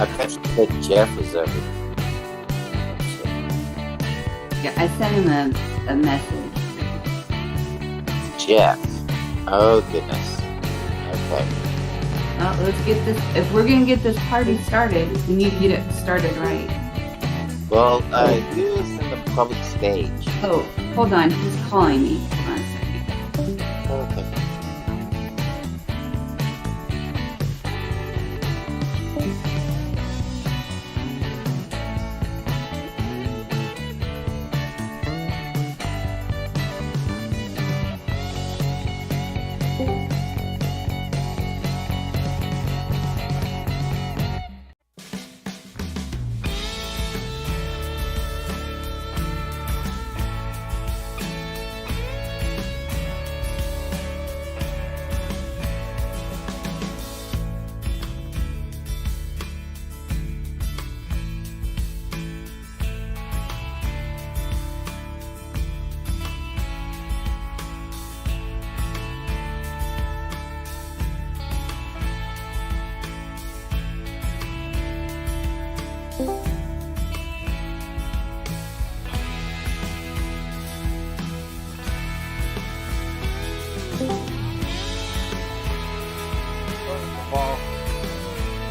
I thought you said Jeff was over. Yeah, I sent him a message. Jeff. Oh, goodness. Okay. Well, let's get this. If we're gonna get this party started, we need to get it started right. Well, who is in the public stage? Oh, hold on. He's calling me. Hold on a second. Okay.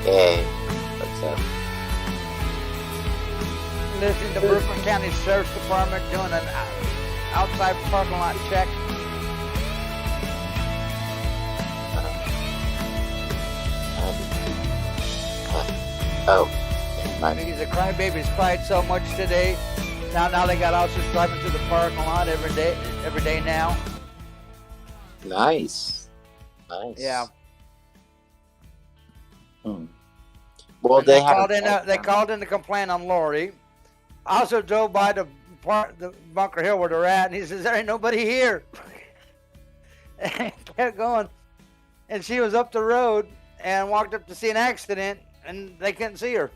Hey, what's up? Listening to Brooklyn County Sheriff's Department doing an outside parking lot check. Oh, Because the crybabies cried so much today. Now they got officers driving through the parking lot every day now. nice. Nice. Yeah. Well, And they they called in to complain on Lori. I also drove by the Bunker Hill where they're at, and he says there ain't nobody here. And kept going, and she was up the road and walked up to see an accident, and they couldn't see her.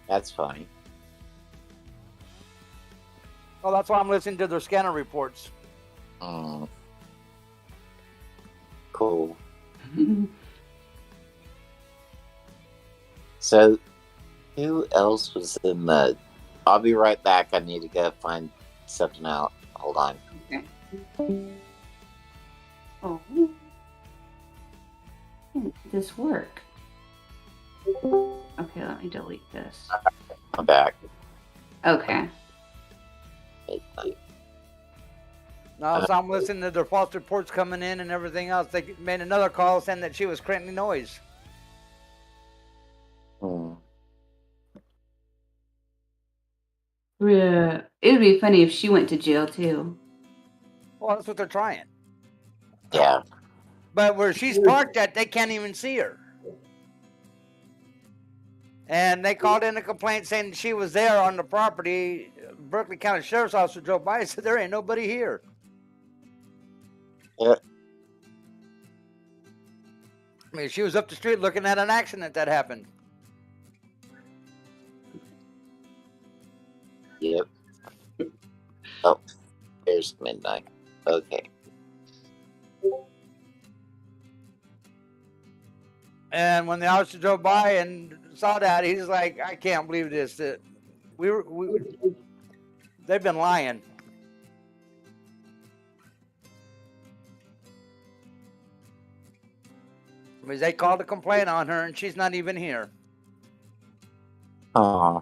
That's fine. Well, that's why I'm listening to their scanner reports. Cool. So, who else was in the... I'll be right back. I need to go find something out. Hold on. Okay. Oh. Did this work? Okay, let me delete this. I'm back. Okay. Now, so I'm listening to their false reports coming in and everything else. They made another call saying that she was creating noise. Yeah. It'd be funny if she went to jail too. Well, that's what they're trying. Yeah. But where she's parked at, they can't even see her. And they called in a complaint saying she was there on the property. Berkeley County Sheriff's Officer drove by and said, there ain't nobody here. Yeah. I mean, she was up the street looking at an accident that happened. Yep. Oh, there's midnight. Okay. And when the officer drove by and saw that, he's like, I can't believe this. That they've been lying. Because they called a complaint on her and she's not even here. Aw.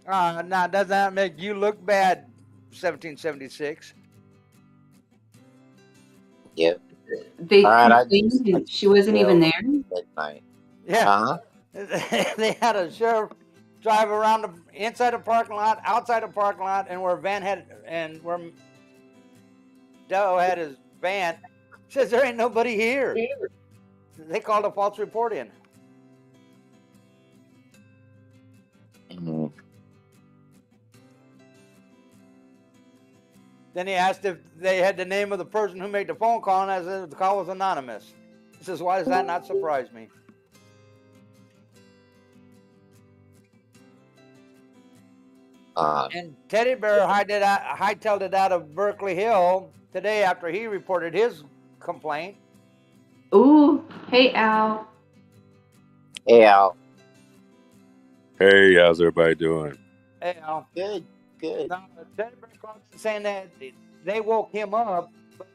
Now, does that make you look bad, 1776? Yep. They All right, complained and she wasn't even there. Midnight. Yeah. Huh? They had a sheriff drive around the inside the parking lot, outside the parking lot, and where Van had and where Doe had his van. Says there ain't nobody here. They called a false report in. Mhm. Then he asked if they had the name of the person who made the phone call, and I said the call was anonymous. He says, why does that not surprise me? And Teddy Bear hightailed it out of Berkeley Hill today after he reported his complaint. Ooh, hey Al. Hey, Al. Hey, how's everybody doing? Hey, Al. Good, good. Now, Teddy Bear Clark's saying that they woke him up, but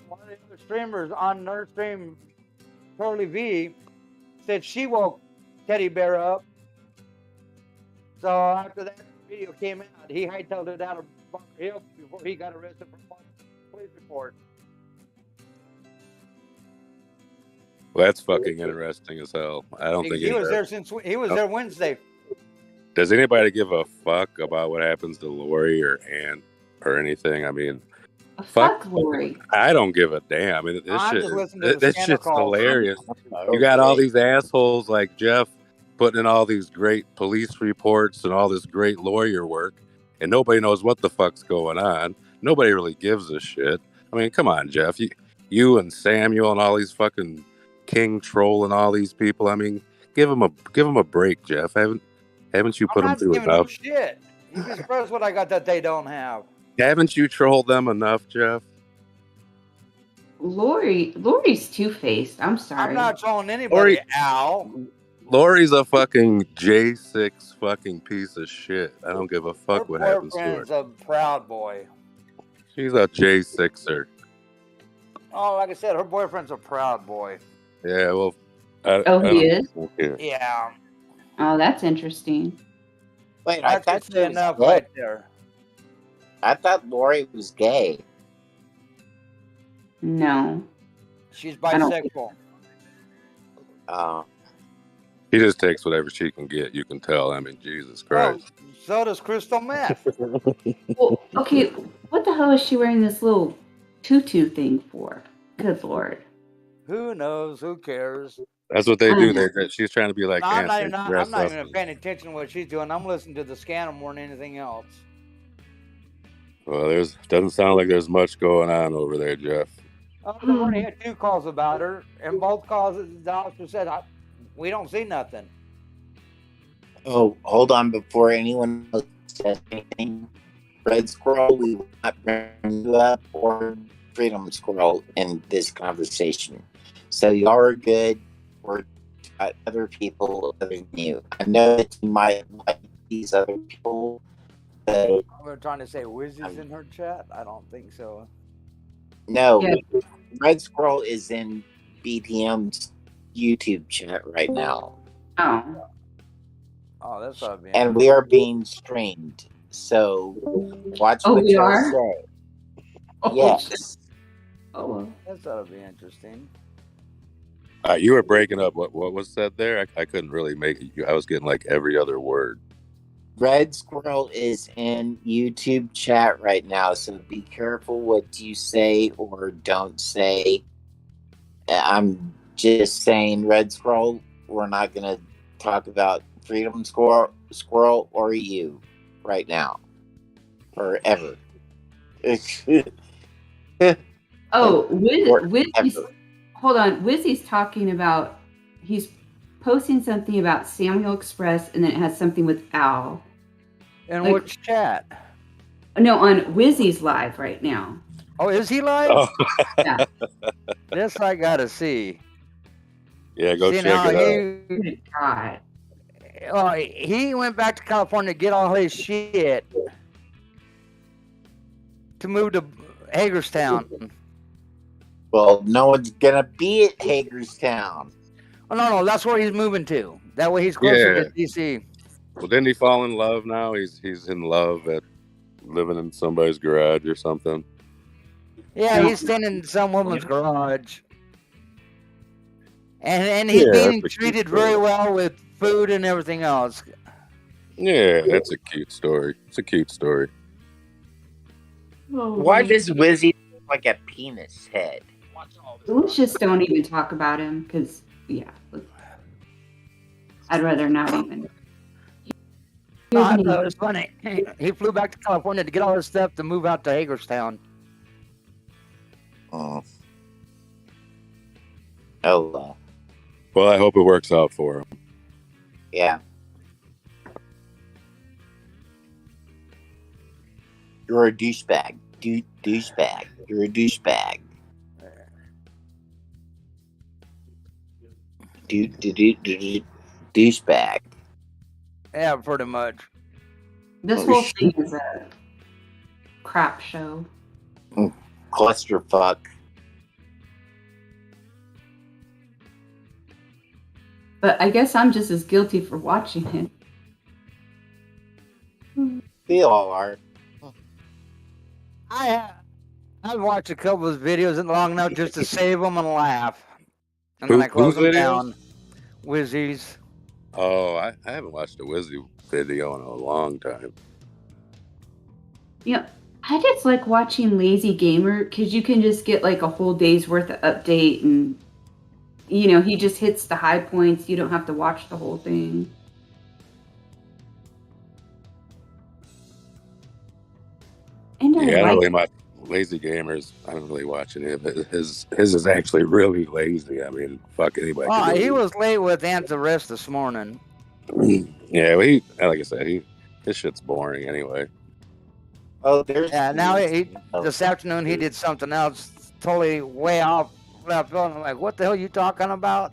one of the other streamers on their stream, Curly V, said she woke Teddy Bear up. So after that video came out, he hightailed it out of Bunker Hill before he got arrested for a police report. Well, that's fucking interesting as hell. I don't think He was there since he was there Wednesday. Does anybody give a fuck about what happens to Lori or Ann or anything? I mean, Fuck Lori. I don't give a damn. I mean, I'm just listening to the this scandal shit's calls. hilarious. You got all these assholes like Jeff putting in all these great police reports and all this great lawyer work, and nobody knows what the fuck's going on. Nobody really gives a shit. I mean, come on, Jeff. You and Samuel and all these fucking King Troll and all these people. I mean, give them a break, Jeff. Haven't you put them through I'm not enough? giving them shit. You'd be surprised what I got that they don't have. Haven't you trolled them enough, Jeff? Lori's two-faced. I'm sorry. I'm not trolling anybody, Al. Lori's a fucking J6 fucking piece of shit. I don't give a fuck what happens to her. Her boyfriend's a proud boy. She's a J6er. Oh, like I said, her boyfriend's a proud boy. Yeah, well. He is? Yeah. Oh, that's interesting. Wait, I thought she was enough gay. right there. I thought Lori was gay. No. She's bisexual. He just takes whatever she can get. You can tell. I mean, Jesus Christ. Oh, so does crystal meth. Well, okay, what the hell is she wearing this little tutu thing for? Good Lord. Who knows? Who cares? That's what they do. She's trying to be like. No, I'm not even paying attention to what she's doing. I'm listening to the scandal more than anything else. Well, doesn't sound like there's much going on over there, Jeff. I've already had 2 calls about her, and both calls the officer said, we don't see nothing. Oh, hold on before anyone else says anything. Red Squirrel, we will not bring you up, or Freedom Squirrel in this conversation. So y'all are good. We're other people other than you. I know that you might like these other people. We're trying to say Wizzy's in her chat? I don't think so. No, Red Squirrel is in BTM's YouTube chat right now. Oh. Oh, that's not being. And we are being streamed. So watch what you say. Oh, yes. Oh, well. That's ought to be interesting. You were breaking up. What was said there? I couldn't really make it. I was getting like every other word. Red Squirrel is in YouTube chat right now, so be careful what you say or don't say. I'm just saying, Red Squirrel, we're not going to talk about Freedom Squirrel or you right now. Or ever. Oh, Wizzy's, hold on. Wizzy's talking about, he's posting something about Samuel Express, and then it has something with Al. And which chat? No, on Wizzy's live right now. Oh, is he live? Oh. Yeah. This I gotta see. Yeah, go check it out. Oh, he went back to California to get all his shit to move to Hagerstown. Well, no one's gonna be at Hagerstown. Oh no, that's where he's moving to. That way he's closer to DC. Well, didn't he fall in love now? He's in love at living in somebody's garage or something. Yeah, he's staying in some woman's garage. And he's being treated very well with food and everything else. Yeah, that's a cute story. It's a cute story. Why does Wizzy look like a penis head? Let's just don't even talk about him, because, yeah. I'd rather not even. No, I thought it was funny. He flew back to California to get all his stuff to move out to Hagerstown. Oh. Well, I hope it works out for him. Yeah. You're a douchebag. Douchebag. You're a douchebag. douchebag. Yeah, pretty much. This whole thing is a crap show. Clusterfuck. But I guess I'm just as guilty for watching it. We all are. I've watched a couple of his videos long enough just to save them and laugh. And then I close them down. Wizzies. Oh, I haven't watched a Wizzy video in a long time. Yeah, I just like watching Lazy Gamer because you can just get like a whole day's worth of update, and he just hits the high points. You don't have to watch the whole thing. And I don't really watch Lazy Gamers. I don't really watch any of it. His is actually really lazy. I mean, fuck anybody. Oh, he was late with antics this morning. Yeah, well, like I said, his shit's boring anyway. Oh, now this afternoon he did something else totally way off left field. I'm like, what the hell are you talking about?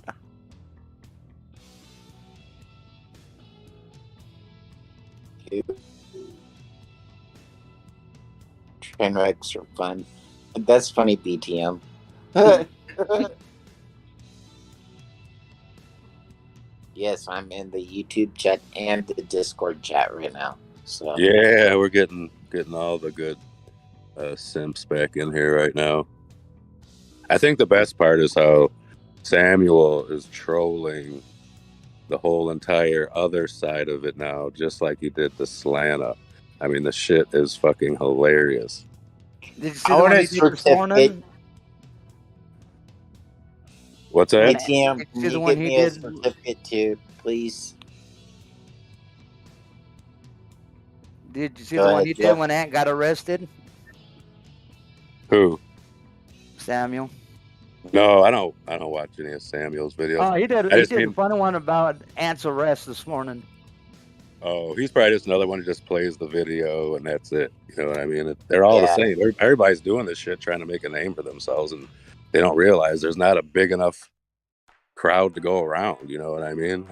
Train wrecks are fun. That's funny, BTM. Yes, I'm in the YouTube chat and the Discord chat right now. So yeah, we're getting all the good simps back in here right now. I think the best part is how Samuel is trolling the whole entire other side of it now, just like he did the Slana. I mean, the shit is fucking hilarious. Did you see the one he did this morning? What's that? ATM, can you give me a certificate too, please? Did you see the one he did when Ant got arrested? Who? Samuel. No, I don't watch any of Samuel's videos. Oh, he did a funny one about Ant's arrest this morning. Oh, he's probably just another one who just plays the video and that's it. You know what I mean? They're all the same. Everybody's doing this shit, trying to make a name for themselves, and they don't realize there's not a big enough crowd to go around. You know what I mean?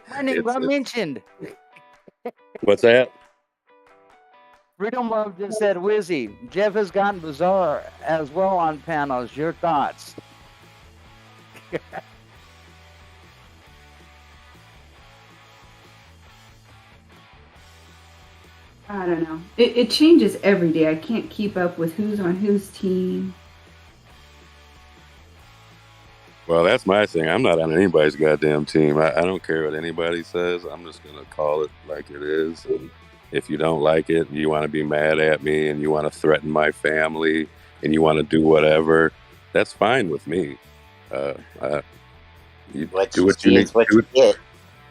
My name got mentioned. What's that? Freedom Love just said, Wizzy, Jeff has gotten bizarre as well on panels. Your thoughts? I don't know. It changes every day. I can't keep up with who's on whose team. Well, that's my thing. I'm not on anybody's goddamn team. I don't care what anybody says. I'm just going to call it like it is. And if you don't like it, and you want to be mad at me, and you want to threaten my family, and you want to do whatever, that's fine with me. You do what you need to do.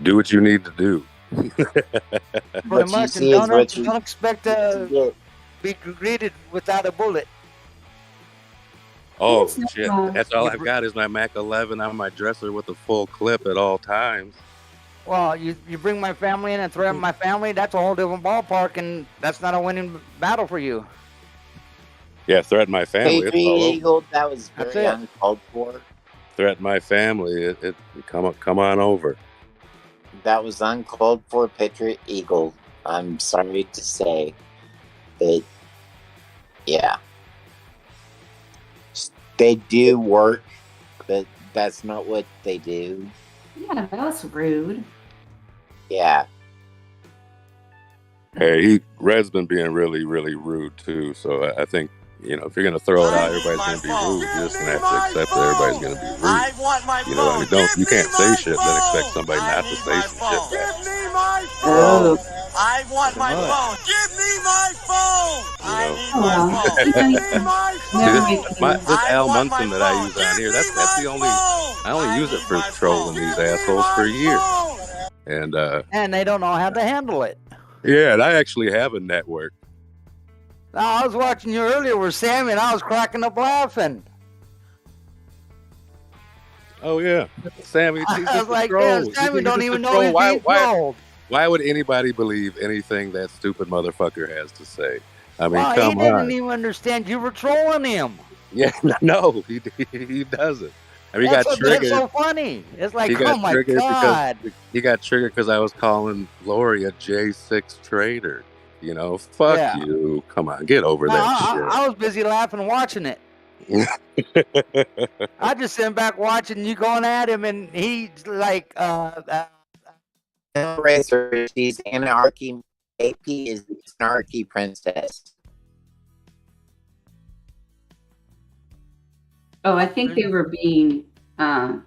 Do what you need to do. Pretty much, and don't expect to be greeted without a bullet. Oh, shit. That's all I've got is my Mac 11 on my dresser with a full clip at all times. Well, you bring my family in and threaten my family, that's a whole different ballpark, and that's not a winning battle for you. Yeah, threaten my family. Hey, Eagle, that was very uncalled for. Threaten my family. It come on over. That was uncalled for, Patriot Eagle. I'm sorry to say. But, yeah. They do work, but that's not what they do. Yeah, that was rude. Yeah. Hey, Red's been being really, really rude, too. So I think, if you're going to throw it out, everybody's going to be rude. You're just going to have to accept that everybody's going to be rude. You can't say shit and then expect somebody not to say some shit back. Give me my phone! I want my phone! Give me my phone! I need my phone! Give me my phone! This Al Munson that I use on here, that's the only, I only use it for trolling these assholes for a year. And they don't know how to handle it. Yeah, and I actually have a network. Now, I was watching you earlier with Sammy, and I was cracking up laughing. Oh, yeah. Sammy, I was like, yeah, Sammy don't even know he's being trolled. Why would anybody believe anything that stupid motherfucker has to say? I mean, come on. He didn't even understand you were trolling him. Yeah, no, he doesn't. I mean, That's what made it so funny. It's like, oh my God. He got triggered because I was calling Lori a J6 trader. You know, fuck you. Come on, get over that shit. I was busy laughing watching it. I just sitting back watching you going at him, and he's like, Racer, she's anarchy. AP is snarky princess. Oh, I think they were being smart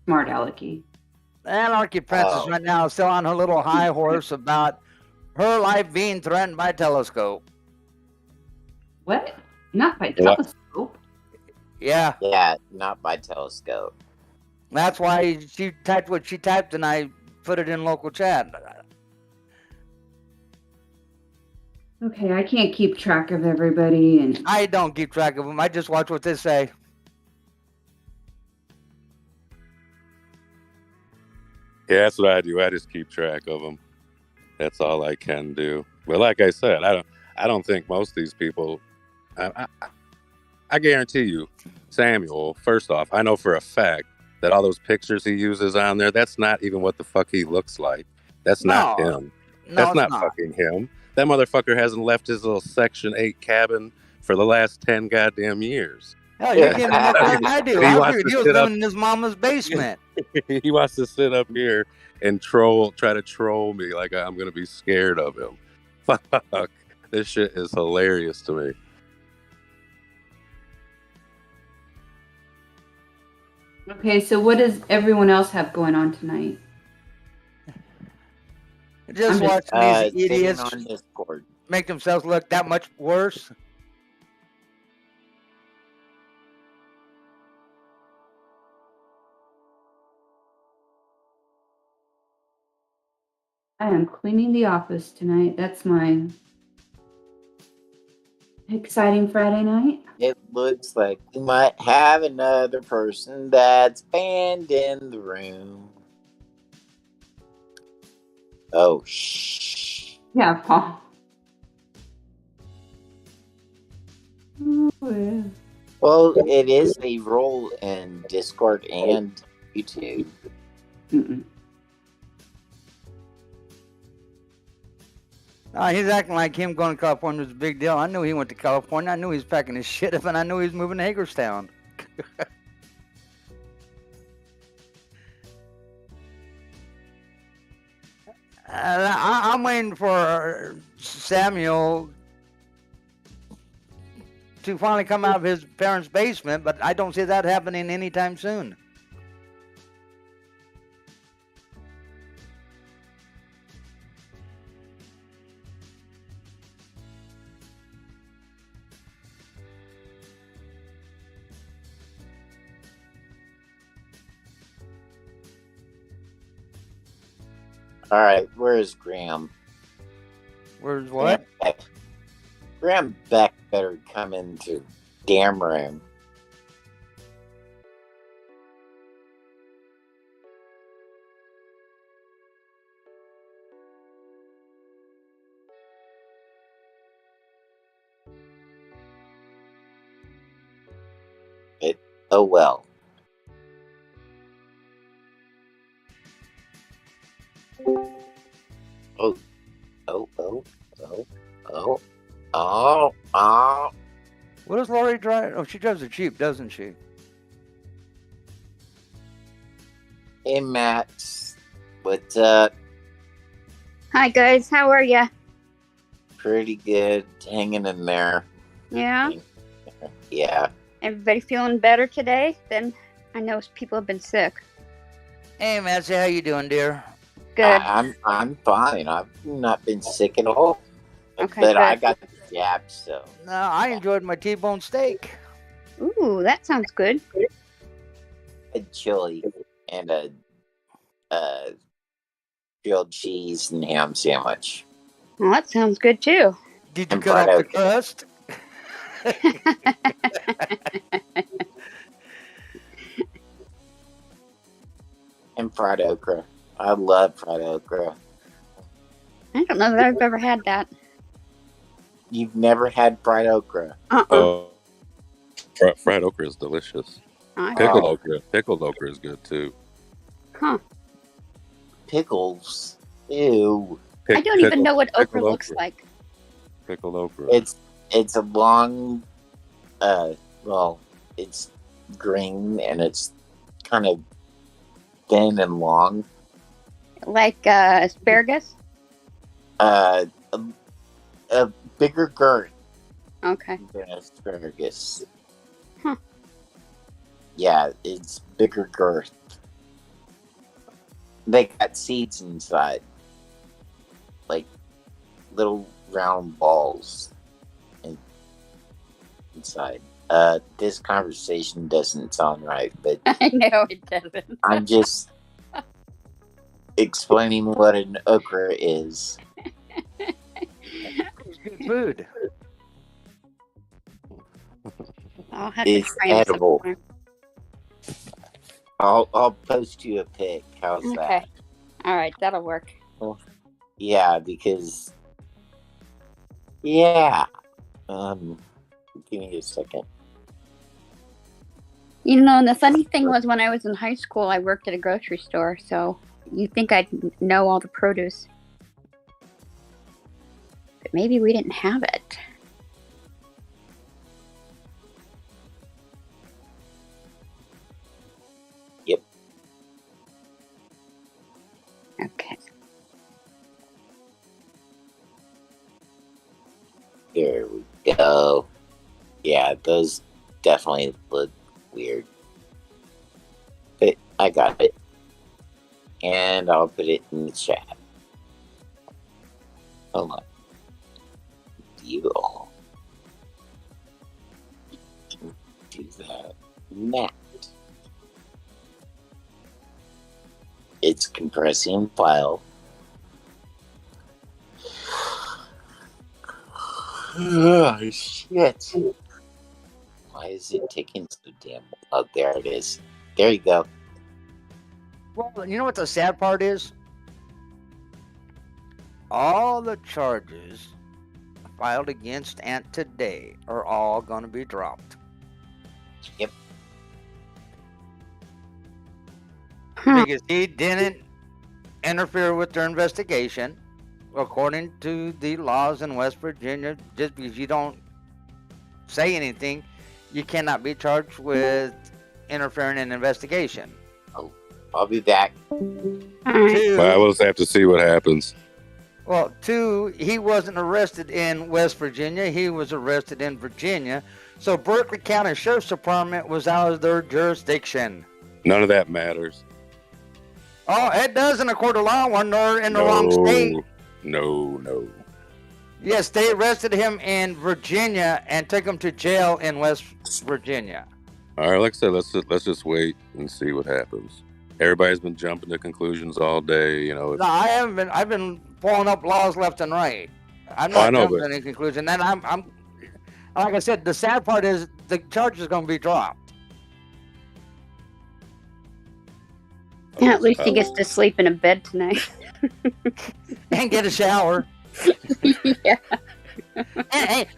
alecky. Anarchy princess right now is still on her little high horse about her life being threatened by telescope. What? Not by telescope? Yeah. Yeah, not by telescope. That's why she typed what she typed, and I put it in local chat. Okay, I can't keep track of everybody, and I don't keep track of them. I just watch what they say. Yeah, that's what I do. I just keep track of them. That's all I can do. But like I said, I don't think most of these people. I guarantee you, Samuel. First off, I know for a fact that all those pictures he uses on there, that's not even what the fuck he looks like. That's not him. That's not fucking him. That motherfucker hasn't left his little Section 8 cabin for the last 10 goddamn years. Hell, you can't know what I do. I figured he was living in his mama's basement. He wants to sit up here and try to troll me like I'm going to be scared of him. Fuck. This shit is hilarious to me. Okay, so what does everyone else have going on tonight? Just watching these idiots on Discord make themselves look that much worse. I am cleaning the office tonight. That's my exciting Friday night. It looks like we might have another person that's banned in the room. Oh, shh. Yeah, Paul. Oh, yeah. Well, it is a role in Discord and YouTube. Mm-mm. He's acting like him going to California was a big deal. I knew he went to California. I knew he was packing his shit up, and I knew he was moving to Hagerstown. I'm waiting for Samuel to finally come out of his parents' basement, but I don't see that happening anytime soon. All right, where's Graham? Where's what? Graham Beck better come into damn room. Oh well. Oh. What does Lori drive? Oh, she drives a Jeep, doesn't she? Hey, Max. What's up? Hi, guys. How are ya? Pretty good. Hanging in there. Yeah? Yeah. Everybody feeling better today? Then I know people have been sick. Hey, Matsy, how you doing, dear? Good. I'm fine. I've not been sick at all. Okay, but good. I got the jab, so. No, I enjoyed my T-bone steak. Ooh, that sounds good. A chili and a grilled cheese and ham sandwich. Well, that sounds good too. Did you cut off the crust? And fried okra. I love fried okra. I don't know that I've ever had that. You've never had fried okra? Uh-uh. Oh, Fried okra is delicious. Pickled okra is good too. Huh. Pickles. Ew. I don't even know what okra looks like. Pickled okra. It's a long, well, it's green and it's kind of thin and long. Like asparagus? A bigger girth. Okay. Than asparagus. Huh. Yeah, it's bigger girth. They got seeds inside. Like little round balls inside. This conversation doesn't sound right, but I know it doesn't. I'm just explaining what an okra is. It's good food. I'll have to It's try them edible. somewhere. I'll post you a pic. How's Okay. that? All right, that'll work. Yeah, because give me a second. You know, and the funny thing was when I was in high school, I worked at a grocery store, so you'd think I'd know all the produce. But maybe we didn't have it. Yep. Okay. Here we go. Yeah, those definitely look weird. But I got it. And I'll put it in the chat. Hold on. You all do that. Now. It's compressing file. Oh, shit. Why is it taking so damn... Oh, there it is. There you go. Well, you know what the sad part is? All the charges filed against Ant today are all going to be dropped. Yep. Because he didn't interfere with their investigation. According to the laws in West Virginia, just because you don't say anything, you cannot be charged with interfering in an investigation. Oh, I'll be back. Two, Well, we'll just have to see what happens. Well, two, he wasn't arrested in West Virginia. He was arrested in Virginia. So Berkeley County Sheriff's Department was out of their jurisdiction. None of that matters. Oh, it does in a court of law when they're in the wrong state. No. Yes, they arrested him in Virginia and took him to jail in West Virginia. All right, like I said, let's just wait and see what happens. Everybody's been jumping to conclusions all day, you know. No, I haven't been. I've been pulling up laws left and right. I'm not jumping to any conclusion. And I'm like I said, the sad part is the charge is going to be dropped. Yeah, at least he gets to sleep in a bed tonight. And get a shower. Yeah.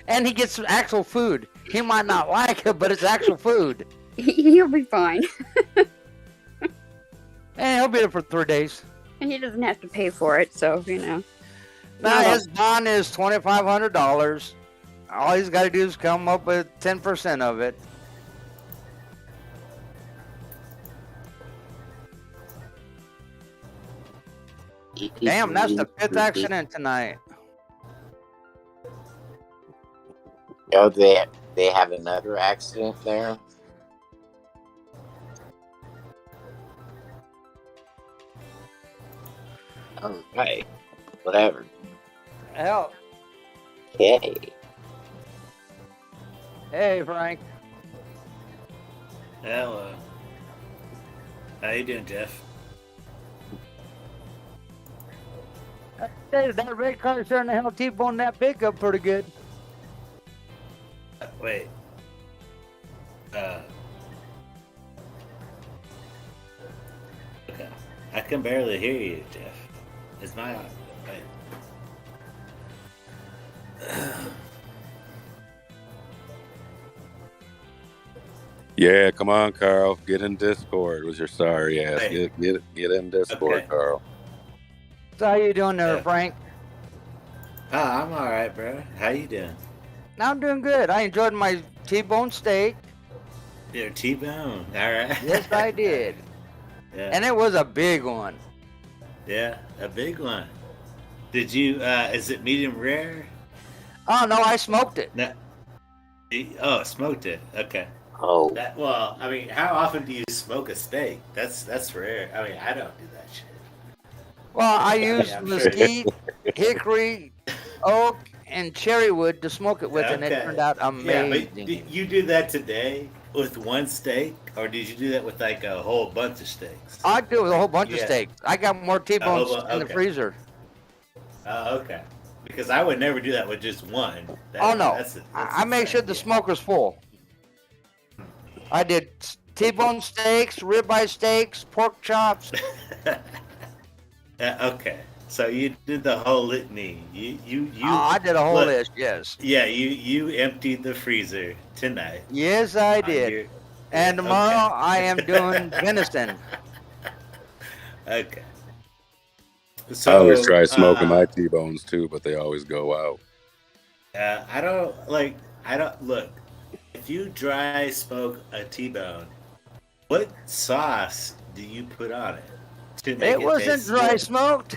And he gets some actual food. He might not like it, but it's actual food. He'll be fine. And he'll be there for 3 days. And he doesn't have to pay for it, so, you know. Now, his bond is $2,500. All he's got to do is come up with 10% of it. Damn, that's the 5th accident tonight. Oh, they have another accident there? Okay. Whatever. Hell. Okay. Hey, Frank. Hello. How you doing, Jeff? Hey, that red car sure in the hell T-boned that pickup pretty good. Wait. Okay. I can barely hear you, Jeff. Is my wait. Yeah, come on, Carl. Get in Discord with your sorry ass. Hey. Get in Discord, Okay. Carl. So how you doing there, Frank? Oh, I'm all right, bro. How you doing? I'm doing good. I enjoyed my T-bone steak. Your T-bone. All right. Yes, I did. Yeah. And it was a big one. Yeah, a big one. Did you? Is it medium rare? Oh no, I smoked it. No. Oh, smoked it. Okay. Oh, Well, I mean, how often do you smoke a steak? That's rare. I mean, I don't do that shit. Well, I used I'm mesquite, hickory, oak, and cherry wood to smoke it with, and it turned out amazing. Yeah, but did you do that today with one steak, or did you do that with like a whole bunch of steaks? I do it with a whole bunch of steaks. I got more T-bones in the freezer. Oh, okay. Because I would never do that with just one. I make sure the smoker's full. I did T-bone steaks, ribeye steaks, pork chops. Okay, so you did the whole litany. You. I did a whole list. Yes. Yeah, you emptied the freezer tonight. Yes, I did. And tomorrow I am doing venison. Okay. So, I always try smoking my T-bones too, but they always go out. I don't look. If you dry smoke a T-bone, what sauce do you put on it to make it wasn't dry smoked,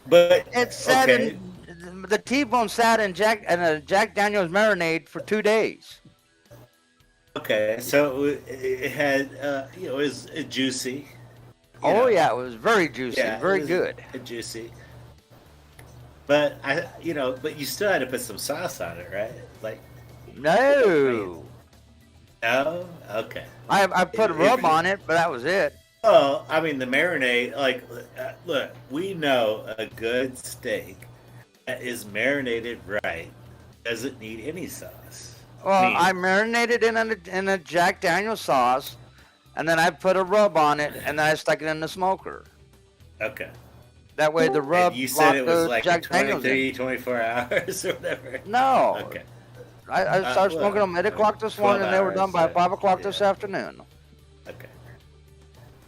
but it sat in the T-bone sat in a Jack Daniel's marinade for 2 days. Okay, so it had it was juicy. Yeah, it was very juicy, very good. Juicy. But but you still had to put some sauce on it, right? Like no. No? Okay. I put a rub on it, but that was it. Well, I mean the marinade. Like, look, we know a good steak that is marinated right doesn't need any sauce. Well, I marinated in a Jack Daniel's sauce, and then I put a rub on it, and then I stuck it in the smoker. Okay. That way the rub. And you said it was like Jack 24 hours or whatever. No. Okay. I started smoking them at 8 o'clock this morning, and they were done by 5 o'clock this afternoon. Okay.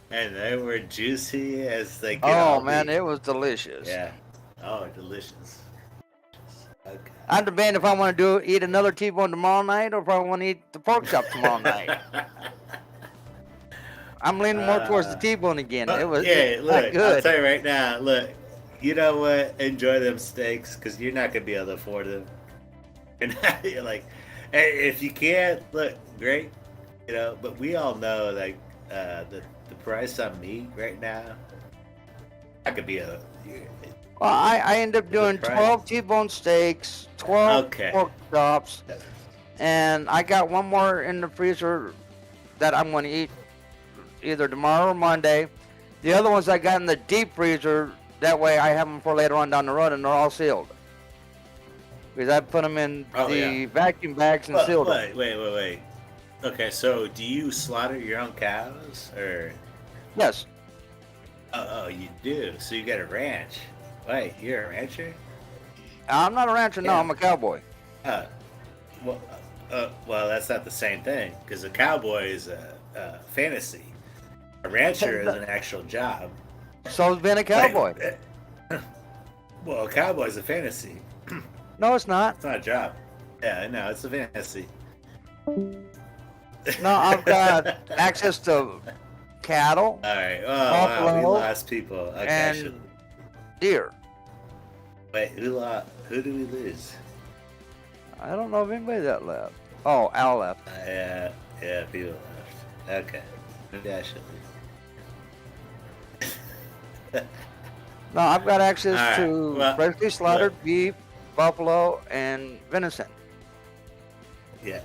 And they were juicy as they get. Oh man, it was delicious. Yeah. Oh, delicious. Okay. I'm debating if I want to eat another T-bone tomorrow night, or if I want to eat the pork chop tomorrow night. I'm leaning more towards the T-bone again. It was look, good. I'll tell you right now. Look, you know what? Enjoy them steaks because you're not gonna be able to afford them. And you're like, hey, if you can't, look, great, But we all know like the price on meat right now. That could be a. Well, I end up doing 12 T-bone steaks, 12 pork chops, and I got one more in the freezer that I'm going to eat either tomorrow or Monday. The other ones I got in the deep freezer, that way I have them for later on down the road, and they're all sealed. Because I put them in the vacuum bags and sealed them. Wait. Okay, so do you slaughter your own cows, or? Yes. Oh, you do? So you got a ranch. Wait, you're a rancher? I'm not a rancher, no, I'm a cowboy. Well, that's not the same thing, because a cowboy is a fantasy. A rancher is an actual job. So is being a cowboy. Well, a cowboy is a fantasy. No, it's not. It's not a job. Yeah, no, it's a fantasy. No, I've got access to cattle. All right. Oh, wow, we lost people. Okay, and deer. Wait, who do we lose? I don't know of anybody that left. Oh, Al left. Yeah, people left. Okay. Maybe I should leave. No, I've got access to freshly slaughtered beef, buffalo, and venison. Yeah.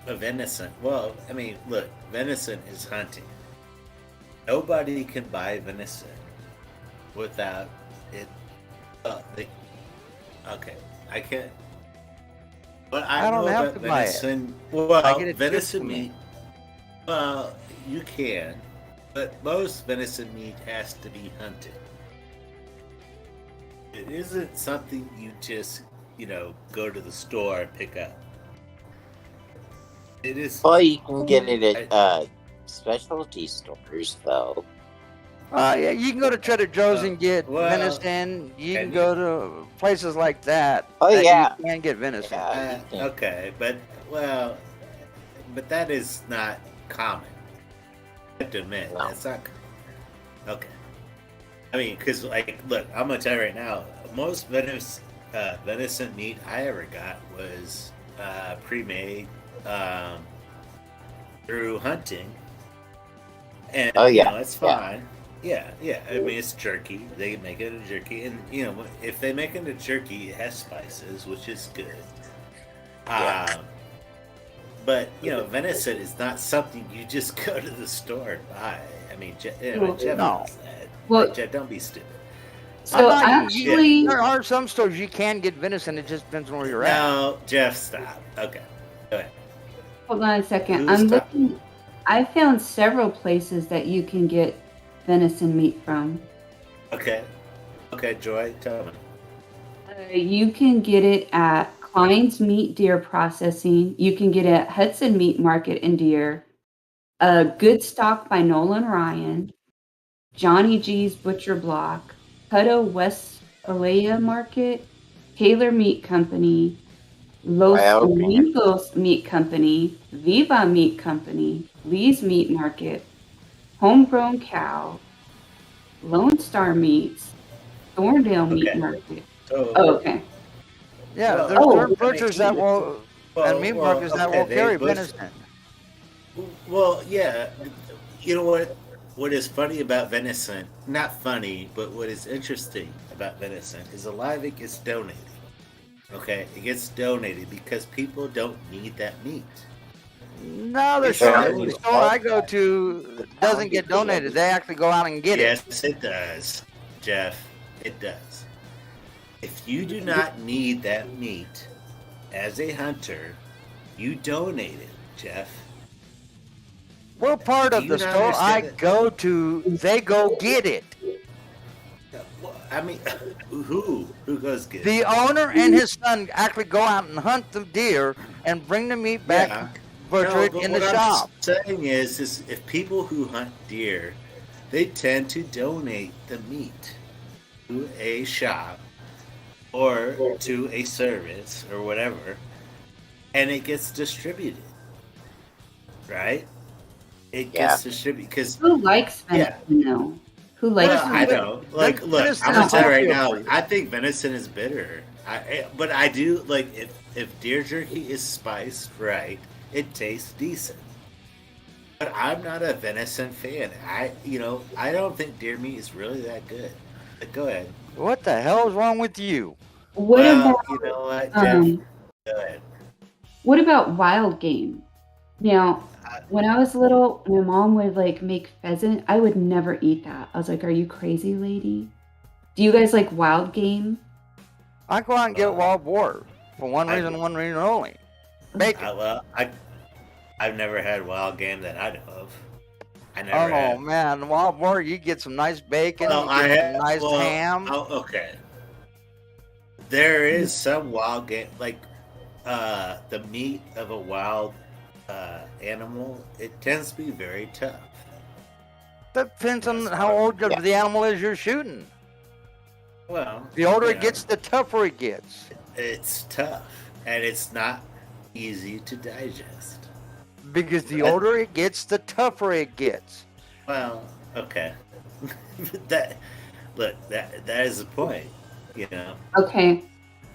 Venison. Well, I mean, look, venison is hunting. Nobody can buy venison without it. Okay, I can't. But I don't have to venison. Buy it. Well, venison meat. Well, you can, but most venison meat has to be hunted. It isn't something you just, go to the store and pick up. It is. Well, you can get it at specialty stores, though. Yeah, you can go to Trader Joe's and get venison. You can go to places like that. Oh, yeah. You can get venison. Okay, but that is not common. I have to admit, that's not. Okay. I mean, because, like, look, I'm going to tell you right now, most venison meat I ever got was pre-made through hunting. And, you know, it's fine. Yeah. I mean, it's jerky. They make it a jerky. And, you know, if they make it a jerky, it has spices, which is good. But, you know, venison is not something you just go to the store and buy. I mean, Jeff knows that. Well, Jeff, don't be stupid. So actually, there are some stores you can get venison. It just depends on where you're at. No, Jeff, stop. Okay, go ahead. Hold on a second. I'm looking. I found several places that you can get venison meat from. Okay, Joy, tell me. You can get it at Klein's Meat Deer Processing. You can get it at Hudson Meat Market in Deer. Good Stock by Nolan Ryan. Johnny G's Butcher Block. Hutto Westphalia Market. Taylor Meat Company. Los Amigos Meat Company. Viva Meat Company. Lee's Meat Market. Homegrown Cow. Lone Star Meats. Thorndale Meat Market. Okay. Yeah, there's certain butchers that will, and meat markets that will carry venison. Well, yeah. You know what? What is funny about venison, not funny, but what is interesting about venison is a lot of it gets donated. Okay? It gets donated because people don't need that meat. No, there's some store I go to doesn't get donated. They actually go out and get it. Yes, it does, Jeff. It does. If you do not need that meat as a hunter, you donate it, Jeff. We're part of the store I go to. They go get it. I mean, who goes get it? The owner and his son actually go out and hunt the deer and bring the meat back, butcher it in the shop. What I'm saying is if people who hunt deer, they tend to donate the meat to a shop or to a service or whatever, and it gets distributed, right? It gets distributed because who likes venison though? Who likes? Well, I know. Like, look, I'm gonna tell you right now. I think venison is bitter. But I do like if deer jerky is spiced right, it tastes decent. But I'm not a venison fan. I don't think deer meat is really that good. But go ahead. What the hell is wrong with you? What about you know what, Jeff? Go ahead. What about wild game? Now, when I was little, my mom would like make pheasant. I would never eat that. I was like, "Are you crazy, lady?" Do you guys like wild game? I go out and get wild boar for one reason only. Bacon. I've never had wild game that I know of. I never had. Oh man, wild boar, you get some nice bacon, some nice ham. Oh, okay. There is some wild game, like the meat of a wild animal. It tends to be very tough. Depends on how old the animal is you're shooting. Well, the older it gets, the tougher it gets. It's tough, and it's not easy to digest. Because the older it gets, the tougher it gets. Well, okay. that is the point, you know. Okay.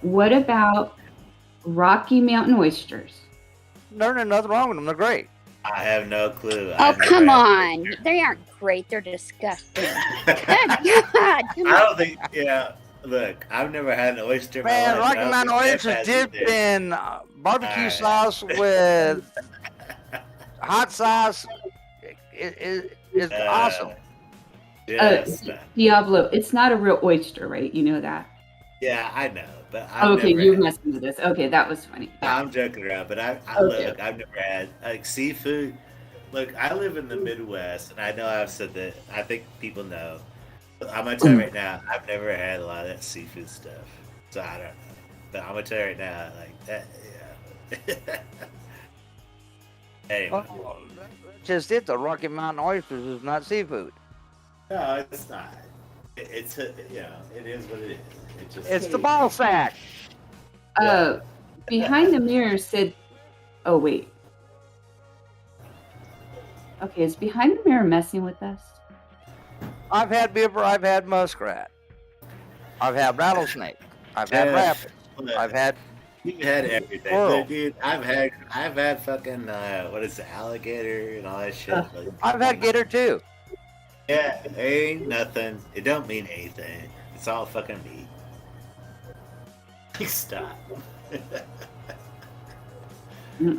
What about Rocky Mountain oysters? There's nothing wrong with them. They're great. I have no clue. Oh, come on. They aren't great. They're disgusting. Good God. I don't think, look, I've never had an oyster. Man, Rocky Mountain oysters dipped in barbecue sauce with hot sauce is awesome. Diablo, it's not a real oyster, right? You know that? Yeah, I know. But you're messing with this. Okay, that was funny. I'm joking around, but look, I've never had like seafood. Look, I live in the Midwest, and I know I've said that. I think people know. But I'm gonna tell you right now, I've never had a lot of that seafood stuff, so I don't know. But I'm gonna tell you right now, like that. Yeah. Anyway. Well, that's just it. The Rocky Mountain oysters is not seafood. No, it's not. It's it is what it is. It's the ball sack. Behind the Mirror said, oh, wait. Okay, is Behind the Mirror messing with us? I've had beaver. I've had muskrat. I've had rattlesnake. I've had rabbit. I've had. You've had everything, squirrel. dude. I've had fucking what is it, alligator and all that shit. I've had gator too. Yeah, ain't nothing. It don't mean anything. It's all fucking meat. Stop. You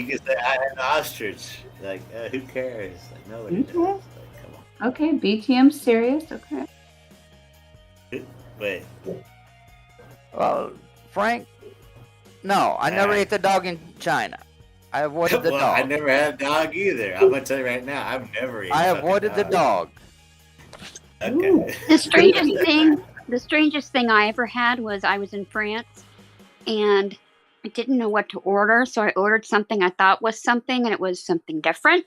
can say I had an ostrich. Like, who cares? Like, nobody does. Like, come on. Okay, BTM serious. Okay. Wait. Well, Frank, no, I never ate the dog in China. I avoided the dog. I never had a dog either. I'm gonna tell you right now, I've never eaten. I avoided the dog. Okay. The strangest thing I ever had was I was in France, and I didn't know what to order, so I ordered something I thought was something, and it was something different.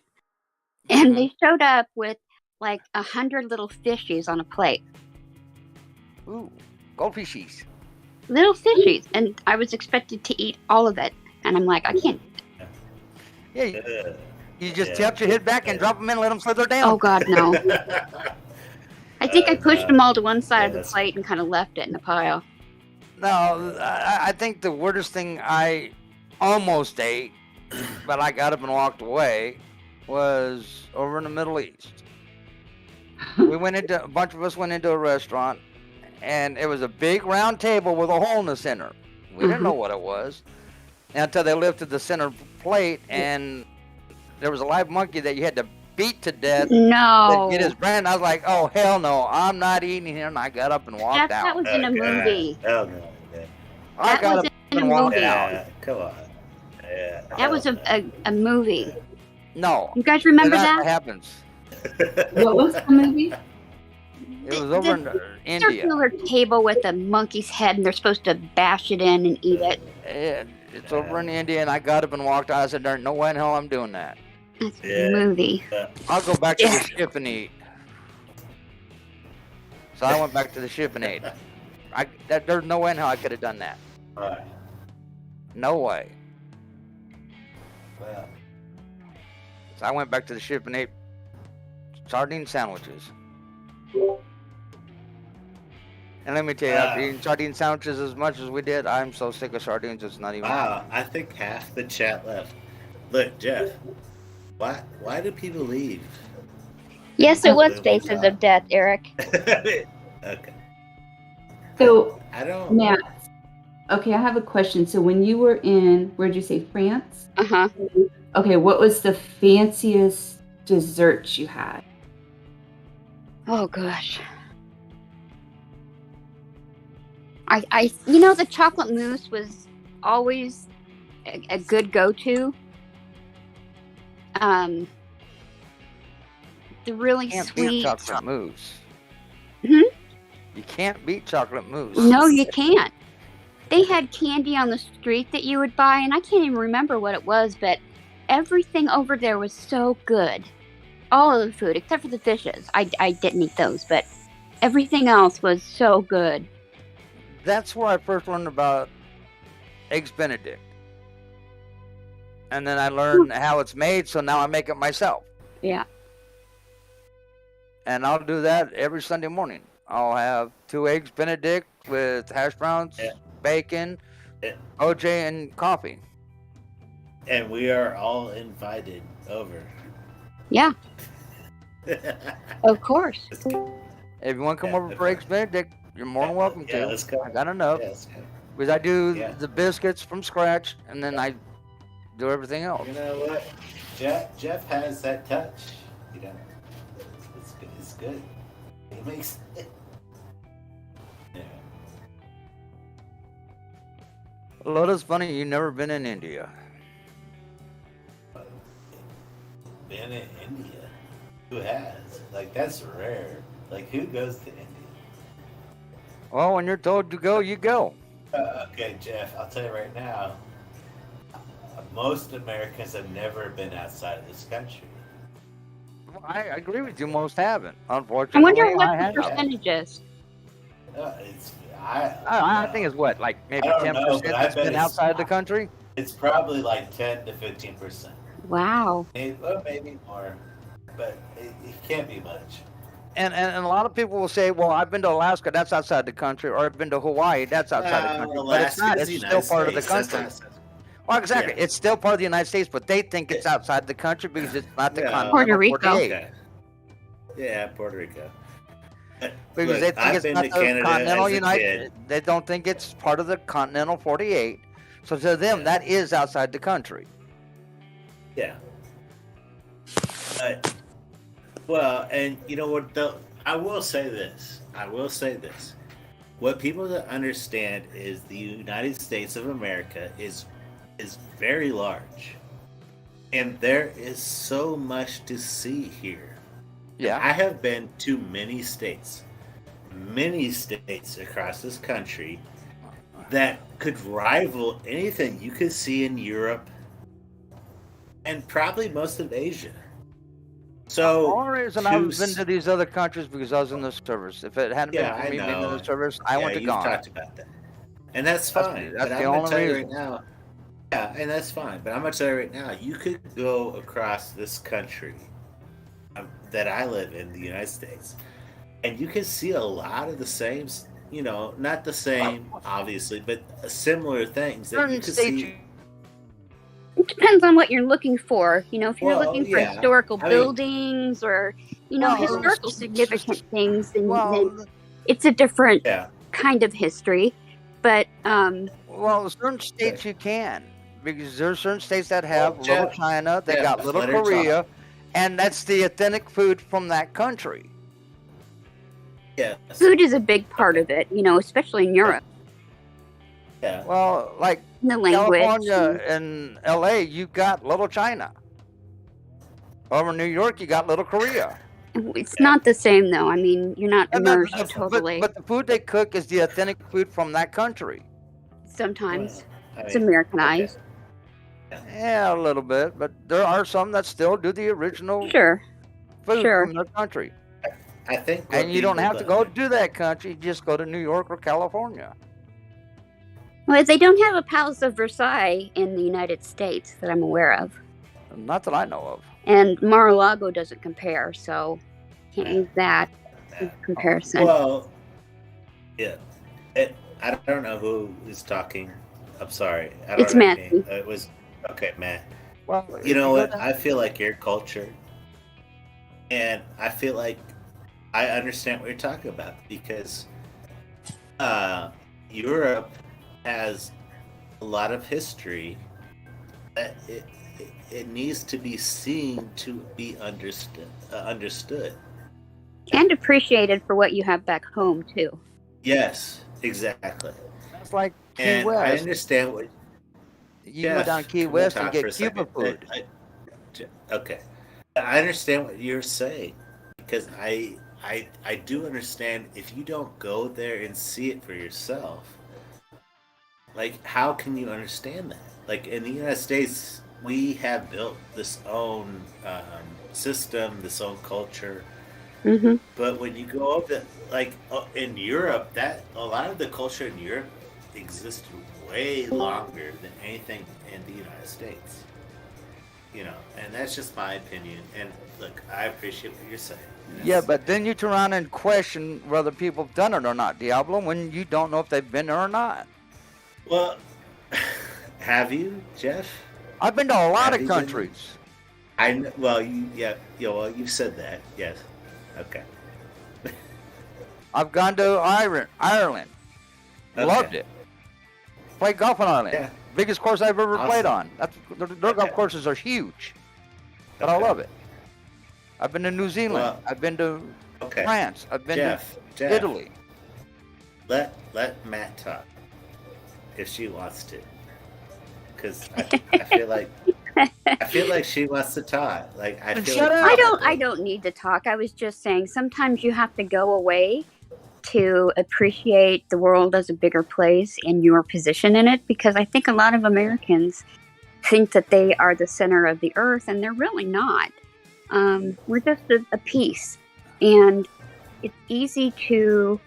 And they showed up with like 100 little fishies on a plate. Ooh, goldfishies. Little fishies, and I was expected to eat all of it, and I'm like, I can't. Yeah, you just tilt your head back and drop them in and let them slither down. Oh God, no! I think I pushed them all to one side of the plate and kind of left it in a pile. No, I think the weirdest thing I almost ate, but I got up and walked away, was over in the Middle East. A bunch of us went into a restaurant, and it was a big round table with a hole in the center. We didn't know what it was until they lifted the center plate, and there was a live monkey that you had to beat to death. No. To get his brand. I was like, oh, hell no, I'm not eating here. And I got up and walked out. That was in a movie. Hell no. Yeah. I got up and walked out. Yeah, come on. Yeah. That was a movie. No. You guys remember That that? happens. What was the movie? It was over in India. Circular table with a monkey's head, and they're supposed to bash it in and eat it. It's over in India, and I got up and walked out. I said, there's no way in hell I'm doing that. That's a movie. I'll go back to the ship and eat. So I went back to the ship and ate. There's no way in hell I could have done that. Right. No way. Well. So I went back to the ship and ate sardine sandwiches. And let me tell you, after eating sardine sandwiches as much as we did, I'm so sick of sardines, it's not even. Wow, I think half the chat left. Look, Jeff, why do people leave? Yes, it was Faces of Death, Eric. Okay. So, I don't. Matt, okay, I have a question. So when you were in, where'd you say, France? Uh-huh. Okay, what was the fanciest dessert you had? Oh, gosh. The chocolate mousse was always a good go-to. The really Can't sweet beat chocolate mousse. Hmm? You can't beat chocolate mousse. No, you can't. They had candy on the street that you would buy, and I can't even remember what it was, but everything over there was so good. All of the food, except for the fishes. I didn't eat those, but everything else was so good. That's where I first learned about Eggs Benedict. And then I learned how it's made, so now I make it myself. Yeah. And I'll do that every Sunday morning. I'll have 2 Eggs Benedict with hash browns, bacon, OJ, and coffee. And we are all invited over. Yeah. Of course. If you want to come over for Eggs Benedict, you're more than welcome to. Let's go. I got enough. Because I do the biscuits from scratch, and then I do everything else. You know what? Jeff has that touch. You know, it's good. He makes it. Yeah. Well, that's funny. You've never been in India. Been in India? Who has? Like, that's rare. Like, who goes to India? Well, when you're told to go, you go. Okay, Jeff, I'll tell you right now. most Americans have never been outside of this country. I agree with you. Most haven't. I Unfortunately, wonder what the have. percentage is. I think it's what, like maybe 10% that's been outside the country. It's probably like 10 to 15%. Wow. Maybe more, but it can't be much. And a lot of people will say, well, I've been to Alaska, that's outside the country, or I've been to Hawaii, that's outside the country. But it's not. It's still part of the country. Well, exactly. Yeah. It's still part of the United States, but they think it's outside the country because it's not the continent. Puerto Rico. Okay. Yeah, Puerto Rico. Because they think it's not the continental United. They don't think it's part of the continental 48. So to them, that is outside the country. Yeah. Well, and you know what? I will say this. What people don't understand is the United States of America is very large, and there is so much to see here. Yeah, I have been to many states across this country that could rival anything you could see in Europe and probably most of Asia. So the only reason I've been to these other countries because I was in the service. If it hadn't been for me being in the service, I went to Ghana. You've talked about that, and that's fine. That's the only reason. Right now, yeah, and that's fine. But I'm gonna tell you right now, you could go across this country that I live in, the United States, and you can see a lot of the same. You know, not the same, obviously, but similar things that you can see. It depends on what you're looking for. You know, if you're looking for historical buildings or, historical significant things, then it's a different kind of history. But, certain states you can, because there's certain states that have Little China, they got Little Korea, and that's the authentic food from that country. Yeah. Food is a big part of it, especially in Europe. Yeah. Well, like the language. California and LA, you got Little China. Over New York, you got Little Korea. It's not the same, though. I mean, you're not immersed totally. But the food they cook is the authentic food from that country. Sometimes. It's Americanized. Okay. Yeah, a little bit. But there are some that still do the original food from their country. I think. And you don't have to go to that country. You just go to New York or California. Well, they don't have a Palace of Versailles in the United States that I'm aware of. Not that I know of. And Mar-a-Lago doesn't compare, so can't use that in comparison. Well, yeah. I don't know who is talking. I'm sorry. It's Matt. It was Matt. Well, you know what? I feel like your culture, and I feel like I understand what you're talking about because Europe has a lot of history that it needs to be seen to be understood and appreciated for what you have back home too. Yes, exactly. That's like Key West. I understand what you go down Key West and get Cuban food. Okay, I understand what you're saying because I do understand if you don't go there and see it for yourself. Like, how can you understand that? Like, in the United States, we have built this own system, this own culture. Mm-hmm. But when you go over, in Europe, that a lot of the culture in Europe existed way longer than anything in the United States. And that's just my opinion. And look, I appreciate what you're saying. Yeah, but then you turn around and question whether people have done it or not, Diablo, when you don't know if they've been there or not. Well, have you, Jeff? I've been to a lot of countries. You said that. Yes. Okay. I've gone to Ireland. Okay. Loved it. Played golf on Ireland. Yeah. Biggest course I've ever played on. Their golf courses are huge. But I love it. I've been to New Zealand. Well, I've been to France. I've been to Italy. Let Matt talk if she wants to, because I feel like she wants to talk. Like I don't need to talk. I was just saying sometimes you have to go away to appreciate the world as a bigger place and your position in it, because I think a lot of Americans think that they are the center of the earth, and they're really not. We're just a piece, and it's easy to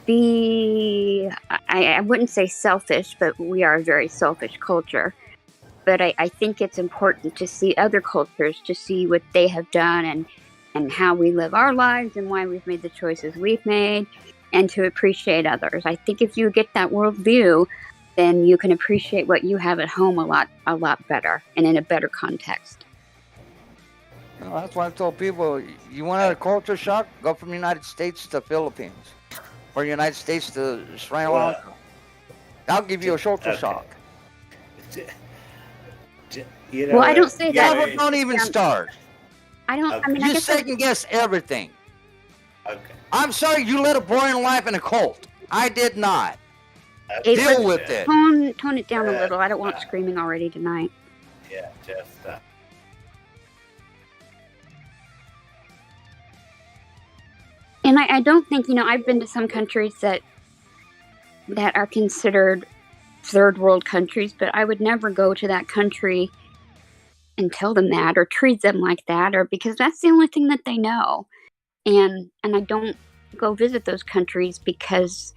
be, I wouldn't say selfish, but we are a very selfish culture. But I think it's important to see other cultures, to see what they have done and how we live our lives and why we've made the choices we've made, and to appreciate others. I think if you get that worldview, then you can appreciate what you have at home a lot better and in a better context. Well, that's why I told people, you want a culture shock? Go from the United States to Philippines, or United States to Sri Lanka. I'll give you a culture shock. You know, well, I don't say that. Yeah, don't even start. I don't. Okay. I mean, I You guess second guess everything. Okay. I'm sorry you led a boring life in a cult. I did not. Hey, Deal let's with it. tone it down a little. I don't want screaming already tonight. Yeah, Jeff, stop. And I don't think, I've been to some countries that are considered third world countries, but I would never go to that country and tell them that or treat them like that, or because that's the only thing that they know. And I don't go visit those countries because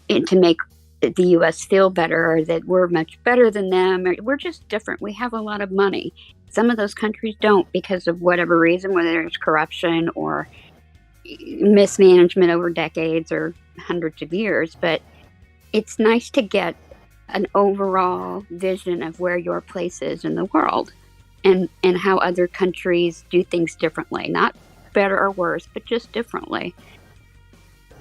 to make the U.S. feel better, or that we're much better than them. Or we're just different. We have a lot of money. Some of those countries don't, because of whatever reason, whether it's corruption or mismanagement over decades or hundreds of years. But it's nice to get an overall vision of where your place is in the world, and how other countries do things differently, not better or worse, but just differently.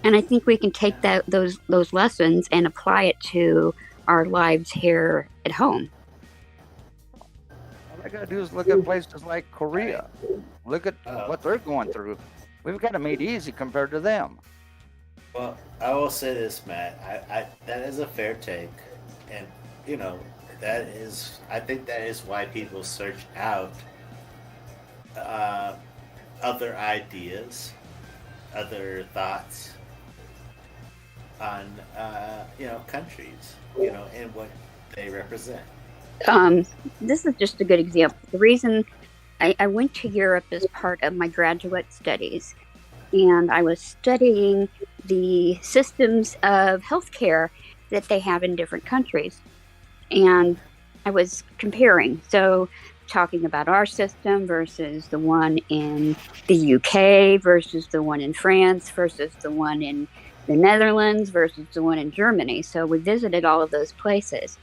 And I think we can take those lessons and apply it to our lives here at home. All I gotta do is look at places like Korea. Look at what they're going through. We've got it made easy compared to them. Well, I will say this, Matt. I that is a fair take, and I think that is why people search out other ideas, other thoughts on countries, and what they represent. This is just a good example. The reason I went to Europe as part of my graduate studies, and I was studying the systems of healthcare that they have in different countries. And I was comparing, so talking about our system versus the one in the UK versus the one in France versus the one in the Netherlands versus the one in Germany. So we visited all of those places,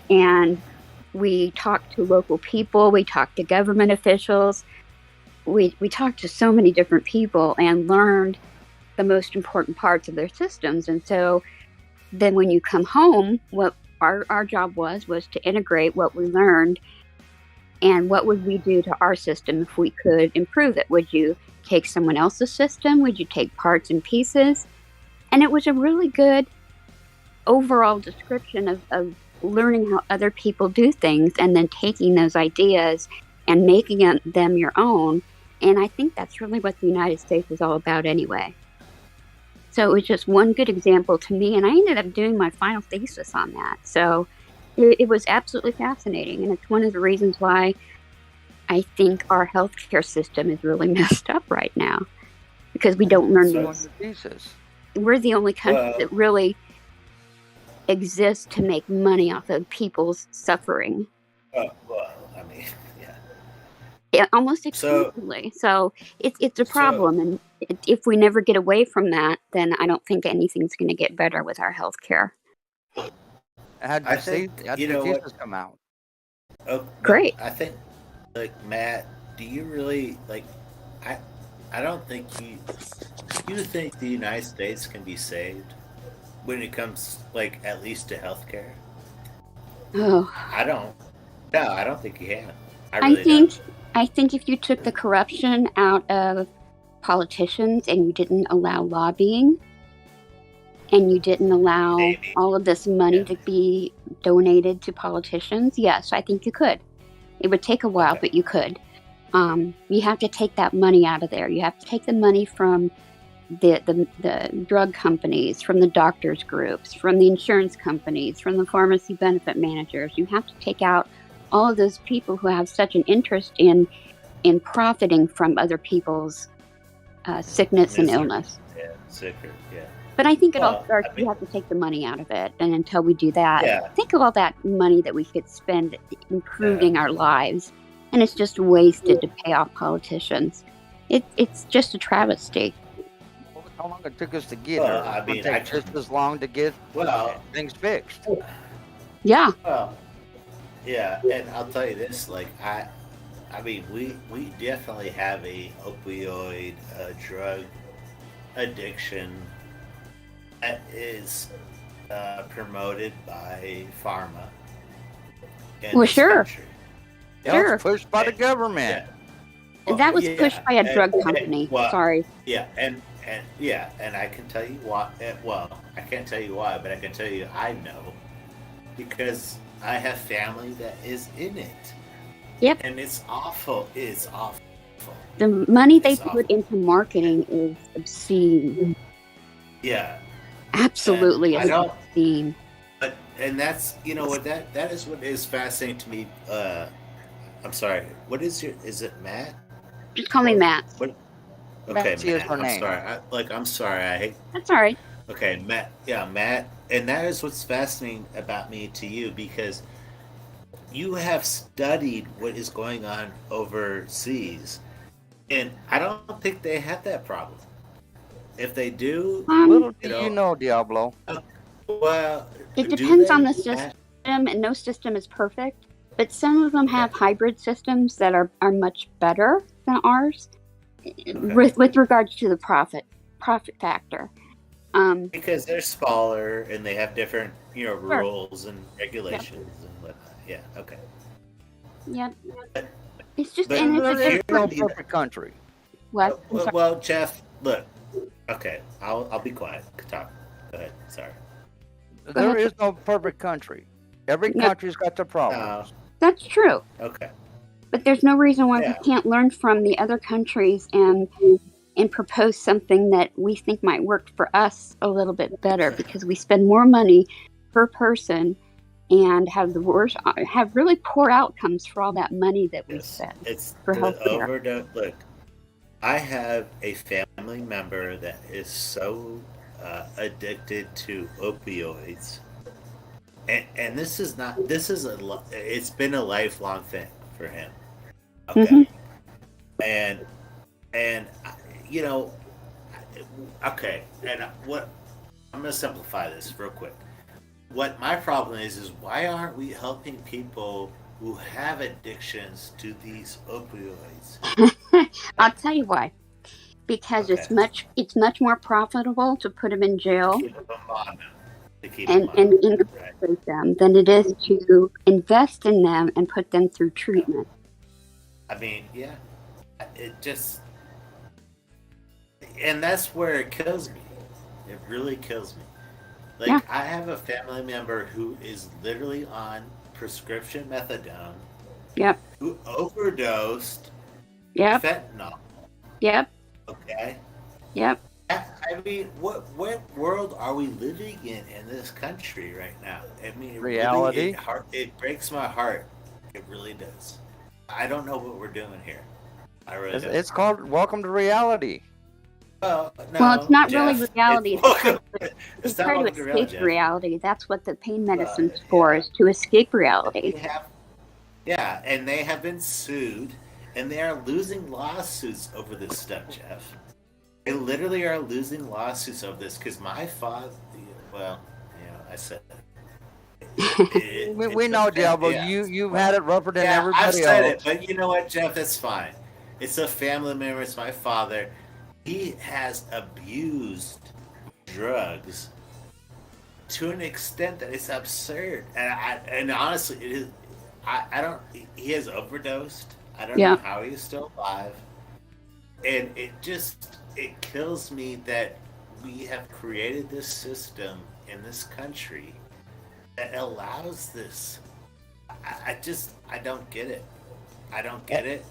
and we talked to local people, we talked to government officials, we talked to so many different people and learned the most important parts of their systems. And so then when you come home, what our job was to integrate what we learned, and what would we do to our system if we could improve it? Would you take someone else's system? Would you take parts and pieces? And it was a really good overall description of learning how other people do things, and then taking those ideas and making them your own. And I think that's really what the United States is all about anyway. So it was just one good example to me, and I ended up doing my final thesis on that. So it was absolutely fascinating, and it's one of the reasons why I think our healthcare system is really messed up right now, because we don't learn these. We're the only country that really exists to make money off of people's suffering. Yeah, almost exclusively. So it's a problem, and if we never get away from that, then I don't think anything's going to get better with our healthcare. How did the thesis come out? Oh, great. I think, Matt, do you really I don't think you think the United States can be saved when it comes at least to healthcare? Oh, I don't think you can. I think if you took the corruption out of politicians, and you didn't allow lobbying, and you didn't allow all of this money to be donated to politicians, yes, I think you could. It would take a while, but you could. You have to take that money out of there. You have to take the money from the drug companies, from the doctors groups, from the insurance companies, from the pharmacy benefit managers. You have to take out all of those people who have such an interest in profiting from other people's sickness and illness. Yeah, sicker, yeah. But I think it all starts, you have to take the money out of it. And until we do that, think of all that money that we could spend improving our lives. And it's just wasted to pay off politicians. It's just a travesty. How long it took us to get here? I mean, it takes just as long to get things fixed. Yeah. Well, yeah, and I'll tell you this, like, I mean, we definitely have a opioid drug addiction that is promoted by pharma. Well, sure. Sure. It was pushed by the government. Yeah. Well, that was pushed by a drug company. Sorry. Yeah, and I can tell you why. Well, I can't tell you why, but I can tell you I know because I have family that is in it. Yep. And it's awful. It's awful. The money they put into marketing is obscene. Yeah. Absolutely obscene. And that's, you know what, that is what is fascinating to me. I'm sorry. What is is it Matt? Just call me Matt. What? Okay, Matt. I'm sorry. I'm sorry. I hate. That's all right. Okay, Matt. Yeah, Matt. And that is what's fascinating about me to you because you have studied what is going on overseas, and I don't think they have that problem. If they do, little do you know, Diablo. Well, it depends on the system, and no system is perfect. But some of them have hybrid systems that are much better than ours with regards to the profit factor. Because they're smaller and they have different, rules and regulations and whatnot. Yeah. Okay. Yep. It's just it's no perfect country. What? Well, Jeff, look. Okay, I'll be quiet. Talk. Go ahead. Sorry. There is no perfect country. Every country's got their problems. That's true. Okay. But there's no reason why we can't learn from the other countries and propose something that we think might work for us a little bit better because we spend more money per person and have really poor outcomes for all that money that we spend for healthcare. Look, I have a family member that is so addicted to opioids. And it's been a lifelong thing for him. Okay. Mm-hmm. And okay. And I'm going to simplify this real quick. What my problem is why aren't we helping people who have addictions to these opioids? I'll tell you why. Because it's much more profitable to put them in jail. And incarcerate them than it is to invest in them and put them through treatment. I mean, it just, and that's where it kills me. It really kills me. Like, I have a family member who is literally on prescription methadone. Yep. Who overdosed. Yep. Fentanyl. Yep. Okay. Yep. I mean, what world are we living in this country right now? I mean, reality. Really, it breaks my heart. It really does. I don't know what we're doing here. I really don't. It's called Welcome to Reality. Well, it's not really reality. It's trying to escape reality. That's what the pain medicine's for, is to escape reality. And they have been sued, and they are losing lawsuits over this stuff, Jeff. They literally are losing lawsuits over this because my father, I said it. We know, Diablo. You've had it rougher than everybody else. I've said it, but you know what, Jeff? That's fine. It's a family member. It's my father. He has abused drugs to an extent that it's absurd. And honestly, it is. I don't. He has overdosed. I don't know how he's still alive. And it kills me that we have created this system in this country that allows this. I don't get it. I don't get it.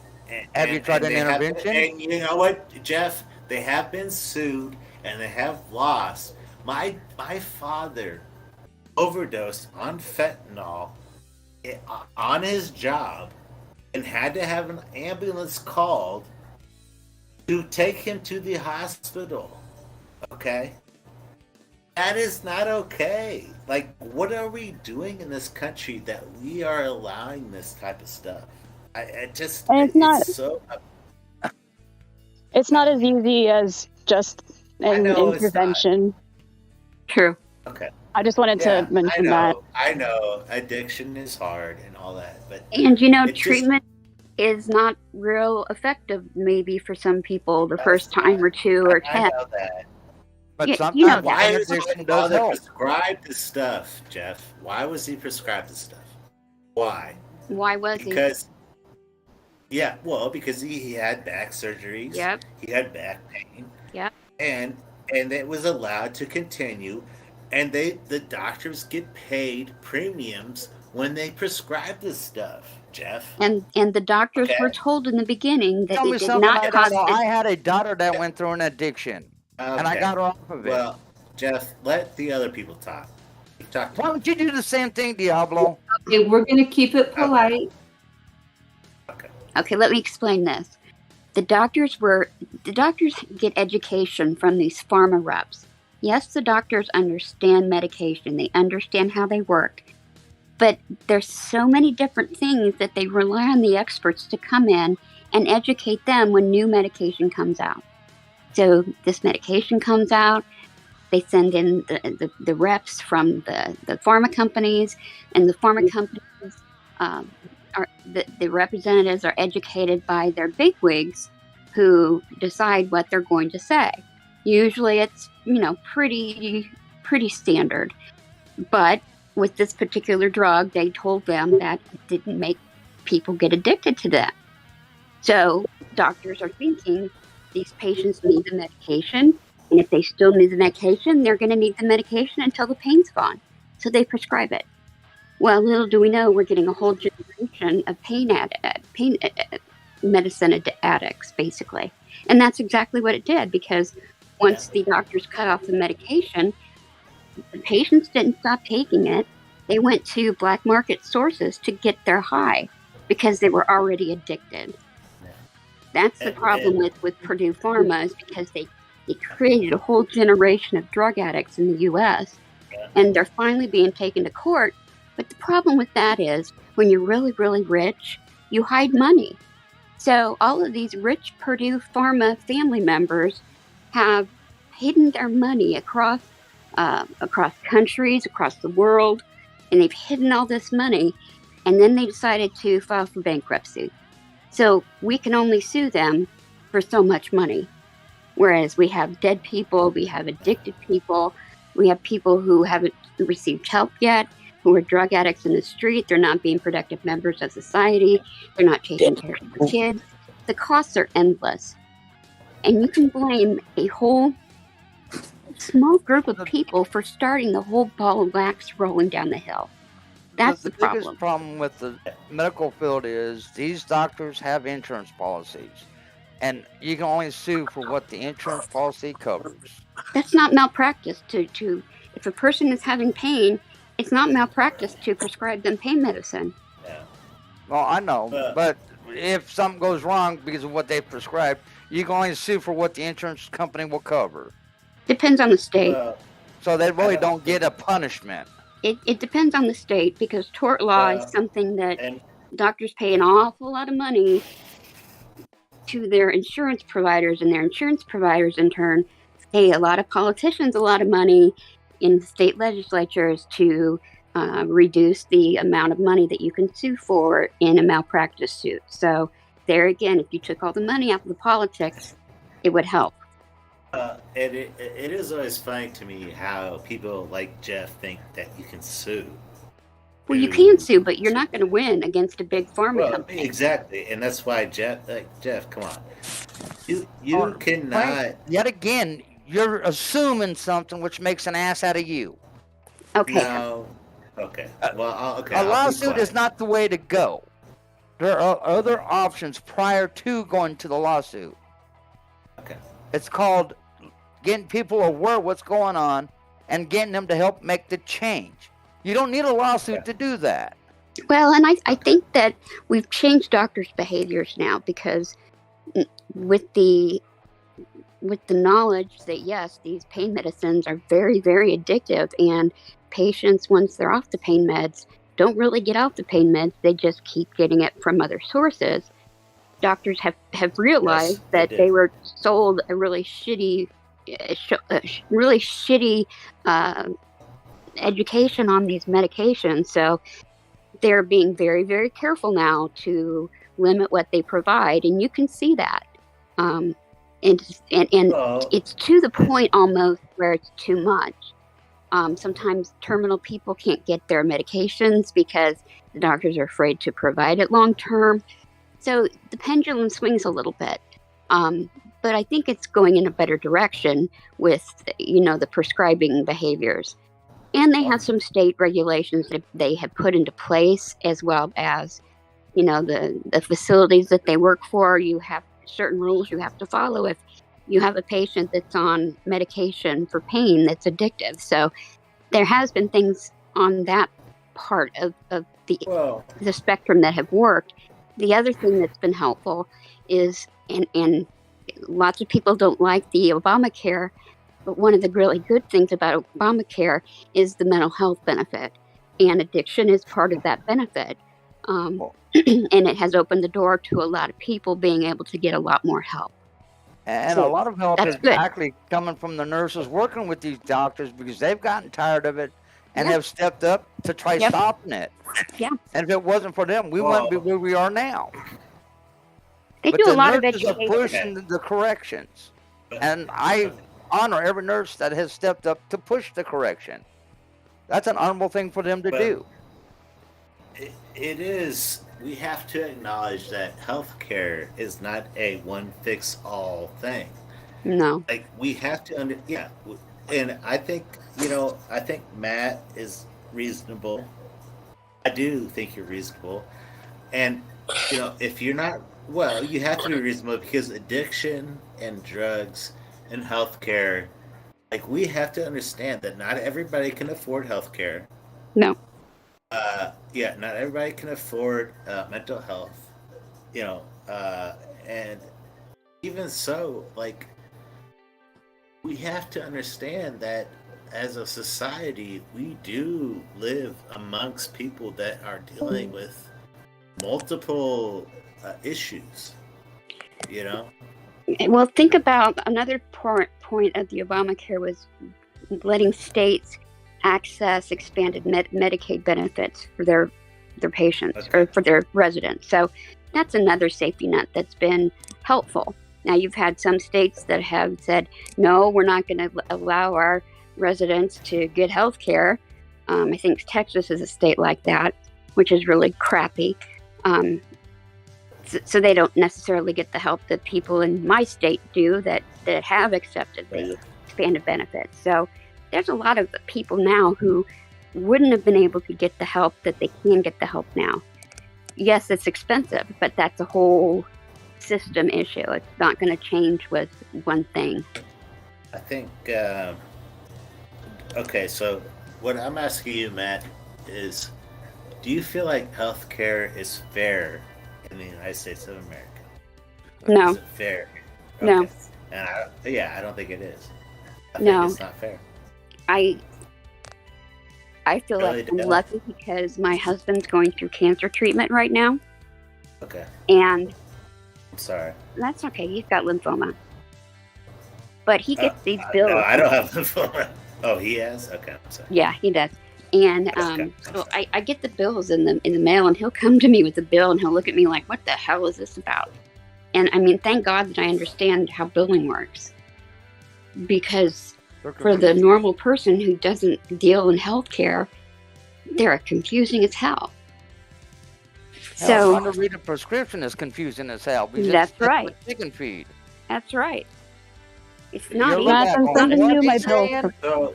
Have you tried an intervention? And you know what, Jeff? They have been sued and they have lost. My father overdosed on fentanyl on his job and had to have an ambulance called to take him to the hospital. Okay? That is not okay. Like, what are we doing in this country that we are allowing this type of stuff? It's not as easy as just an intervention. True. Okay. I just wanted to mention that. I know addiction is hard and all that, but treatment is not real effective. Maybe for some people, the first time or two or 10. I know that. But sometimes why was he help. prescribed this stuff, Jeff? Why was he prescribed this stuff? Why? Why was he? Because he had back surgeries. Yep. He had back pain. Yep. And it was allowed to continue, and the doctors get paid premiums when they prescribe this stuff, Jeff. And the doctors were told in the beginning that it did not cause. I had a daughter that went through an addiction, and I got her off of it. Well, Jeff, let the other people talk. Why don't you do the same thing, Diablo? Okay, we're going to keep it polite. Okay, let me explain this. The doctors get education from these pharma reps. Yes, the doctors understand medication. They understand how they work. But there's so many different things that they rely on the experts to come in and educate them when new medication comes out. So this medication comes out, they send in the reps from the pharma companies, and the pharma companies the representatives are educated by their bigwigs who decide what they're going to say. Usually it's, pretty standard. But with this particular drug, they told them that it didn't make people get addicted to that. So doctors are thinking these patients need the medication, and if they still need the medication, they're going to need the medication until the pain's gone. So they prescribe it. Well, little do we know, we're getting a whole generation of pain medicine addicts, basically. And that's exactly what it did, because once the doctors cut off the medication, the patients didn't stop taking it. They went to black market sources to get their high because they were already addicted. That's the problem with Purdue Pharma, is because they created a whole generation of drug addicts in the U.S., and they're finally being taken to court. But the problem with that is, when you're really, really rich, you hide money. So all of these rich Purdue Pharma family members have hidden their money across countries, across the world, and they've hidden all this money, and then they decided to file for bankruptcy. So we can only sue them for so much money. Whereas we have dead people, we have addicted people, we have people who haven't received help yet, who are drug addicts in the street. They're not being productive members of society. They're not taking care of their kids. The costs are endless. And you can blame a whole small group of people for starting the whole ball of wax rolling down the hill. That's the problem. The biggest problem with the medical field is these doctors have insurance policies, and you can only sue for what the insurance policy covers. That's not malpractice. If a person is having pain, it's not malpractice to prescribe them pain medicine. Yeah. Well, I know, but if something goes wrong because of what they prescribed, you can only sue for what the insurance company will cover. Depends on the state. So they really don't get a punishment. It depends on the state, because tort law is something that doctors pay an awful lot of money to their insurance providers, and their insurance providers in turn pay a lot of politicians a lot of money in state legislatures to reduce the amount of money that you can sue for in a malpractice suit. So there again, if you took all the money out of the politics, it would help. It is always funny to me how people like Jeff think that you can sue. Well, you can sue, but you're not going to win against a big pharma company. Exactly, and that's why Jeff, come on, you cannot. Yet again, you're assuming something which makes an ass out of you. Okay. No. Okay. Well, okay. A lawsuit is not the way to go. There are other options prior to going to the lawsuit. Okay. It's called getting people aware of what's going on and getting them to help make the change. You don't need a lawsuit to do that. Well, and I think that we've changed doctors' behaviors now, because with the knowledge that, yes, these pain medicines are very, very addictive, and patients, once they're off the pain meds, don't really get off the pain meds. They just keep getting it from other sources. Doctors have realized that they were sold a really shitty education on these medications. So they're being very, very careful now to limit what they provide, and you can see that. And it's to the point almost where it's too much. Sometimes terminal people can't get their medications because the doctors are afraid to provide it long term. So the pendulum swings a little bit. But I think it's going in a better direction with, the prescribing behaviors. And they have some state regulations that they have put into place, as well as, the facilities that they work for. You have certain rules you have to follow if you have a patient that's on medication for pain that's addictive. So there has been things on that part of the spectrum that have worked. The other thing that's been helpful is, and lots of people don't like the Obamacare, but one of the really good things about Obamacare is the mental health benefit, and addiction is part of that benefit. And it has opened the door to a lot of people being able to get a lot more help. And So a lot of help is good. actually coming from the nurses working with these doctors, because they've gotten tired of it and have stepped up to try stopping it. Yeah. And if it wasn't for them, we wouldn't be where we are now. They But do a the lot of nurses are education. pushing the corrections. And I honor every nurse that has stepped up to push the correction. That's an honorable thing for them to do. It is. We have to acknowledge that healthcare is not a one-fix-all thing. No. Like, we have to and I think Matt is reasonable. I do think you're reasonable. And if you're not, you have to be reasonable, because addiction and drugs and healthcare, like, we have to understand that not everybody can afford healthcare. No. Not everybody can afford mental health, and even so, like, we have to understand that as a society, we do live amongst people that are dealing with multiple issues, Well, think about another point of the Obamacare was letting states access expanded Medicaid benefits for their patients or for their residents. So that's another safety net that's been helpful. Now, you've had some states that have said, no, we're not going to allow our residents to get health care. I think Texas is a state like that, which is really crappy. So they don't necessarily get the help that people in my state do that have accepted the expanded benefits. So there's a lot of people now who wouldn't have been able to get the help that they can get the help now. Yes, it's expensive, but that's a whole system issue. It's not going to change with one thing. I think, so what I'm asking you, Matt, is, do you feel like healthcare is fair in the United States of America? No. Is it fair? Okay. No. And I don't think it is. I No. think it's not fair. I feel like I'm lucky because my husband's going through cancer treatment right now. Okay. And I'm sorry. That's okay. He's got lymphoma. But he gets these bills. No, I don't have lymphoma. Oh, he has? Okay, I'm sorry. Yeah, he does. And so I get the bills in the mail, and he'll come to me with the bill, and he'll look at me like, what the hell is this about? And I mean, thank God that I understand how billing works. Because for the normal person who doesn't deal in healthcare, they're confusing as hell. So trying to read a prescription is confusing as hell. That's right. Chicken feed. That's right. It's not easy. Matt, I'm sending you my bills.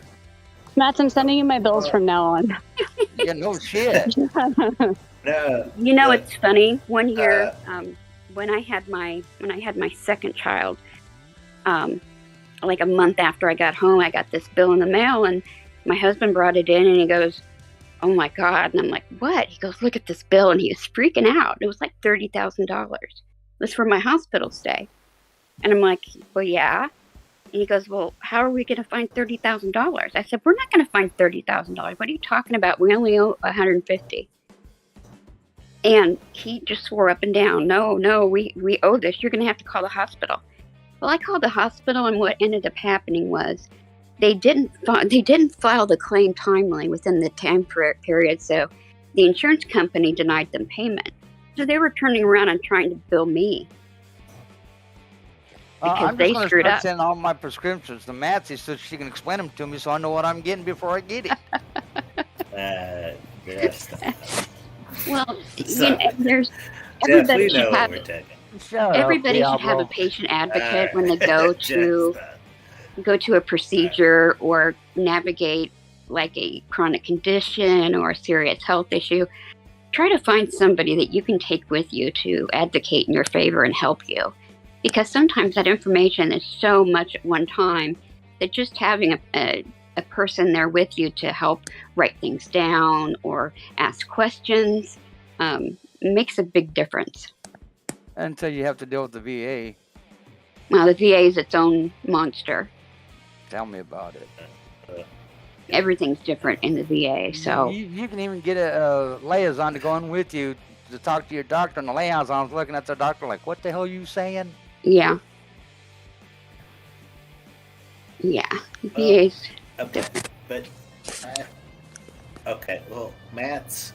Matt, I'm sending you my bills from now on. Yeah, no shit. It's funny. One year, when I had my second child, like a month after I got home, I got this bill in the mail, and my husband brought it in, and he goes, "Oh my God." And I'm like, "What?" He goes, "Look at this bill." And he was freaking out. It was like $30,000. It was for my hospital stay. And I'm like, "Well, yeah." And he goes, "Well, how are we going to find $30,000? I said, "We're not going to find $30,000. What are you talking about? We only owe $150,000. And he just swore up and down, no, we owe this. You're going to have to call the hospital." Well, I called the hospital, and what ended up happening was they didn't file the claim timely within the time period, so the insurance company denied them payment. So they were turning around and trying to bill me because they screwed up. I'm sending all my prescriptions to Matsy so she can explain them to me, so I know what I'm getting before I get it. Well, there's everybody should have a patient advocate when they go to a procedure or navigate like a chronic condition or a serious health issue. Try to find somebody that you can take with you to advocate in your favor and help you, because sometimes that information is so much at one time that just having a person there with you to help write things down or ask questions makes a big difference. Until you have to deal with the VA. Well, the VA is its own monster. Tell me about it. Everything's different in the VA, so... You can even get a liaison to go in with you to talk to your doctor, and the liaison's looking at the doctor like, "What the hell are you saying?" Yeah. Yeah. The VA's... Okay, but... okay, well, Mats,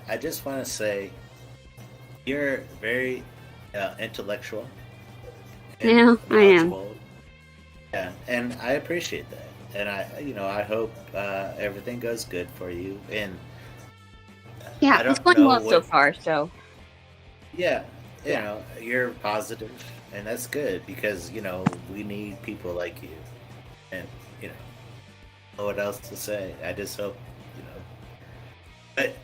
I just want to say you're very intellectual. Yeah, I am. Yeah, and I appreciate that. And I hope everything goes good for you. And yeah, it's going well so far. So yeah, you know, you're positive, and that's good because we need people like you. And I don't know what else to say. I just hope but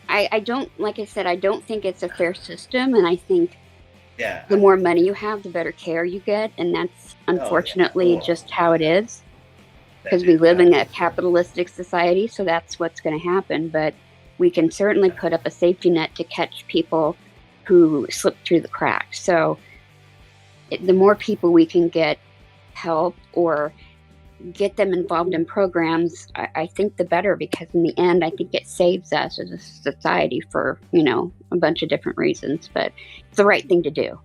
I don't, like I said, I don't think it's a fair system, and I think the more money you have, the better care you get, and that's unfortunately just how it is, because we live in a capitalistic society, so that's what's going to happen. But we can certainly put up a safety net to catch people who slip through the cracks. So the more people we can get help or get them involved in programs, I think the better, because in the end, I think it saves us as a society for, a bunch of different reasons, but it's the right thing to do.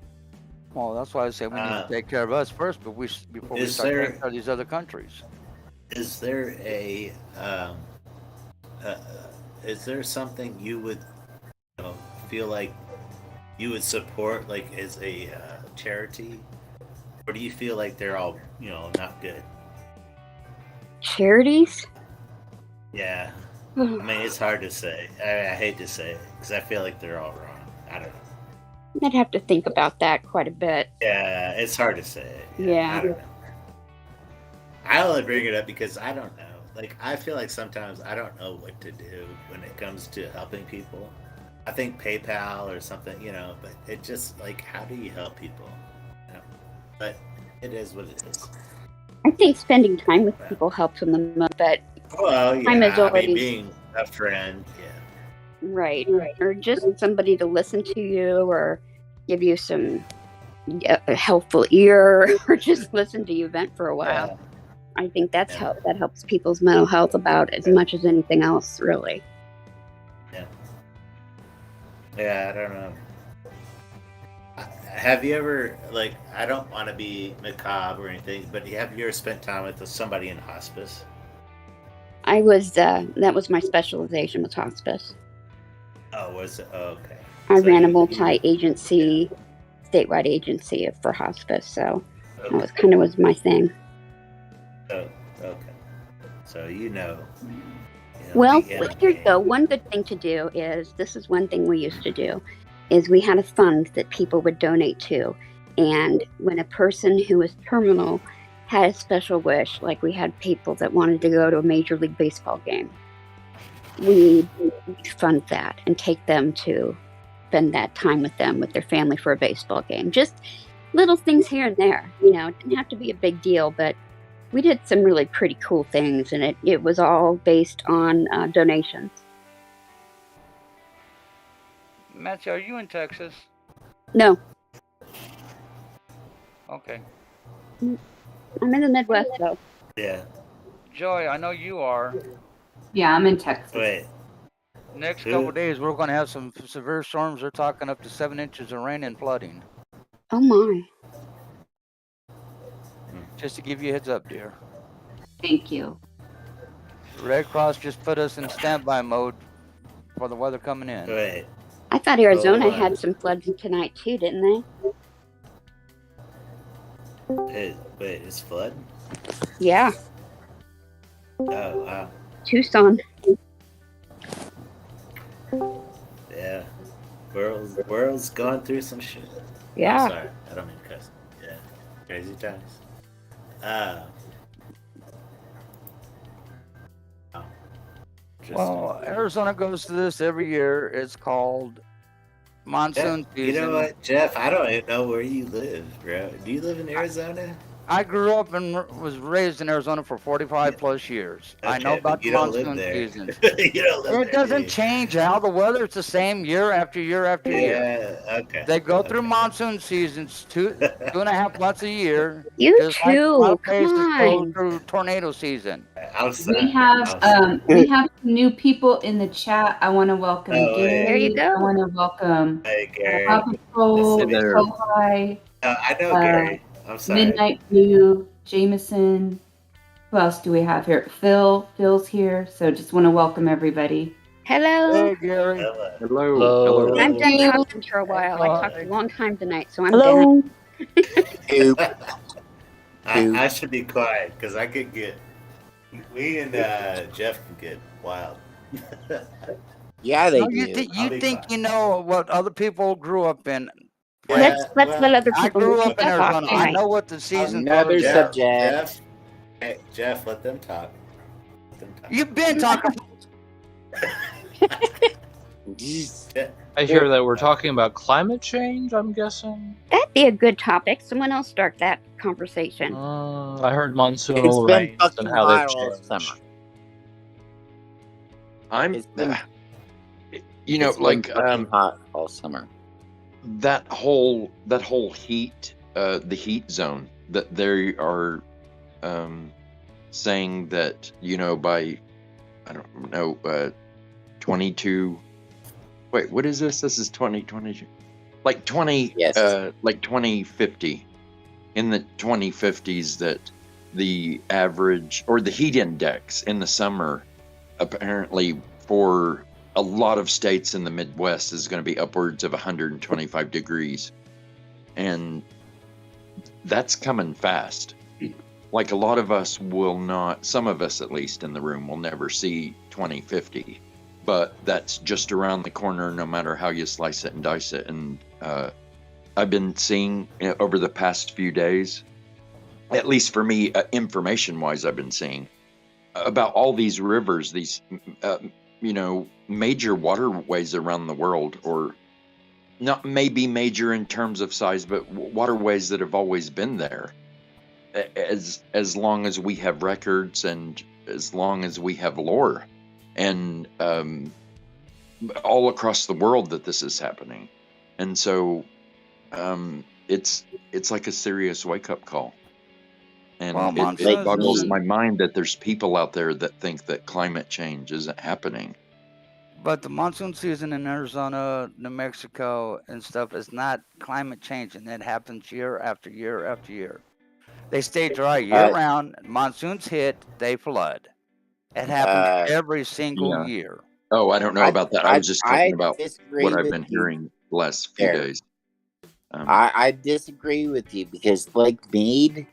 Well, that's why I say we need to take care of us first, before we start taking care of these other countries. Is there is there something you would feel like you would support, like as a charity, or do you feel like they're all not good? Charities? Yeah. I mean, it's hard to say. I hate to say it because I feel like they're all wrong. I don't know. I'd have to think about that quite a bit. Yeah, it's hard to say. Yeah. I don't know. I only bring it up because I don't know. Like, I feel like sometimes I don't know what to do when it comes to helping people. I think PayPal or something, but it just, like, how do you help people? But it is what it is. I think spending time with people helps them the most, but time is already... being a friend, Right. Or just somebody to listen to you or give you some a helpful ear or just listen to you vent for a while. Yeah. I think that helps people's mental health about as much as anything else, really. Yeah, I don't know. Have you ever, like, I don't want to be macabre or anything, but have you ever spent time with somebody in hospice? I was, that was my specialization, was hospice. Oh, was it? Oh, okay. I ran a multi-agency, statewide agency for hospice, so that was my thing. Oh, okay. So Well, here you go. One good thing to do this is one thing we used to do, is we had a fund that people would donate to. And when a person who was terminal had a special wish, like we had people that wanted to go to a Major League Baseball game, we fund that and take them to spend that time with them, with their family for a baseball game. Just little things here and there. You know, it didn't have to be a big deal, but we did some really pretty cool things, and it was all based on donations. Matthew, are you in Texas? No. Okay. I'm in the Midwest, though. Yeah. Joy, I know you are. Yeah, I'm in Texas. Wait. Next couple of days, we're going to have some severe storms. They're talking up to 7 inches of rain and flooding. Oh, my. Just to give you a heads up, dear. Thank you. Red Cross just put us in standby mode for the weather coming in. Wait. I thought Arizona had some floods tonight, too, didn't they? Wait, it's flood? Yeah. Oh, wow. Tucson. Yeah. World's going through some shit. Yeah. I'm sorry, I don't mean to cuss. Yeah. Crazy times. Well, Arizona goes through this every year. It's called monsoon season. You know what, Jeff? I don't even know where you live, bro. Do you live in Arizona? I grew up and was raised in Arizona for 45 plus years. Okay, I know about the monsoon seasons. It doesn't change how the weather. It's the same year after year after year. Yeah, okay. They go through monsoon seasons 2.5 months a year. You just too. Like a lot of Come places go on. through tornado season. We have new people in the chat. I want to welcome Gary. There you go. I want to welcome Gary. Hi. I know Gary. I'm sorry. Midnight Blue, Jameson. Who else do we have here? Phil's here. So just want to welcome everybody. Hello. Hey, Gary. Hello. I'm done talking for a while. I talked a long time tonight, so I'm Hello. done. I should be quiet because I could get. We and Jeff can get wild. Yeah, they No, do. you think you know what other people grew up in. Let's let other I people grew up in talk Arizona. I tonight. know what the seasons Another are. subject. Jeff, let them talk. You've been talking. I hear that we're talking about climate change, I'm guessing. That'd be a good topic. Someone else start that conversation. I heard monsoonal It's been rains and fucking how hot they've all changed. summer. I'm, been- you know, It's been like fucking hot all summer. that whole heat, the heat zone that they are saying that, you know, by I don't know 22. Wait, what is this? This is 2022. Like 20. Yes. Like 2050. In the 2050s, that the average or the heat index in the summer, apparently for a lot of states in the Midwest, is going to be upwards of 125 degrees. And that's coming fast. Like a lot of us will not, some of us at least in the room will never see 2050, but that's just around the corner no matter how you slice it and dice it. And I've been seeing over the past few days, at least for me, information-wise, I've been seeing about all these rivers, these major waterways around the world, or not maybe major in terms of size, but waterways that have always been there as long as we have records and as long as we have lore, and all across the world that this is happening. And so it's like a serious wake-up call. And it boggles my mind that there's people out there that think that climate change isn't happening. But the monsoon season in Arizona, New Mexico, and stuff is not climate change, and it happens year after year after year. They stay dry year round. Monsoons hit, they flood. It happens every single year. Oh, I don't know about that. I was just talking about what I've been hearing the last few days. I disagree with you because Lake Mead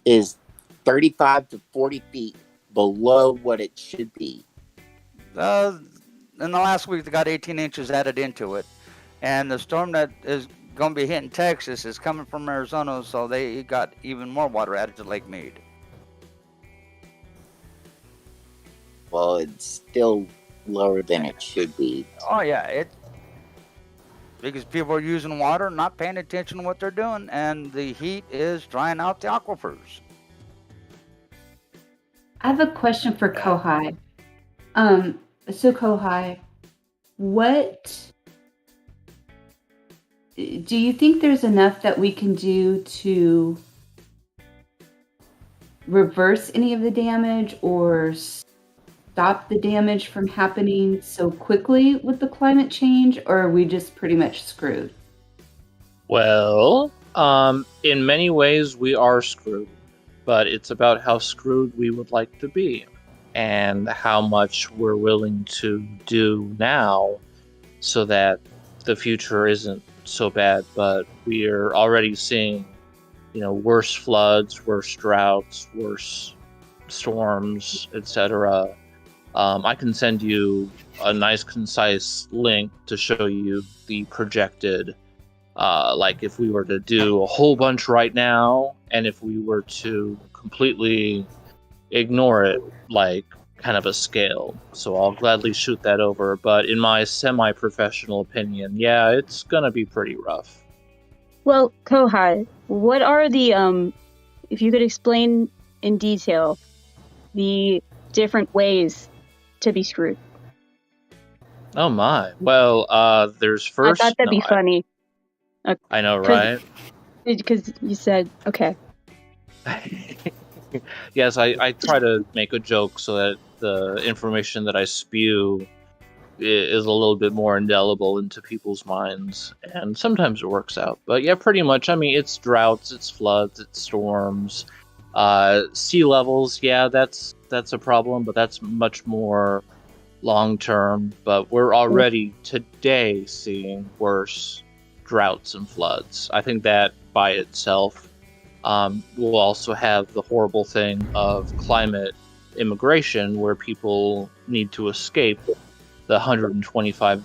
is 35 to 40 feet below what it should be. In the last week, they got 18 inches added into it. And the storm that is going to be hitting Texas is coming from Arizona, so they got even more water added to Lake Mead. Well, it's still lower than it should be. Oh, yeah. because people are using water, not paying attention to what they're doing, and the heat is drying out the aquifers. I have a question for Kohai. So Kohai, what do you think there's enough that we can do to reverse any of the damage or stop the damage from happening so quickly with the climate change, or are we just pretty much screwed? Well, in many ways we are screwed, but it's about how screwed we would like to be and how much we're willing to do now so that the future isn't so bad. But we are already seeing, worse floods, worse droughts, worse storms, etc. I can send you a nice, concise link to show you the projected, like if we were to do a whole bunch right now, and if we were to completely ignore it, like kind of a scale. So I'll gladly shoot that over. But in my semi-professional opinion, yeah, it's gonna be pretty rough. Well, Kohai, what are the, if you could explain in detail the different ways to be screwed? Oh my. Well, there's first... I thought that'd be funny. I know, right? Because you said, okay. Yes, I try to make a joke so that the information that I spew is a little bit more indelible into people's minds, and sometimes it works out. But yeah, pretty much, I mean, it's droughts, it's floods, it's storms, sea levels. Yeah, that's a problem, but that's much more long term. But we're already today seeing worse droughts and floods. I think that by itself we'll also have the horrible thing of climate immigration, where people need to escape the 125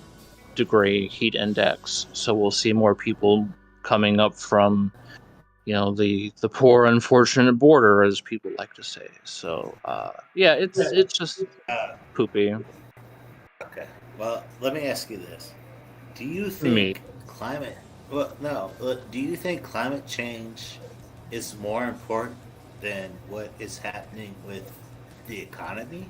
degree heat index. So we'll see more people coming up from, the poor unfortunate border, as people like to say. So yeah, it's just poopy. Okay. Well, let me ask you this: do you think do you think climate change is more important than what is happening with the economy?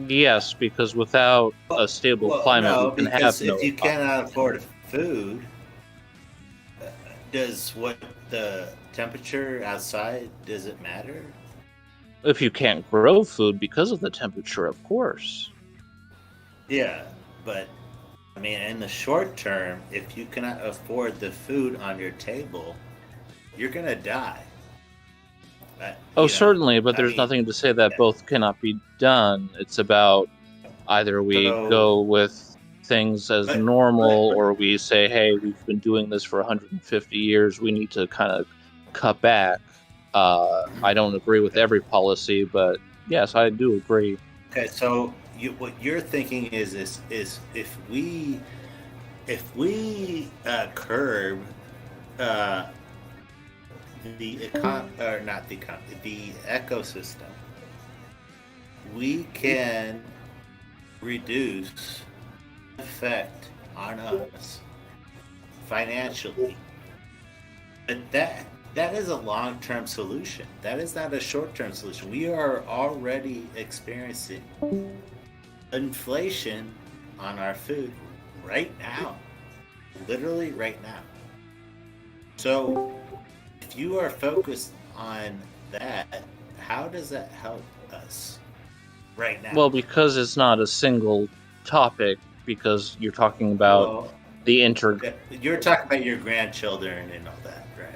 Yes, because without a stable climate, we can have no. If you cannot afford food, does what the temperature outside, does it matter? If you can't grow food because of the temperature, of course. Yeah, but I mean, in the short term, if you cannot afford the food on your table, you're gonna die. Certainly, but there's nothing to say that both cannot be done. It's about either we go with things as normal, or we say, hey, we've been doing this for 150 years, we need to kind of cut back. I don't agree with every policy, but yes, I do agree. Okay, so what you're thinking is if we curb the ecosystem, we can reduce effect on us financially. But that is a long-term solution. That is not a short-term solution. We are already experiencing inflation on our food right now. Literally right now. So if you are focused on that, how does that help us right now? Well, because it's not a single topic, because you're talking about You're talking about your grandchildren and all that, right?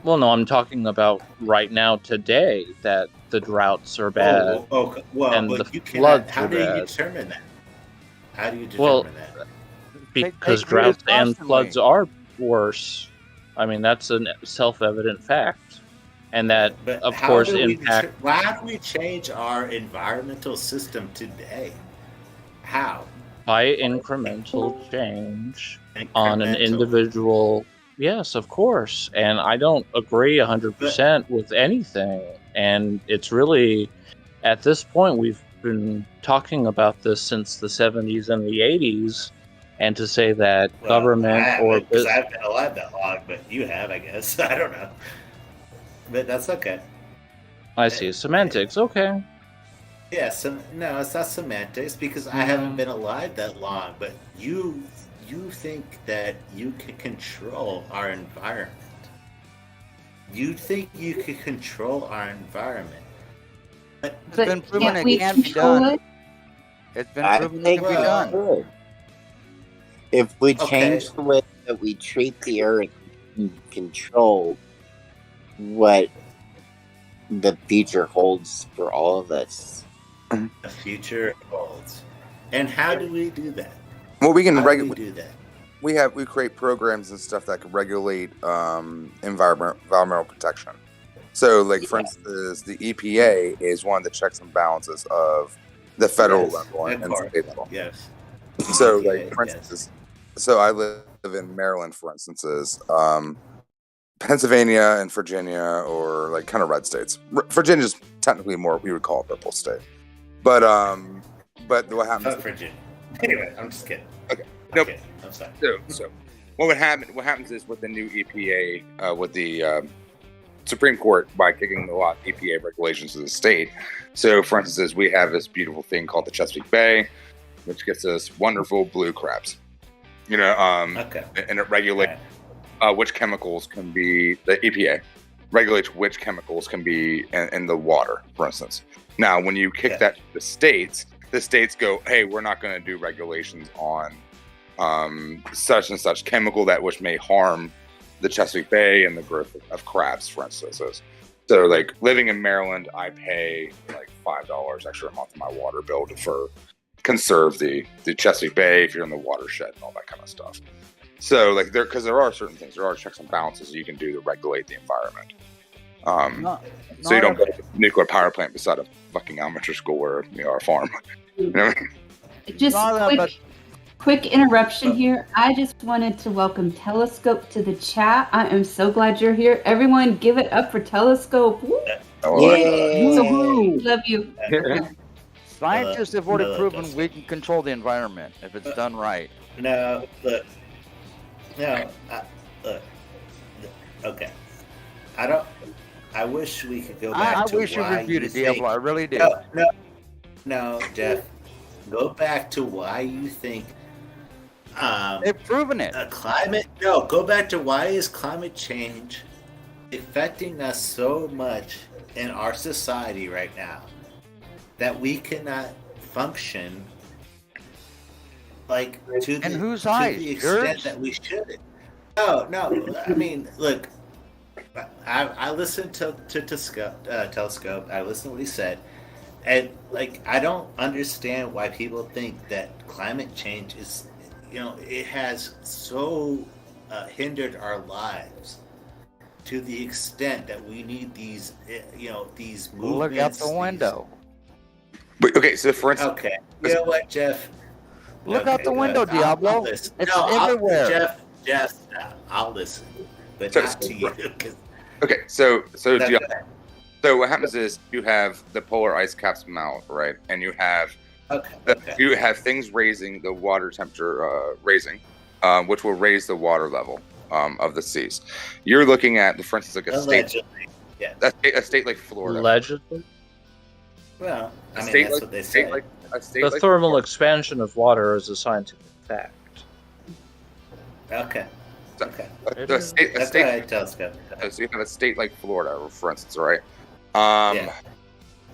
Well, no, I'm talking about right now, today, that the droughts are bad. Okay. Well, and but the floods how are do you bad. determine that? How do you determine that? Because droughts and floods are worse. I mean, that's a self-evident fact. And that, of course, impact... How do we change our environmental system today? How? By incremental change on an individual... Yes, of course. And I don't agree 100% with anything. And it's really, at this point, we've been talking about this since the 70s and the 80s. and to say that Well, government or because I haven't been alive that long, but you have, I guess. I don't know, but that's okay. I see semantics. Okay. Yeah, no, it's not semantics because I haven't been alive that long. But you think that you can control our environment. You think you can control our environment. It's been proven can't it we can be control done. it? It's been I proven it think can be we done. could. If we Okay. change the way that we treat the earth, we can control what the future holds for all of us. The future holds. And how do we do that? Well, we can How do we regulate. do that? We create programs and stuff that can regulate environmental protection. So, like for instance, the EPA is one of the checks and balances of the federal level and state level. Yes. So, EPA, like for instance, so I live in Maryland, for instance. Pennsylvania and Virginia, or like kind of red states. Virginia's technically more, we would call it purple state. But what happens? Virginia. Anyway, I'm just kidding. Okay. Nope. Okay. I'm sorry. So what would happen? What happens is with the new EPA, with the Supreme Court, by kicking the lot EPA regulations to the state. So, for instance, we have this beautiful thing called the Chesapeake Bay, which gets us wonderful blue crabs. And it regulates which chemicals can be. The EPA regulates which chemicals can be in the water, for instance. Now, when you kick that to the states go, "Hey, we're not going to do regulations on such and such chemical which may harm the Chesapeake Bay and the growth of crabs," for instance. So, like living in Maryland, I pay like $5 extra a month on my water bill to conserve the Chesapeake Bay if you're in the watershed and all that kind of stuff. So, like because there are certain things, there are checks and balances you can do to regulate the environment. So you don't build a nuclear power plant beside a fucking elementary school or a farm. You know what I mean? Just quick interruption here. I just wanted to welcome Telescope to the chat. I am so glad you're here. Everyone, give it up for Telescope. Woo. Love you. Scientists have already proven we can control the environment if it's done right. Look. Okay. I wish we could go back to why I wish you reviewed it, Diablo. I really do. No, Jeff. Go back to why you think they've proven it. Go back to why is climate change affecting us so much in our society right now that we cannot function like to the extent that we should. No. I mean, look, I listened to Telescope. I listened to what he said, and like I don't understand why people think that climate change is, it has so hindered our lives to the extent that we need these, these movements. Look out the window. But okay, so for instance, okay, you know what, Jeff? Look out the window, Diablo. It's everywhere. Jeff, I'll listen, but not to you. Okay, so what happens is you have the polar ice caps melt, right? And you have you have things raising the water temperature, which will raise the water level of the seas. You're looking at, for instance, like a state like Florida. Allegedly. Well, that's what they say. The thermal expansion of water is a scientific fact. Okay. So you have a state like Florida, for instance, right?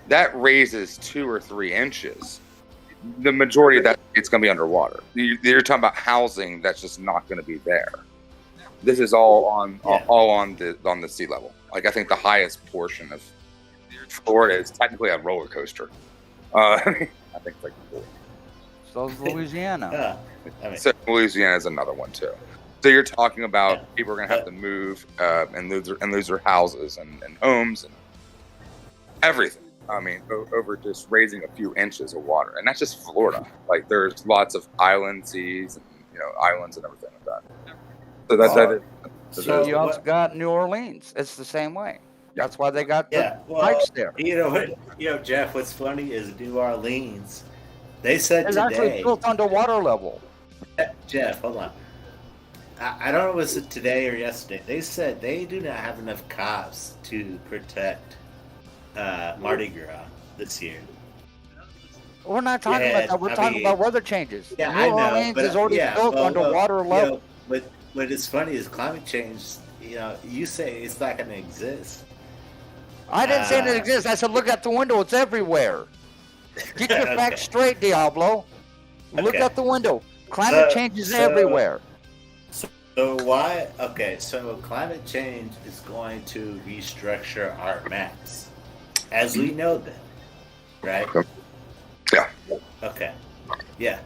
That raises 2 or 3 inches. The majority of that it's going to be underwater. You're talking about housing that's just not going to be there. This is all on the sea level. Like I think the highest portion of Florida is technically a roller coaster. I think it's like so is Louisiana. So Louisiana is another one too. So you're talking about people are going to have to move and lose their houses and homes and everything. I mean, over just raising a few inches of water, and that's just Florida. Like there's lots of island seas and islands and everything like that. So you also got New Orleans. It's the same way. That's why they got pipes there. Jeff. What's funny is New Orleans. They said it's today actually built under water level. Jeff, hold on. I don't know, was it today or yesterday? They said they do not have enough cops to protect Mardi Gras this year. We're not talking about that. We're talking about weather changes. Yeah, New I know, Orleans but is already built underwater level. But what is funny is climate change. You say it's not going to exist. I didn't say it exists. I said look out the window. It's everywhere. Get your facts straight, Diablo. Look out the window. Climate change is everywhere. So why? Okay, so climate change is going to restructure our maps as we know them, right? Yeah. Okay. Yeah.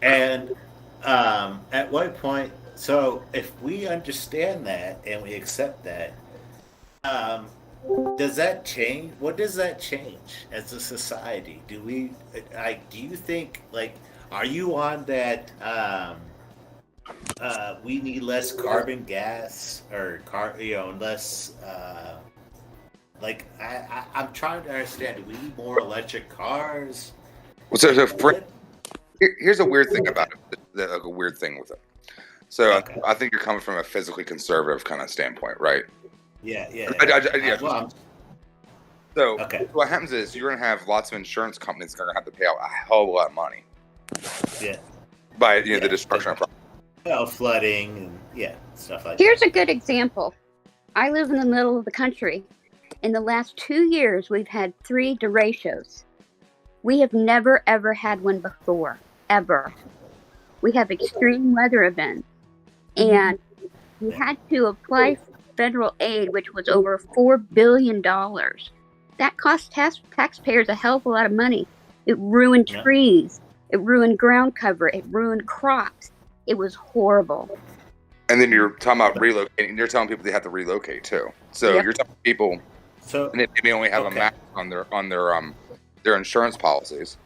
And at what point? So if we understand that and we accept that, does that change? What does that change as a society? Do we do you think are you on that? We need less carbon gas or less. I'm trying to understand. Do we need more electric cars? Here's a weird thing about it. A weird thing with it. So I think you're coming from a physically conservative kind of standpoint, right? Yeah. So what happens is you're going to have lots of insurance companies that are going to have to pay out a hell of a lot of money. Yeah. By the destruction of property. Flooding and stuff like that. Here's a good example. I live in the middle of the country. In the last 2 years, we've had 3 derechos. We have never, ever had one before, ever. We have extreme weather events. And we had to apply for federal aid, which was over $4 billion. That cost taxpayers a hell of a lot of money. It ruined trees. It ruined ground cover. It ruined crops. It was horrible. And then you're talking about relocating. You're telling people they have to relocate too. So you're telling people, and they may only have a map on their insurance policies.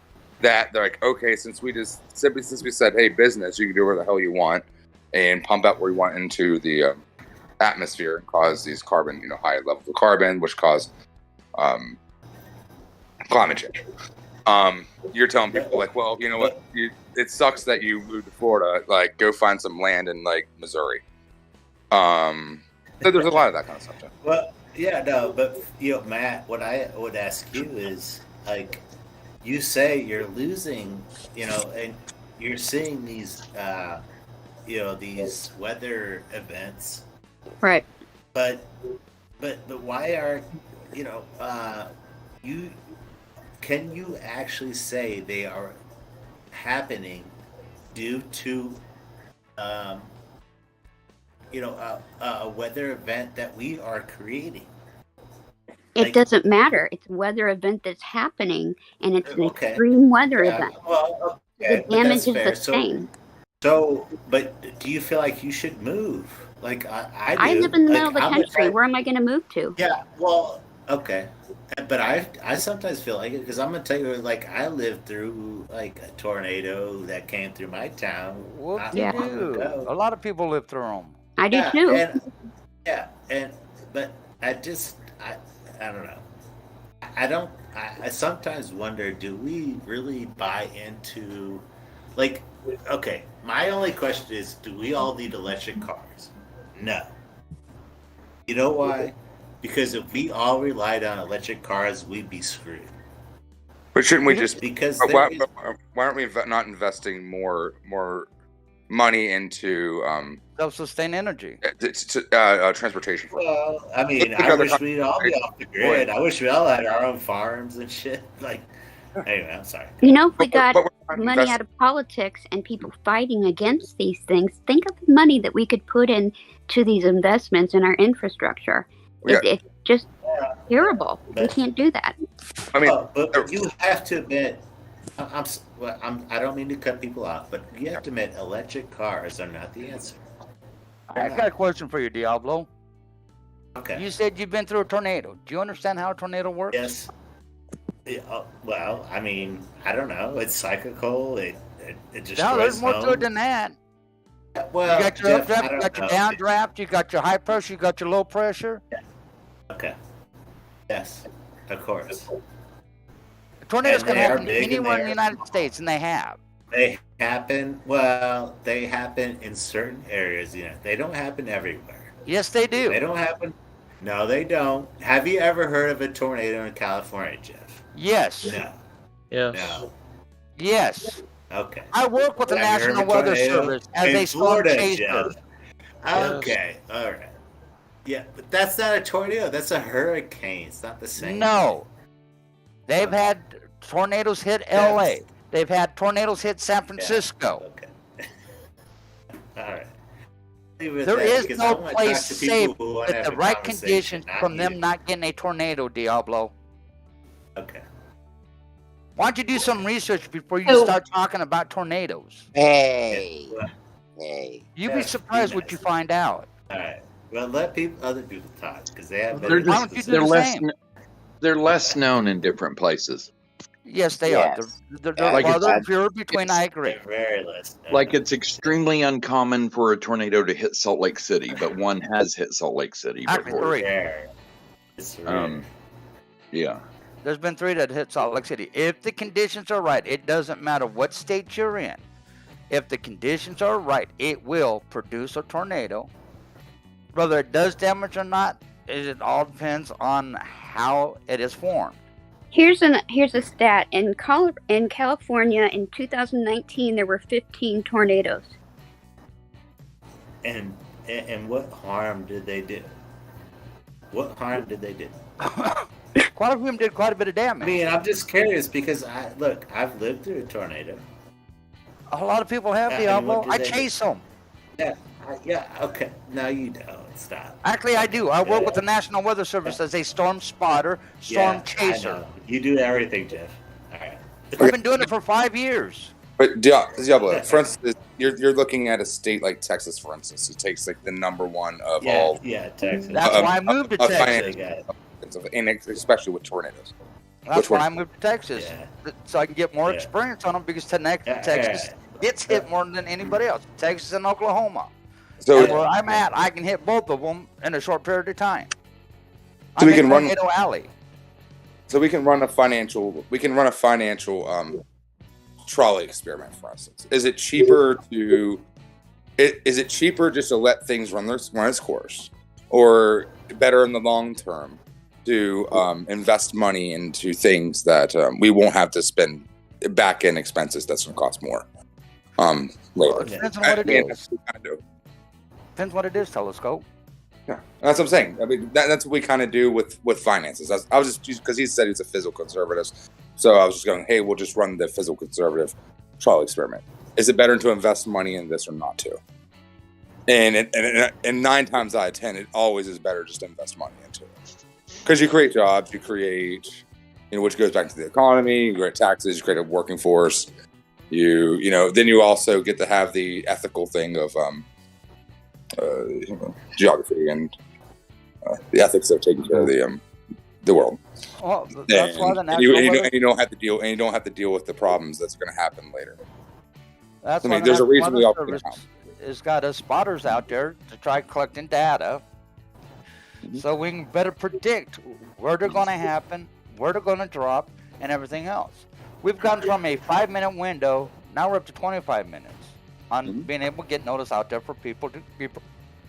That they're like, okay, since we said, hey, business, you can do whatever the hell you want, and pump out where you want into the atmosphere and cause these carbon, high levels of carbon, which cause climate change. You're telling people well, you know what? It sucks that you moved to Florida. Go find some land in Missouri. So there's a lot of that kind of stuff. Well, yeah, no, but Matt, what I would ask you is you say you're losing, and you're seeing these, these weather events, right? But why are you? Can you actually say they are happening due to a weather event that we are creating? It doesn't matter. It's a weather event that's happening, and it's an extreme weather event. Well, the damage is the same. So, but do you feel like you should move? I do. I live in the middle of the country. Where am I going to move to? Yeah, well, okay. But I sometimes feel like it because I'm gonna tell you, I lived through a tornado that came through my town. A lot of people live through them. I do too. But I don't know. I sometimes wonder, do we really buy into my only question is, do we all need electric cars? No. You know why? Because if we all relied on electric cars, we'd be screwed. But shouldn't we just? Because why aren't we not investing more money into self-sustained energy, transportation? Well, I mean, I wish we'd all be off the grid. I wish we all had our own farms and shit. Anyway, I'm sorry. If we got money out of politics and people fighting against these things, think of the money that we could put into these investments in our infrastructure. It's just terrible. We can't do that. I mean, but you have to admit, I don't mean to cut people off, but you have to admit, electric cars are not the answer. I got a question for you, Diablo. Okay. You said you've been through a tornado. Do you understand how a tornado works? Yes. Well, I mean, I don't know. It's cyclical. It destroys No, there's more homes. to it than that. Well, you got your updraft, you got your downdraft, you got your high pressure, you got your low pressure. Yeah. Okay. Yes, of course. Tornadoes can happen anywhere in the United States, and they have. They happen. Well, they happen in certain areas. They don't happen everywhere. Yes, they do. They don't happen. No, they don't. Have you ever heard of a tornado in California, Jeff? Yes. No. Yes. No. Yes. Okay. I work with the Have you heard National of a Weather tornado Service as in a storm Florida, chaser. Jeff? Okay. All right. Yeah, but that's not a tornado. That's a hurricane. It's not the same. No. They've had tornadoes hit LA. They've had tornadoes hit San Francisco. Okay. All right. There is no place safe with the right conditions from them not getting a tornado, Diablo. Okay. Why don't you do some research before you start talking about tornadoes? Hey. You'd be surprised what you find out. All right. Well, let other people talk because they have. They're less known in different places. Yes, they are. They're farther and fewer between. I agree. Very less. Like it's extremely uncommon for a tornado to hit Salt Lake City, but one has hit Salt Lake City before. It's rare. Yeah. There's been 3 that hit Salt Lake City. If the conditions are right, it doesn't matter what state you're in. If the conditions are right, it will produce a tornado. Whether it does damage or not, it all depends on how it is formed. Here's a stat. In California in 2019, there were 15 tornadoes. And what harm did they do? What harm did they do? Quite a few of them did quite a bit of damage. I mean, I'm just curious because I've lived through a tornado. A lot of people have, Diablo. I chase them. Yeah, okay. No, you don't. Stop. Actually, I do. I work with the National Weather Service as a storm spotter, storm chaser. I know. You do everything, Jeff. All right. I've been doing it for 5 years. But Diablo, for instance, you're looking at a state like Texas, for instance. It takes like the number one of all. Yeah, Texas. That's why I moved to Texas. And especially with tornadoes. That's why I moved to Texas, so I can get more experience on them because Texas gets hit more than anybody else. Texas and Oklahoma. So and where I'm at, I can hit both of them in a short period of time. So we can run Tornado Alley. So we can run a financial. Trolley experiment, for instance. Is it cheaper just to let things run its course, or better in the long term to invest money into things that we won't have to spend back end expenses that's going to cost more later? Depends on what it is. Depends what it is, Telescope. Yeah, that's what I'm saying. I mean, that's what we kind of do with finances. I was just because he said he's a fiscal conservative, so I was just going, hey, we'll just run the fiscal conservative trial experiment. Is it better to invest money in this or not to? And 9 times out of 10, it always is better just to invest money into it because you create jobs, you create, which goes back to the economy. You create taxes, you create a working force. Then you also get to have the ethical thing of geography and the ethics of taking care of the world. Well, that's why the and you don't have to deal with the problems that's going to happen later. That's why there's a reason we all has got us spotters out there to try collecting data, so we can better predict where they're going to happen, where they're going to drop, and everything else. We've gone from a 5-minute window, now we're up to 25 minutes on being able to get notice out there for people to be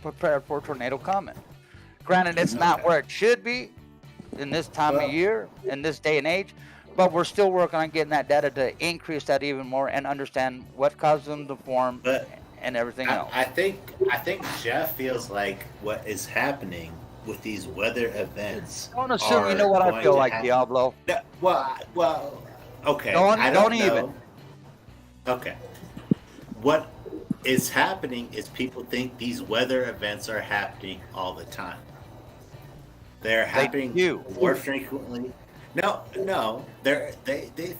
prepared for a tornado coming. Granted, it's not where it should be in this time of year, in this day and age, but we're still working on getting that data to increase that even more and understand what caused them to form and everything else. I think Jeff feels like what is happening with these weather events. Don't assume you know what I feel like, Diablo. Well, okay. Don't even. Okay. What is happening is people think these weather events are happening all the time. They're happening more frequently. No, they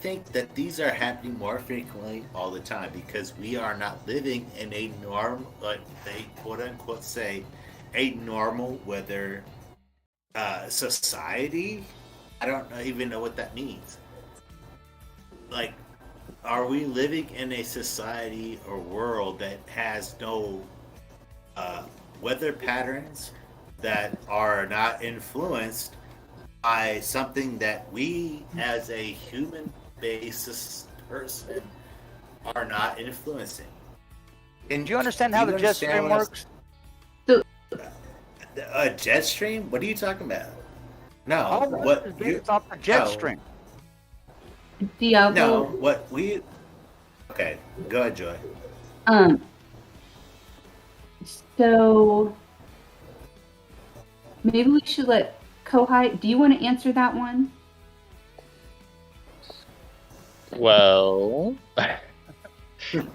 think that these are happening more frequently all the time because we are not living in a normal, like they quote unquote say, a normal weather society. I don't even know what that means. Like, are we living in a society or world that has no weather patterns that are not influenced by something that we as a human basis person are not influencing. And do you understand how the jet stream works? A jet stream? What are you talking about? No. All of what this is based off the jet stream. Diablo. No, what we... Okay, go ahead, Joy. So maybe we should let Kohai. Do you want to answer that one? Well,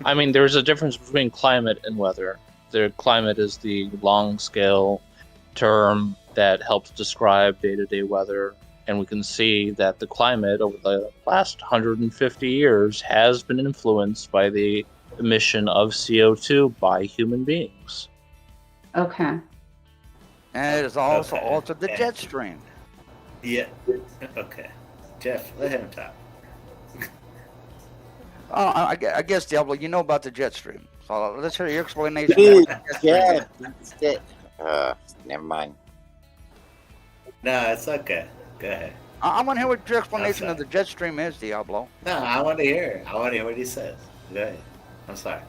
I mean, there's a difference between climate and weather. The climate is the long scale term that helps describe day-to-day weather, and we can see that the climate over the last 150 years has been influenced by the emission of CO2 by human beings. Okay. And it has also altered the jet stream. Yeah. Okay. Jeff, let him talk. I guess, Diablo, you know about the jet stream. So let's hear your explanation. Dude, Jeff. Never mind. No, it's okay. Go ahead. I want to hear what your explanation of the jet stream is, Diablo. No, I want to hear it. I want to hear what he says. Go ahead. I'm sorry.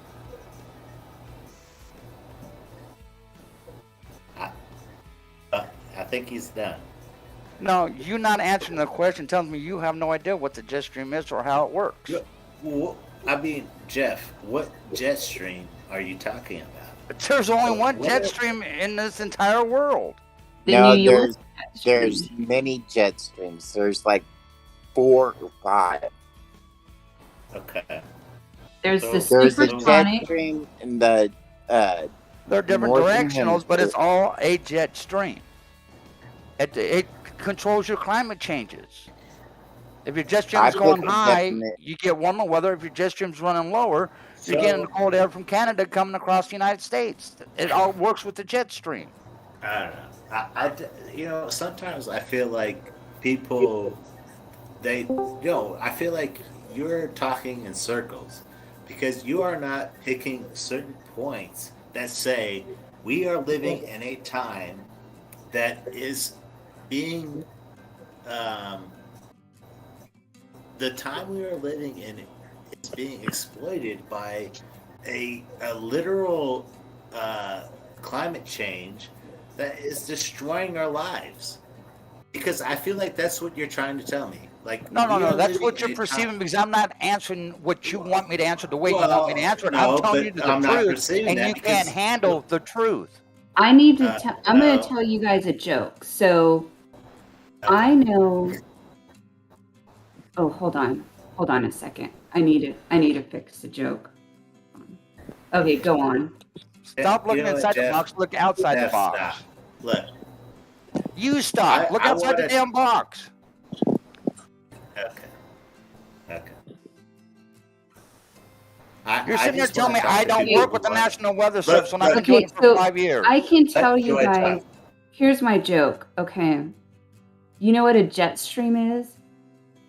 I think he's done. No, you're not answering the question. Telling me you have no idea what the jet stream is or how it works. I mean, Jeff, what jet stream are you talking about? There's only one jet stream in this entire world. No, there's many jet streams. There's like 4 or 5. Okay. There's the There's the supersonic. jet stream and the They're different Northern directionals, but it's Hemisphere. all a jet stream. It controls your climate changes. If your jet stream's going high, you get warmer weather. If your jet stream's running lower, you're getting the cold air from Canada coming across the United States. It all works with the jet stream. I don't know. Sometimes I feel like people, I feel like you're talking in circles because you are not picking certain points that say we are living in a time that is being, the time we are living in is being exploited by a literal climate change that is destroying our lives. Because I feel like that's what you're trying to tell me. Like No. That's what you're perceiving because I'm not answering what you want me to answer the way you want me to answer it. No, I'm telling you but the I'm not truth, perceiving and that you because- can't handle the truth. I need to. I'm going to tell you guys a joke. So, I know. Oh, hold on a second. I need to fix the joke. Okay, go on. Stop looking inside the box. Look outside the box. Stop. Look. You stop. Look outside the damn box. Okay. You're sitting there telling me I don't work with the National Weather Service when I've been doing it for so 5 years. I can tell you guys. Here's my joke. Okay. You know what a jet stream is?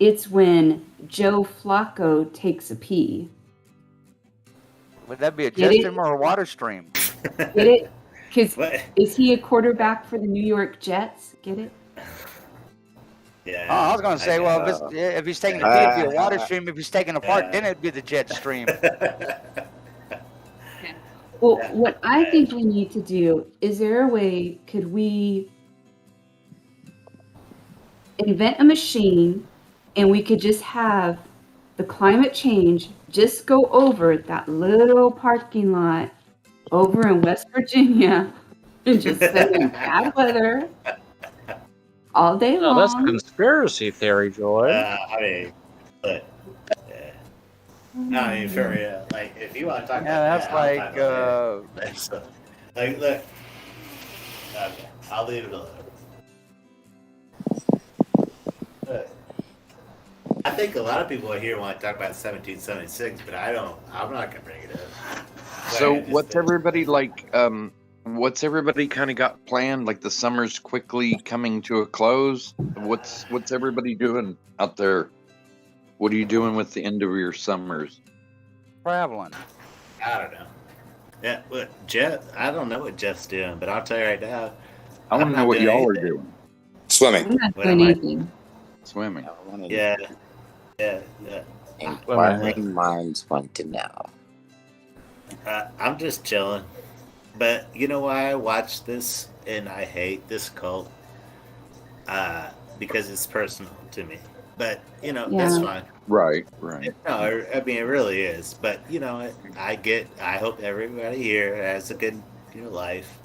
It's when Joe Flacco takes a pee. Would that be a jet stream or a water stream? Get it? Because is he a quarterback for the New York Jets? Get it? Yeah. Oh, I was going to say, well, if he's taking a pee, it'd be a water stream. If he's taking a part, then it'd be the jet stream. Well, what I think we need to do, is there a way, could we invent a machine and we could just have the climate change just go over that little parking lot over in West Virginia and just send in bad weather all day long? No, that's conspiracy theory, Joy. I mean, look. I mean, for real. Like, if you want to talk about that's that, like, look. Okay, I'll leave it alone. Look, I think a lot of people here want to talk about 1776, but I'm not going to bring it up. So what's everybody like? What's everybody kind of got planned? Like the summer's quickly coming to a close. What's everybody doing out there? What are you doing with the end of your summers? Traveling. I don't know. Yeah, look, Jeff. I don't know what Jeff's doing, but I'll tell you right now. I want to know what y'all are doing. Swimming. I'm not doing anything. Swimming. Yeah. Inquiring minds want to know. I'm just chilling. But you know why I watch this and I hate this cult? Because it's personal to me. But, that's fine. Right. No, I mean, it really is. But, I hope everybody here has a good life.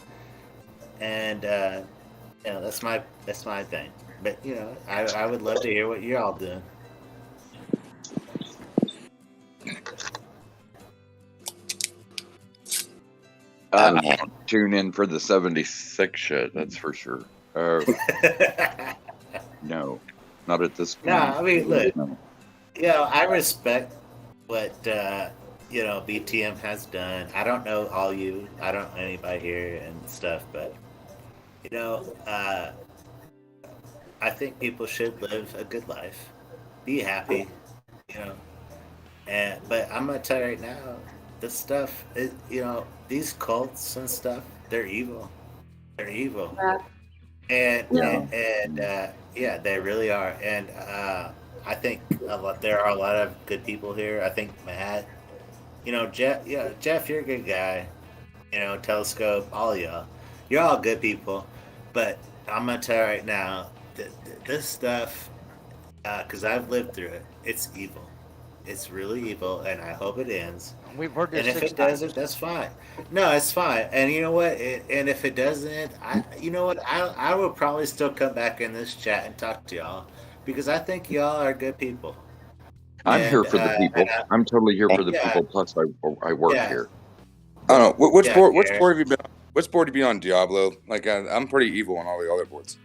And, that's my thing. But, I would love to hear what you're all doing. Tune in for the 76 shit, that's for sure. No, not at this point. No, I mean, look, I respect what, BTM has done. I don't know all you, I don't know anybody here and stuff, but, I think people should live a good life, be happy, but I'm going to tell you right now, this stuff, these cults and stuff, they're evil. They're evil. And they really are. And I think there are a lot of good people here. I think Matt, Jeff, you're a good guy. Telescope, all y'all. You're all good people. But I'm going to tell you right now, this stuff, because I've lived through it, it's evil. It's really evil, and I hope it ends. We've heard this. And if it doesn't, that's fine. No, it's fine. And you know what? And if it doesn't, I will probably still come back in this chat and talk to y'all because I think y'all are good people. I'm here for the people. I'm totally here for the people. Plus, I work here. I don't know. Which board have you been on? Which board have you been on, Diablo? Like, I'm pretty evil on all the other boards.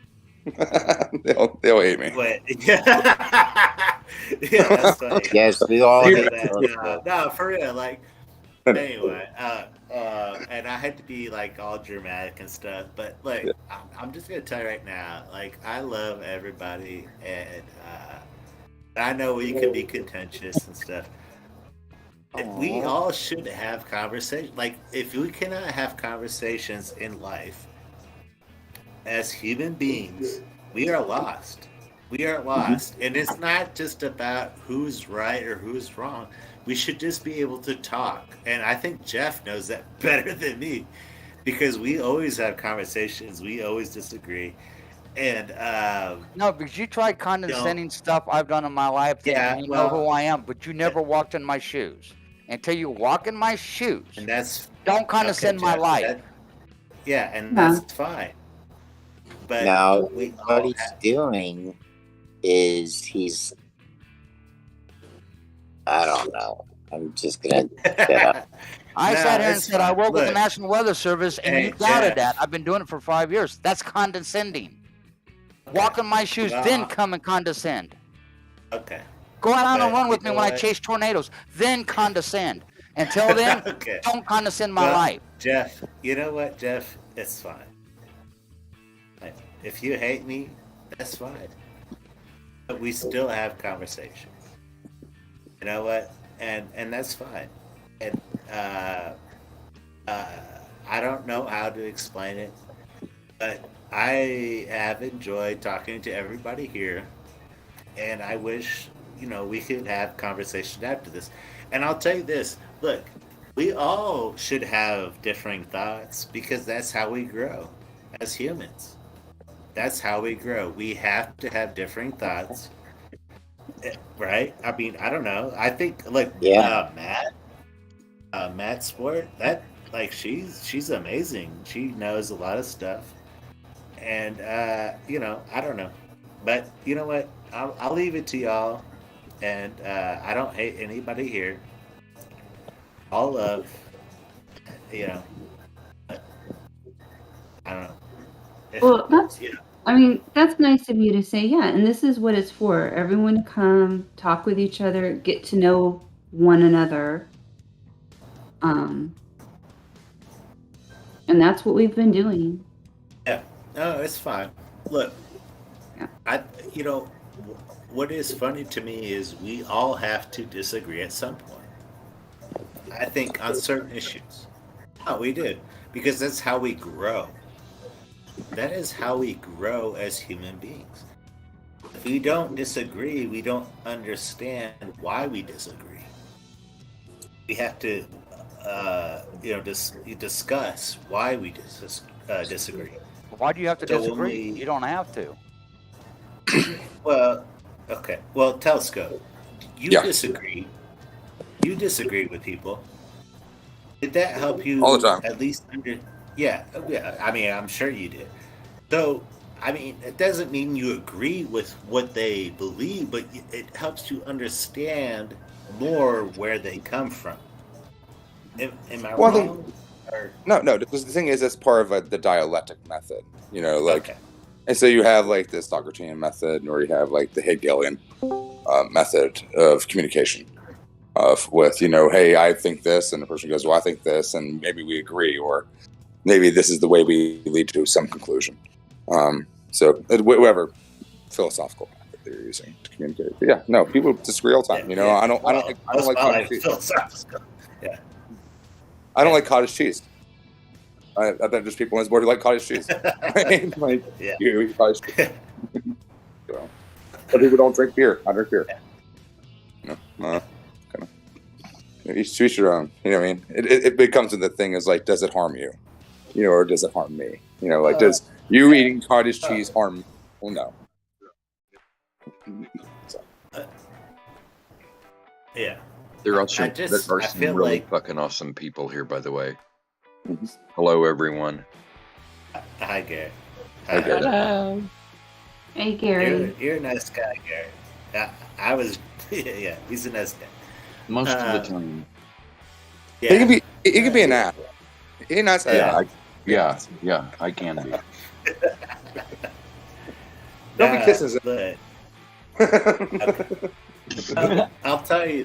they'll hate me. Yeah, that's funny. Yes, we all hate no, for real. Like, anyway, and I had to be like all dramatic and stuff, but like, I'm just gonna tell you right now, like, I love everybody, and I know we can be contentious and stuff. We all should have conversations. Like, if we cannot have conversations in life as human beings, we are lost. We are lost. And it's not just about who's right or who's wrong. We should just be able to talk. And I think Jeff knows that better than me because we always have conversations. We always disagree. And no, because you tried condescending stuff I've done in my life. Yeah, you know who I am, but you never walked in my shoes. Until you walk in my shoes, and don't condescend my life. That's fine. But now, what he's doing is I don't know. I'm just gonna shut up. I sat here and said I work with the National Weather Service, and you doubted that. I've been doing it for 5 years. That's condescending. Walk in my shoes, then come and condescend. Okay. Go out and run with me when I chase tornadoes, then condescend. Until then, don't condescend my life. Jeff, you know what, Jeff? It's fine. If you hate me, that's fine. But we still have conversations. You know what? And that's fine. And I don't know how to explain it, but I have enjoyed talking to everybody here, and I wish we could have conversations after this. And I'll tell you this: look, we all should have differing thoughts because that's how we grow as humans. That's how we grow. We have to have differing thoughts, right? I mean, I don't know. I think Matt Sport, that she's amazing. She knows a lot of stuff, and I don't know, but you know what? I'll leave it to y'all, and I don't hate anybody here. All love, but I don't know. Well, that's nice of you to say, and this is what it's for. Everyone come, talk with each other, get to know one another. And that's what we've been doing. Yeah. No, it's fine. Look, what is funny to me is we all have to disagree at some point. I think on certain issues. Oh, we do. Because that's how we grow. That is how we grow as human beings. we don't disagree, we don't understand why we disagree. We have to, discuss why we disagree. Why do you have to So disagree? You don't have to. Well, okay. Well, Telescope, you Yeah. disagree. You disagree with people. Did that help you All the time. at least Yeah. I mean, I'm sure you did. So, I mean, it doesn't mean you agree with what they believe, but it helps you understand more where they come from. Am I wrong? No. The thing is, that's part of the dialectic method. Okay. And so you have like the Socratean method, or you have like the Hegelian method of communication. With hey, I think this, and the person goes, well, I think this, and maybe we agree, or maybe this is the way we lead to some conclusion. So whatever philosophical method they're using to communicate. But yeah, no, people disagree all the time. I don't like cottage cheese. Yeah. I don't like cottage cheese. I bet there's people on this board who like cottage cheese. Like, Yeah. you eat cottage cheese. So, some people don't drink beer. I drink beer. Each to each your own. You know what I mean? It becomes the thing is like, does it harm you? Or does it harm me? Does you eating cottage cheese harm me? Well, no. So. Yeah. There are some really fucking awesome people here, by the way. Hello, everyone. Hi, Gary. Hi, Gary. Hello. Hey, Gary. You're a nice guy, Gary. I was, yeah, he's a nice guy. Most of the time. Yeah. He can be an ass. He's a nice ass. Yeah, I can be. Don't be kissing him. I'll tell you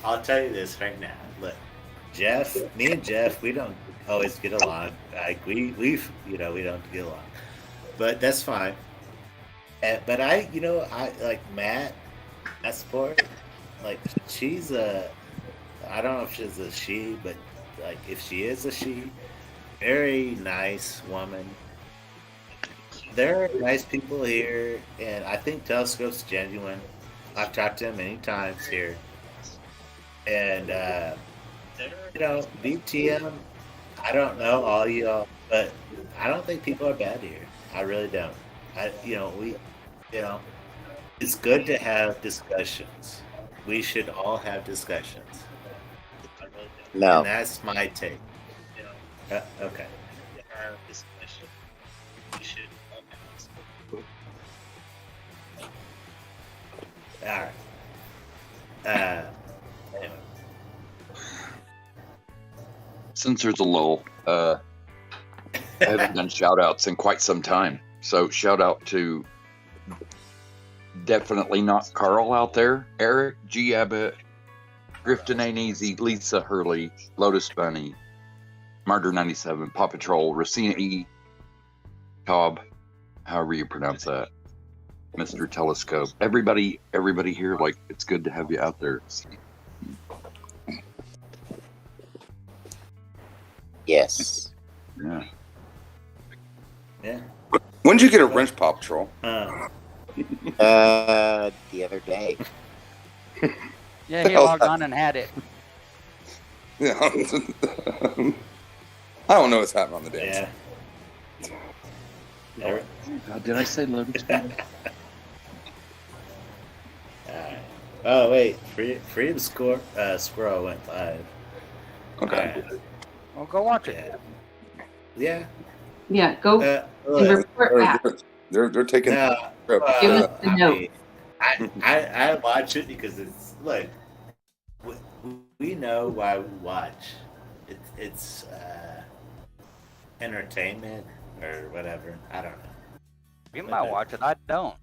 this right now. Look, me and Jeff, we don't always get along. Like we don't get along, but that's fine. But I like Matt Sport. Like she's I don't know if she's a she, but like if she is a she, very nice woman. There are nice people here, and I think Telescope's genuine. I've talked to him many times here. And, BTM, I don't know all y'all, but I don't think people are bad here. I really don't. It's good to have discussions. We should all have discussions. No. And that's my take. Okay. All right. Anyway. Since there's a lull, I haven't done shout outs in quite some time. So shout out to definitely not Carl out there, Eric, G. Abbott, Grifton Ain't Easy, Lisa Hurley, Lotus Bunny, Martyr 97, Paw Patrol, Racina E, Cobb, however you pronounce that. Mr. Telescope, everybody here, like, it's good to have you out there. Yes. Yeah. When did you get a wrench, Paw Patrol? The other day. Yeah, he logged on and had it. Yeah. I don't know what's happening on the dance. Yeah. Did I say Lotus Bunny? Oh wait, Freedom Squirrel went live. Okay. Well, go watch it. Yeah. Yeah, go and report back. They're taking. Give us the note. I watch it because it's like we know why we watch. It's entertainment or whatever. I don't know. You might watch it. I don't.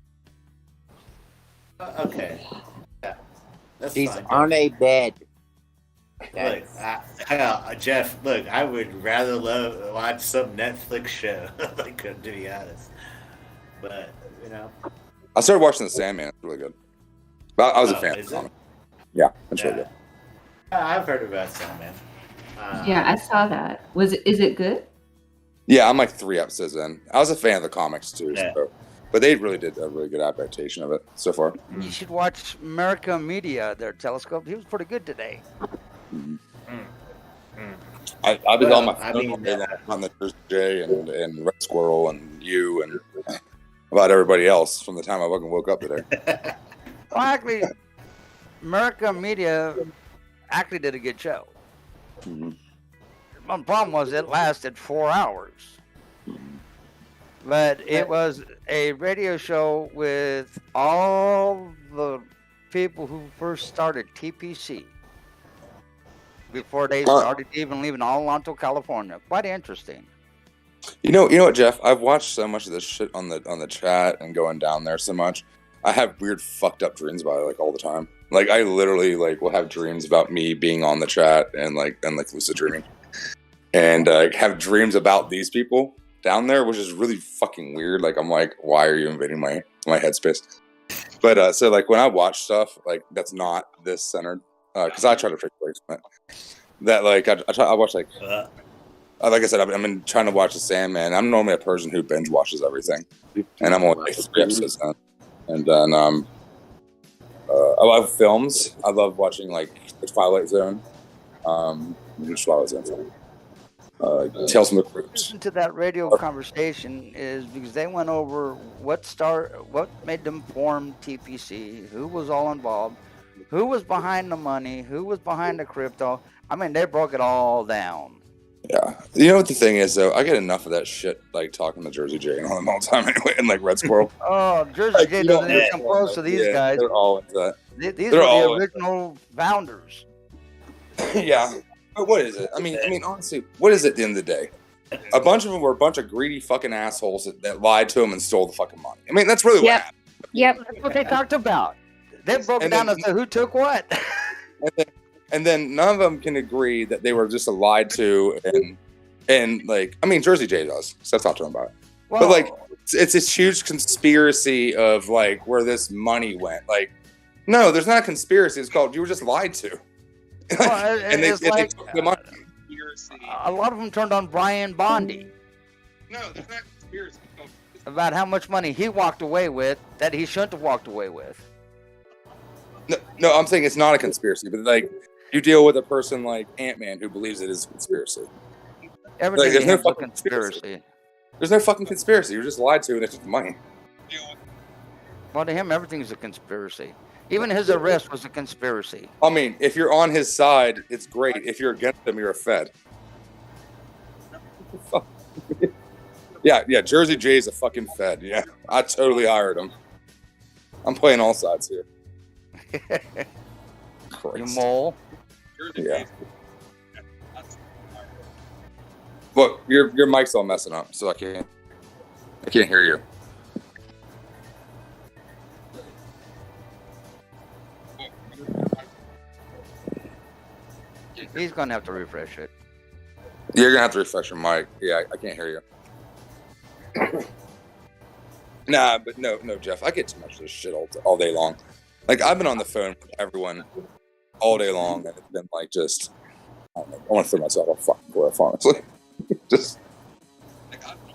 Okay. Yeah. That's She's fine. on a bed. Look, Jeff, look, I would rather watch some Netflix show, like, to be honest. But, I started watching The Sandman. It's really good. I was a fan of is the it? comic. Yeah, it's really good. I've heard about Sandman. Yeah, I saw that. Is it good? Yeah, I'm like 3 episodes in. I was a fan of the comics too. Yeah. So But they really did a really good adaptation of it so far. You should watch America Media, their Telescope. He was pretty good today. I was on my phone on the Thursday and Red Squirrel and you and about everybody else from the time I fucking woke up today. Well, actually, America Media actually did a good show. My problem was it lasted 4 hours. But it was a radio show with all the people who first started TPC before they started even leaving Alonto, California. Quite interesting. You know what, Jeff? I've watched so much of this shit on the chat and going down there so much. I have weird fucked up dreams about it like all the time. Like I literally like will have dreams about me being on the chat and lucid dreaming, and have dreams about these people down there, which is really fucking weird. Like I'm like, why are you invading my headspace? But so like when I watch stuff like that's not this centered, because I try to take breaks from it. That like I watch like I said, I've been trying to watch The Sandman. I'm normally a person who binge watches everything, and I'm only like 3 episodes in. And then I love films. I love watching like The Twilight Zone. Twilight Zone. Tales from the Crypt. Listen to that radio conversation is because they went over what made them form TPC, who was all involved, who was behind the money, who was behind the crypto. I mean, they broke it all down. Yeah. You know what the thing is, though? I get enough of that shit, like talking to Jersey J and all them all the time anyway, and like Red Squirrel. Oh, Jersey J doesn't even come close to these guys. They're all into that. These are the original founders. Yeah. But what is it? I mean, honestly, what is it at the end of the day? A bunch of them were a bunch of greedy fucking assholes that lied to them and stole the fucking money. I mean, that's really what happened. Yep. That's what they talked about. They broke it down as to who took what. And then none of them can agree that they were just lied to, and like, I mean, Jersey J does, so I've talked to him about it. Well, but like, it's this huge conspiracy of like where this money went. Like, no, there's not a conspiracy. It's called you were just lied to. Well, and they took the money. A lot of them turned on Brian Bondi. No, there's not a conspiracy. About how much money he walked away with that he shouldn't have walked away with. No, I'm saying it's not a conspiracy, but like you deal with a person like Ant-Man who believes it is a conspiracy. Everything like, there's no fucking conspiracy. There's no fucking conspiracy. You're just lied to and it's just money. Well, to him, everything's a conspiracy. Even his arrest was a conspiracy. I mean, if you're on his side, it's great. If you're against him, you're a Fed. Yeah, Jersey J's a fucking Fed. Yeah, I totally hired him. I'm playing all sides here. You mole. Yeah. Look, your mic's all messing up, so I can't hear you. He's gonna have to refresh it. You're gonna have to refresh your mic. Yeah, I can't hear you. Nah, but no, Jeff. I get too much of this shit all day long. Like I've been on the phone with everyone all day long, and it's been like just I don't know. I want to throw myself off fucking cliff, honestly. Just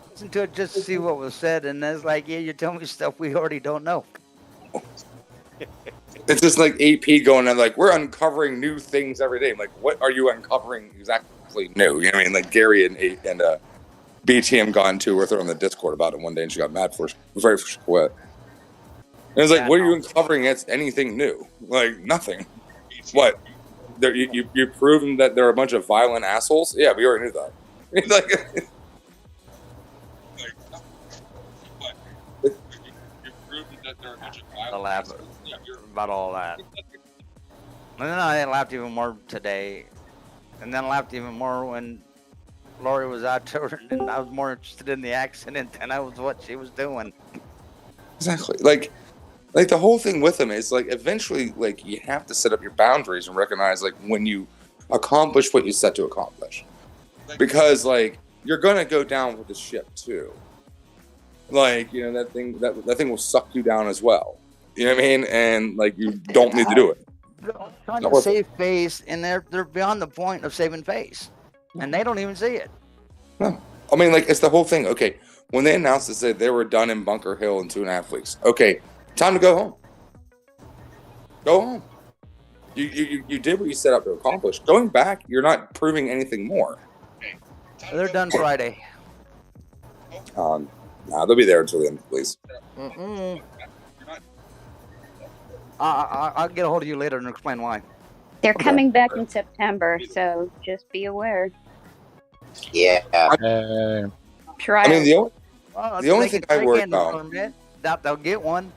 listen to it just to see what was said, and it's like, yeah, you're telling me stuff we already don't know. It's just like AP going and like we're uncovering new things every day. I'm like, what are you uncovering exactly new? You know what I mean? Like Gary and BTM got into with her on the Discord about it one day, and she got mad for it. Right before she quit. And it's like, what are you uncovering? It's anything new? Like nothing. What? You've proven that they're a bunch of violent assholes? Yeah, we already knew that. Like, I laugh about all that. And then I laughed even more today. And then I laughed even more when Lori was out to her, and I was more interested in the accident than I was what she was doing. Exactly. Like the whole thing with them is like eventually like you have to set up your boundaries and recognize like when you accomplish what you set to accomplish. Because like you're gonna go down with the ship too. Like, you know, that thing will suck you down as well. You know what I mean? And like you don't need to do it. They're trying to save face, and they're beyond the point of saving face. And they don't even see it. No. I mean, like, it's the whole thing. Okay, when they announced that they were done in Bunker Hill in 2.5 weeks. Okay, time to go home. Go home. You did what you set out to accomplish. Going back, you're not proving anything more. They're done Friday. Nah, they'll be there until the end, please. I'll get a hold of you later and explain why. They're coming back in September, so just be aware. Yeah. Try. I mean, the only they thing can I worry take in the about. permit. Doubt they'll get one.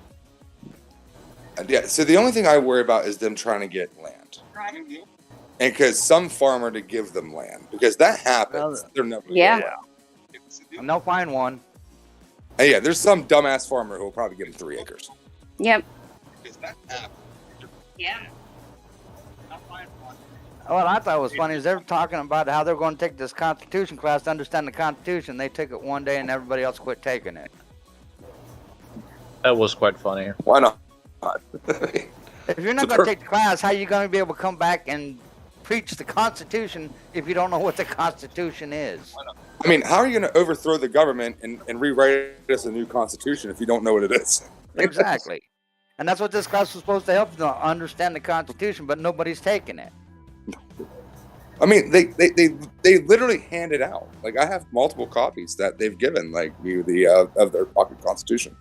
Yeah, so the only thing I worry about is them trying to get land. And because some farmer to give them land. Because that happens. They're never And they'll find one. And yeah, there's some dumbass farmer who will probably give them 3 acres. Yep. Yeah. What I thought was funny is they're talking about how they're going to take this Constitution class to understand the Constitution. They took it one day and everybody else quit taking it. That was quite funny. Why not? If you're not going to take the class, how are you going to be able to come back and preach the Constitution if you don't know what the Constitution is? I mean, how are you going to overthrow the government and rewrite us a new Constitution if you don't know what it is? Exactly. And that's what this class was supposed to help them understand the Constitution, but nobody's taking it. I mean, they literally hand it out. Like, I have multiple copies that they've given, like, me of their pocket Constitution.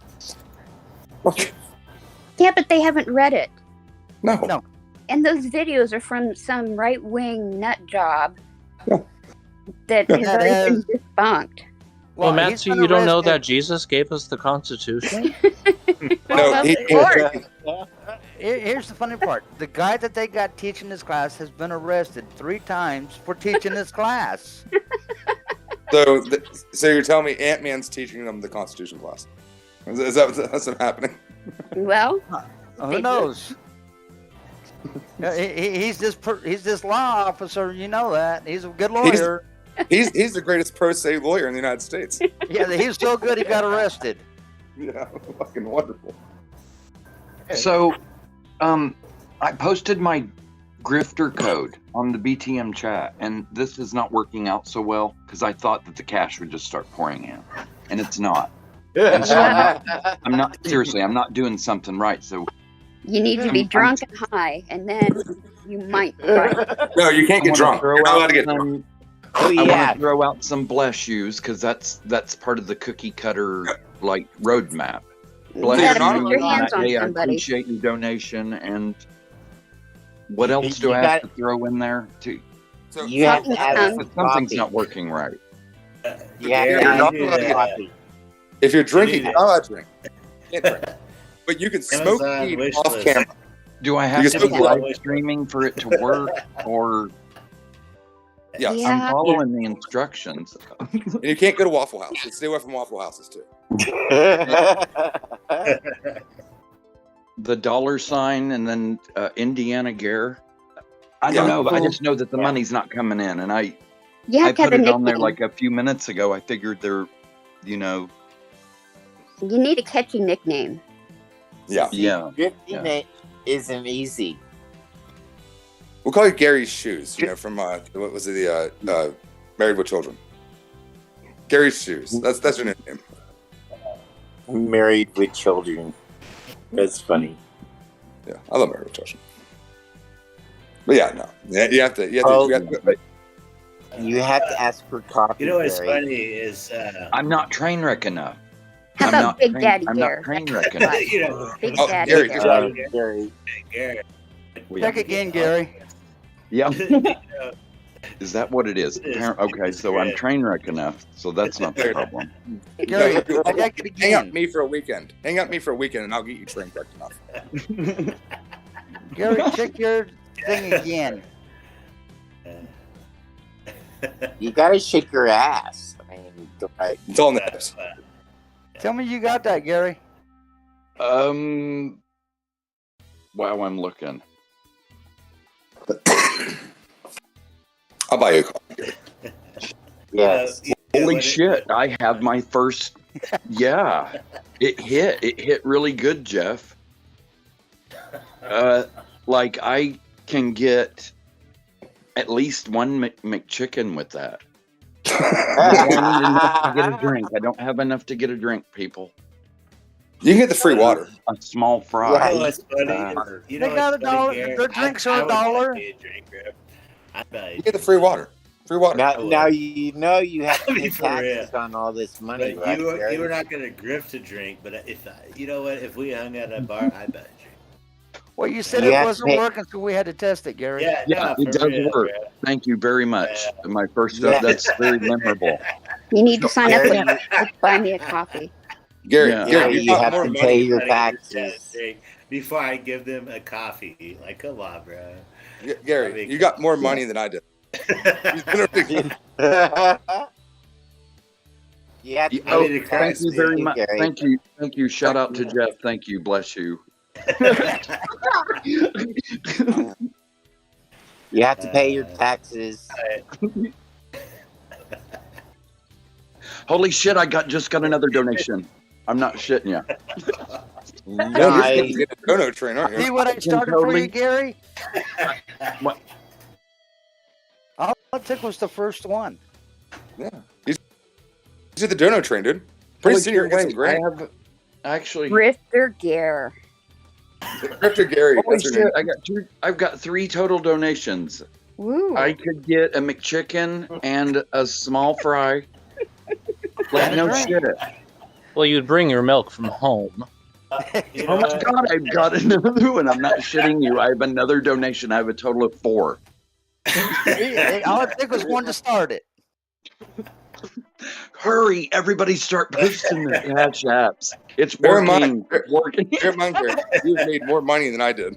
Yeah, but they haven't read it. No. And those videos are from some right-wing nut job that has already been debunked. Well, Matt, so you don't know that Jesus gave us the Constitution? Here's the funny part. The guy that they got teaching this class has been arrested 3 times for teaching this class. So you're telling me Ant-Man's teaching them the Constitution class? Is that what's happening? Well, who knows? He's this law officer. You know that. He's a good lawyer. He's the greatest pro se lawyer in the United States. Yeah, he's so good he got arrested. Yeah, fucking wonderful. So, I posted my grifter code on the BTM chat, and this is not working out so well because I thought that the cash would just start pouring in, and it's not. And so I'm not seriously. I'm not doing something right. So you need to be drunk and high, and then you might try. No, you can't get drunk. You're not allowed to get drunk. I want to throw out some bless yous because that's part of the cookie cutter like roadmap. Bless you, your hands on I somebody. appreciate your donation. And what else do I have to throw in there? So you have to add something's not working right. If you're drinking, you're not allowed to drink. You can't drink. But you can smoke weed off camera. Do I have to be live streaming for it to work, or? Yes. Yeah. I'm following the instructions. And you can't go to Waffle House. Stay away from Waffle Houses too. The $sign and then Indiana Gare. I don't know, but I just know that the money's not coming in, and I put it on there like a few minutes ago. I figured they're, You need a catchy nickname. Yeah. Drifting isn't easy. We'll call you Gary's Shoes. From what was it? The Married with Children. Gary's Shoes. That's your nickname. Married with Children. That's funny. Yeah, I love Married with Children. But yeah, no. You have to. You have to ask for coffee. You know what's funny is I'm not train wreck enough. How about Big Daddy I'm Gare? not train wreck enough. Big Daddy Gary. Gare. Check again, Gary. Yeah. Is that what it is? Okay, so I'm train wreck enough, so that's not the problem. Gary, hang out me for a weekend. Hang out me for a weekend, and I'll get you train wrecked enough. Gary, check your thing again. You gotta shake your ass. I mean, right. It's all nice. Tell me you got that, Gary. Wow, I'm looking. I'll buy you a coffee. Yes. Holy shit! I have my first. Yeah, it hit really good, Jeff. Like I can get at least one McChicken with that. I need enough to get a drink. I don't have enough to get a drink, people. You can get the free water. A small fry. You know what's funny? They got $1. Their drinks are $1. You get the free water. Free water. Now you know you have to pay For real. taxes on all this money, But right? you Gary? were not going to grift a drink, but if you know what, if we hung out at a bar, I bet you. Well, you said You it have to wasn't pay- working, so we had to test it, Gary. Yeah, Yeah, no, it for does real, work. bro. Thank you very much. My first, Yeah. that's very memorable. You need to sign up Gary, with Buy Me a Coffee. Gary, Yeah. Gary, you got have more to money. pay your Gotta get taxes. a drink before I give them a coffee. Like, come on, bro. Gary, you got more money than I did. You have to Oh, pay your thank taxes, you very much. Gary. Thank you. Thank you. Shout out to Jeff. Thank you. Bless you. You have to pay your taxes. Holy shit! I just got another donation. I'm not shitting you. No, you're Nice. going to get a dono train, aren't you? See what I started for Totally. you, Gary? What? All it took was the first one. Yeah. You did the dono train, dude. Pretty Holy soon you're shit, going to get wait, some I grand. have actually. Grifter Gear. Victor Gary. Holy That's her name. shit! I've got 3 total donations. Woo. I could get a McChicken and a small fry. Like no shit. Well, you'd bring your milk from home. You know Oh my what? god! I've got another one. I'm not shitting you. I have another donation. I have a total of 4. All it took was one to start it. Hurry! Everybody, start posting the cash apps. It's Bear in working. mind- It's working. Bear in mind, Gary, you've made more money than I did.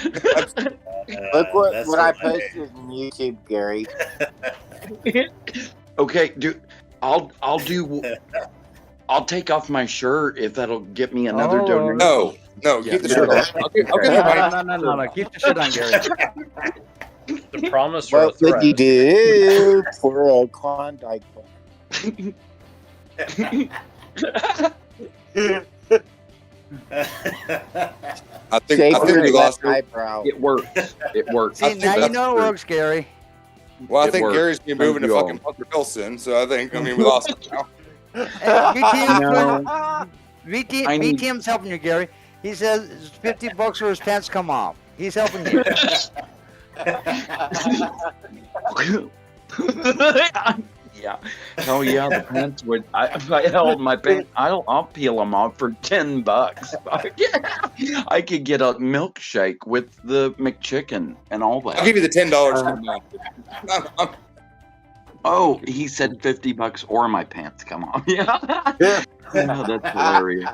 Look what That's I so funny. posted on YouTube, Gary. Okay, I'll take off my shirt if that'll get me another Oh. donation. No, Yeah. keep the shirt on. I'll get the money. No. Keep the shit on, Gary. The promise or a What would threat? you do for a Klondike? I think Shave we your lost. left eyebrow. It works. It works. See, now you know it works, Gary. Well, I It think works. Gary's going to be moving Thank to you fucking all. Bunker Hill soon, so I think, we lost him now. No. I need- VTM's helping you, Gary. He says it's $50 or his pants come off. He's helping you. Yeah. Oh yeah, the pants would. If I held my pants, I'll peel them off for $10. I could get a milkshake with the McChicken and all that. I'll give you the $10. Oh, he said $50 or my pants come off. Yeah. Oh, that's hilarious.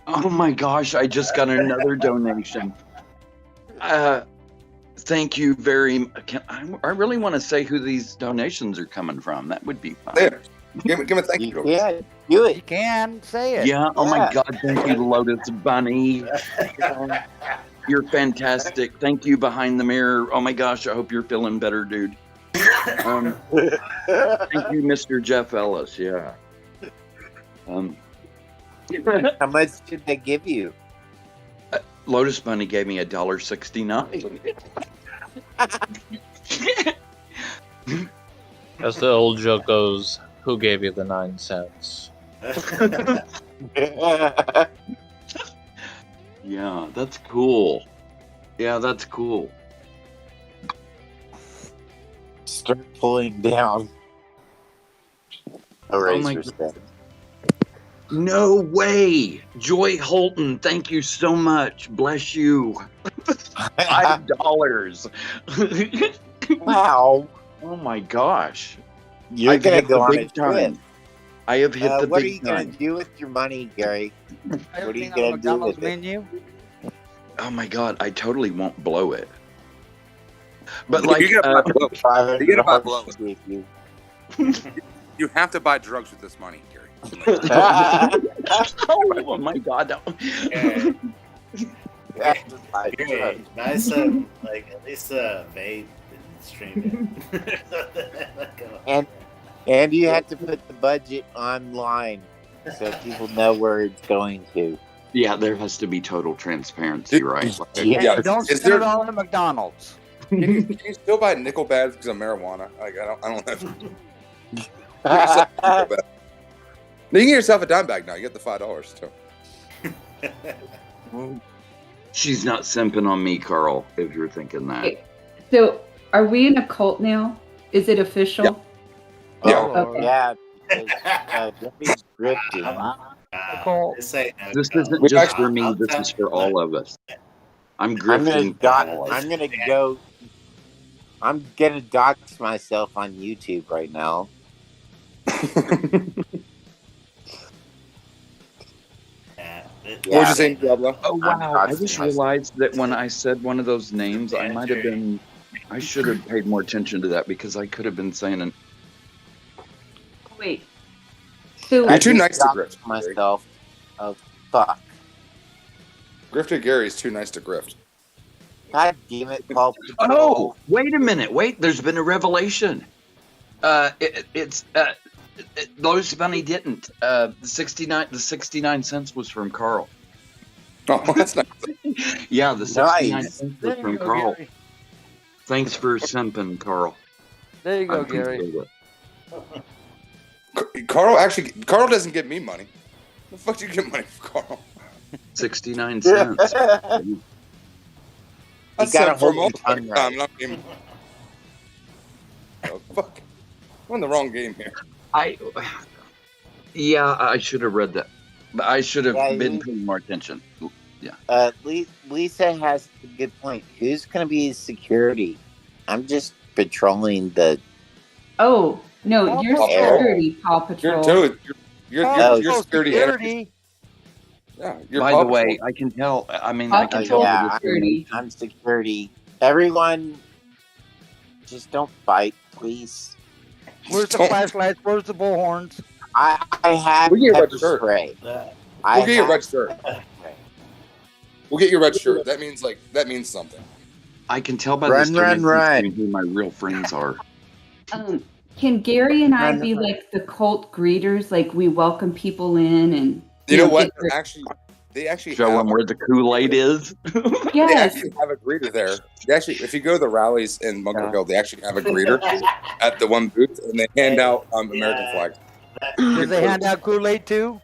Oh my gosh, I just got another donation. Thank you very much. I really want to say who these donations are coming from. That would be fun. There. Give him a thank you. Yeah, do You it. can say it. Yeah. Oh my Yeah. God. Thank you, Lotus Bunny. You're fantastic. Thank you, Behind the Mirror. Oh my gosh. I hope you're feeling better, dude. Thank you, Mr. Jeff Ellis. Yeah. How much did they give you? Lotus Bunny gave me $1.69. As the old joke goes, who gave you the 9 cents? Yeah, that's cool. Yeah, that's cool. Start pulling down. Oh my God. No way! Joy Holton, thank you so much. Bless you. $5. Wow. Oh my gosh. You're I've going to hit go the on a big time. trip. I have hit the What are you big going time. to do with your money, Gary? What are you Everything on going to do McDonald's with it? menu. Oh my God, I totally won't blow it. But You like, gotta buy blow. $500 You gotta buy blow. with you. You have to buy drugs with this money, Gary. oh my God. Gary, buy some, like, at least a vape and stream it. And you have to put the budget online so people know where it's going to. Yeah, there has to be total transparency, right? Yeah. Don't Is spend there- it all at McDonald's. Can you still buy nickel bags because of marijuana? Like I don't have. Get yourself a nickel bag. You can get yourself a dime bag now. You get the $5 too. She's not simping on me, Carl, if you're thinking that. Okay. So, are we in a cult now? Is it official? Yeah. Oh, Okay. yeah. Debbie's grifting. This isn't We just actually- for me. This is for all of us. I'm I'm gonna grifting. I'm gonna dox myself on YouTube right now. What was you saying, Diablo? Oh wow! I doxing just myself. realized that when I said one of those names, I might have been. I should have paid more attention to that because I could have been saying an. Wait. So You're too just nice to doxed grift, myself. Oh fuck! Grifter Gary's too nice to grift. God damn it, Paul Oh, Patrol. wait a minute! Wait, there's been a revelation. Those Bunny didn't. The 69 cents was from Carl. Oh, that's nice. Yeah, the 69 Nice. cents There was you from go, Carl. Gary. Thanks for simping, Carl. There you go, I appreciate Gary. it. Carl doesn't give me money. The fuck do you get money from Carl? 69 cents. That's gotta some hold for your tongue multiple right. time, not game. Oh, fuck. I'm in the wrong game here. I should have read that. But I should have Yeah, been you- paying more attention. Lisa has a good point. Who's gonna be security? I'm just patrolling the. Oh, no, you're Paw security, Paw Patrol. You're security. Yeah, you're By Paw the way, Patrol. I can tell. I mean, Paw I can Patrol tell. yeah, that this security. I'm security. Everyone, just don't fight, please. Where's the Don't- flashlights? Where's the bullhorns? I have We'll get you a red pepper shirt. spray. We'll get you a red shirt. We'll get you a red shirt. That means something. I can tell by Run, this direction run. screen who my real friends are. Can Gary and I Run, be run. like the cult greeters? Like we welcome people in and You know know, what? get their- They actually Show have, them where the Kool-Aid is. they Yes. actually have a greeter there. They actually, if you go to the rallies in Bunker Hill, they actually have a greeter at the one booth, and they hand out American flags. Do they hand out Kool-Aid too?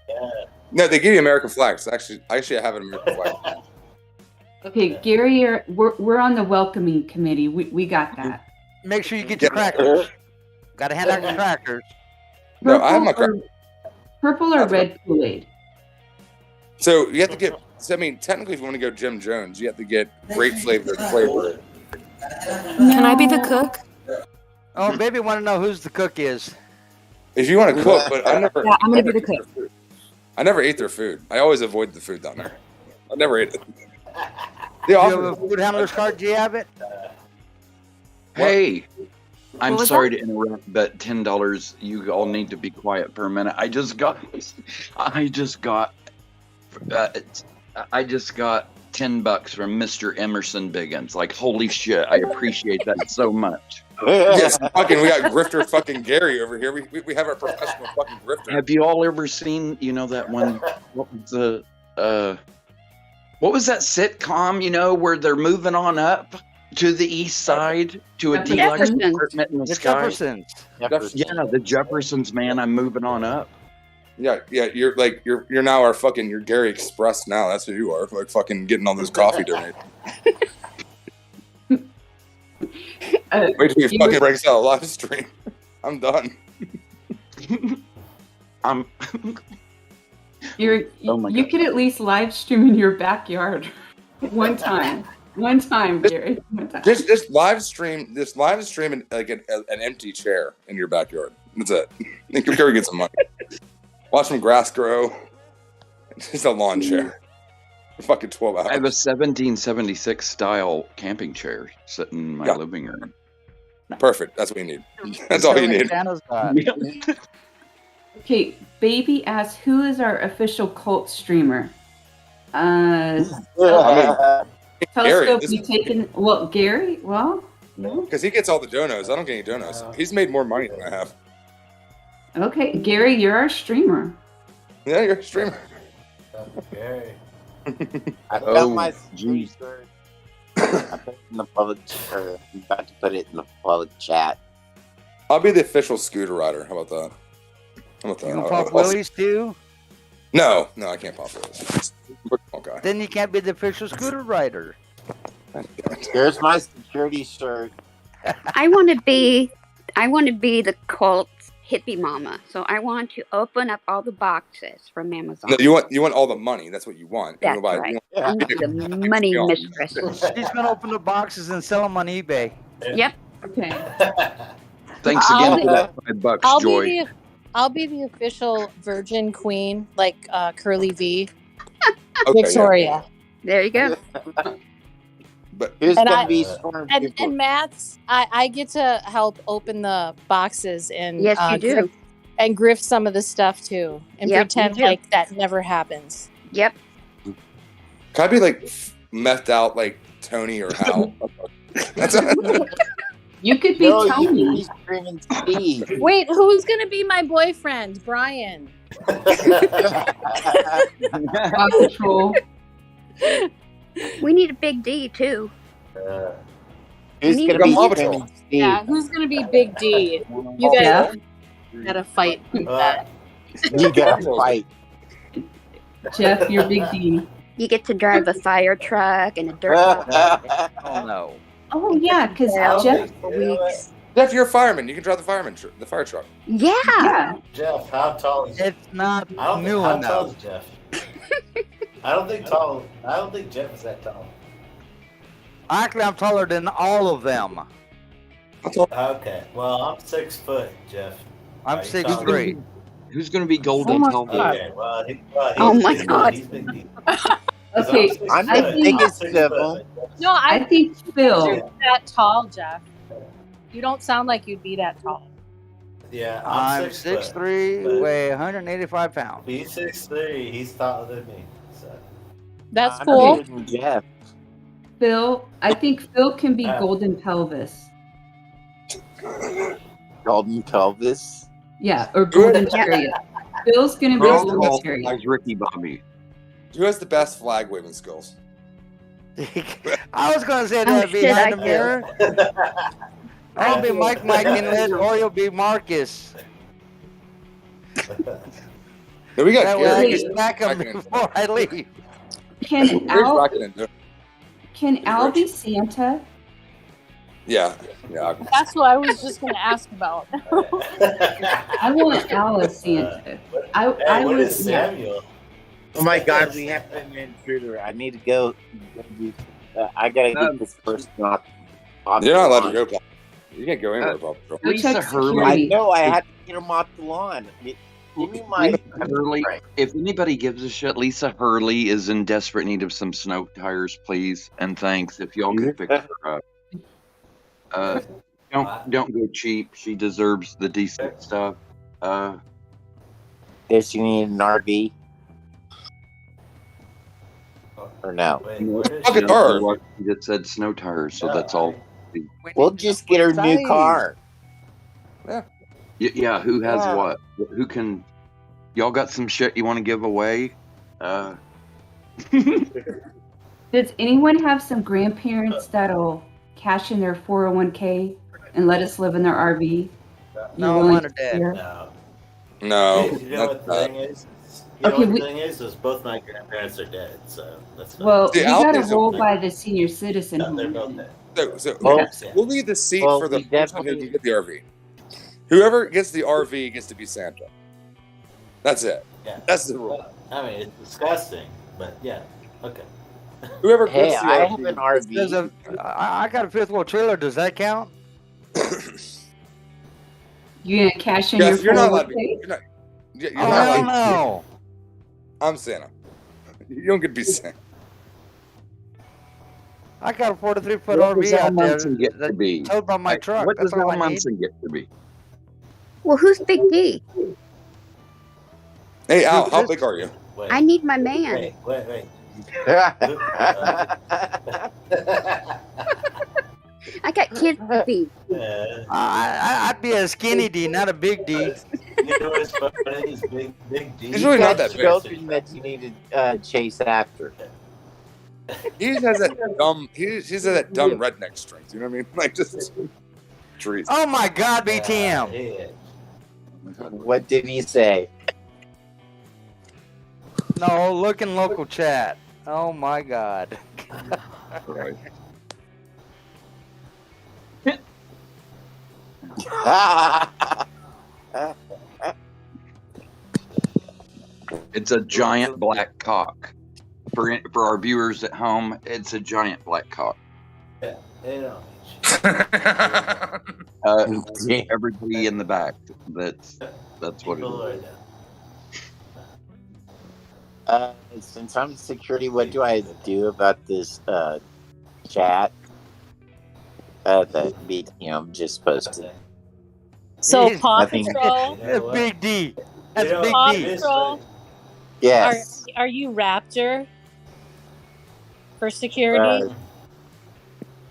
No, they give you American flags. Actually, I have an American flag. Okay, Gary, we're on the welcoming committee. We got that. Make sure you get your crackers. Got to hand out your crackers. No, I have my Purple or red Kool-Aid? So you have to get. So, I mean, technically, if you want to go Jim Jones, you have to get grape flavored flavor. Can I be the cook? Oh, baby, want to know who's the cook is. If you want to cook, but I never. Yeah, I'm gonna be the cook. I never ate their food. I always avoid the food down there. I never ate it. They Do you offer. have a food handler's card? Do you have it? Hey, I'm was sorry that? to interrupt, but $10. You all need to be quiet for a minute. I just got $10 from Mr. Emerson Biggins. Like, holy shit! I appreciate that so much. Yes, fucking. We got grifter fucking Gary over here. We have our professional fucking grifter. Have you all ever seen, that one? What was that sitcom? Where they're moving on up to the east side to a deluxe Jeffersons. apartment in the It's sky. Jeffersons. Yeah, the Jeffersons, man. I'm moving on up. Yeah. You're now our fucking. You're Gary Express now. That's who you are. Like fucking getting all this coffee donated. Wait till you fucking breaks out a live stream. I'm done. I'm. Oh my You God. could at least live stream in your backyard one time. One time, Gary. One time. Just live stream. Just live stream in, like an empty chair in your backyard. That's it. You can Gary get some money. Watch some grass grow. Just a lawn chair. For fucking 12 hours. I have a 1776 style camping chair sitting in my Yeah. living room. Perfect. That's what you need. That's all you need. Santa's got. Okay, Baby asks, who is our official cult streamer? Telescope, Gary, you taking? Well, Gary. Well, no. Because he gets all the donos. I don't get any donos. He's made more money than I have. Okay, Gary, you're our streamer. Yeah, you're a streamer. Okay. I Oh, felt my geez. shirt. I put it in the public, or I'm about to put it in the public chat. I'll be the official scooter rider. How about that? You gonna pop willies too? No, I can't pop willies. Okay. Then you can't be the official scooter rider. Here's my security shirt. I want to be the cult hippie mama. So I want to open up all the boxes from Amazon. No, you want all the money. That's what you want. That's right. I'm gonna be the money mistress. She's gonna open the boxes and sell them on eBay. Yep. Okay. Thanks again for that $5, Joy. I'll be the official virgin queen, like Curly V. Okay, Victoria. yeah. There you go. But who's And gonna be Storm? and Matt's, I get to help open the boxes and Yes, you do. and grift some of the stuff too, and Yep, pretend you do. like that never happens. Yep. Can I be like methed out like Tony or Hal? That's You could be No, Tony. you could be Screaming Steve. Wait, who's gonna be my boyfriend, Brian? Paw Patrol. We need a big D too. Who's need gonna to be Paw Screaming Patrol. Steve? Yeah, who's gonna be Big D? You guys Jeff? gotta fight with that. You gotta fight. Jeff, you're Big D. You get to drive a fire truck and a dirt bike Oh no. Oh yeah, because Jeff. for weeks. Jeff, you're a fireman. You can drive the fire truck. Yeah. Yeah. Jeff, how tall is It's not I don't new think, how tall enough. is Jeff? I don't think Jeff is that tall. Actually, I'm taller than all of them. Okay, well, I'm 6 foot, Jeff. I'm Are you taller? 6'3". Who's going to be Golden Pelvis? Okay, Oh my God. He's big deep. Okay, I'm I the think biggest I'm 6 of foot. them. No, I think Phil. you're that tall, Jeff. You don't sound like you'd be that tall. Yeah, I'm I'm 6 foot. 6'3", but- weigh 185 pounds. He's 6'3", he's taller than me. So. That's I'm cool. bigger than Jeff. Phil. I think Phil can be Golden Pelvis. Golden Pelvis. Yeah, or Golden Chariot. Phil's gonna be Girl Golden called Chariot. like Ricky Bobby. Who has the best flag waving skills? I was gonna say Oh, that shit, behind I the do. mirror. I'll be Mike Inlet, or you'll be Marcus. No, we got That way I Gary. can smack him before I leave. Can Gary's Al? rocking it. Can Al be Santa? Yeah. That's what I was just going to ask about. I want Al as Santa. I What would. is Yeah. Samuel? Oh my God, we have an intruder. I need to go. I gotta get this person off. You're not allowed to go. You can't go anywhere, Paw Patrol. Go check I security. know. I had to get him off the lawn. Give me my. Lisa Hurley, if anybody gives a shit, Lisa Hurley is in desperate need of some snow tires, please. And thanks. If y'all could pick her up. Don't go cheap. She deserves the decent stuff. Does she need an RV? Or no? Look at her. It said snow tires, so that's all. We'll just get her new car. Yeah, who has what? Who can? Y'all got some shit you want to give away? Does anyone have some grandparents that'll cash in their 401k and let us live in their RV? No, willing I'm to dead. share? No. You know what the thing is? Okay, The thing is both my grandparents are dead, so that's fine. Well, See, we Al gotta is a- roll by the senior citizen. No, they're both dead. So Well, we'll leave the seat well, for the we person definitely- who get the RV. Whoever gets the RV gets to be Santa. That's it. Yeah. That's the rule. I mean, it's disgusting, but yeah, okay. Whoever Hey, gets the I RV. have an There's RV. I got a fifth wheel trailer. Does that count? You gonna cash in Jeff, your you're not allowed to 401k? be. You're not Oh, allowed hell to no. I'm Santa. You don't get to be Santa. I got a 43-foot What does RV Al out there Munson get to that's be? towed by my truck. What That's does all Al I need. Munson get to be? Well, who's Big D? Hey, Al, how big are you? Wait, I need my man. wait. I got kids to feed. I'd be a skinny D, not a big D. You know what's funny is Big D. He's really not that Got big. children that you need to chase after. He just has that dumb. He just has that dumb redneck strength. You know what I mean? Like just trees. Oh my God, BTM. Yeah. What did he say? No, look in local chat. Oh my God. Right. It's a giant black cock. For our viewers at home, it's a giant black cock. Yeah. They don't. Everybody in the back. That's what it is. Since I'm security, what do I do about this chat that BTM just posted? So Paw Nothing. Patrol. That's Big D. That's Big Paw D. Patrol. Yes. Are you Raptor for security?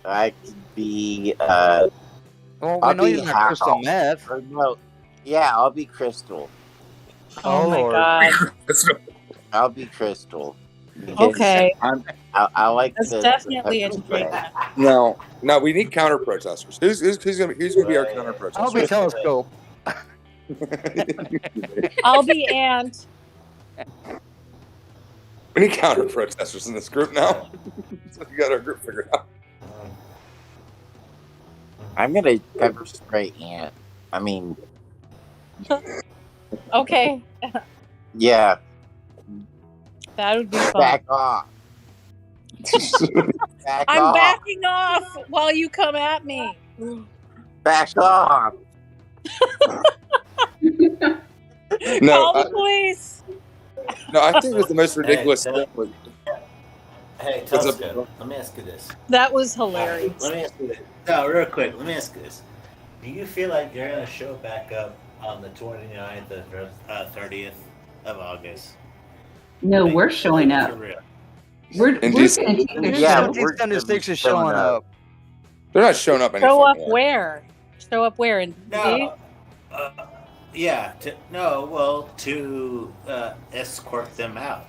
I could be. Well, we I'll know be you're not crystal meth. Or no, yeah, I'll be Crystal. Oh my Lord. God. I'll be Crystal. Okay. I like That's the definitely a pepper drink. No, we need counter protesters. Who's gonna be our counter protester? I'll be Telescope. I'll be Ant. We need counter protesters in this group now. So we got our group figured out. I'm gonna pepper spray Ant. I mean, Okay. yeah. That would be fun. Back off. Back I'm off. backing off while you come at me. Back off. Call the police. No, I think it was the most ridiculous thing. Hey, Telescope, let me ask you this. That was hilarious. Let me ask you this. No, real quick, let me ask you this. Do you feel like you're going to show back up on the 29th or 30th of August? No, we're showing up. For real. We're going to take a show. 76 is showing up. They're not showing up. Show up where? Show up where? In No. Yeah. To escort them out,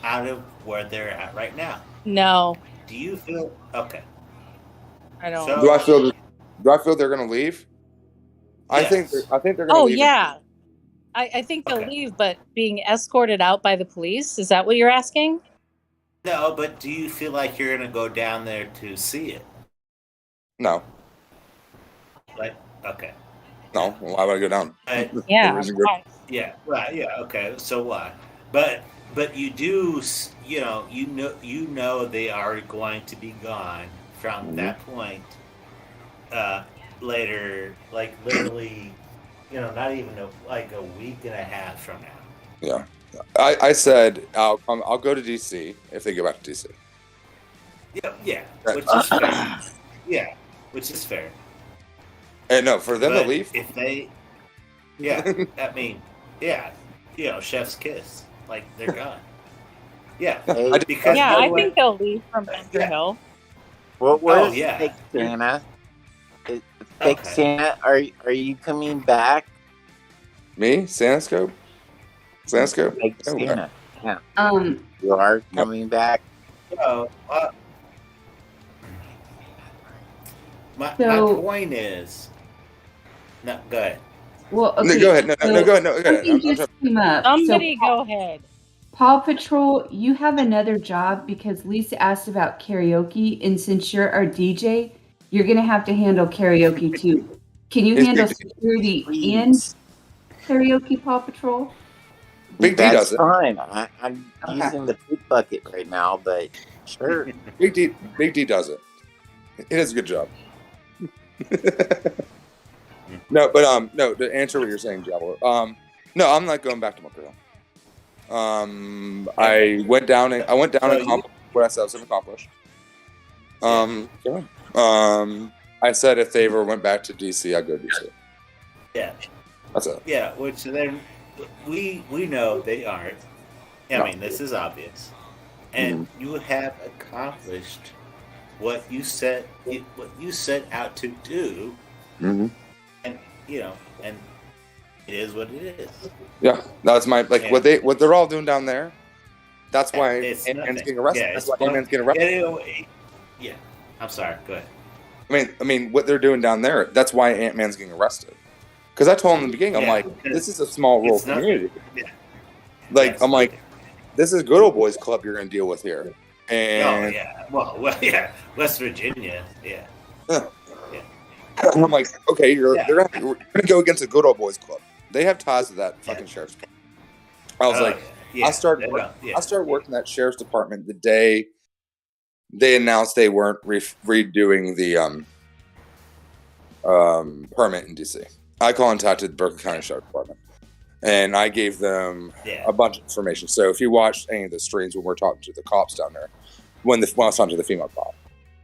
out of where they're at right now. No. Do you feel okay? I don't. Do I feel they're going to leave? Yes. I think they're going to leave. Oh yeah. I think they'll leave, but being escorted out by the police, is that what you're asking? No, but do you feel like you're going to go down there to see it? No. Okay. No, why would I go down? Yeah. Yeah. Right. Yeah. Okay. So why? But you do. You know they are going to be gone from that point. Later, literally, not even a week and a half from now. Yeah. I said I'll go to DC if they go back to DC. Yeah. Which is fair. Yeah. Which is fair. And no, for them to leave. If they, I mean, chef's kiss. They're gone. Yeah. Because I think they'll leave from Banter Hill. Where's Fake Santa? Fake Santa, are you coming back? Me? Santascope? Fake Santa. Yeah. You are coming back? My point is... No, go ahead. Well, okay. No, go ahead. No, go ahead. No, go ahead. Just came up. Somebody go ahead. Paw Patrol, you have another job because Lisa asked about karaoke, and since you're our DJ, you're going to have to handle karaoke too. Can you handle security and karaoke, Paw Patrol? Big D does it. Fine. I'm using the poop bucket right now, but sure. Big D does it. He does a good job. No, to answer what you're saying, Javelin. No, I'm not going back to Montreal. I went down and accomplished what I said I was going to accomplish. I said if they ever went back to DC, I'd go to DC. Yeah. That's it. Yeah, which then we know they aren't. I mean, this is obvious. And you have accomplished what you set out to do. Mm-hmm. And and it is what it is. Yeah, that's my what they're all doing down there That's why It's Ant-Man's nothing. getting arrested. Yeah, That's it's why Ant-Man's getting arrested. Yeah, I'm sorry. Go ahead. I mean, what they're doing down there, that's why Ant-Man's getting arrested. Because I told him in the beginning, I'm Yeah, like, this is a small rural it's nothing. community. Yeah. Like, Yes, I'm like, this is good old boys club you're going to deal with here. And oh yeah, well, yeah, West Virginia, yeah. I'm like, okay, you're going to go against a good old boys club. They have ties to that fucking sheriff's department. I was like, I started working that sheriff's department the day they announced they weren't redoing the permit in DC. I contacted the Berkeley County Sheriff's Department, and I gave them a bunch of information. So if you watched any of the streams when we're talking to the cops down there, when I was talking to the female cop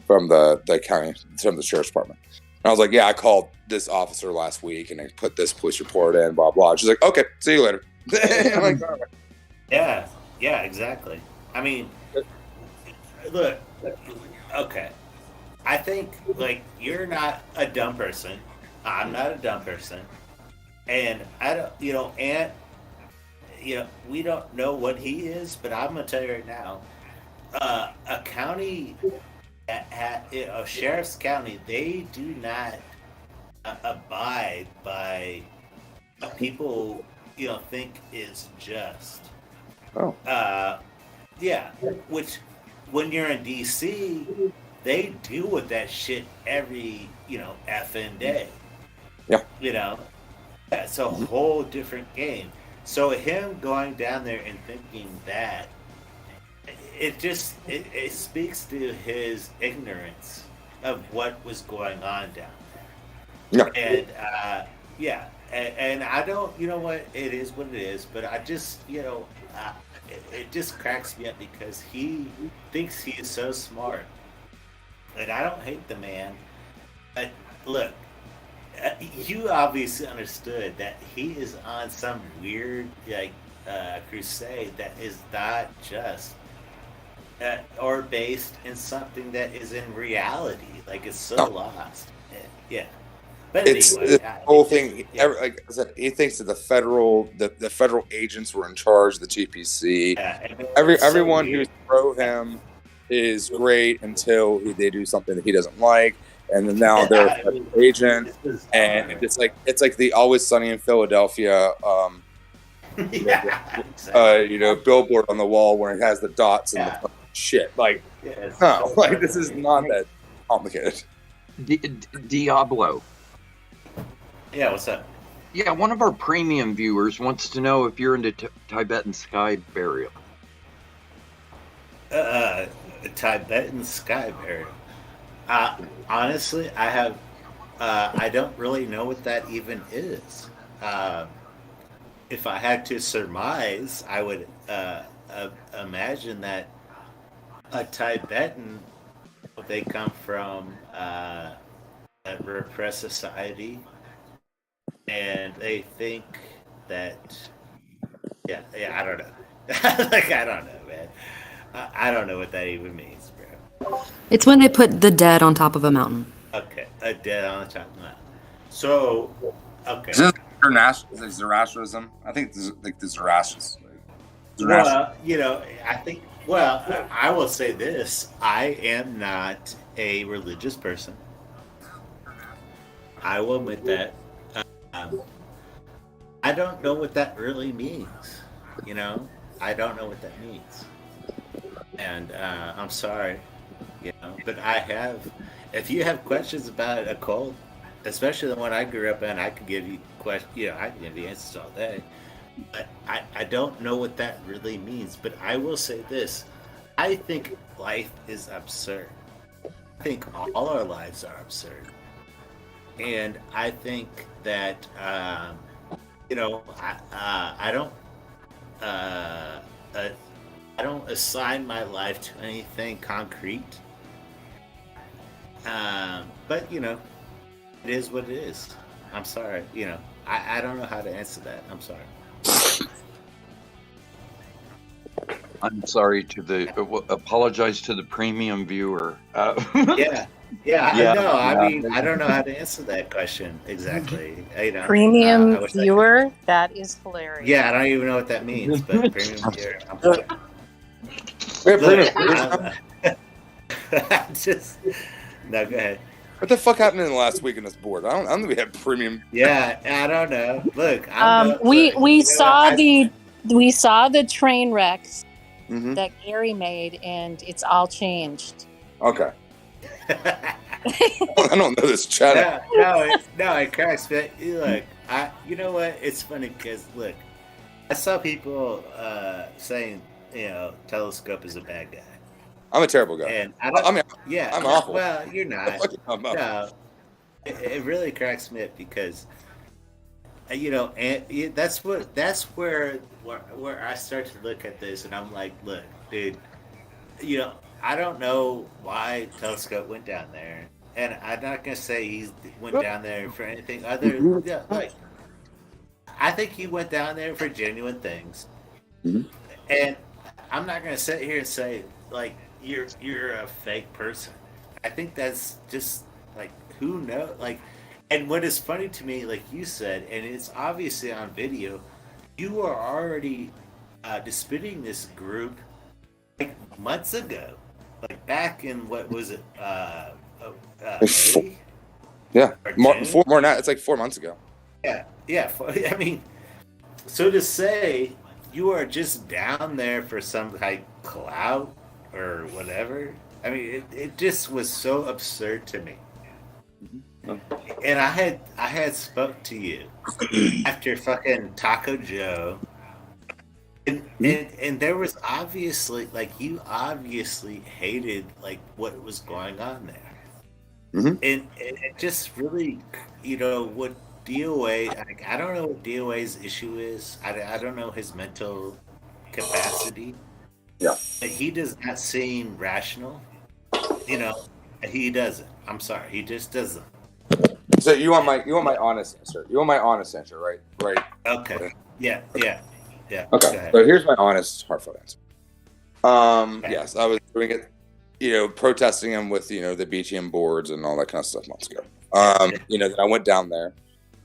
from the county, from the sheriff's department, and I was like, yeah, I called this officer last week, and I put this police report in, blah blah. She's like, okay, see you later. I'm like, all right. Yeah, exactly. I mean, look, okay. I think, like, you're not a dumb person. I'm not a dumb person. And I don't, Ant, we don't know what he is, but I'm going to tell you right now, a county, a sheriff's county, they do not abide by what people, think is just. Oh. Yeah, which when you're in DC, they deal with that shit every, effing day. Yeah. It's a whole different game. So him going down there and thinking that, it speaks to his ignorance of what was going on down there. Yeah. And, and I don't, it is what it is, but I just, it just cracks me up because he thinks he is so smart. And I don't hate the man. But look, you obviously understood that he is on some weird crusade that is not just or based in something that is in reality. Like, it's so lost. Yeah. But It's anyway, the whole thing. Like I said, he thinks that the federal agents were in charge of the TPC. Everyone who's pro him is great until they do something that he doesn't like, and then now they're a federal agent, and it's like the Always Sunny in Philadelphia, billboard on the wall where it has the dots and the shit. Like, no, like this is not that complicated. Diablo. Yeah, what's up? Yeah, one of our premium viewers wants to know if you're into Tibetan sky burial. Tibetan sky burial. Honestly, I have. I don't really know what that even is. If I had to surmise, I would imagine that a Tibetan, they come from a repressed society, and they think that, I don't know. Like, I don't know, man. I don't know what that even means, bro. It's when they put the dead on top of a mountain. Okay, a dead on the top of the mountain. So, okay. Is this Zoroastrianism? I think this is like the Zoroastrians. Well, I think. Well, I will say this: I am not a religious person. I will admit that. I don't know what that really means. I don't know what that means, and I'm sorry. But I have. If you have questions about a cult, especially the one I grew up in, I could give you questions. I can give you answers all day. But I don't know what that really means. But I will say this: I think life is absurd. I think all our lives are absurd, and I think that I don't assign my life to anything concrete. But it is what it is. I'm sorry. I don't know how to answer that. I'm sorry. I'm sorry apologize to the premium viewer. Yeah, I know. I mean, I don't know how to answer that question exactly. Premium viewer? That is hilarious. Yeah, I don't even know what that means, but premium viewer. I'm sorry. We have Look, premium. I'm just no. Go ahead. What the fuck happened in the last week in this board? I don't think we had premium. Yeah, I don't know. Look, we saw the train wrecks that Gary made, and it's all changed. Okay. I don't know this chat. No, it cracks. But look, you know what? It's funny because look, I saw people saying, Telescope is a bad guy. I'm a terrible guy. And I'm awful. Well, you're not. No, it really cracks me up because, and that's where I start to look at this, and I'm like, look, dude, I don't know why Telescope went down there, and I'm not gonna say he went down there for anything other. Like, I think he went down there for genuine things, and I'm not gonna sit here and say like you're a fake person. I think that's just like who knows. Like, and what is funny to me, like you said, and it's obviously on video, you are already disputing this group like months ago. Like back in what was it? May? Yeah, more than that. It's like 4 months ago. Yeah. I mean, so to say you are just down there for some like clout or whatever. I mean, it just was so absurd to me. And I had spoke to you after fucking Taco Joe. And there was obviously like you obviously hated like what was going on there, and it just really what DOA like I don't know what DOA's issue is. I don't know his mental capacity. Yeah, he does not seem rational. He doesn't. I'm sorry, he just doesn't. So you want my honest answer? You want my honest answer, right? Right. Okay. Yeah. Okay, so here's my honest, heartfelt answer. Yes, I was doing it, protesting him with, the BTM boards and all that kind of stuff months ago. Then I went down there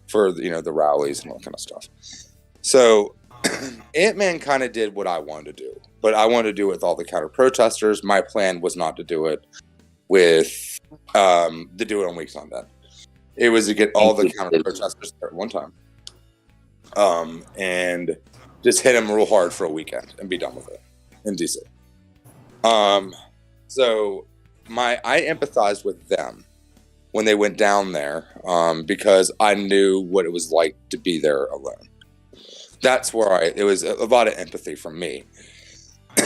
for, the rallies and all that kind of stuff. So Ant-Man kind of did what I wanted to do, but I wanted to do it with all the counter protesters. My plan was not to do it with, to do it on Weeks on Dead. It was to get all the counter protesters there at one time. And just hit him real hard for a weekend and be done with it in DC. So I empathized with them when they went down there because I knew what it was like to be there alone. That's where it was a lot of empathy from me.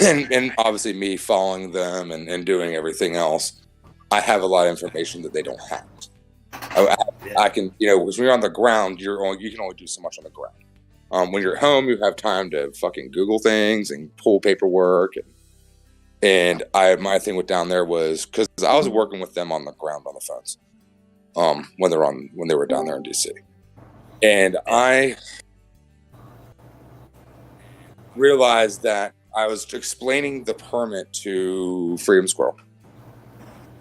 And obviously me following them and doing everything else, I have a lot of information that they don't have. I can, because when you're on the ground, you can only do so much on the ground. When you're at home, you have time to fucking Google things and pull paperwork. And my thing with down there was because I was working with them on the ground on the phones when they were down there in DC. And I realized that I was explaining the permit to Freedom Squirrel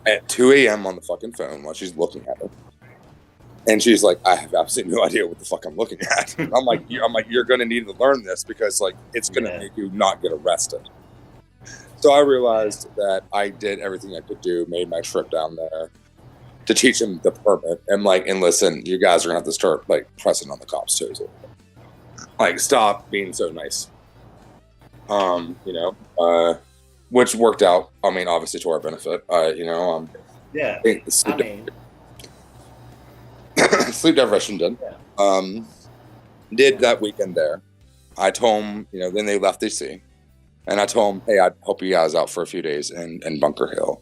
at 2 a.m. on the fucking phone while she's looking at it. And she's like, I have absolutely no idea what the fuck I'm looking at. I'm like, you're going to need to learn this because like it's going to make you not get arrested. So I realized that I did everything I could do, made my trip down there to teach him the permit. And listen, you guys are going to have to start like pressing on the cops too. Like, stop being so nice. Which worked out. I mean, obviously to our benefit. Sleep deprivation did. Did that weekend there. I told him, then they left DC. And I told him, hey, I'd help you guys out for a few days in Bunker Hill.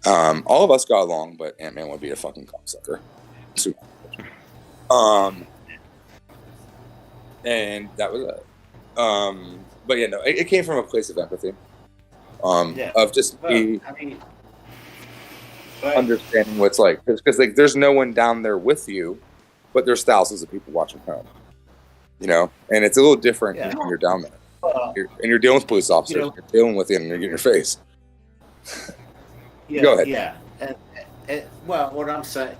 All of us got along, but Ant-Man would be a fucking cocksucker. And that was it. But it came from a place of empathy. Of just understanding what's like, because like there's no one down there with you, but there's thousands of people watching home, and it's a little different when you're down there. You're dealing with police officers, you're dealing with it, and you're getting your face. Go ahead. Yeah. And well, what I'm saying,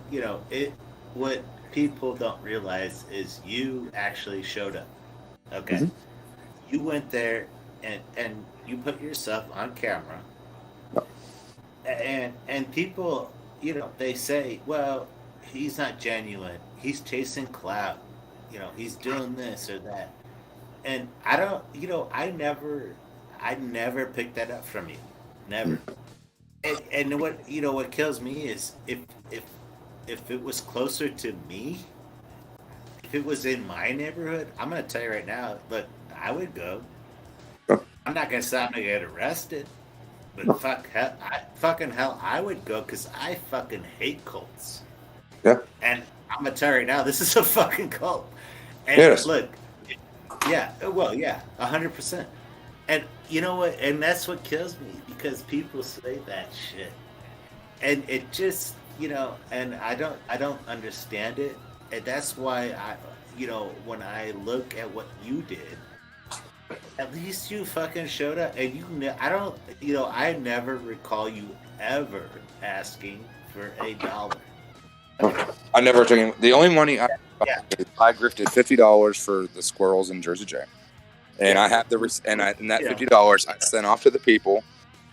what people don't realize is you actually showed up. Okay. You went there and you put yourself on camera, and people, they say, well, he's not genuine. He's chasing clout. He's doing this or that. And I don't, I never picked that up from you. Never. And what kills me is if it was closer to me, if it was in my neighborhood, I'm gonna tell you right now, look, I would go. I'm not gonna say I'm gonna get arrested, but fucking hell, I would go because I fucking hate cults. Yeah. And I'm gonna tell you right now, this is a fucking cult. And Yes. look, yeah, well, yeah, 100%. And you know what? And that's what kills me, because people say that shit, and it just, and I don't understand it, and that's why when I look at what you did, at least you fucking showed up, and I never recall you ever asking for $1. I never took any. The only money I grifted $50 for the squirrels in Jersey J, and I have the and that $50 I sent off to the people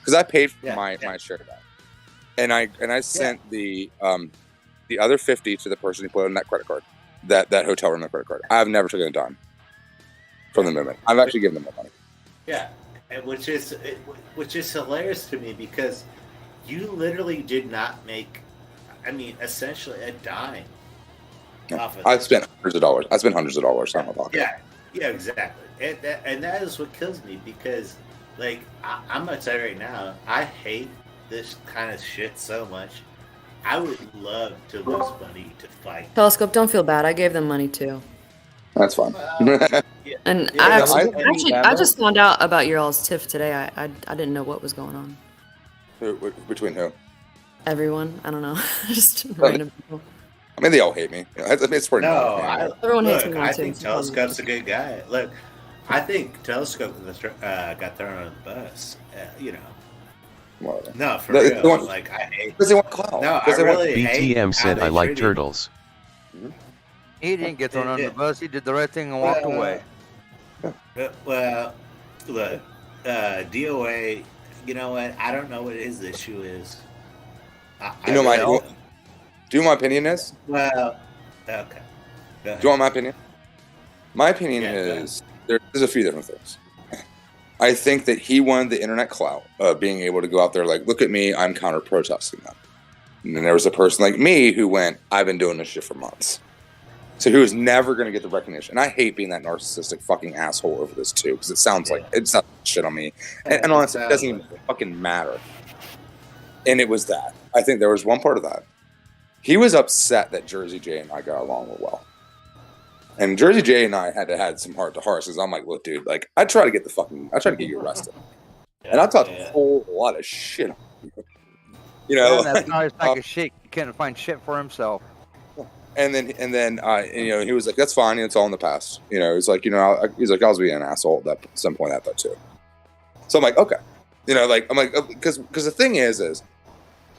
because I paid for my share of that, and I sent the other 50 to the person who put on that credit card, that hotel room credit card. I've never taken a dime from the movement. I've actually given them my money. Yeah, and which is hilarious to me, because you literally did not make, essentially a dime. I spent hundreds of dollars. I spent hundreds of dollars on my pocket. Yeah, exactly. And that is what kills me, because, like, I'm gonna tell you right now, I hate this kind of shit so much. I would love to lose money to fight. Telescope, don't feel bad. I gave them money too. That's fine. And I just found out about your all's tiff today. I didn't know what was going on. Between who? Everyone. I don't know. Just random people. They all hate me. It's pretty. No, everyone hates me. I think Telescope's a good guy. Look, I think Telescope got thrown on the bus. Well, no, for real. I hate. Because they want clout. No, I really hate. BTM said, "I like turtles." He didn't get thrown on the bus. He did the right thing and walked away. Well, look, DOA. You know what? I don't know what his issue is. Do you know my opinion is? Well, okay. Do you want my opinion? My opinion is there's a few different things. I think that he wanted the internet clout of being able to go out there like, look at me, I'm counter protesting them. And then there was a person like me who went, I've been doing this shit for months. So he was never going to get the recognition. And I hate being that narcissistic fucking asshole over this too, because it sounds like it's not shit on me. And honestly, it doesn't even fucking matter. And it was that. I think there was one part of that. He was upset that Jersey J and I got along real well. And Jersey J and I had some heart to hearts, because I'm like, look, dude, like, I try to get you arrested. And I talked a whole lot of shit on you. That's not his type of shit. He couldn't find shit for himself. And then he was like, that's fine. It's all in the past. He's like, I was being an asshole at some point at that too. So I'm like, okay. I'm like, because the thing is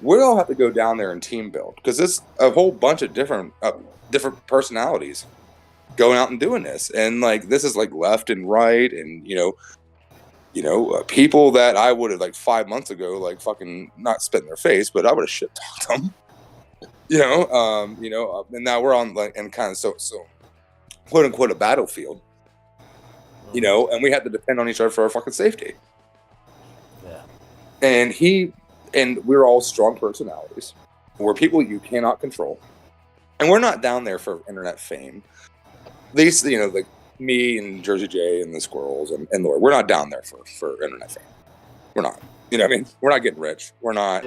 we all have to go down there and team build, because there's a whole bunch of different personalities going out and doing this, and like this is like left and right, and people that I would have like 5 months ago like fucking not spit in their face, but I would have shit talked them. And now we're on like and kind of so quote unquote a battlefield, and we have to depend on each other for our fucking safety. Yeah. And we're all strong personalities. We're people you cannot control, and we're not down there for internet fame. At least like me and Jersey J and the squirrels and Lord, we're not down there for internet fame. We're not. We're not getting rich. We're not.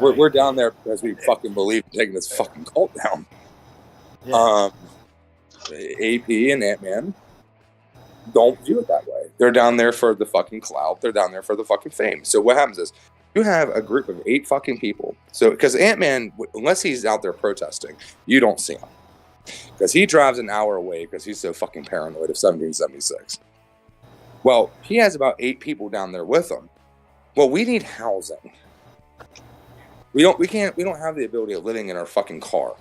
We're down there because we fucking believe in taking this fucking cult down. Yeah. AP and Ant-Man don't view it that way. They're down there for the fucking clout. They're down there for the fucking fame. So what happens is you have a group of 8 fucking people. So because Ant-Man, unless he's out there protesting, you don't see him. Because he drives an hour away because he's so fucking paranoid of 1776. Well, he has about 8 people down there with him. Well, we need housing. We don't have the ability of living in our fucking car.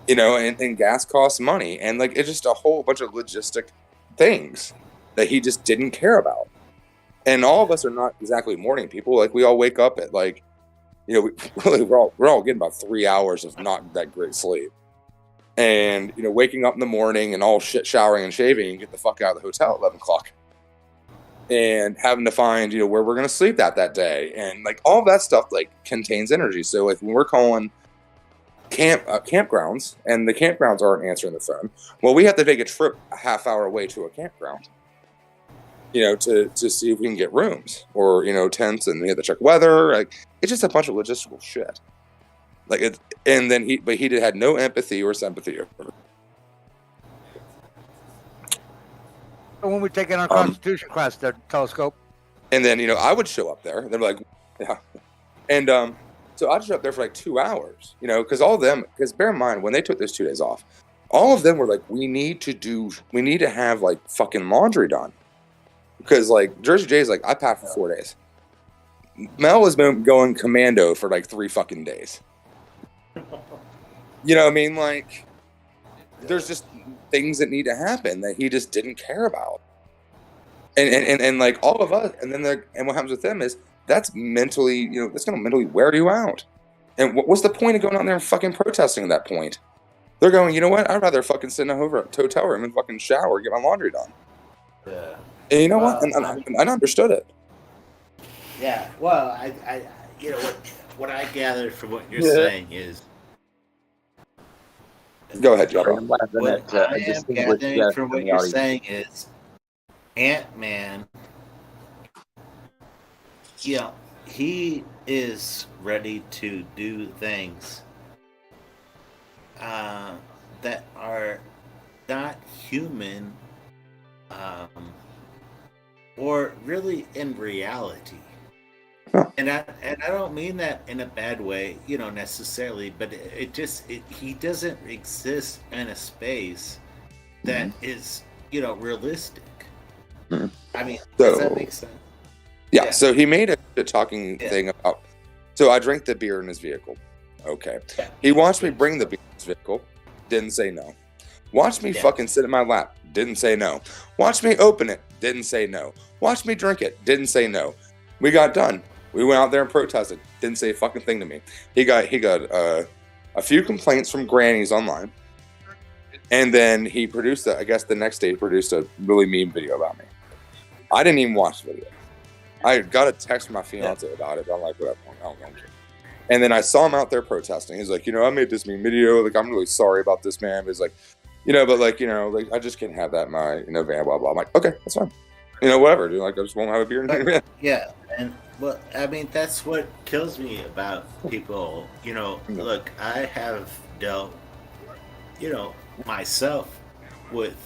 And gas costs money, and like it's just a whole bunch of logistic things. that he just didn't care about. And all of us are not exactly morning people. Like, we all wake up at, like, you know, we're all getting about 3 hours of not that great sleep. And, you know, waking up in the morning and all showering and shaving and get the fuck out of the hotel at 11 o'clock. And having to find, you know, where we're going to sleep that day. And, like, all that stuff, like, contains energy. So, like, when we're calling campgrounds and the campgrounds aren't answering the phone, well, we have to take a trip a half hour away to a campground, you know, to see if we can get rooms or, you know, tents, and we have to check weather. Like, it's just a bunch of logistical shit. Like, it, and then he had no empathy or sympathy. When we take in our Constitution class, the telescope. And then, you know, I would show up there. They're like, yeah. And so I'd show up there for like 2 hours, you know, because bear in mind, when they took those 2 days off, all of them were like, we need to have like fucking laundry done. Because like Jersey Jay's like, I packed for 4 days. Mel has been going commando for like 3 fucking days. You know what I mean? Like, there's just things that need to happen that he just didn't care about. And like all of us, and what happens with them is that's mentally, you know, that's going to mentally wear you out. And what's the point of going out there and fucking protesting at that point? They're going, you know what? I'd rather fucking sit in a hotel room and fucking shower and get my laundry done. Yeah. And you know what? And I understood it. Yeah. Well, I you know what I gathered from what you're saying is. Go ahead, Joe. What I am gathering from what you're saying is Ant-Man, yeah, he is ready to do things that are not human or really in reality. And I don't mean that in a bad way, you know, necessarily, but he doesn't exist in a space that is, you know, realistic. I mean, does that make sense? Yeah, so he made a talking thing about, so I drank the beer in his vehicle. Okay. Yeah. He watched me bring the beer in his vehicle, didn't say no. Watched me fucking sit in my lap, didn't say no. Watched me open it, didn't say no. Watched me drink it, didn't say no. We got done. We went out there and protested. Didn't say a fucking thing to me. He got a few complaints from grannies online, and then he produced I guess the next day he produced a really mean video about me. I didn't even watch the video. I got a text from my fiance about it. I'm like, whatever. I don't know. And then I saw him out there protesting. He's like, you know, I made this mean video. Like, I'm really sorry about this, man. But he's like, you know, but like, you know, like I just can't have that in my, you know, van. Blah blah. I'm like, okay, that's fine. You know, whatever, dude. Like, I just won't have a beer in here. Yeah, and well, I mean, that's what kills me about people. You know, look, I have dealt, you know, myself with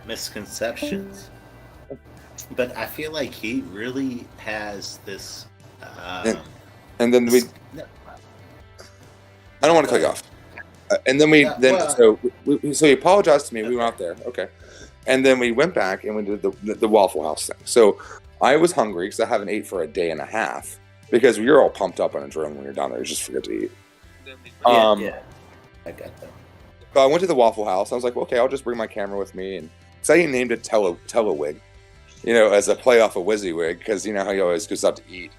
misconceptions, but I feel like he really has this. And then I don't want to cut you off. And then so he apologized to me. We went out there, okay. And then we went back and we did the Waffle House thing. So I was hungry because I haven't ate for a day and a half because you're all pumped up on adrenaline when you're down there. You just forget to eat. Yeah, I got that. So I went to the Waffle House. I was like, well, okay, I'll just bring my camera with me. And so he named it Telewig, you know, as a play off of WYSIWYG because you know how he always goes out to eat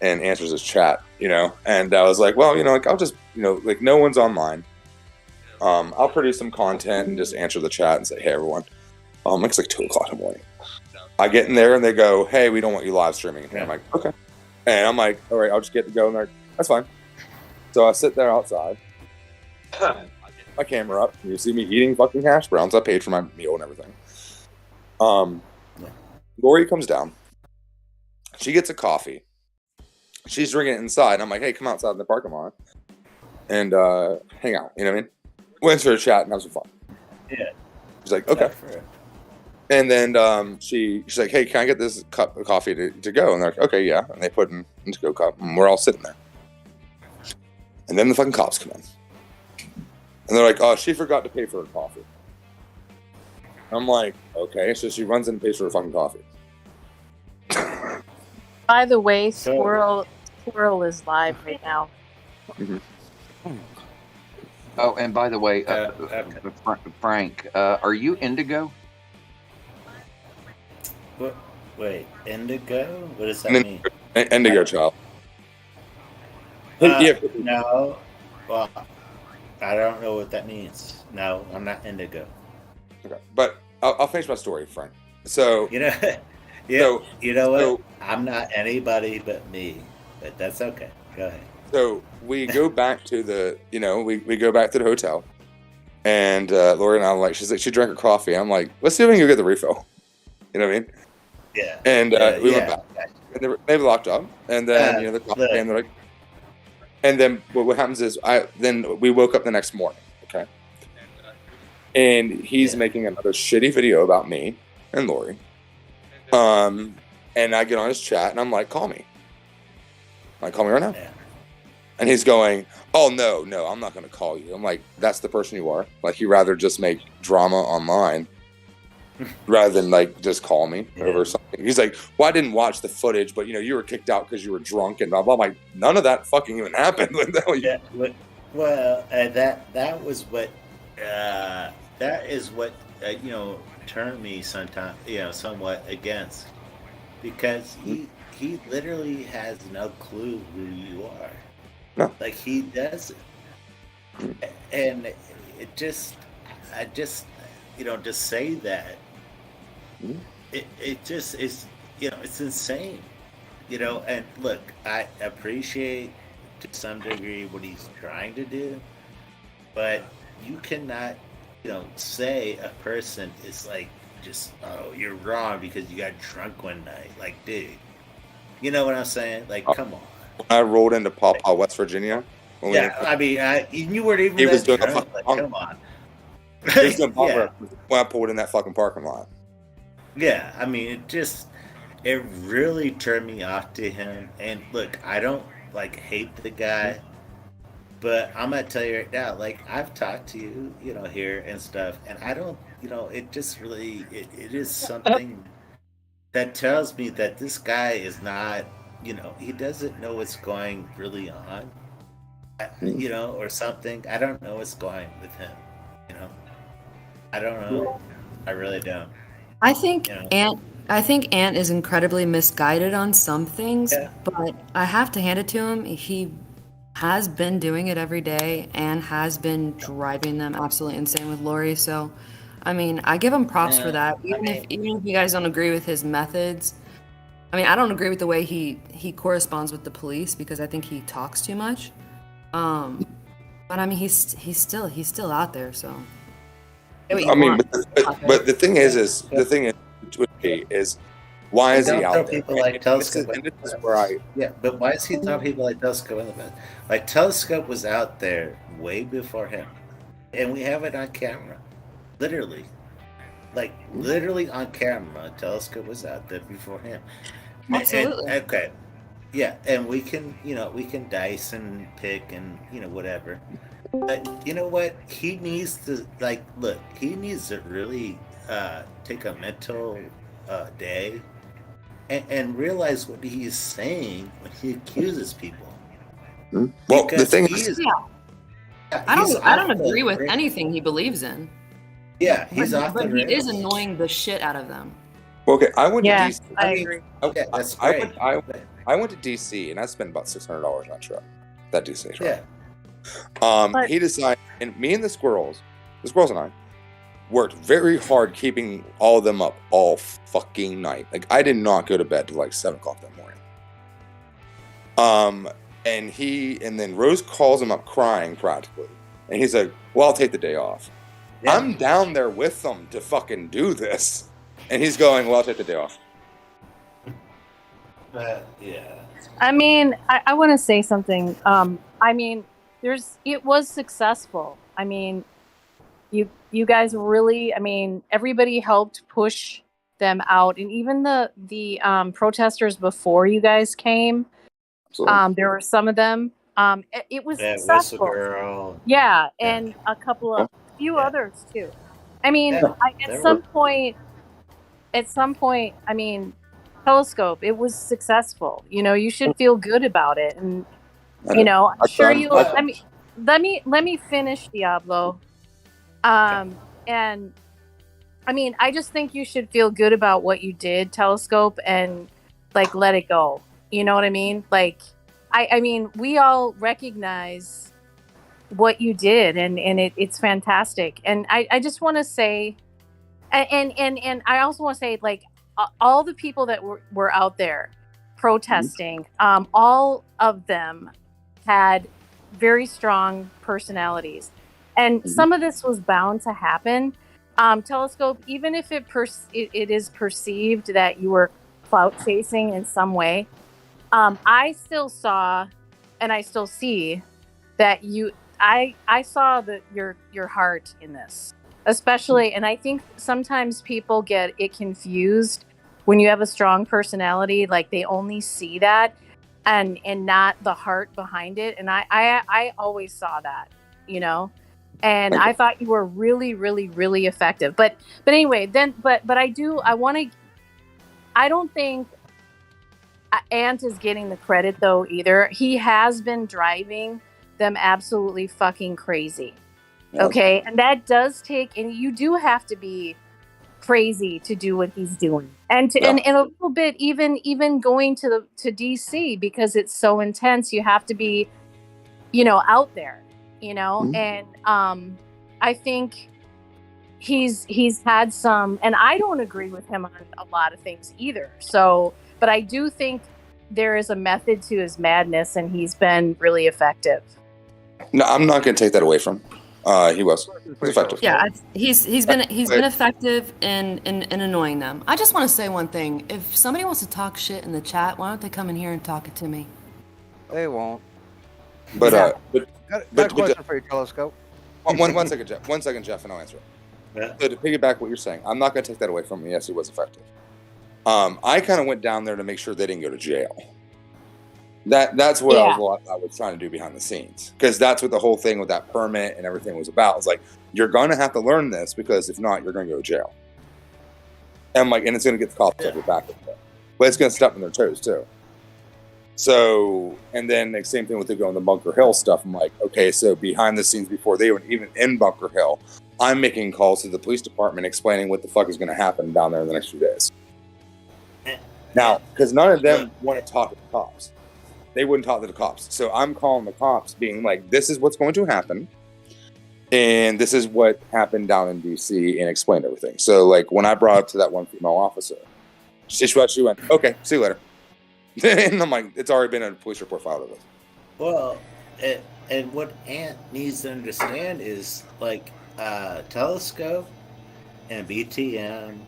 and answers his chat, you know. And I was like, well, you know, like I'll just, you know, like no one's online. I'll produce some content and just answer the chat and say, hey, everyone. It's like 2 o'clock in the morning. I get in there and they go, hey, we don't want you live streaming. And I'm like, okay. And I'm like, all right, I'll just get to go. And they're like, that's fine. So I sit there outside. I get my camera up. And you see me eating fucking hash browns. I paid for my meal and everything. Lori comes down. She gets a coffee. She's drinking it inside. I'm like, hey, come outside in the parking lot and hang out. You know what I mean? Went to her chat and have some fun. Yeah. She's like, okay. And then she's like, hey, can I get this cup of coffee to go? And they're like, okay, yeah. And they put it into go cup, and we're all sitting there. And then the fucking cops come in. And they're like, oh, she forgot to pay for her coffee. I'm like, okay. So she runs in and pays for her fucking coffee. By the way, Squirrel is live right now. Mm-hmm. Oh, and by the way, Frank, are you Indigo? Wait, indigo? What does that mean? Indigo child. No. Well, I don't know what that means. No, I'm not indigo. Okay, but I'll finish my story, Frank. So you know what? I'm not anybody but me, but that's okay. Go ahead. So we go back to the, we go back to the hotel, and Lori and I were like, she drank her coffee. I'm like, let's see if we can go get the refill. You know what I mean? Yeah. And we went back, and they were locked up, and then the coffee came. They're like, and then what happens is then we woke up the next morning, okay, and he's making another shitty video about me and Lori, and I get on his chat, and I'm like, call me. Like, call me right now. Yeah. And he's going, oh, no, I'm not going to call you. I'm like, that's the person you are. Like, you rather just make drama online rather than, like, just call me over something. He's like, well, I didn't watch the footage, but, you were kicked out because you were drunk and blah, blah. I'm like, none of that fucking even happened. Well, that was what, that is what, turned me somewhat against. Because he literally has no clue who you are. No. Like, he doesn't. And I just say that. It just is, it's insane. And look, I appreciate to some degree what he's trying to do, but you cannot, say a person is like, just, oh, you're wrong because you got drunk one night. Like, dude, you know what I'm saying? Like, come on. When I rolled into Pawpaw, West Virginia. You weren't even. He was doing a fucking. Like, come on. He was doing when I pulled in that fucking parking lot. Yeah, I mean, it really turned me off to him. And look, I don't hate the guy, but I'm gonna tell you right now, like, I've talked to you, here and stuff, and I don't, it just really, it is something that tells me that this guy is not. He doesn't know what's going really on, or something. I don't know what's going with him, I don't know. I really don't. I think Ant is incredibly misguided on some things, but I have to hand it to him. He has been doing it every day and has been driving them absolutely insane with Lori. So, I mean, I give him props for that. Even if you guys don't agree with his methods. I mean, I don't agree with the way he corresponds with the police because I think he talks too much. But I mean, he's still out there. So. I mean, but the thing is why is he out there? People like Telescope. And this is where but why is he throwing people like Telescope in the bed? Like, Telescope was out there way before him, and we have it on camera, literally. Like, literally on camera, Telescope was out there before him. Absolutely. Okay. Yeah, and we can dice and pick and, whatever. But you know what? He needs to, he needs to really take a mental day and realize what he's saying when he accuses people. Well, the thing is... I don't agree with anything he believes in. Yeah, he's off the rails. But he is annoying the shit out of them. Okay, I went to DC. I agree. That's great. I went to DC and I spent about $600 on that trip. That DC trip. Yeah. He decided, and me and the squirrels and I worked very hard keeping all of them up all fucking night. Like, I did not go to bed till like 7 o'clock that morning. And then Rose calls him up crying practically, and he's like, "Well, I'll take the day off." Yeah. I'm down there with them to fucking do this. And he's going, "Well, I'll take the day off." I mean, I want to say something. I mean, it was successful. I mean, you guys really, I mean, everybody helped push them out. And even the protesters before you guys came, there were some of them. It was successful. Girl. Yeah, and a few others too. I mean, at some point, I mean, Telescope, it was successful. You should feel good about it, and I'm sure you. Let me finish, Diablo. And I mean, I just think you should feel good about what you did, Telescope, and like let it go. You know what I mean? Like, I mean, we all recognize what you did, and it's fantastic. And I just want to say, and I also want to say, like, all the people that were out there protesting, all of them had very strong personalities, and some of this was bound to happen. Telescope, even if it is perceived that you were clout chasing in some way, I still saw, and I still see that I saw your heart in this, especially, and I think sometimes people get it confused when you have a strong personality, like they only see that and not the heart behind it. And I always saw that, you know. And I thought you were really, really, really effective. But anyway, then but I don't think Ant is getting the credit though either. He has been driving them absolutely fucking crazy. Okay? And that does take, and you do have to be crazy to do what he's doing. And and a little bit even going to DC, because it's so intense, you have to be, you know, out there. You know, and I think he's had some, and I don't agree with him on a lot of things either. So, but I do think there is a method to his madness, and he's been really effective. No, I'm not going to take that away from him. He was effective. Yeah, he's been effective in annoying them. I just want to say one thing: if somebody wants to talk shit in the chat, why don't they come in here and talk it to me? They won't. But got a question for you, Telescope. One second, Jeff. 1 second, Jeff, and I'll answer it. Yeah. So to piggyback what you're saying, I'm not going to take that away from him. Yes, he was effective. I kind of went down there to make sure they didn't go to jail. That's what I was trying to do behind the scenes, because that's what the whole thing with that permit and everything was about. It's like, you're going to have to learn this, because if not, you're going to go to jail. And it's going to get the cops off your back, but it's going to step on their toes too. So, and then the same thing with the Bunker Hill stuff. I'm like, okay, so behind the scenes, before they were even in Bunker Hill, I'm making calls to the police department explaining what the fuck is going to happen down there in the next few days. Now, because none of them want to talk to the cops. They wouldn't talk to the cops. So I'm calling the cops being like, this is what's going to happen. And this is what happened down in DC, and explained everything. So when I brought up to that one female officer, she went, okay, see you later. And I'm like, it's already been a police report filed of it. Well, and what Ant needs to understand is Telescope and BTM,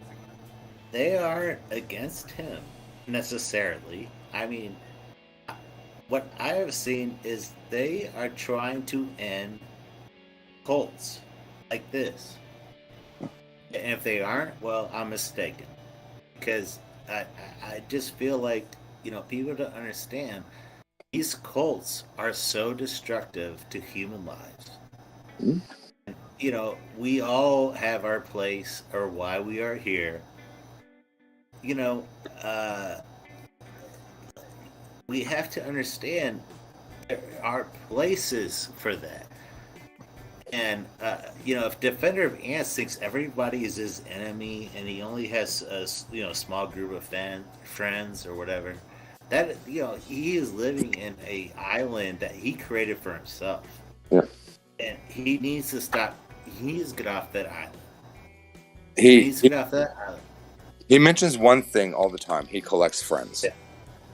they aren't against him necessarily. I mean, what I have seen is they are trying to end cults like this. And if they aren't, well, I'm mistaken. Because I just feel like, people don't understand, these cults are so destructive to human lives. Mm-hmm. We all have our place, or why we are here. We have to understand there are places for that. And, if Defender of Ants thinks everybody is his enemy, and he only has a small group of friends or whatever, that he is living in a island that he created for himself. Yeah. And he needs to stop. He needs to get off that island. He needs to get off that island. He mentions one thing all the time. He collects friends. Yeah.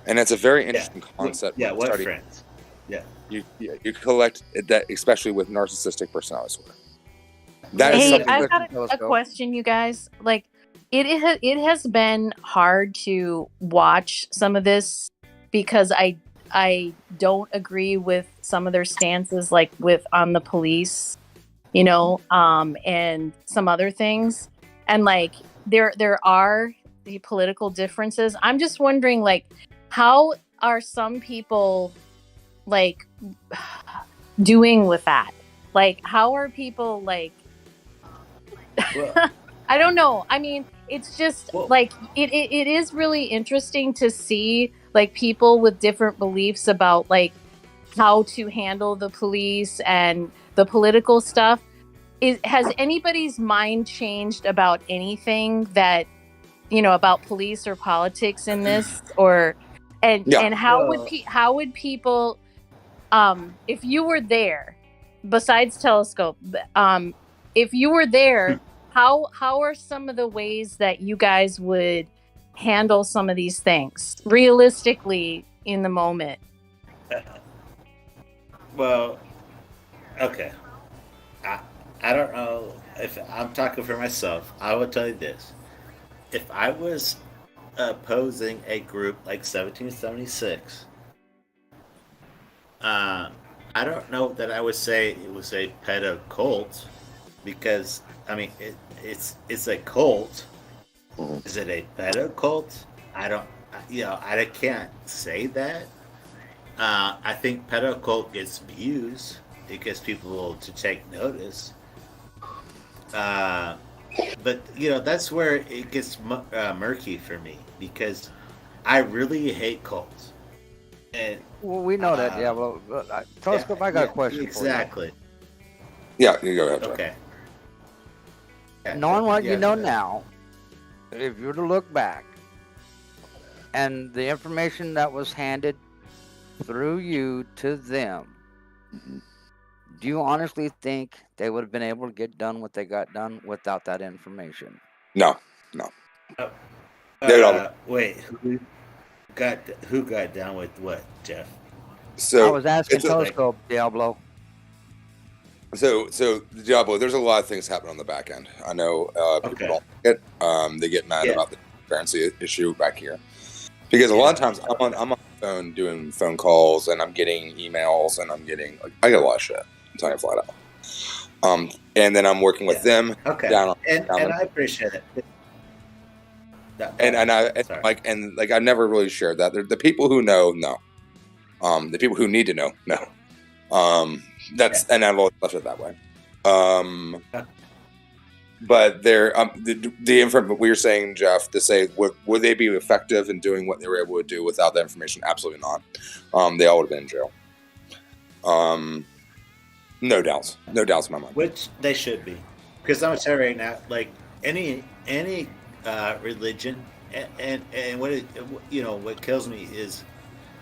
And it's a very interesting concept. Yeah, what friends? Yeah. You collect that, especially with narcissistic personality disorder. That is something. I've got a question, you guys. It has been hard to watch some of this, because I don't agree with some of their stances, on the police, and some other things, and there are the political differences. I'm just wondering, how are some people doing with that? How are people well, I don't know. I mean, it's just it is really interesting to see people with different beliefs about how to handle the police and the political stuff. has anybody's mind changed about anything that, about police or politics in this, or and how would people, if you were there, besides Telescope, if you were there, how are some of the ways that you guys would handle some of these things realistically in the moment? Well, okay. I don't know if I'm talking for myself. I will tell you this. If I was opposing a group like 1776, I don't know that I would say it was a pedo cult, because I mean it's a cult. Is it a pedo cult? I don't. I can't say that. I think pedo cult gets views. It gets people to take notice. But that's where it gets murky for me, because I really hate cults. And well, we know that, Diablo. Telescope, I got a question exactly. for you. Yeah, you go ahead. Okay. Knowing what you know now, if you were to look back and the information that was handed through you to them, do you honestly think they would have been able to get done what they got done without that information? No. Wait, who got down with what, Jeff? So I was asking Telescope, Diablo. So Diablo, there's a lot of things happening on the back end. I know people don't get they get mad about the transparency issue back here, because a lot of times I'm on the phone doing phone calls, and I'm getting emails, and I get a lot of shit. I'm telling you flat out. And then I'm working with them. Okay. Down and I appreciate it. And I never really shared that. The people who know. The people who need to know. And I've always left it that way. But they're the information we were saying, Jeff, to say would they be effective in doing what they were able to do without that information? Absolutely not. They all would have been in jail. No doubts in my mind. Which they should be, because I'm telling you right now, like any religion, and what kills me is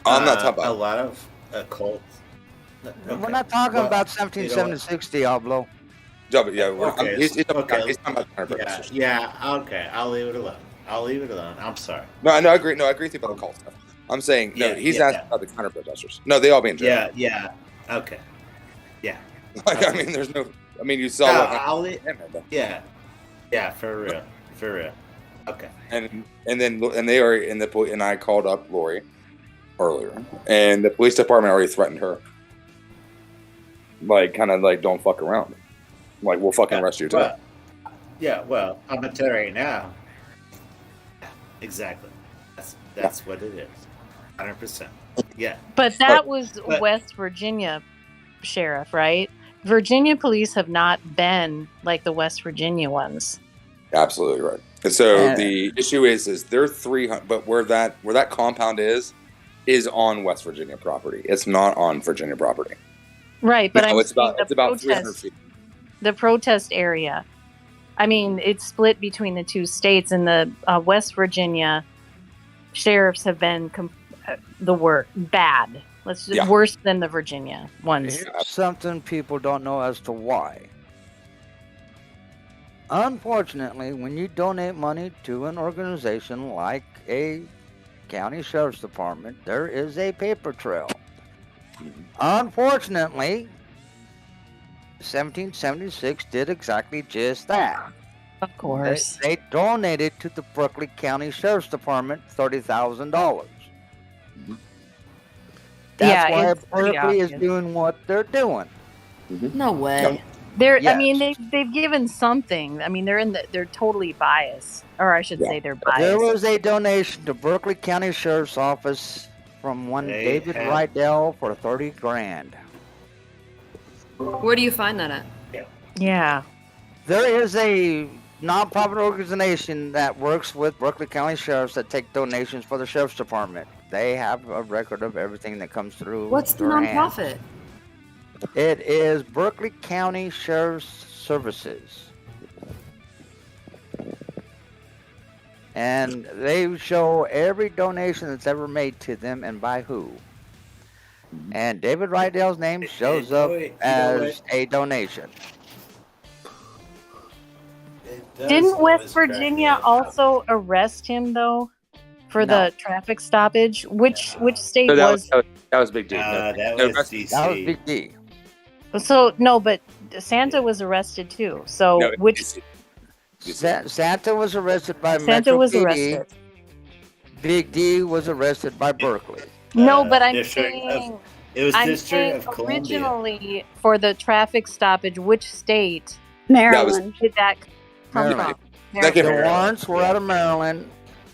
I'm not talking about a lot of cults. We're not talking about 1776, Diablo. Okay. He's talking about Okay. I'll leave it alone. I'm sorry. No, I agree. No, I agree with you about the cult stuff. I'm saying he's asking about the counter protesters. No, they all be in jail. Yeah. Okay. Yeah. I mean, there's no. I mean, you saw. Yeah. For real. Okay. And they are in the police, and I called up Lori earlier, and the police department already threatened her. Don't fuck around. Like, we'll fucking arrest you too. Well, I'm gonna tell you right now. Exactly. That's what it is. 100%. Yeah. But that was West Virginia sheriff, right? Virginia police have not been like the West Virginia ones. Absolutely right. And so the issue is they're 300, but where that compound is on West Virginia property. It's not on Virginia property. Right, but it's about 300 feet. The protest area. I mean, it's split between the two states, and the West Virginia sheriffs have been bad. Worse than the Virginia ones. Here's something people don't know as to why. Unfortunately, when you donate money to an organization like a county sheriff's department, there is a paper trail. Unfortunately, 1776 did exactly just that. Of course. They donated to the Berkeley County Sheriff's Department $30,000. That's why Berkeley is doing what they're doing. No way. I mean, they've given something. I mean, they're totally biased, or I should say they're biased. There was a donation to Berkeley County Sheriff's Office from one David Rydell for $30,000. Where do you find that at? Yeah. There is a nonprofit organization that works with Berkeley County Sheriffs that take donations for the Sheriff's Department. They have a record of everything that comes through. What's the nonprofit? It is Berkeley County Sheriff's Services. And they show every donation that's ever made to them and by who. And David Rydell's name shows up as a donation. Didn't West Virginia also arrest him though for the traffic stoppage? Which state So was? That was Big D. That was DC. That was Big D. So no, but Santa was arrested too. So No, which? Santa was arrested by Santa Metro was PD. arrested. Big D was arrested by Berkeley. No, but I'm District saying. It was I'm District saying of Columbia. originally for the traffic stoppage, which state Maryland. did that come Maryland. from? The warrants were out of Maryland,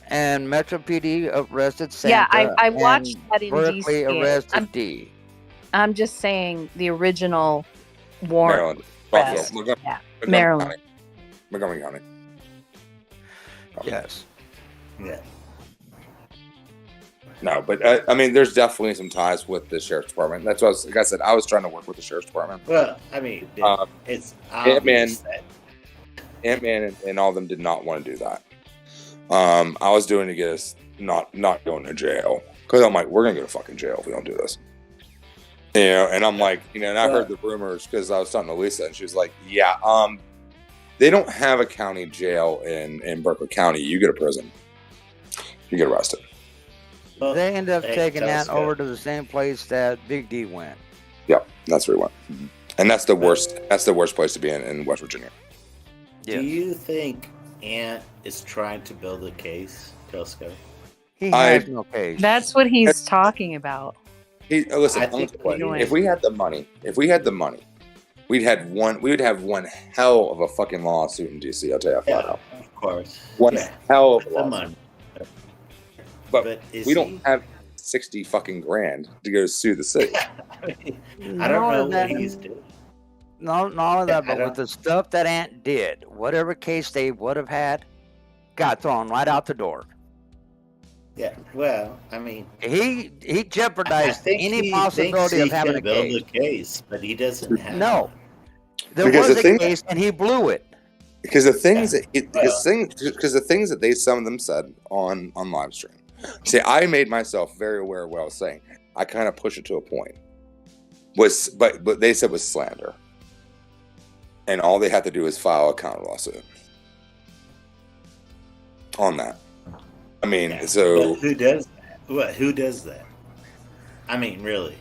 and Metro PD arrested Santa. Yeah, I watched that in Berkeley DC. arrested D. I'm just saying the original warrant. Maryland. Buffalo. Yeah. Montgomery Maryland. County. Montgomery County. Yes. Yeah. No, but I mean, there's definitely some ties with the sheriff's department. That's what like I said. I was trying to work with the sheriff's department. Well, I mean, it's Ant-Man, obvious that Ant-Man, and all of them did not want to do that. I was doing to get us not going to jail because I'm like, we're gonna go to fucking jail if we don't do this. You know, and I'm like, you know, and I heard the rumors because I was talking to Lisa, and she was like, yeah, they don't have a county jail in Berkeley County. You get a prison. You get arrested. Well, They ended up taking that telescope. over to the same place that Big D went. Yeah, that's where he went. And that's the worst. That's the worst place to be in West Virginia. Do you think Ant is trying to build a case, Telescope? He has no case. That's what he's talking about. Listen, I I'm think gonna tell you, he if we had the money, we would have one hell of a fucking lawsuit in DC. I'll tell you flat out. Of course. One hell of a The lawsuit. money. But is we don't have 60 fucking grand to go sue the city. I don't know what he's doing. Not all of that, I but with the stuff that Ant did, whatever case they would have had, got thrown right out the door. Yeah, well, I mean, He I jeopardized think any he possibility thinks of he having can a build case. a case, but he doesn't have. No, there Because was the a thing- case, and he blew it. Because the things Yeah. because the things that some of them said on live stream. See, I made myself very aware of what I was saying. I kind of pushed it to a point. But they said was slander. And all they had to do is file a counter lawsuit on that. I mean, Yeah, so but who does that? What? Who does that? I mean, really?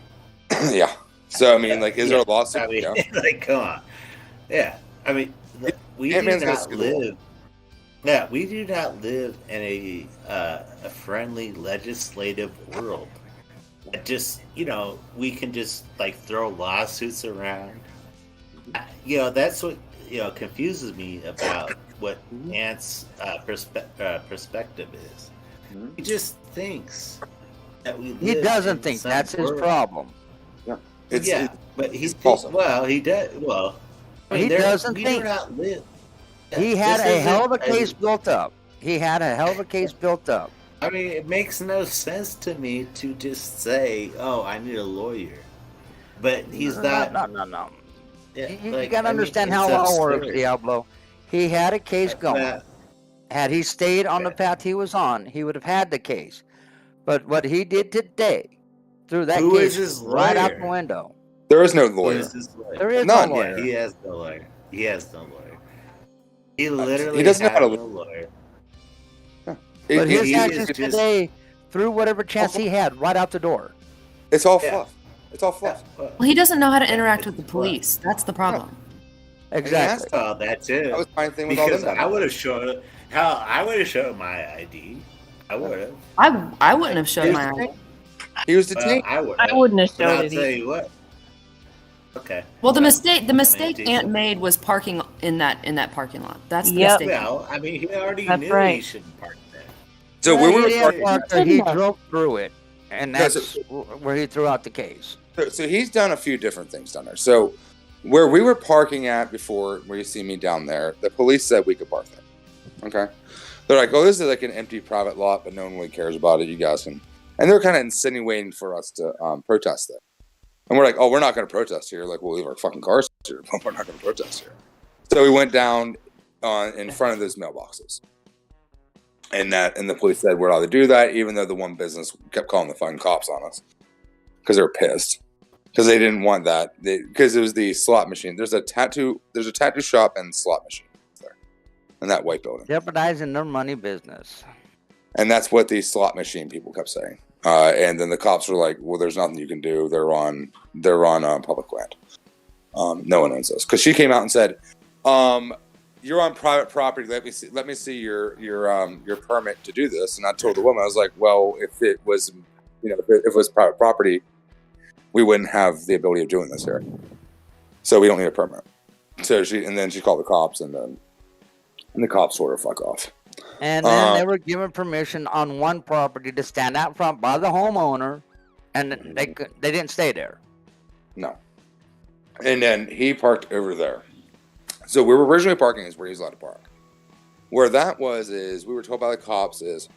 yeah. So I mean, like, is there a lawsuit? I mean, Yeah. like, come on. Yeah, I mean, we do Ant-Man's gonna not sue the law. live. Yeah, we do not live in a friendly legislative world. Just we can just like throw lawsuits around. That's what confuses me about what Ant's perspective is. He just thinks that we. He live doesn't in think some that's his world. problem. But he's awesome. well. He does. Well, I mean, He doesn't we think. do not live. He had This a isn't hell of a case built up. He had a hell of a case built up. I mean, it makes no sense to me to just say, "Oh, I need a lawyer," but he's not. No. Yeah, You got to understand how law works, Diablo. He had a case going. Had he stayed on the path he was on, he would have had the case. But what he did today threw that Who is case his right out lawyer? the window. There is no Who lawyer. is his lawyer? There is None. no lawyer. Yeah, he has no lawyer. He has no lawyer. He literally He doesn't know has how to no lawyer. But It- his he actions is just- today threw whatever chance he had right out the door. it's all Yeah. fluff. It's all fluff. Well, he doesn't know how to interact with the police. That's the problem. Exactly. I saw that too. That was my thing with all Because them. I would have shown my ID. I would have. I wouldn't have shown my ID. He was detained. I would. I wouldn't have But showed I'll it tell either. you what. Okay. Well, the Well, mistake dude. Ant made was parking in that parking lot. That's the Yep. mistake. Well, I mean, he already That's knew he right. shouldn't park there. So where we he were didn't parking, park there, he drove through it, and No, that's so- where he threw out the case. so he's done a few different things down there. So where we were parking at before, where you see me down there, the police said we could park there. Okay. They're like, oh, this is like an empty private lot, but no one really cares about it. You guys can. And they're kind of insinuating for us to protest there. And we're like, oh, we're not going to protest here. Like, we'll leave our fucking cars here, but we're not going to protest here. So we went down in front of those mailboxes. And the police said we're allowed to do that, even though the one business kept calling the fucking cops on us because they were pissed because they didn't want that because it was the slot machine. There's a tattoo shop and slot machine there in that white building, jeopardizing their money business. And that's what the slot machine people kept saying. And then the cops were like, "Well, there's nothing you can do. They're on public land. No one owns this." Because she came out and said, "You're on private property. Let me see your permit to do this." And I told the woman, I was like, "Well, if it was, if it was private property, we wouldn't have the ability of doing this here. So we don't need a permit." So then she called the cops, and the cops sort of fuck off. And then they were given permission on one property to stand out front by the homeowner, and they didn't stay there. No. And then he parked over there. So we were originally parking is where he's allowed to park. Where that was is we were told by the cops is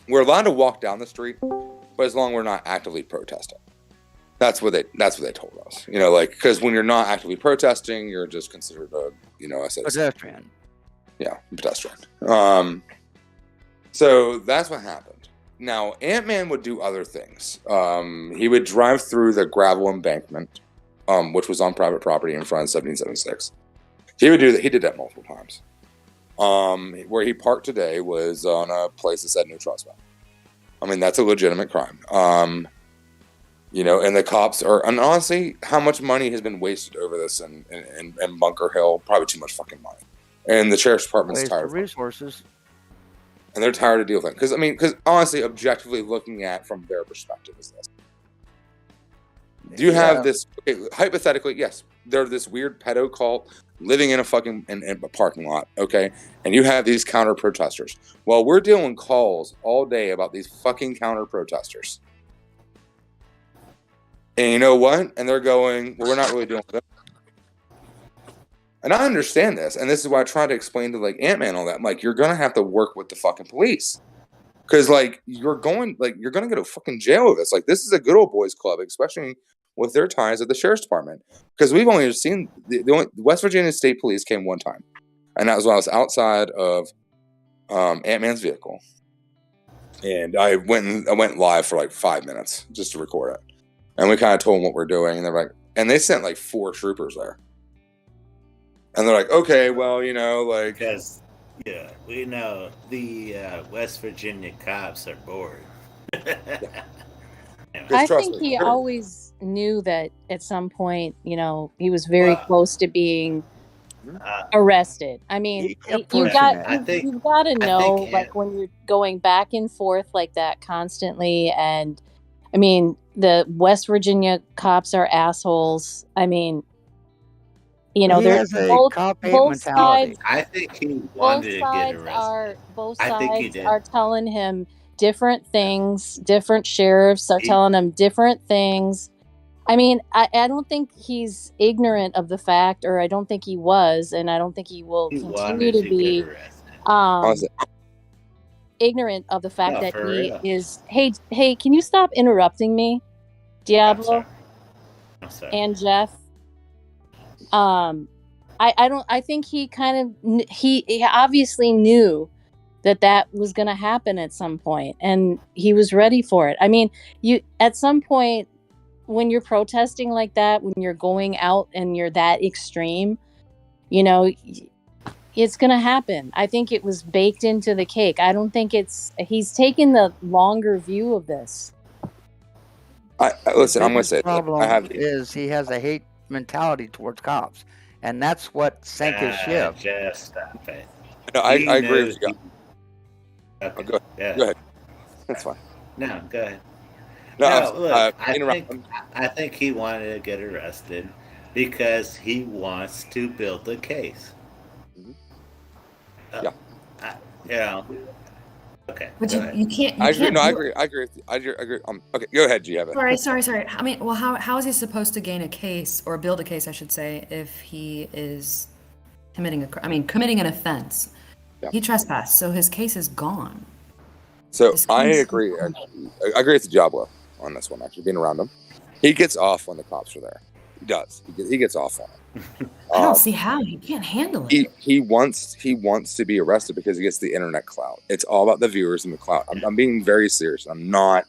we're allowed to walk down the street, but as long as we're not actively protesting. That's what they told us. Because when you're not actively protesting, you're just considered a pedestrian. Yeah, pedestrian. So that's what happened. Now, Ant-Man would do other things. He would drive through the gravel embankment, which was on private property in front of 1776. He would do that. He did that multiple times. Where he parked today was on a place that said no trespass. I mean, that's a legitimate crime. And the cops are, and honestly, how much money has been wasted over this in Bunker Hill? Probably too much fucking money. And the sheriff's department's tired of resources. And they're tired of dealing with it. Because honestly, objectively looking at from their perspective is this. Do you have this, hypothetically, yes, they're this weird pedo cult living in a fucking in a parking lot, okay? And you have these counter protesters. Well, we're dealing calls all day about these fucking counter protesters. And you know what? And they're going, well, we're not really doing that. And I understand this. And this is why I try to explain to Ant-Man all that. I'm like, you're going to have to work with the fucking police. Because you're going to go to fucking jail with this. This is a good old boys club, especially with their ties at the sheriff's department. Because we've only seen the West Virginia State Police came one time. And that was when I was outside of Ant-Man's vehicle. And I went live for 5 minutes just to record it. And we kind of told them what we're doing. And they're like, and they sent 4 troopers there. And they're like, okay, well, because we know the West Virginia cops are bored. I think he always knew that at some point, he was very close to being arrested. I mean, you've got to know, when you're going back and forth like that constantly, and I mean, the West Virginia cops are assholes. I mean, there's both sides. I think he wanted to get arrested. Both sides are telling him different things. Different sheriffs are telling him different things. I mean, I don't think he's ignorant of the fact, or I don't think he was, and I don't think he will continue to be ignorant of the fact that he is. Hey, can you stop interrupting me, Diablo? I'm sorry. And Jeff? I think he he obviously knew that was going to happen at some point, and he was ready for it. I mean, at some point when you're protesting like that, when you're going out and you're that extreme, it's going to happen. I think it was baked into the cake. I don't think he's taken the longer view of this. Listen, I'm going to say he has a hate mentality towards cops, and that's what sank his ship. Just stop it. No, I agree with you. Okay. Go ahead. That's fine. No, go ahead. No, look, I think he wanted to get arrested because he wants to build a case. Okay. But you can't. I agree. No, I agree. I agree. Okay, go ahead. Do you have it? Sorry. I mean, well, how is he supposed to gain a case or build a case, I should say, if he is committing an offense? Yeah. He trespassed, so his case is gone. So I agree. I agree with the Diablo on this one. Actually, being around him, he gets off when the cops are there. He does. He gets off on I don't see how. He can't handle it. He wants to be arrested because he gets the internet clout. It's all about the viewers and the clout. I'm being very serious. I'm not.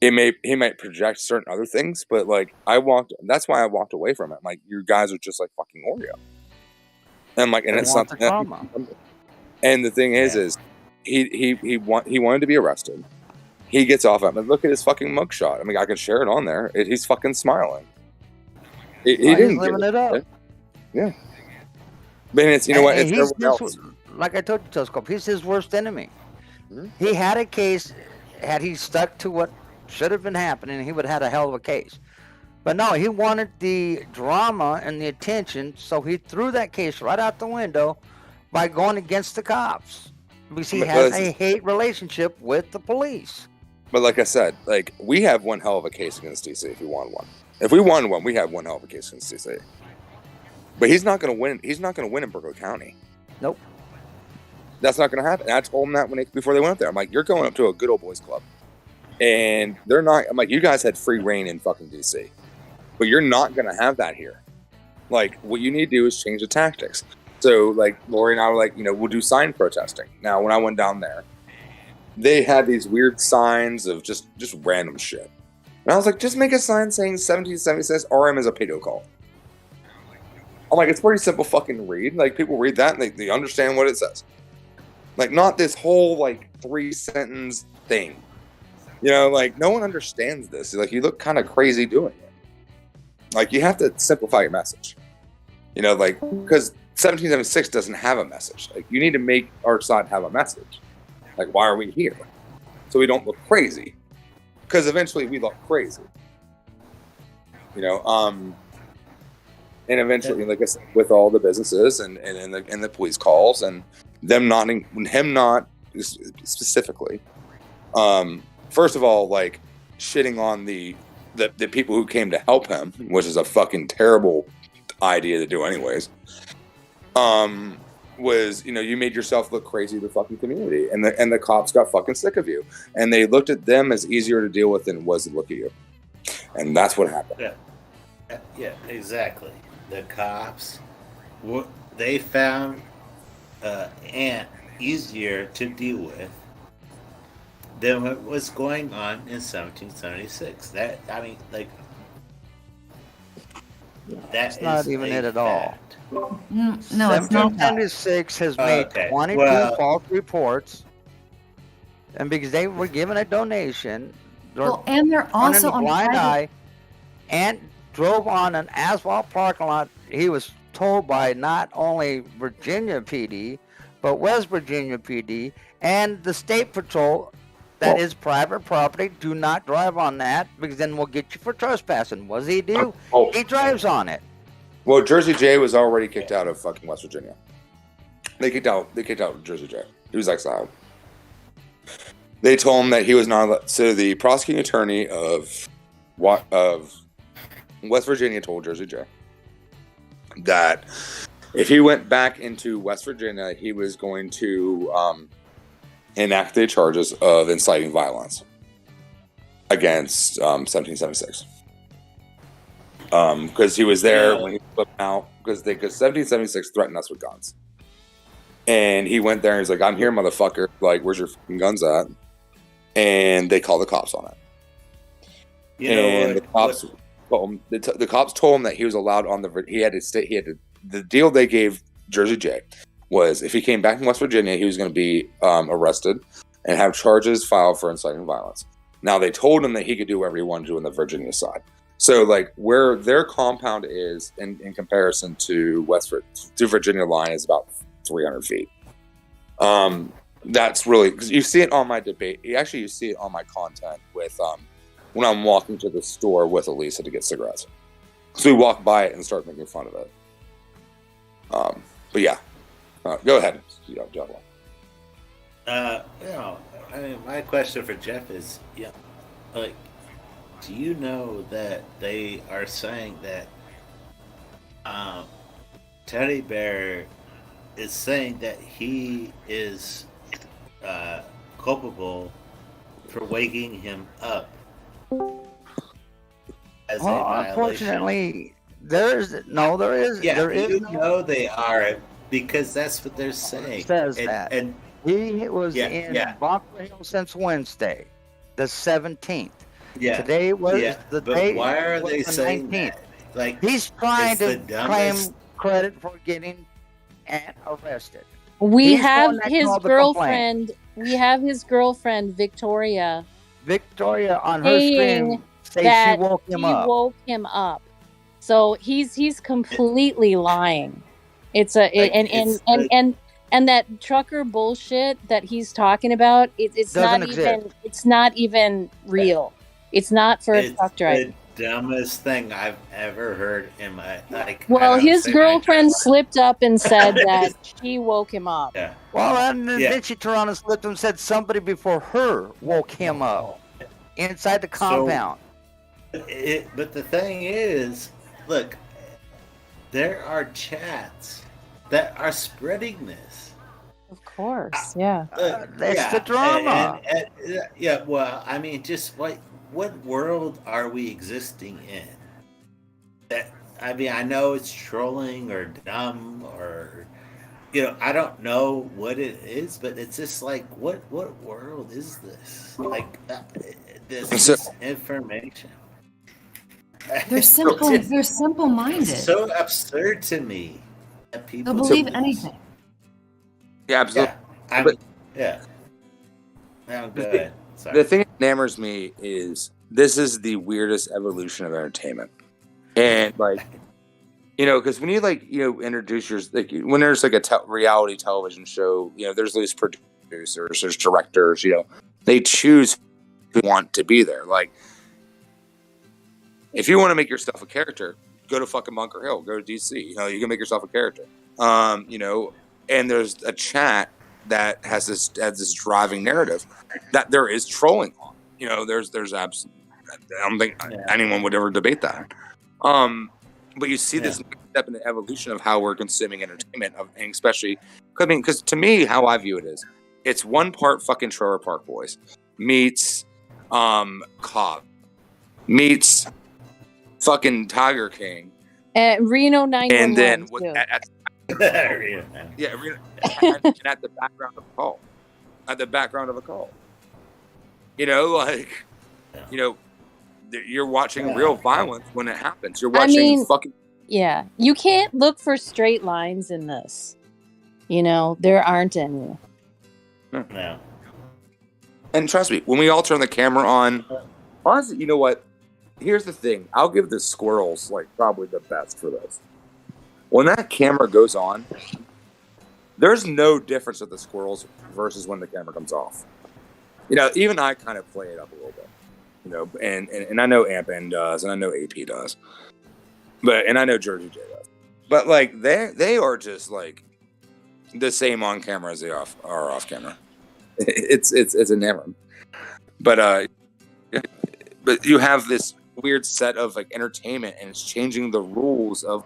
He might project certain other things, but like that's why I walked away from it. Like, you guys are just like fucking Oreo. And like, and it's not the drama. And the thing is he wanted to be arrested. He gets off it. Look at his fucking mugshot. I mean, I can share it on there. He's fucking smiling. He didn't living it up. Yeah. But it's, you know what? It's everyone else. Like I told you, Telescope, he's his worst enemy. Mm-hmm. He had a case. Had he stuck to what should have been happening, he would have had a hell of a case. But no, he wanted the drama and the attention, so he threw that case right out the window by going against the cops. Because he has a hate relationship with the police. But like I said, like, we have one hell of a case against DC if we won one. If we won one, we have one hell of a case against DC. But he's not going to win. He's not going to win in Berkeley County. Nope. That's not going to happen. And I told him that before they went up there. I'm like, you're going up to a good old boys club. And they're not. I'm like, you guys had free reign in fucking DC. But you're not going to have that here. Like, what you need to do is change the tactics. So, like, Lori and I were like, we'll do sign protesting. Now, when I went down there, they had these weird signs of just random shit. And I was like, just make a sign saying 1776 RM is a pedo call. I'm like, it's pretty simple fucking read. Like, people read that and they understand what it says. Like, not this whole, like, 3-sentence thing. Like, no one understands this. Like, you look kind of crazy doing it. Like, you have to simplify your message. Like, because 1776 doesn't have a message. Like, you need to make our side have a message. Like, why are we here? So we don't look crazy. Because eventually we look crazy. And eventually, like I said, with all the businesses and the police calls and him not specifically. First of all, like, shitting on the people who came to help him, which is a fucking terrible idea to do anyways. Was, you made yourself look crazy to the fucking community, and the cops got fucking sick of you, and they looked at them as easier to deal with than it was to look at you, and that's what happened. Yeah, exactly. The cops, they found Ant easier to deal with than what was going on in 1776. That's not even it at all. No, it's not. 1776 has made 22 false reports, and because they were given a donation, and they're also on blind eye, and drove on an asphalt parking lot. He was told by not only Virginia PD, but West Virginia PD and the State Patrol that is private property. Do not drive on that, because then we'll get you for trespassing. What does he do? He drives on it. Well, Jersey J was already kicked out of fucking West Virginia. They kicked out Jersey J. He was exiled. They told him that he was not allowed. So the prosecuting attorney of West Virginia told Jersey J that if he went back into West Virginia, he was going to enact the charges of inciting violence against 1776. Because he was there when he flipped out, because 1776 threatened us with guns, and he went there and he's like, "I'm here, motherfucker! Like, where's your fucking guns at?" And they called the cops on it. The cops told him that he was allowed on the deal they gave Jersey J was if he came back from West Virginia, he was going to be arrested and have charges filed for inciting violence. Now, they told him that he could do whatever he wanted to do on the Virginia side. So, like, where their compound is in comparison to Virginia line is about 300 feet. That's really, because you see it on my debate. You see it on my content with when I'm walking to the store with Elisa to get cigarettes. So we walk by it and start making fun of it. But yeah, go ahead. My question for Jeff is, do you know that they are saying that Teddy Bear is saying that he is culpable for waking him up as a violation? Unfortunately, There is no. Yeah, There is you no. know they are because that's what they're saying. Says and, that. And he was yeah, in yeah, Bunker Hill since Wednesday, the 17th. yeah, Today was the But day. why are was they the saying 19th. that? Like, He's trying it's the to dumbest. claim credit for getting Ant arrested. We He's the have one that his called the complaint. girlfriend. We have his girlfriend Victoria Victoria on her saying stream say she that woke him up. woke him up. So he's completely lying. It's a Like, and that trucker bullshit that he's talking about. It's Doesn't not exist. even. It's not even real. It's not for a It's truck driver. the dumbest thing I've ever heard in my like. Well, I don't his say my girlfriend entire slipped up and said that she woke him up. life. Well, and Yeah. then she turned around and slipped and said somebody before her woke him up inside the compound. But the thing is, look, there are chats that are spreading this. Of course, yeah. That's the drama. Yeah, well, I mean, just what world are we existing in? That I mean, I know it's trolling or dumb or I don't know what it is, but it's just like, what world is this? Like, this is information. They're simple. They're simple-minded. It's so absurd to me that people They'll believe anything. Yeah, absolutely. Yeah. No, go ahead. Sorry. The thing that enamors me is this is the weirdest evolution of entertainment, and because when you introduce when there's like a reality television show, there's these producers, there's directors, they choose who want to be there. Like, if you want to make yourself a character, go to fucking Bunker Hill, go to DC. You can make yourself a character. And there's a chat that has this driving narrative that there is trolling on. There's absolutely. I don't think anyone would ever debate that. But you see this step in the evolution of how we're consuming entertainment, and especially, because to me, how I view it is, it's one part fucking Trailer Park Boys meets Cobb meets fucking Tiger King, Reno 911. and then too. Reno, and at the background of a call, you're watching real violence when it happens. You're watching fucking. Yeah, you can't look for straight lines in this. There aren't any. No. And trust me, when we all turn the camera on, honestly, you know what? Here's the thing. I'll give the squirrels probably the best for this. When that camera goes on, there's no difference with the squirrels versus when the camera comes off. Even I kind of play it up a little bit. And I know Amp does, and I know AP does, and I know Jersey J does. But they are just the same on camera as they are off camera. It's enamoring. But you have this weird set of entertainment, and it's changing the rules of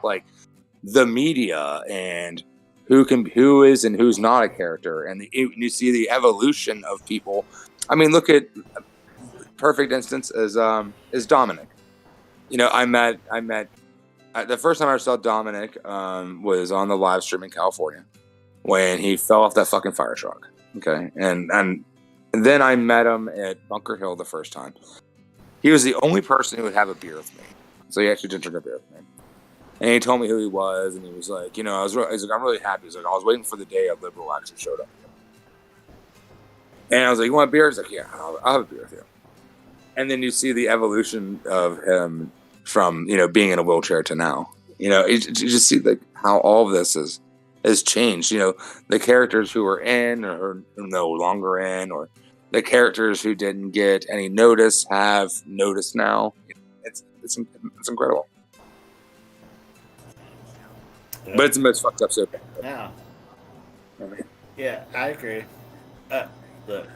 the media and who is and who's not a character, and you see the evolution of people. I mean, look at perfect instance is Dominic. I met the first time I saw Dominic was on the live stream in California when he fell off that fucking fire truck. Okay, and then I met him at Bunker Hill the first time. He was the only person who would have a beer with me, so he actually did drink a beer with me. And he told me who he was, and he was like, he's like, I'm really happy. He's like, I was waiting for the day a liberal actually showed up. And I was like, you want a beer? He's like, yeah, I'll have a beer with you. And then you see the evolution of him from, being in a wheelchair to now. You just see how all of this has changed. The characters who are in or no longer in, or the characters who didn't get any notice have notice now. It's incredible. But it's the most fucked up soap. Yeah. Yeah, I agree. Look,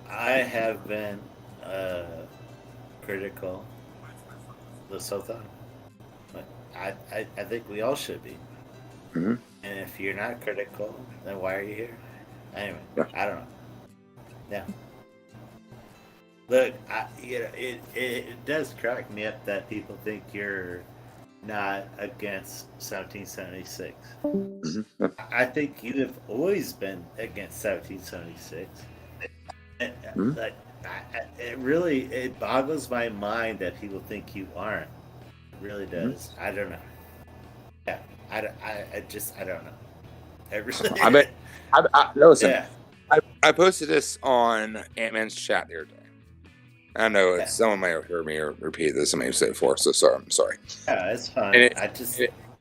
I have been critical this whole time. But I think we all should be. Mm-hmm. And if you're not critical, then why are you here? Anyway, I don't know. Yeah. Look, it does crack me up that people think you're not against 1776. Mm-hmm. I think you have always been against 1776. Mm-hmm. Like, it boggles my mind that people think you aren't. It really does. I don't know. Yeah, I don't know. I really. Listen. Yeah. I posted this on Ant-Man's chat the other day. I know someone might have heard me or repeat this. Somebody said it before, so sorry. I'm sorry. Yeah, it's fine. And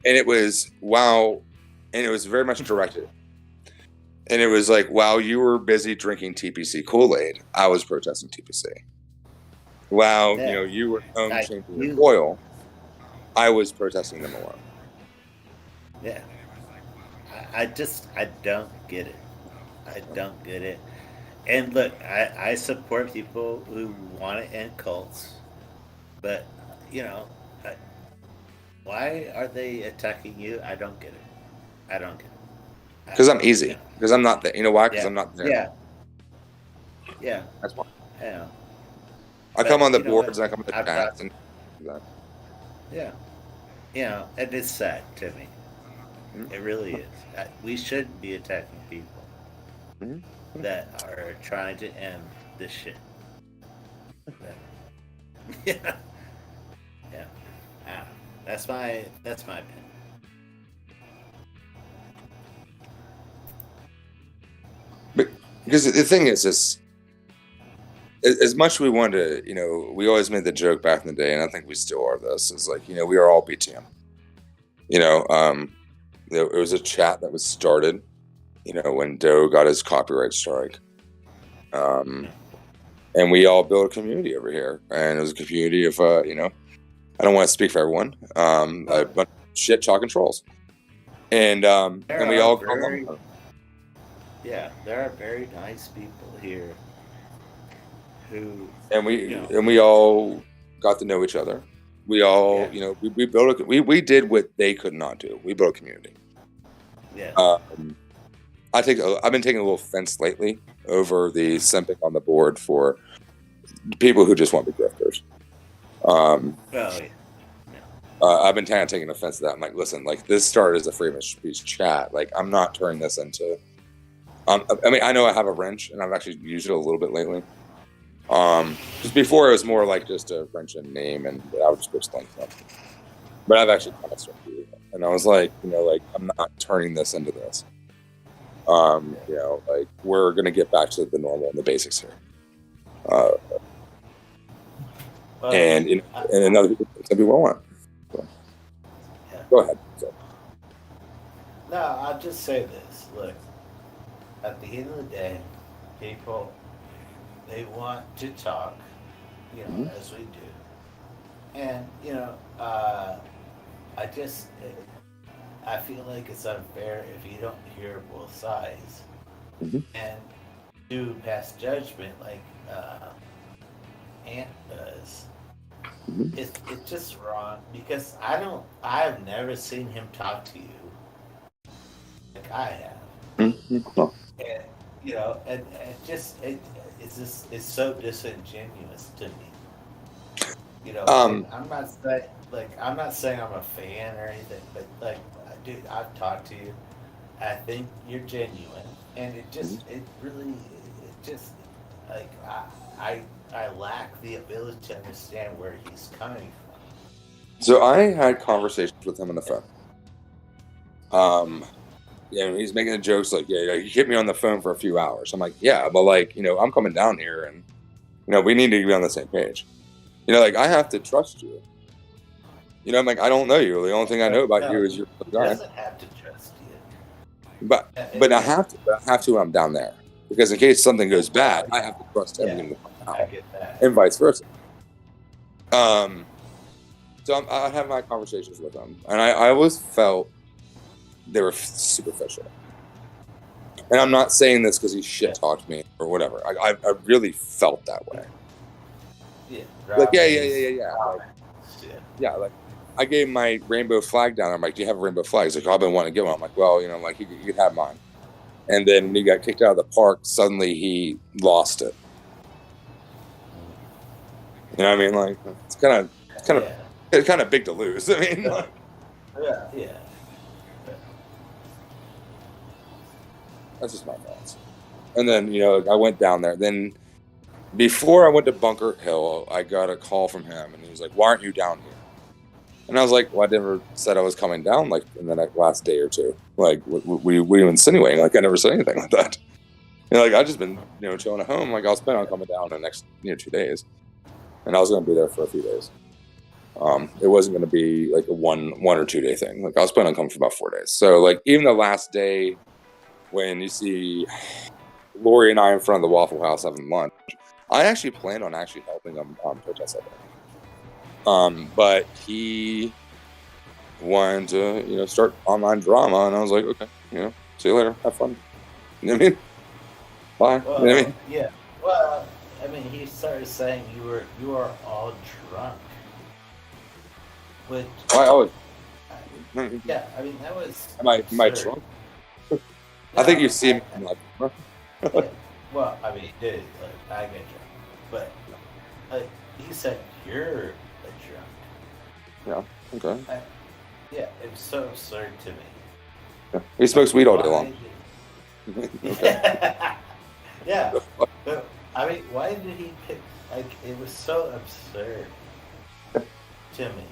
it was wow, and it was very much directed. And it was like, while you were busy drinking TPC Kool-Aid, I was protesting TPC. While you were home changing your oil, I was protesting them alone. Yeah, I don't get it. I don't get it. And look, I support people who want to end cults, but why are they attacking you? I don't get it. I don't get it. Because I'm easy. Because I'm not there. You know why? Because I'm not there. Yeah. Yeah. That's why. Yeah. I come on the boards and I come on the chats and yeah. And it's sad to me. It really is. We shouldn't be attacking people that are trying to end this shit. Yeah. That's my opinion. Because the thing is, as much as we wanted to, we always made the joke back in the day, and I think we still are this, is like, we are all BTM. It was a chat that was started, when Doe got his copyright strike. And we all built a community over here. And it was a community of, I don't want to speak for everyone, a bunch of shit, chalk, and trolls. And we all got along. Yeah, there are very nice people here who and we all got to know each other. We all, we built we did what they could not do. We built a community. Yeah. I've been taking a little offense lately over the simping on the board for people who just want to be grifters. I've been kind of taking offense to that. I'm like, listen, like, this started as a freedom of speech chat. Like, I'm not turning this into. I know I have a wrench, and I've actually used it a little bit lately. Just before, it was more like just a wrench and name, and I would just explain something. But I've actually kind of started doing it, and I was like, I'm not turning this into this. Like, we're gonna get back to the normal and the basics here. And another some people want. So. Yeah. Go ahead. So. No, I'll just say this. Look. At the end of the day, people, they want to talk, as we do. And, I feel like it's unfair if you don't hear both sides and do pass judgment like Ant does. It's just wrong because I've never seen him talk to you like I have. And it's so disingenuous to me. I'm not saying I'm a fan or anything, but like, dude, I've talked to you. I think you're genuine, and it like I lack the ability to understand where he's coming from. So I had conversations with him on the phone. He's making the jokes like, you hit me on the phone for a few hours. I'm like, yeah, but like, I'm coming down here and, we need to be on the same page. Like, I have to trust you. I'm like, I don't know you. The only thing I know about you is you're the guy. He doesn't have to trust you. But I have to when I'm down there. Because in case something goes bad, I have to trust him. I get that. And vice versa. So I have my conversations with him. And I always felt they were superficial. And I'm not saying this because he shit talked me or whatever. I really felt that way. Yeah. Like, yeah. Like, I gave my rainbow flag down. I'm like, do you have a rainbow flag? He's like, I've been wanting to get one. I'm like, well, like, you could have mine. And then when he got kicked out of the park, suddenly he lost it. You know what I mean? Like, it's kind of big to lose. I mean, like, yeah. That's just my thoughts. And then, I went down there. Then before I went to Bunker Hill, I got a call from him, and he was like, "Why aren't you down here?" And I was like, "Well, I never said I was coming down, like, in the last day or two. Like, what are you insinuating? Like, I never said anything like that. Like, I've just been, chilling at home. Like, I was planning on coming down in the next, 2 days. And I was going to be there for a few days. It wasn't going to be, like, a one or 2 day thing. Like, I was planning on coming for about 4 days. So, like, even the last day when you see Lori and I in front of the Waffle House having lunch, I actually planned on actually helping him protest that day. But he wanted to, start online drama, and I was like, okay, see you later, have fun. You know what I mean? Bye. Well, you know what I mean? Yeah. Well, I mean, he started saying you are all drunk. Which, I was. Yeah, I mean that was. Am I drunk? I think you see me like. Yeah. Well, I mean, dude, like, I get drunk, but he said you're a drunk. Yeah. Okay. Yeah, it was so absurd to me. Yeah. He smokes weed all day long. Yeah, but I mean, why did he pick? Like, it was so absurd to me,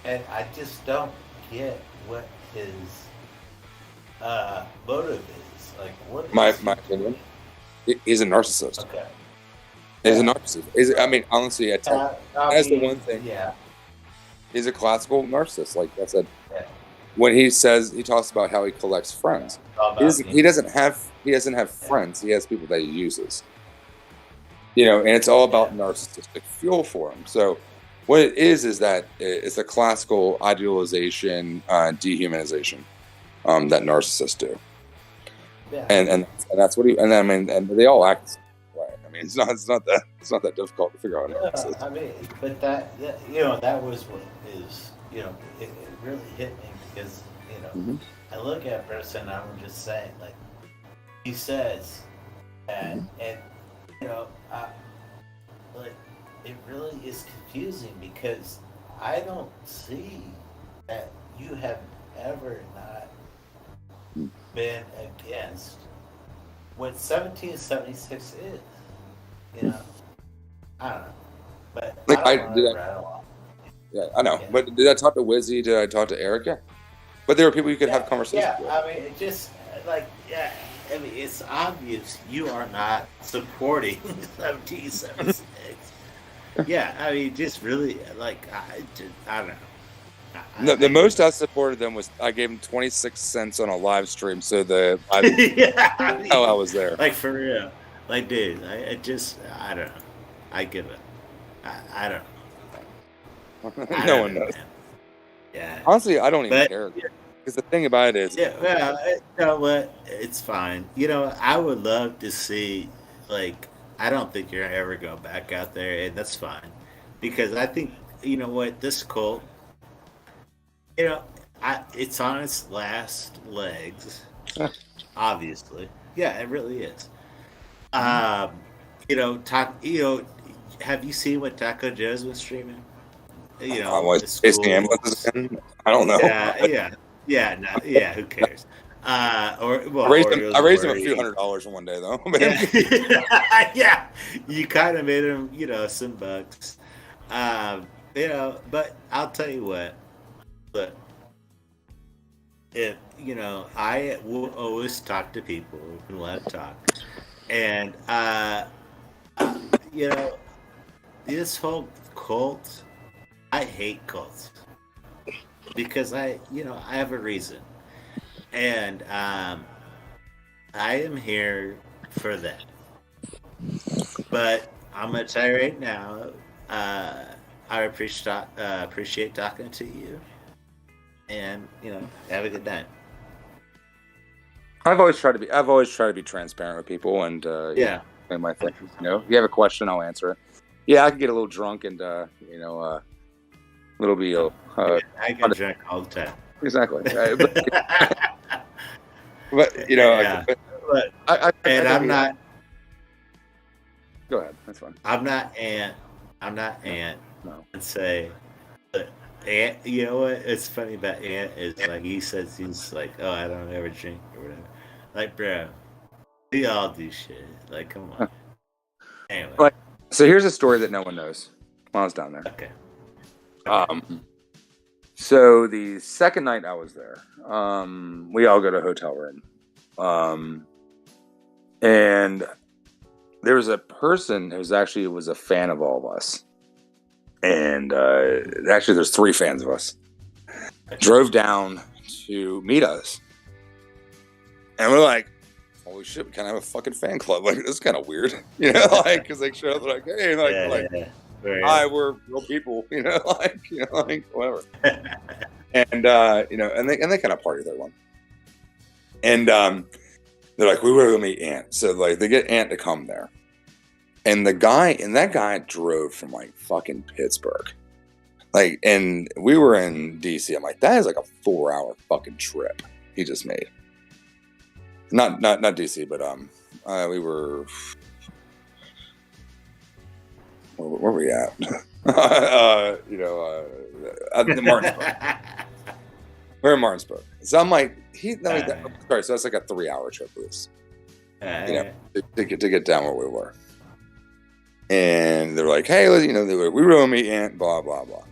and I just don't get what his motive is. Like, what is my opinion? He's a narcissist. Okay. He's a narcissist. I mean, honestly, that's the one thing. Yeah. He's a classical narcissist, like I said. Yeah. When he talks about how he collects friends. He doesn't have friends. He has people that he uses. And it's all about narcissistic fuel for him. So what it is that it's a classical idealization, dehumanization that narcissists do. Yeah. And that's what and they all act the same way. I mean, it's not that difficult to figure out. I mean, but that was what is, it really hit me because, I look at a person and I'm just saying, like, he says, and like, it really is confusing because I don't see that you have ever not been against what 1776 is. I don't know, but like yeah, I know. Yeah. But did I talk to Wizzy? Did I talk to Eric? Yeah. But there were people you could have conversations with. I mean, it just I mean, it's obvious you are not supporting 1776. Yeah, I mean, just really, like, I don't know. The most I supported them was I gave them 26 cents on a live stream, so I was there. Like, for real. Like, dude, I don't know. I give it. I don't know. No one knows. Yeah. Honestly, I don't even care. Because the thing about it is... Yeah, well, you know what? It's fine. I would love to see, like, I don't think you're ever going back out there, and that's fine. Because I think, this cult, it's on its last legs, obviously. Yeah, it really is. Have you seen what Taco Joe's been streaming? Ambulances again? I don't know. Yeah, who cares? I raised him a few $100s in one day, though. Yeah, you kind of made him, some bucks. But I'll tell you what. Look, I will always talk to people and let them talk, and this whole cult, I hate cults because I have a reason. And I am here for that. But I'm going to tell you right now, I appreciate talking to you. And, have a good night. I've always tried to be transparent with people and my things. If you have a question, I'll answer it. Yeah, I can get a little drunk and little bit I get drunk all the time. Exactly. But Go ahead. That's fine. I'm not Ant. No. And say, Ant. You know what? It's funny about Ant is like he says he's like, oh, I don't ever drink or whatever. Like, bro, we all do shit. Like, come on. Anyway. Like, so here's a story that no one knows. While I was down there. Okay. So the second night I was there, we all go to a hotel room. And there was a person who was a fan of all of us. And actually there's 3 fans of us. Drove down to meet us. And we're like, holy shit, we kind of have a fucking fan club. Like, this is kind of weird. You know, like, because they show up like, hey, hi, we're real people, like whatever. And and they kind of party their one. And they're like, we were gonna meet Ant. So like they get Ant to come there. And that guy drove from like fucking Pittsburgh. Like, and we were in DC. I'm like, that is like a 4-hour fucking trip he just made. Not DC, but we were where were we at? At the Martinsburg. We're in Martinsburg. So I'm like, sorry, so that's like a 3-hour trip for this. To get down where we were. And they're like, hey, we were gonna meet Ant, blah, blah, blah.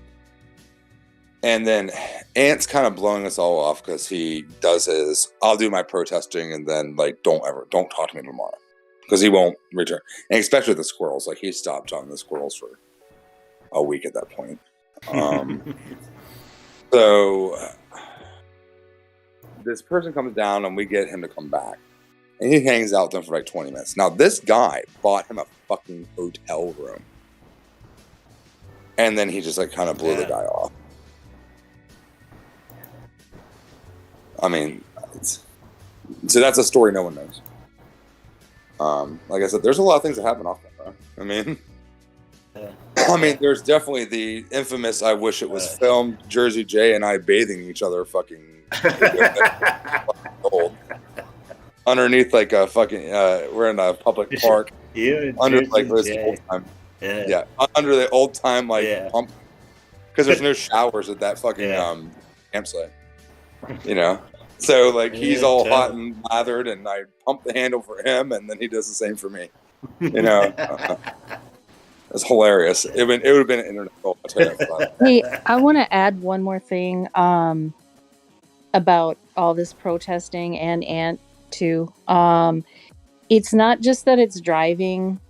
And then Ant's kind of blowing us all off because he does his, I'll do my protesting and then like don't talk to me tomorrow. Because he won't return. And especially the squirrels. Like he stopped talking to the squirrels for a week at that point. So this person comes down and we get him to come back. And he hangs out with them for like 20 minutes. Now this guy bought him a fucking hotel room. And then he just like kind of blew the guy off. I mean, so that's a story no one knows. Like I said, there's a lot of things that happen off camera. I mean, there's definitely the infamous "I wish it was filmed" Jersey J and I bathing each other, fucking cold, underneath like a fucking. We're in a public park under like this old time, under the old time pump because there's no showers at that fucking campsite. So like he's all hot and lathered, and I pump the handle for him, and then he does the same for me. It's hilarious. It would have been an internet goal. Hey, I want to add one more thing about all this protesting and Ant too. It's not just that it's driving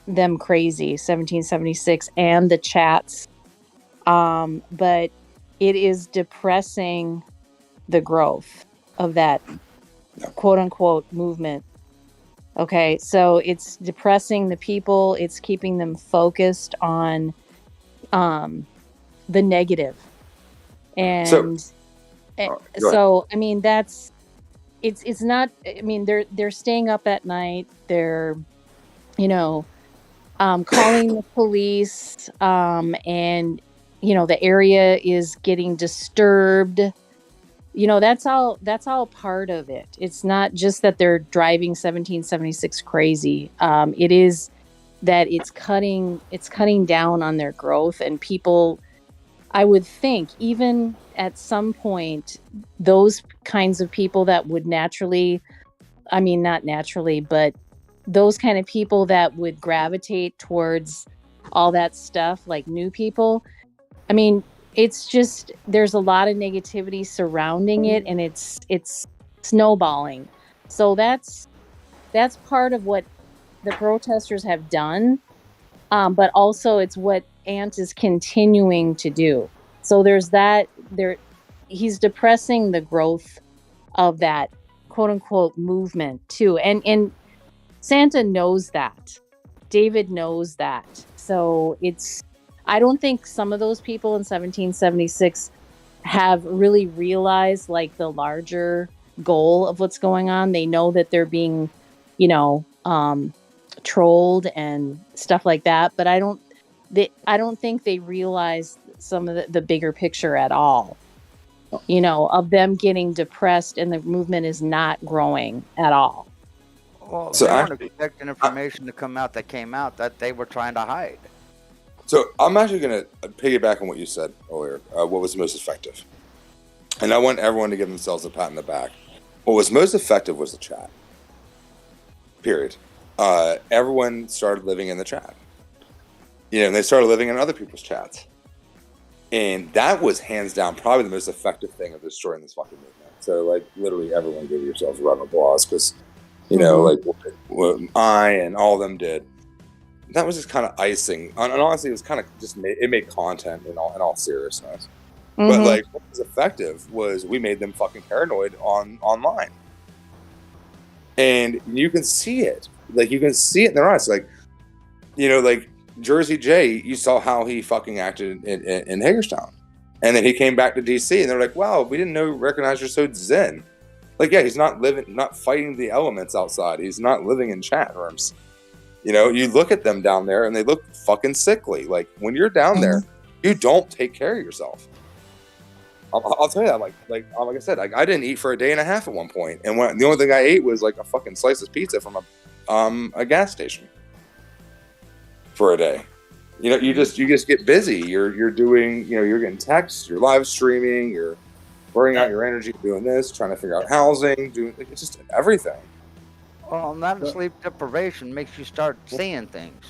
them crazy, 1776, and the chats, but it is depressing the growth of that quote unquote movement. Okay, so it's depressing the people, it's keeping them focused on the negative. And so I mean that's it's not, I mean they're staying up at night, they're calling the police, and the area is getting disturbed. That's all part of it. It's not just that they're driving 1776 crazy. It is that it's cutting down on their growth, and people, I would think, even at some point, those kinds of people that would naturally, I mean, not naturally, but those kind of people that would gravitate towards all that stuff, like new people, I mean, it's just, there's a lot of negativity surrounding it, and it's snowballing. So that's part of what the protesters have done, but also it's what Ant is continuing to do. So there's that. He's depressing the growth of that quote unquote movement too, and Santa knows that. David knows that. So I don't think some of those people in 1776 have really realized like the larger goal of what's going on. They know that they're being, trolled and stuff like that, but I don't think they realize some of the bigger picture at all. Of them getting depressed and the movement is not growing at all. Well, So they weren't actually, expecting information to come out that came out that they were trying to hide. so I'm actually going to piggyback on what you said earlier. What was the most effective? And I want everyone to give themselves a pat in the back. What was most effective was the chat. Period. Everyone started living in the chat. And they started living in other people's chats. And that was hands down probably the most effective thing of destroying this fucking movement. So, like, literally everyone give yourselves a round of applause because, like what I and all of them did. That was just kind of icing. And honestly, it was kind of just it made content in all seriousness. But, like, what was effective was we made them fucking paranoid online. And you can see it. Like, you can see it in their eyes. Like, like Jersey J, you saw how he fucking acted in Hagerstown. And then he came back to DC and they're like, wow, we didn't recognize you're so zen. Like, yeah, he's not fighting the elements outside. He's not living in chat rooms. You look at them down there and they look fucking sickly. Like, when you're down there, you don't take care of yourself. I'll tell you that, like I said, I didn't eat for a day and a half at one point, and the only thing I ate was like a fucking slice of pizza from a gas station for a day. You just get busy. You're doing, you're getting texts, you're live streaming, you're burning out your energy doing this, trying to figure out housing, it's just everything. Well, that sleep deprivation makes you start seeing things.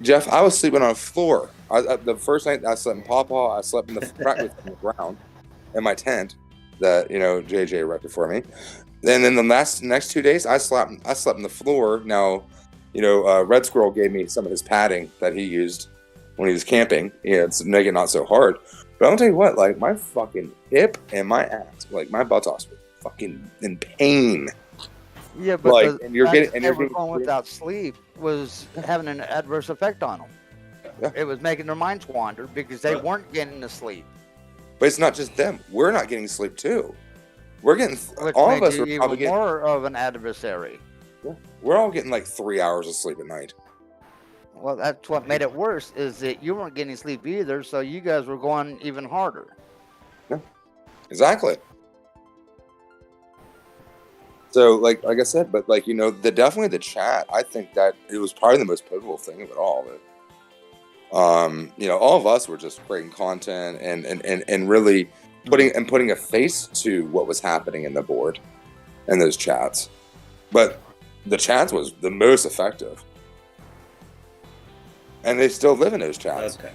Jeff, I was sleeping on a floor. The first night I slept in Pawpaw, I slept in the ground in my tent that JJ erected for me. And then the next 2 days, I slept in the floor. Now, Red Squirrel gave me some of his padding that he used when he was camping. To make it not so hard. But I'll tell you what, like, my fucking hip and my ass, like my buttocks were fucking in pain. Yeah, but like, and you're going without sleep was having an adverse effect on them. Yeah. It was making their minds wander because they weren't getting to sleep. But it's not just them. We're not getting sleep too. We're getting Which all of made us you are even probably getting more of an adversary. Yeah. We're all getting like 3 hours of sleep at night. Well, that's what made it worse, is that you weren't getting sleep either, so you guys were going even harder. Yeah, exactly. So, like I said, but like, definitely the chat, I think that it was probably the most pivotal thing of it all. All of us were just creating content and really putting a face to what was happening in the board and those chats. But the chats was the most effective. And they still live in those chats. Okay.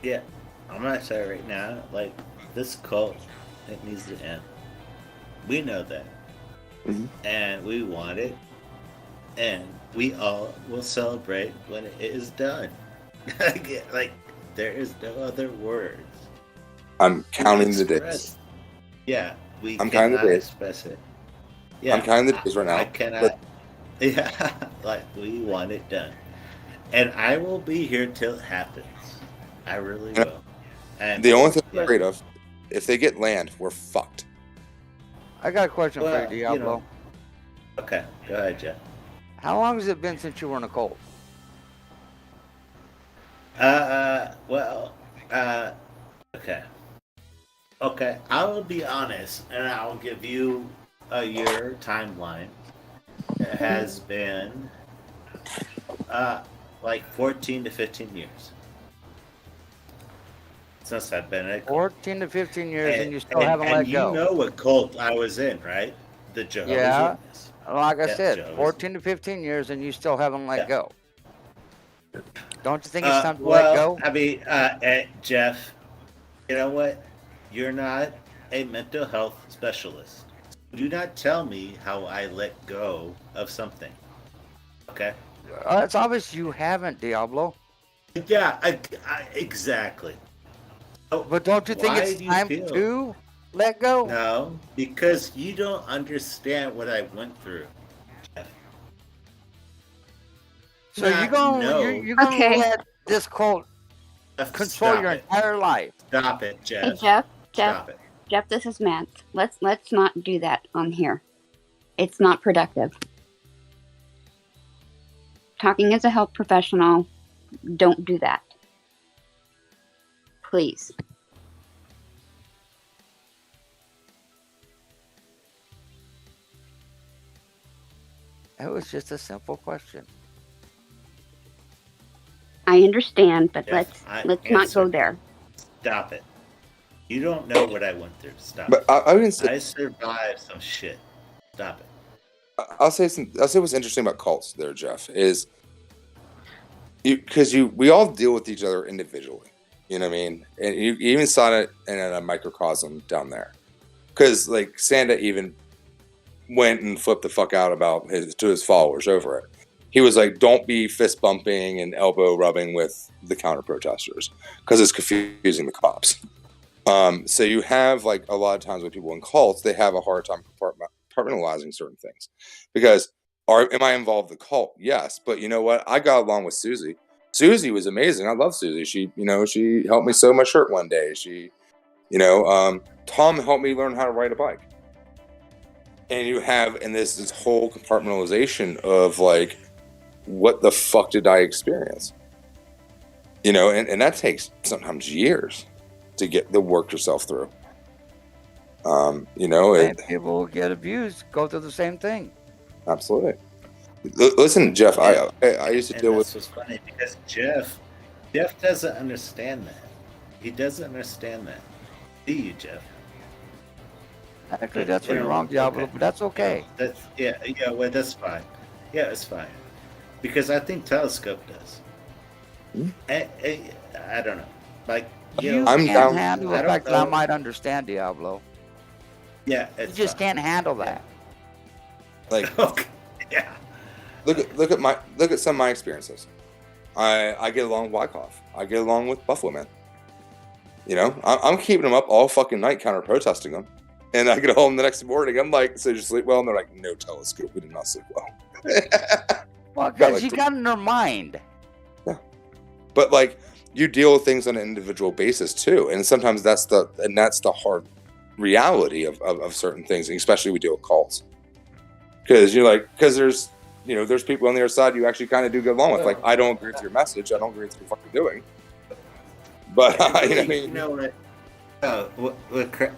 Yeah, I'm gonna say right now, like, this cult, it needs to end. We know that. Mm-hmm. And we want it. And we all will celebrate when it is done. Like, there is no other words. I'm counting the days. Yeah, I'm counting the days. Express it. Yeah, I'm counting the days right now. I cannot. Yeah, like, we want it done. And I will be here till it happens. I really will. And the only thing I'm afraid of, if they get land, we're fucked. I got a question for you, Diablo. Okay, go ahead, Jeff. How long has it been since you were in a cult? Okay, I will be honest, and I'll give you a year timeline. It has been like 14 to 15 years since I've been in a cult. 14 to 15 years, and you still haven't let go. You know what cult I was in, right? The Jehovah's Witness. Like I said, 14 to 15 years, and you still haven't let go. Don't you think it's time to let go? I mean, Jeff, you know what? You're not a mental health specialist. Do not tell me how I let go of something. Okay? It's obvious you haven't, Diablo. Yeah, exactly. But don't you think it's time to let go? No, because you don't understand what I went through. So you're going to let this cult control your entire life. Stop it, Jeff. Hey, Jeff. Stop it. Jeff, this is Matt. Let's not do that on here. It's not productive. Talking as a health professional, don't do that. Please. It was just a simple question. I understand, but Jeff, let's not go there. Stop it. You don't know what I went through. Stop But it. I survived some shit. Stop it. I'll say what's interesting about cults there, Jeff, is we all deal with each other individually. You know what I mean? And you even saw it in a microcosm down there. Because like Santa even went and flipped the fuck out about his followers over it. He was like, don't be fist bumping and elbow rubbing with the counter protesters because it's confusing the cops. So you have like a lot of times with people in cults, they have a hard time compartmentalizing certain things because am I involved in the cult? Yes. But you know what? I got along with Susie. Susie was amazing. I love Susie. She helped me sew my shirt one day. Tom helped me learn how to ride a bike. And you have this whole compartmentalization of like, what the fuck did I experience? And that takes sometimes years to work yourself through. And people who get abused go through the same thing. Absolutely. Listen, Jeff, I used to deal with. This was funny because Jeff doesn't understand that. He doesn't understand that. Do you, Jeff? Actually, that's where you're wrong, Diablo, but that's okay. Well, that's fine. Yeah, it's fine. Because I think Telescope does. I don't know. Like, you can't handle the fact that I might understand Diablo. Yeah, you just can't handle that. Like, okay. Yeah. Look at some of my experiences. I get along with Wyckoff. I get along with Buffalo Man. I'm keeping them up all fucking night, counter protesting them. And I get home the next morning. I'm like, so did you sleep well? And they're like, no, Telescope, we did not sleep well. Well, because you got in their mind. Yeah. But like, you deal with things on an individual basis too. And sometimes that's the hard reality of certain things, especially we deal with cults. Because there's people on the other side you actually kind of do get along with. Like, I don't agree with your message. I don't agree with what you're fucking doing. But you know what?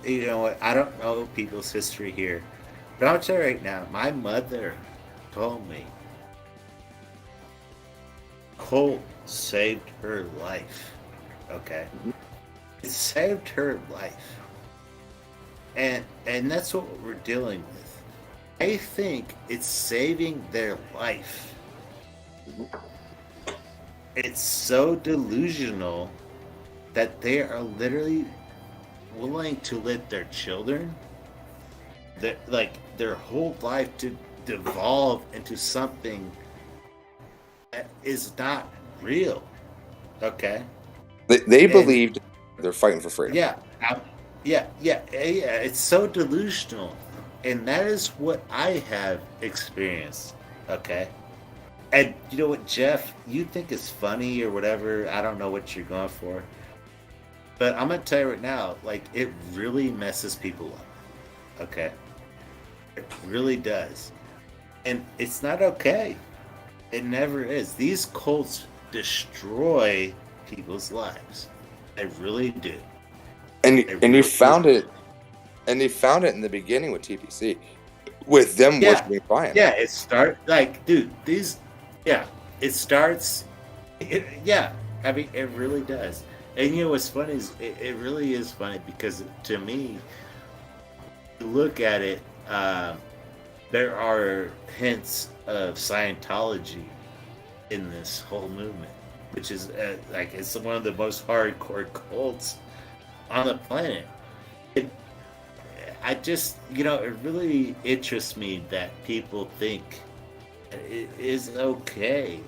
You know what? I don't know people's history here, but I'll tell you right now. My mother told me Colt saved her life. Okay, it saved her life, and that's what we're dealing with. I think it's saving their life. It's so delusional that they are literally willing to let their children, their whole life, to devolve into something that is not real. Okay? They believed they're fighting for freedom. Yeah. It's so delusional. And that is what I have experienced. Okay? And you know what, Jeff? You think it's funny or whatever. I don't know what you're going for. But I'm going to tell you right now, like, it really messes people up. Okay? It really does. And it's not okay. It never is. These cults destroy people's lives. They really do. And you found it. And they found it in the beginning with TPC. With them worshiping Brian. Yeah, it starts, like, dude, it starts, I mean, it really does. And you know what's funny is it really is funny because to me, look at it, there are hints of Scientology in this whole movement, which is it's one of the most hardcore cults on the planet. I just, it really interests me that people think it is okay,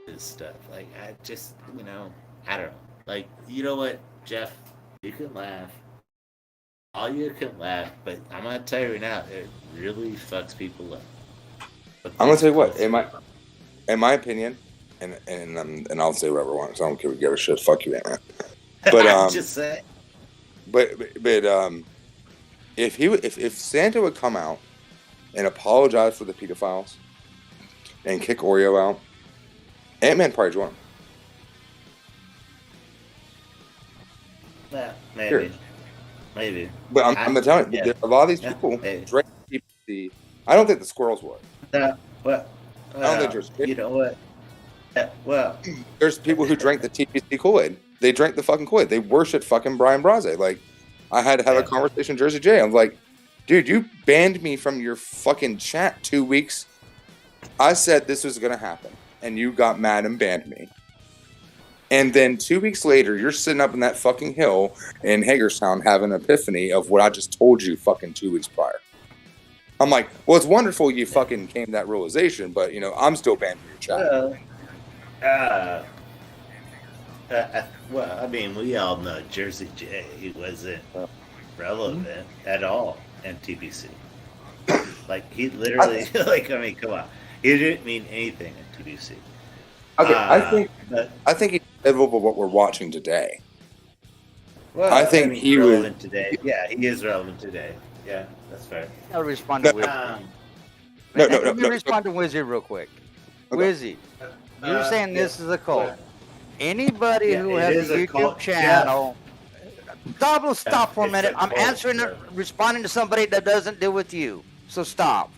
this stuff. Like, I just, I don't know. Like, you know what, Jeff? You can laugh. All you can laugh, but I'm going to tell you right now, it really fucks people up. I'm going to tell you what, in my opinion, and I'll say whatever I want, so I don't give a shit. Fuck you, man. But, I'm just saying. But if Santa would come out and apologize for the pedophiles and kick Oreo out, Ant-Man probably join him. Yeah, maybe. Maybe. But I'm telling you, a lot of these people drink TPC. I don't think the squirrels would. Well, I don't think there's. you know what? Well, there's people who drank the TPC Kool-Aid. They drank the fucking Kool-Aid. They worship fucking Brian Braze. Like, I had to have a conversation with Jersey J. I'm like, dude, you banned me from your fucking chat 2 weeks. I said this was going to happen, and you got mad and banned me. And then 2 weeks later, you're sitting up in that fucking hill in Hagerstown having an epiphany of what I just told you fucking 2 weeks prior. I'm like, well, it's wonderful you fucking came to that realization, but, you know, I'm still banned from your chat. Well, I mean, we all know Jersey J wasn't relevant at all in TBC. Like, he literally, like, I mean, come on. He didn't mean anything in TBC. Okay, I think he's pivotal what we're watching today. Well, I think he was relevant today. Yeah, he is relevant today. Yeah, that's fair. I'll respond to Wizzy. Let me respond to Wizzy real quick. Okay. Wizzy, you're saying this is a cult. Anybody who has a YouTube channel, stop for a minute. I'm answering, responding to somebody that doesn't deal with you. So stop.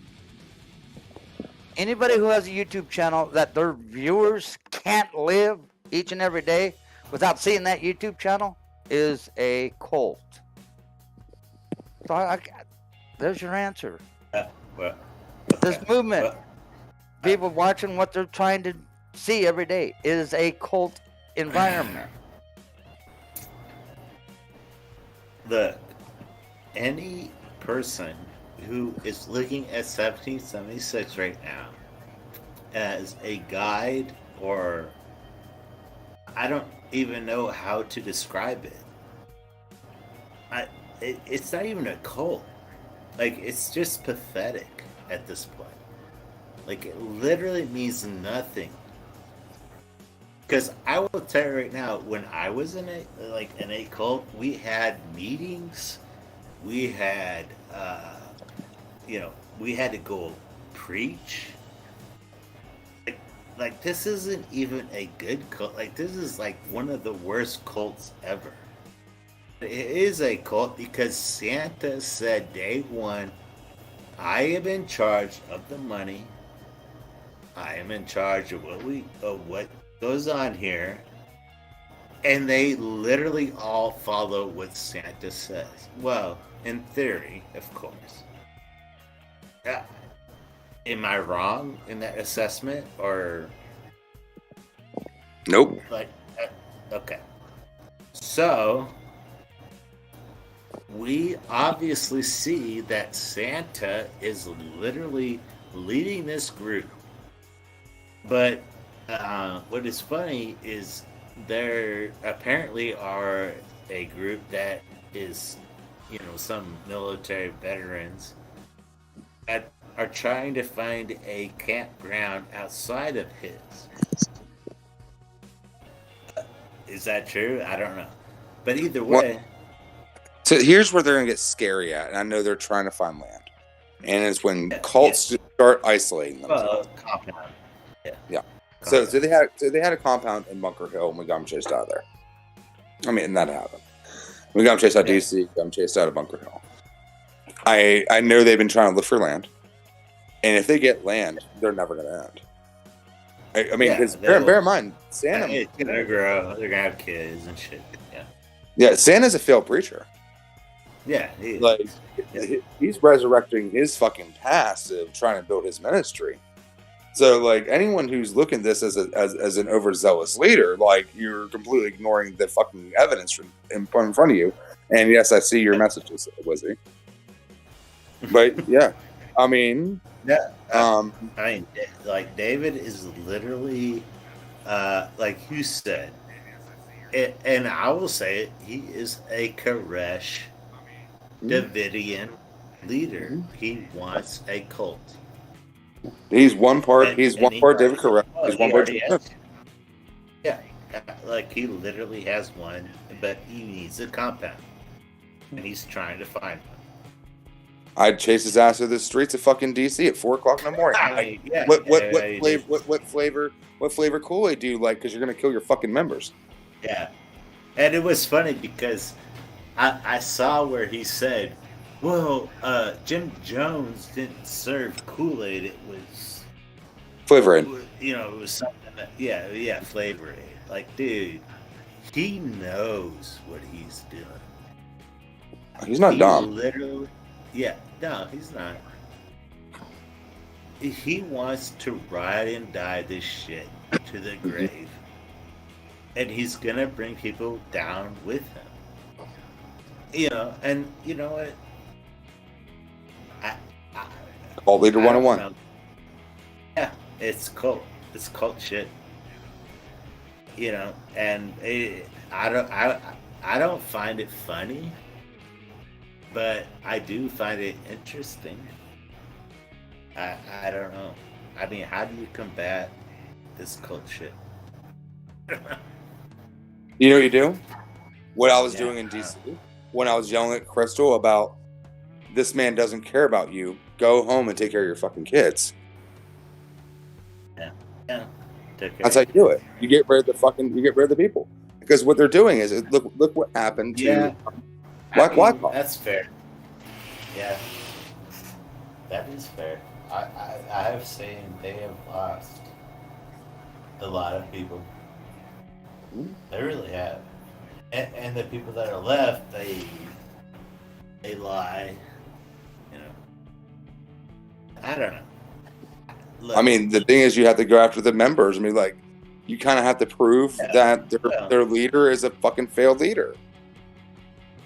Anybody who has a YouTube channel that their viewers can't live each and every day without seeing that YouTube channel is a cult. So there's your answer. This movement, people watching what they're trying to see every day, is a cult environment. Look, any person who is looking at 1776 right now as a guide, or I don't even know how to describe it. It's not even a cult. Like, it's just pathetic at this point. Like, it literally means nothing. Because I will tell you right now, when I was in a cult, we had meetings, we had, we had to go preach. Like, this isn't even a good cult. Like, this is like one of the worst cults ever. It is a cult because Santa said day one, I am in charge of the money. I am in charge of what goes on here. And they literally all follow what Santa says. Well, in theory, of course. Am I wrong in that assessment, or? Nope. Okay. So, we obviously see that Santa is literally leading this group. But what is funny is there apparently are a group that is, some military veterans that are trying to find a campground outside of his. Is that true? I don't know. But either way. So here's where they're going to get scary at. And I know they're trying to find land. And it's when cults start isolating themselves. Compound. Yeah. So they had a compound in Bunker Hill, and we got them chased out of there. I mean, and that happened. We got them chased out of DC, got them chased out of Bunker Hill. I know they've been trying to look for land. And if they get land, they're never going to end. I mean, because bear in mind, Santa... It's going to grow. They're going to have kids and shit. Yeah, Santa's a failed preacher. Yeah, he is. Like, he's resurrecting his fucking past of trying to build his ministry. So, like, anyone who's looking at this as an overzealous leader, like, you're completely ignoring the fucking evidence in front of you. And yes, I see your messages, Wizzy. But yeah, I mean, like, David is literally, like you said, and I will say it, he is a Koresh Davidian leader. He wants a cult. He's one part David Koresh. He's one part Yeah, like, he literally has one, but he needs a compound, and he's trying to find one. I'd chase his ass through the streets of fucking DC at 4 o'clock in the morning. What flavor Kool-Aid do you like? Because you're gonna kill your fucking members. Yeah, and it was funny because I saw where he said, "Well, Jim Jones didn't serve Kool-Aid; it was Flavor Aid. It was something that, yeah, Flavor Aid. Like, dude, he knows what he's doing. He's not dumb. Literally, no, he's not. He wants to ride and die this shit to the grave. And he's gonna bring people down with him. And you know what? Cult Leader 101. Yeah, it's cult. It's cult shit. And I don't find it funny, but I do find it interesting. I don't know. I mean, how do you combat this cult shit? You know what you do? What I was doing in DC when I was yelling at Crystal about this man doesn't care about you. Go home and take care of your fucking kids. Yeah. That's how you do it. You get rid of the people. Because what they're doing is look what happened to Black Blackhawk. That's fair. Yeah. That is fair. I have seen they have lost a lot of people. They really have. And the people that are left, they lie. I don't know. Look, I mean, the thing is, you have to go after the members. I mean, like, you kind of have to prove that their leader is a fucking failed leader.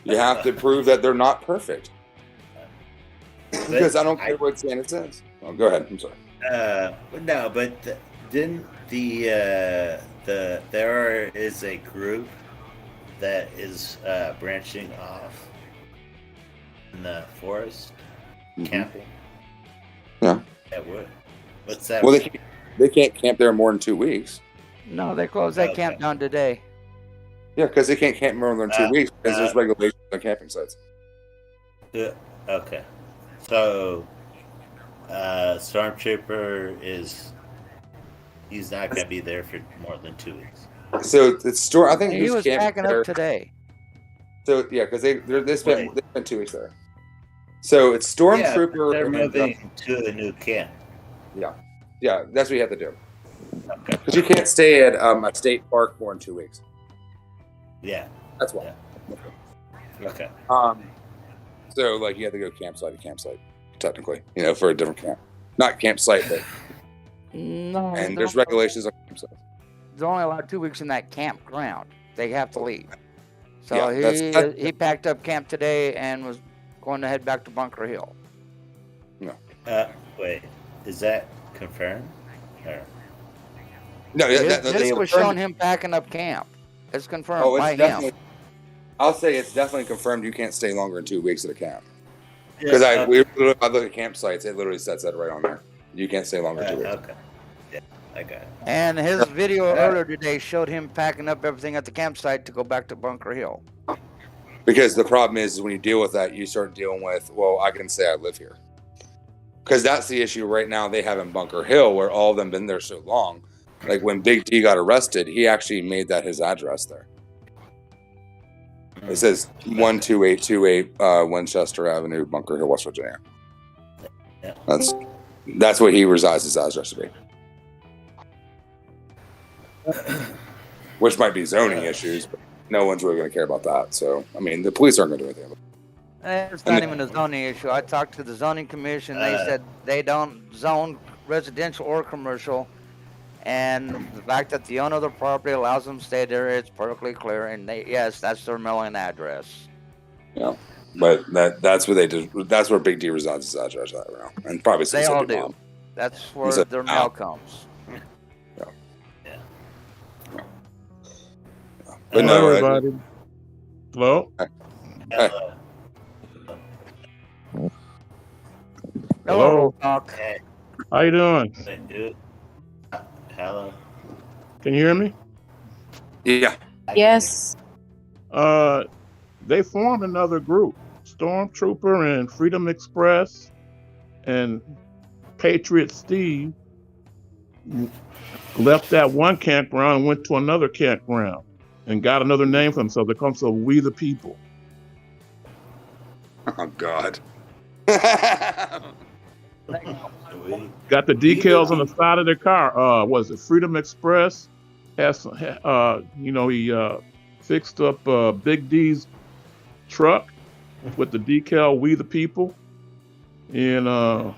You have to prove that they're not perfect. Because I don't care what Santa says. Oh, go ahead. I'm sorry. No, but didn't there is a group that is branching off in the forest, camping. Yeah. What's that? Well, they can't camp there more than 2 weeks. No, they closed that camp down today. Yeah, because they can't camp more than 2 weeks because there's regulations on camping sites. Yeah. Okay. So, Stormtrooper he's not going to be there for more than 2 weeks. So it's I think he was packing up today. So yeah, because they spent 2 weeks there. So it's Stormtrooper. They're moving to a new camp. Yeah, that's what you have to do. Because you can't stay at a state park more than 2 weeks. Yeah, that's why. Yeah. Okay. So like you have to go campsite to campsite, technically, for a different camp, not campsite, but no. And there's regulations on campsites. They're only allowed 2 weeks in that campground. They have to leave. So he packed up camp today and was going to head back to Bunker Hill. No. Wait, is that confirmed? Or? No, this was showing him packing up camp. It's confirmed by him. I'll say it's definitely confirmed you can't stay longer than 2 weeks at a camp. Because I look at campsites, it literally says that right on there. You can't stay longer than 2 weeks. Okay. Yeah, I got it. And his video earlier today showed him packing up everything at the campsite to go back to Bunker Hill. Because the problem is when you deal with that, you start dealing with, well, I can say I live here. Because that's the issue right now they have in Bunker Hill, where all of them been there so long. Like when Big D got arrested, he actually made that his address there. It says 12828 Winchester Avenue, Bunker Hill, West Virginia. Yeah. That's what he resides his address to be. Which might be zoning issues, but no one's really going to care about that. So, I mean, the police aren't going to do anything about it. It's not even a zoning issue. I talked to the zoning commission. They said they don't zone residential or commercial. And the fact that the owner of the property allows them to stay there, it's perfectly clear. And yes, that's their mailing address. Yeah, but that's where they do. That's where Big D resides his address at right now, and probably they all do. That's where their mail comes. Yeah. But hello, everybody. Hello. Hey. Hello. Okay. How you doing? Hello. Can you hear me? Yeah. Yes. They formed another group, Stormtrooper and Freedom Express and Patriot Steve left that one campground and went to another campground and got another name for themselves. They call themselves We the People. Oh, God. Got the decals on the side of their car. Was it Freedom Express? Has he fixed up Big D's truck with the decal "We the People," and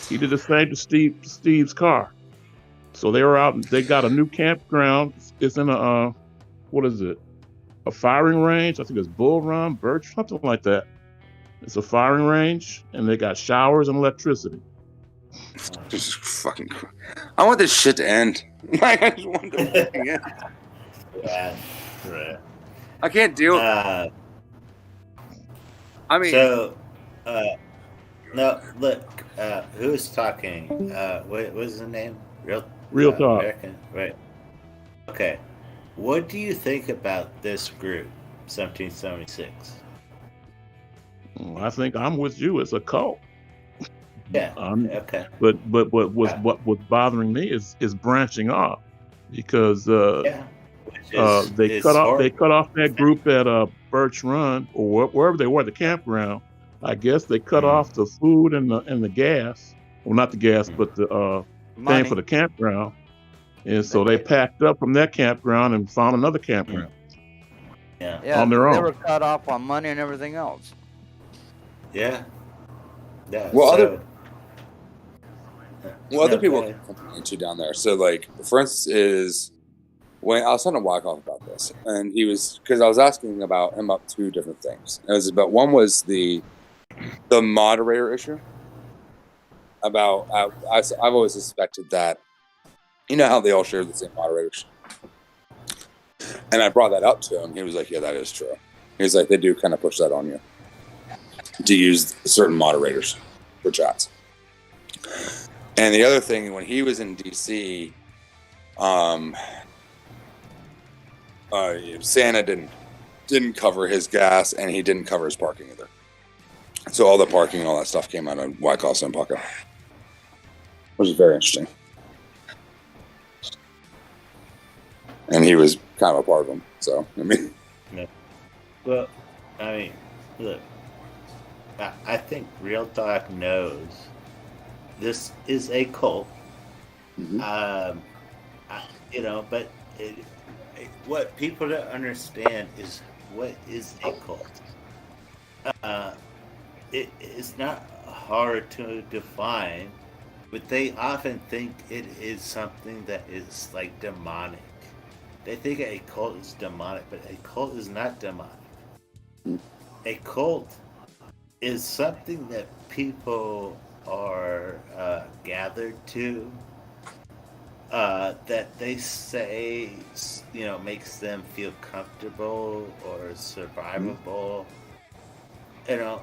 he did the same to Steve's car. So they were out. They got a new campground. It's in a what is it? A firing range. I think it's Bull Run, Birch, something like that. It's a firing range, and they got showers and electricity. This is fucking. I want this shit to end. I just want it to end. Yeah, right. I can't deal. I mean, so no, look, who's talking? What was the name? Real Talk. American, right? Okay, what do you think about this group, 1776? I think I'm with you. It's a cult. Yeah. Okay. But what was bothering me is branching off, because they cut off that group at Birch Run or wherever they were at the campground. I guess they cut off the food and the gas. Well, not the gas, but the thing for the campground. And so they packed up from that campground and found another campground. Yeah. On their own. They were cut off on money and everything else. Yeah. Well, other people are complaining too down there. So, like, for instance, when I was talking to Wyckoff about this, and he was, because I was asking about him about two different things. It was about, one was the moderator issue. About I've always suspected that, you know how they all share the same moderators, and I brought that up to him. He was like, "Yeah, that is true." He's like, "They do kind of push that on you to use certain moderators for chats." And the other thing, when he was in DC, Santa didn't cover his gas, and he didn't cover his parking either. So all the parking and all that stuff came out of Wyckoff's own pocket, which is very interesting. And he was kind of a part of them. So, I mean. Yeah. Well, I mean, look, I think Real Talk knows this is a cult. Mm-hmm. But what people don't understand is what is a cult. It is not hard to define, but they often think it is something that is like demonic. They think a cult is demonic, but a cult is not demonic. A cult is something that people are gathered to, that they say, makes them feel comfortable or survivable. I don't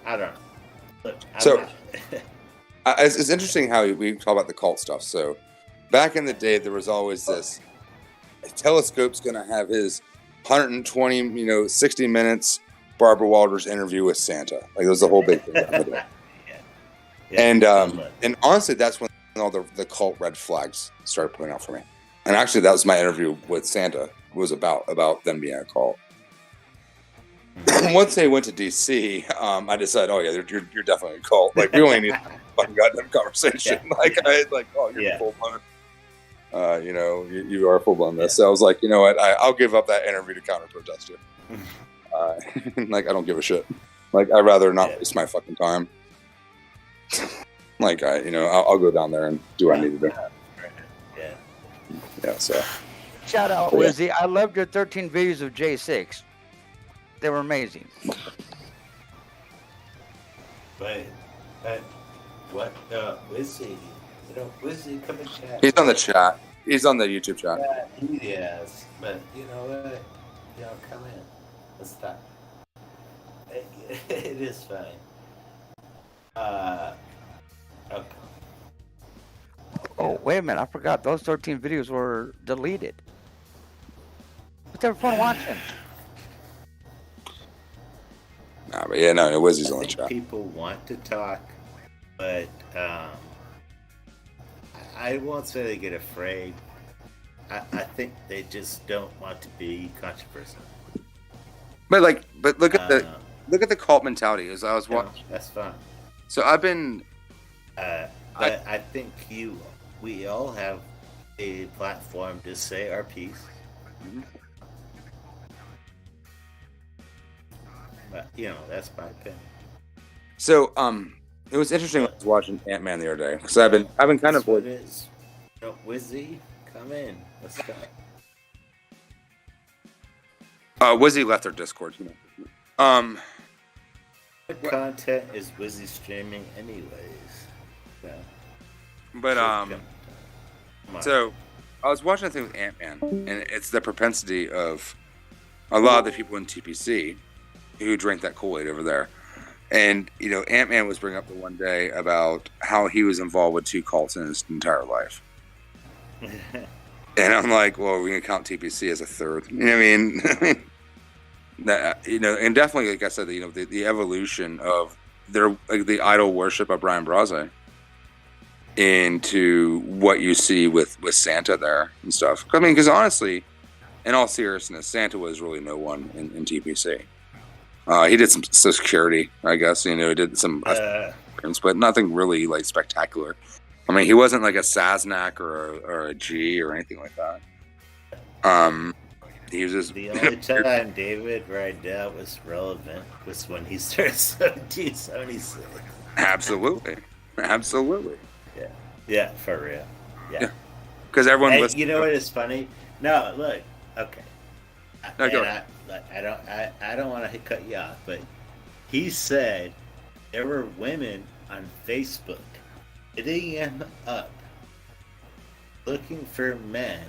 know. Look, it's interesting how we talk about the cult stuff. So back in the day, there was always this, Telescope's going to have his 120, 60 minutes Barbara Walters interview with Santa. Like, it was the whole big thing. And honestly, that's when all the cult red flags started pointing out for me. And actually, that was my interview with Santa. It was about them being a cult. Once they went to DC, I decided, oh yeah, you're definitely a cult. Like, we only need a fucking goddamn conversation. You're full blown. You are full blown this. So I was like, you know what? I'll give up that interview to counter protest you. Like, I don't give a shit. Like, I'd rather not waste my fucking time. Like, I'll go down there and do what I need to do. Yeah. So. Shout out, Wizzy. I loved your 13 videos of J6. They were amazing. But what Wizzy? Wizzy, come and chat. He's on the chat. He's on the YouTube chat. Yeah, he is. But you know what? Come in. Let's talk. It is fine. Okay. Oh, wait a minute. I forgot. Those 13 videos were deleted. But they were fun watching. Nah, but yeah, no, Wizzy's on the chat. People want to talk, but I won't say they get afraid. I think they just don't want to be controversial. But look at the cult mentality. As I was watching, that's fine. So I've been. But I think we all have a platform to say our piece. Mm-hmm. But that's my opinion. So it was interesting when I was watching Ant-Man the other day because I've been kind of. What it is. Wizzy, come in. Let's go. Wizzy left their Discord. What content is Wizzy streaming anyways? Yeah. But so I was watching a thing with Ant-Man, and it's the propensity of a lot of the people in TPC who drink that Kool-Aid over there. And Ant-Man was bringing up the one day about how he was involved with 2 cults in his entire life. And I'm like, well, we're gonna count TPC as a third. You know what I mean? That, and definitely, like I said, the evolution of the idol worship of Brian Braze into what you see with Santa there and stuff. I mean, because honestly, in all seriousness, Santa was really no one in TPC. He did some security, I guess. He did some, but nothing really like spectacular. I mean, he wasn't like a Saznak or a G or anything like that. He was just the only time David Rydell was relevant was when he started 1776. Absolutely. Yeah, for real. Yeah. Because everyone was. You know what is funny? No, look. Okay. No, go ahead. I don't want to cut you off, but he said there were women on Facebook hitting him up looking for men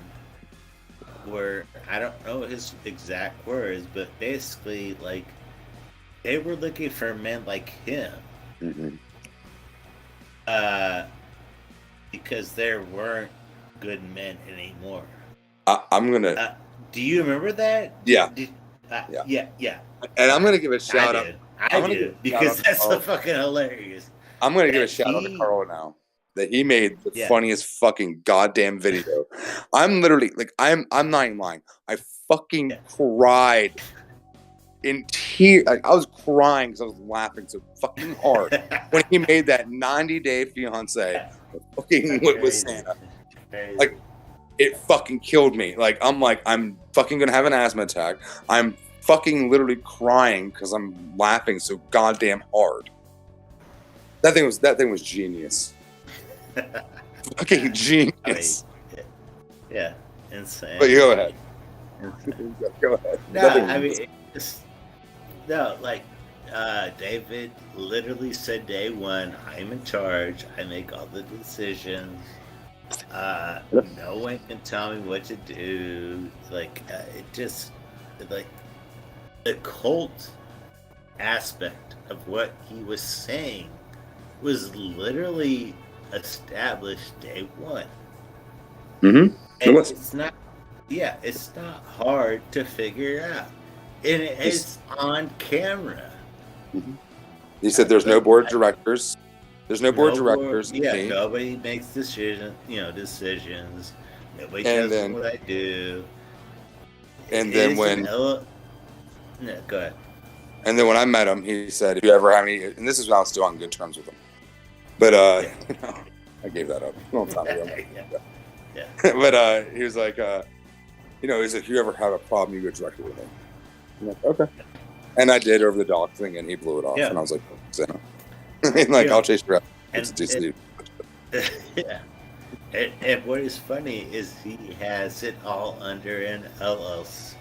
where I don't know his exact words, but basically like they were looking for men like him. Mm-hmm. Because there weren't good men anymore. I'm gonna. Do you remember that? Yeah. Yeah. And I'm gonna give a shout out. I do because that's so fucking hilarious. I'm gonna give a shout out to Carl now that he made the funniest fucking goddamn video. I'm literally like I'm not even lying. I fucking cried in tears. Like, I was crying because I was laughing so fucking hard when he made that 90-day fiance fucking with Santa. Like it fucking killed me. I'm fucking gonna have an asthma attack. I'm fucking literally crying because I'm laughing so goddamn hard. That thing was genius. Fucking genius. Yeah, insane. But you go ahead. Go ahead. No, I mean, David literally said day one, I'm in charge. I make all the decisions. No one can tell me what to do. The cult aspect of what he was saying was literally established day one. Mm-hmm. And it's not hard to figure out. And it's on camera. Mm-hmm. He said there's no board of directors. There's no board of directors. Yeah, nobody makes decisions. Nobody tells me what I do. And then when... No, go ahead. And then when I met him, he said, if you ever have any... And this is when I was still on good terms with him. But I gave that up a long time ago. Yeah. But he was like, he's like, if you ever have a problem, you go directly with me. I'm like, okay. And I did over the dog thing, and he blew it off. Yeah. And I was like, Santa. I'll chase you out. Yeah. And what is funny is he has it all under an LLC.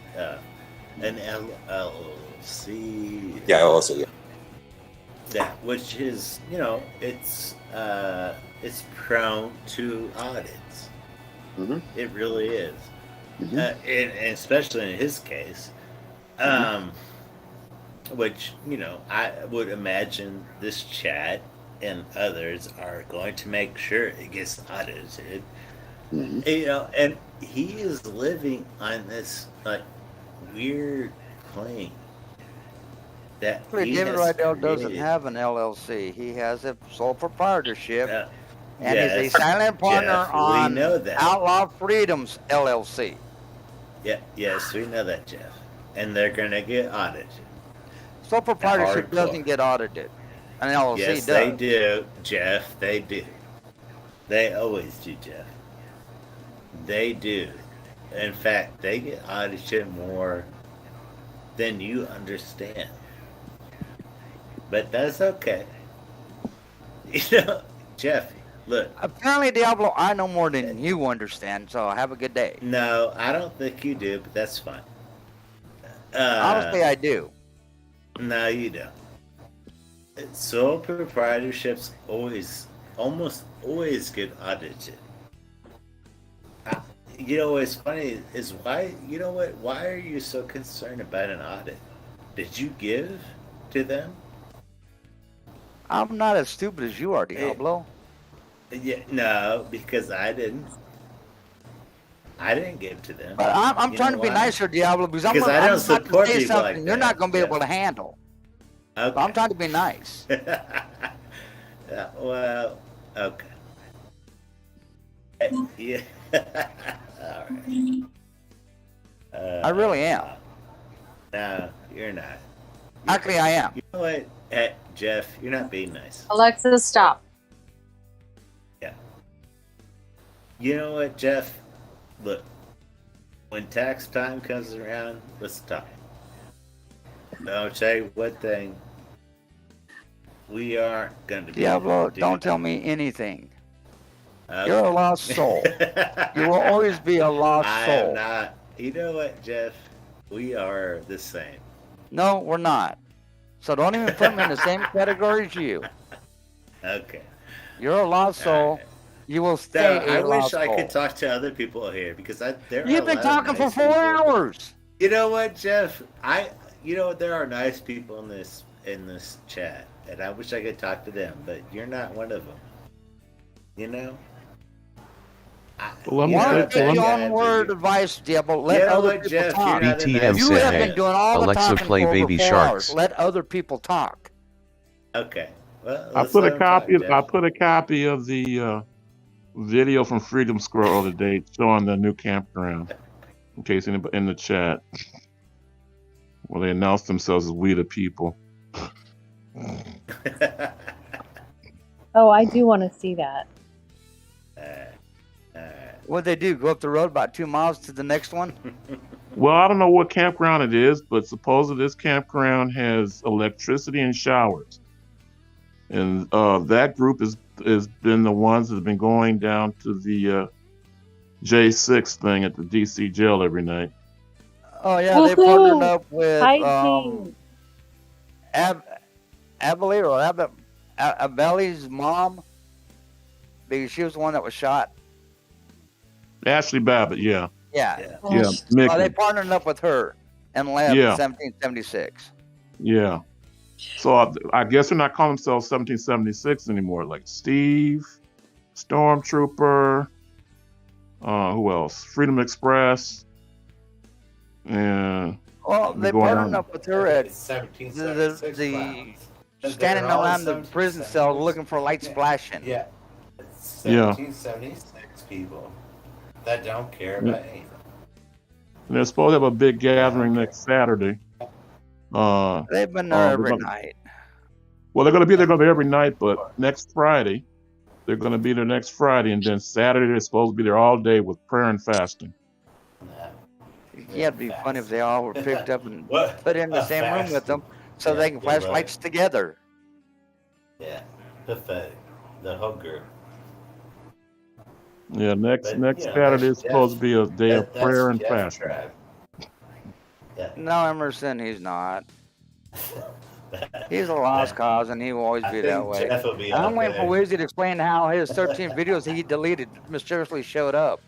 An LLC. Yeah, LLC. Yeah. Yeah, which is it's prone to audits. Mm-hmm. It really is, mm-hmm. And especially in his case, which I would imagine this chat and others are going to make sure it gets audited. Mm-hmm. And he is living on this weird plane. David Rydell doesn't have an LLC. He has a sole proprietorship, and he's a silent partner on Outlaw Freedoms LLC. Yeah, yes, we know that, Jeff. And they're going to get audited. Sole proprietorship doesn't get audited. An LLC Yes, does. they do, Jeff. They do. They always do, Jeff. They do. In fact, they get audited more than you understand. But that's okay. You know, Jeff, look. Apparently, Diablo, I know more than you understand, so have a good day. No, I don't think you do, but that's fine. Honestly, I do. No, you don't. Sole proprietorships almost always get audited. You know what's funny is why, you know what, why are you so concerned about an audit? Did you give to them? I'm not as stupid as you are, Diablo. Yeah, no, because I didn't. I didn't give to them. But I'm trying to be nicer, Diablo, because I'm I don't about support to say people something like you're that. not going to be able to handle. Okay. So I'm trying to be nice. Well, okay. Yeah. All right. I really am. No, you're not. Actually, I am. You know what, Jeff? You're not being nice. Alexa, stop. Yeah. You know what, Jeff? Look, when tax time comes around, let's talk. I'll tell you one thing. We aren't going to be. Diablo, don't tell me anything. You're a lost soul. You will always be a lost I soul. am not. You know what, Jeff? We are the same. No, we're not. So don't even put me in the same category as you. Okay. You're a lost soul. Right. You will stay I a wish lost I soul. could talk to other people here because there. You've been talking for 4 hours. You know what, Jeff? You know what? There are nice people in this chat, and I wish I could talk to them, but you're not one of them. You know. Why don't you take your own word advice, Diablo? Let other people Jeff, talk. BTM You said, have hey, been doing all the Alexa, talking play for Baby over 4 Sharks. hours. Let other people talk. Okay. Well, I put a copy of the video from Freedom Squirrel today showing the new campground. In case anybody in the chat, where they announced themselves as "We the People." Oh, I do want to see that. What'd they do? Go up the road about 2 miles to the next one? Well, I don't know what campground it is, but supposedly this campground has electricity and showers. And that group has been the ones that have been going down to the J6 thing at the DC jail every night. Oh, yeah, they partnered up with Abeli's mom, because she was the one that was shot. Ashley Babbitt, yeah. Yeah. Mickey. They partnered up with her and left in 1776. Yeah. So I guess they're not calling themselves 1776 anymore. Like Steve, Stormtrooper, who else? Freedom Express. And well, they partnered up with her at the 1776 standing around the prison cell looking for lights flashing. Yeah. 1776 people that don't care about anything. And they're supposed to have a big gathering next Saturday. They've been there every night. Well, they're going to be there every night, but next Friday, they're going to be there next Friday, and then Saturday they're supposed to be there all day with prayer and fasting. Yeah, it'd be funny if they all were picked up and put in the same room with them so they can flash lights together. Yeah, pathetic. The whole group. Yeah, next Saturday is supposed to be a day of prayer and fasting. Yeah. No, Emerson, he's not. He's a lost cause, and he will always be that way. I'm waiting for Wizzy to explain how his 13 videos he deleted mysteriously showed up.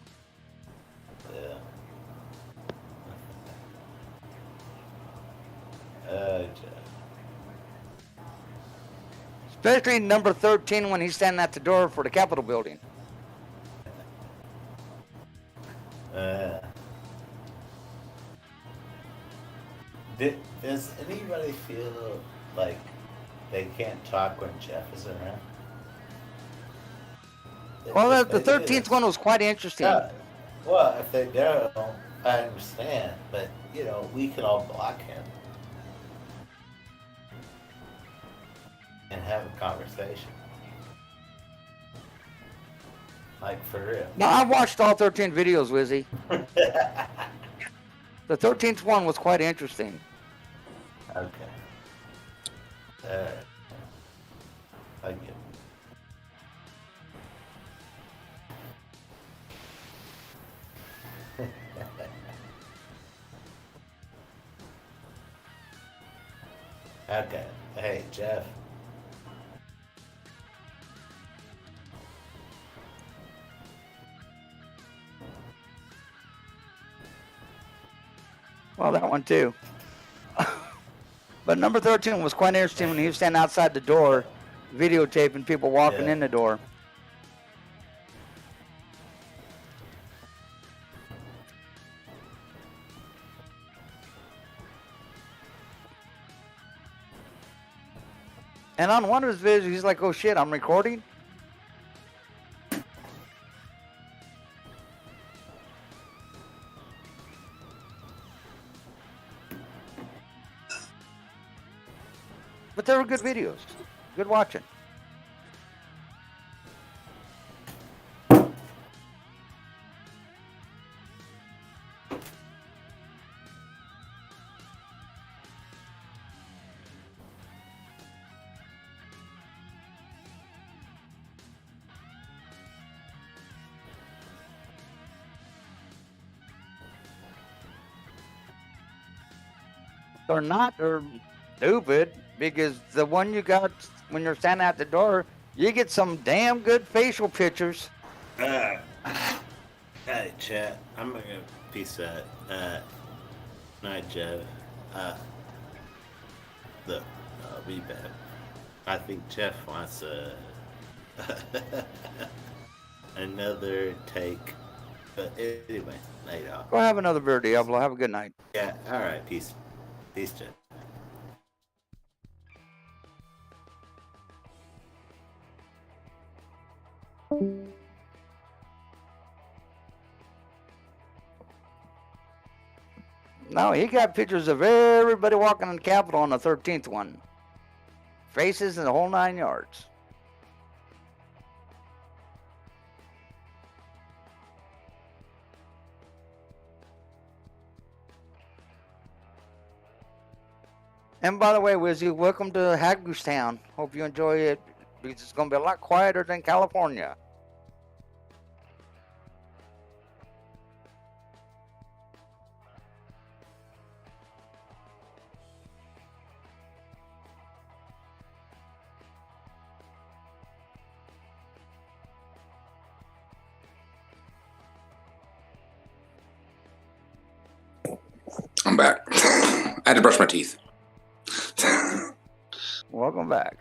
Especially number 13 when he's standing at the door for the Capitol building. Does anybody feel like they can't talk when Jeff is around? Well, the 13th one was quite interesting. Well, if they don't, I understand. But, we can all block him. and have a conversation. Like, for real. No, I've watched all 13 videos, Wizzy. The 13th one was quite interesting. Okay. I get it. Okay. Hey, Jeff. Well, that one too. But number 13 was quite interesting when he was standing outside the door, videotaping people walking in the door. And on one of his videos, he's like, "Oh shit, I'm recording." But they were good videos. Good watching. They're not, they're stupid, because the one you got when you're standing at the door, you get some damn good facial pictures. Hey, chat. I'm gonna peace out. Night, Jeff. Look, I'll be back. I think Jeff wants another take. But anyway, night off. Go have another beer, Diablo. Have a good night. Yeah, alright, peace. Peace, Jeff. No, he got pictures of everybody walking in the Capitol on the 13th one. Faces and the whole 9 yards. And by the way, Wizzy, welcome to Haggoostown. Hope you enjoy it, because it's going to be a lot quieter than California. I'm back. I had to brush my teeth. Welcome back.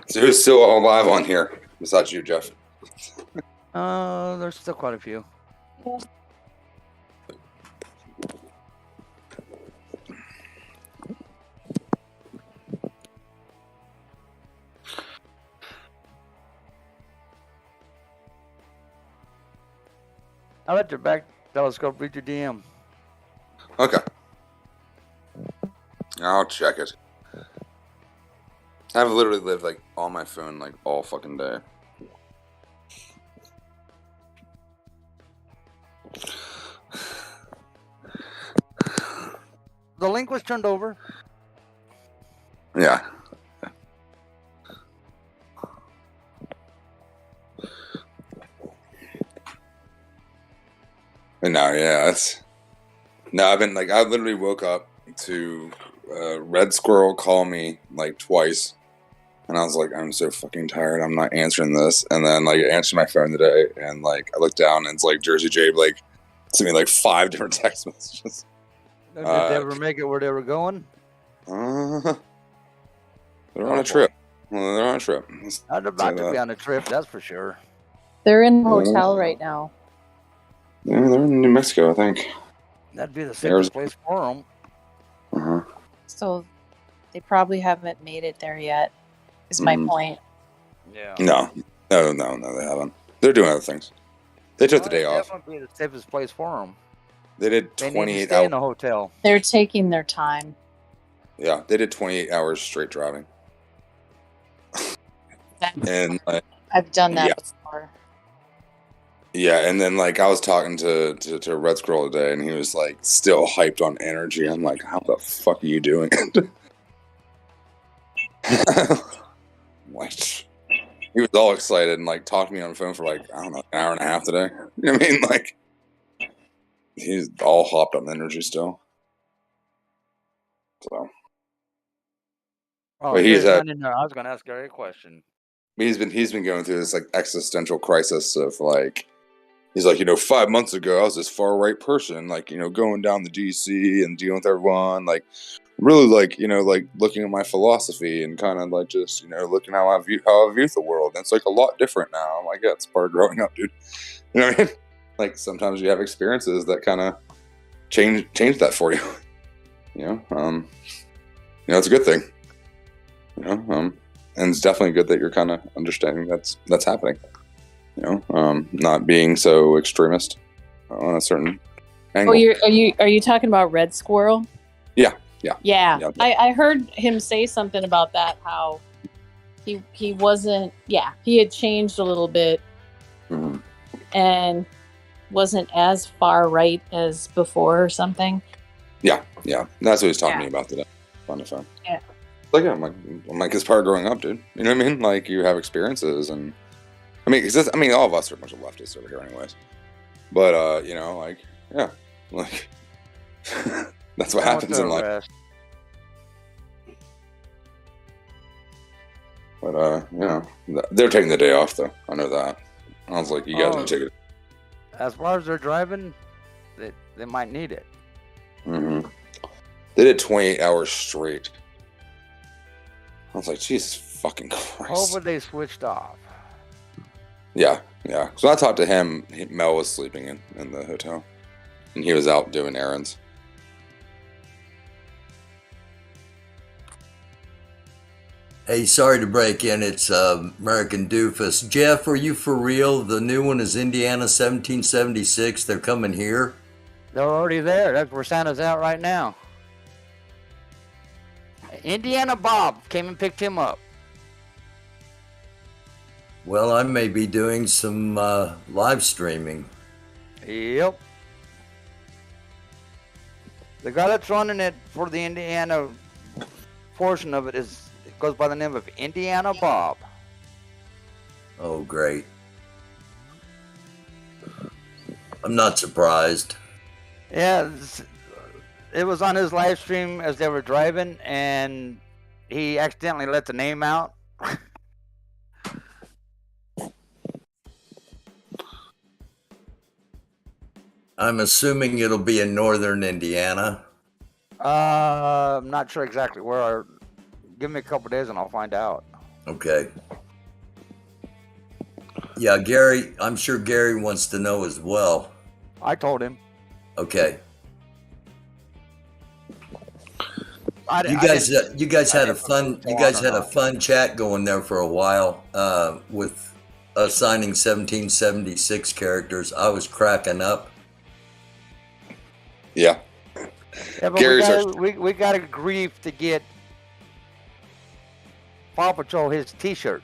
So who's still alive on here besides you, Jeff? There's still quite a few. I let your back telescope read your DM. Okay. I'll check it. I've literally lived like on my phone like all fucking day. The link was turned over. Yeah. And now, yeah, I've been like, I literally woke up to Red Squirrel call me like twice, and I was like, I'm so fucking tired, I'm not answering this. And then like I answered my phone today, and like I looked down, and it's like Jersey Jabe like sent me like 5 different text messages. Did they ever make it where they were going? They're on a trip. Well, they're on a trip. I'd about to be on a trip, that's for sure. They're in a hotel right now. Yeah, they're in New Mexico, I think. That'd be the safest place for them. So they probably haven't made it there yet, is my point. Yeah. No, they haven't. They're doing other things. They took the day off. That would be the safest place for them. They did They need to 28 stay in hours. the hotel. They're taking their time. Yeah, they did 28 hours straight driving. And like, I've done that yeah. before. Yeah, and then like I was talking to Red Squirrel today, and he was like still hyped on energy. I'm like, how the fuck are you doing it? Like, he was all excited and like talked to me on the phone for like, I don't know, an hour and a half today. You know what I mean? Like, he's all hopped on energy still. So, Oh, but he's not in there. I was going to ask Gary a question. he's been going through this like existential crisis of like, he's like, 5 months ago I was this far right person, like, going down the DC and dealing with everyone, like really like, like looking at my philosophy and kind of like just, looking how I view the world. And it's like a lot different now. I'm like, yeah, it's part of growing up, dude. You know what I mean? Like sometimes you have experiences that kind of change that for you. It's a good thing. And it's definitely good that you're kind of understanding that's happening. Not being so extremist on a certain angle. Oh, are you talking about Red Squirrel? Yeah. I heard him say something about that, how he wasn't, he had changed a little bit and wasn't as far right as before or something. Yeah. That's what he was talking to me about today on the phone. Yeah. Like, I'm like, it's part of growing up, dude. You know what I mean? Like, you have experiences, and I mean, all of us are a bunch of leftists over here, anyways. But like, yeah, like that's what happens in life. But they're taking the day off, though. I know that. I was like, you guys need to take it. As far as they're driving, they might need it. Mm-hmm. They did 28 hours straight. I was like, Jesus fucking Christ. Hopefully they switched off. Yeah. So I talked to him. Mel was sleeping in the hotel, and he was out doing errands. Hey, sorry to break in. It's American Doofus. Jeff, are you for real? The new one is Indiana 1776. They're coming here? They're already there. That's where Santa's out right now. Indiana Bob came and picked him up. Well, I may be doing some live streaming. Yep. The guy that's running it for the Indiana portion of it goes by the name of Indiana Bob. Oh, great. I'm not surprised. Yeah, it was on his live stream as they were driving, and he accidentally let the name out. I'm assuming it'll be in northern Indiana. I'm not sure exactly where. Give me a couple days and I'll find out. Okay. Yeah, Gary, I'm sure Gary wants to know as well. I told him. Okay. You guys had a fun chat going there for a while with assigning 1776 characters. I was cracking up. Yeah. Yeah, but we got to grief to get Paw Patrol his T-shirt.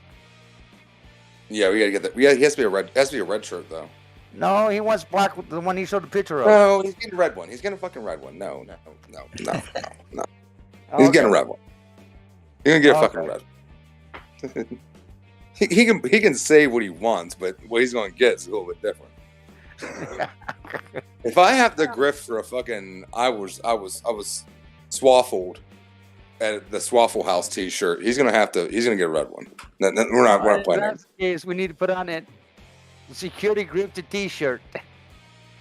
Yeah, we gotta get that. He has to be a red. It has to be a red shirt, though. No, he wants black. The one he showed the picture of. No, he's getting a red one. He's getting a fucking red one. No. He's getting a red one. He's gonna get a fucking red. He can say what he wants, but what he's gonna get is a little bit different. If I have to grift for a fucking, I was swaffled at the Swaffle House T-shirt. He's gonna get a red one. We're not playing. In that case, we need to put on it security grifted T-shirt.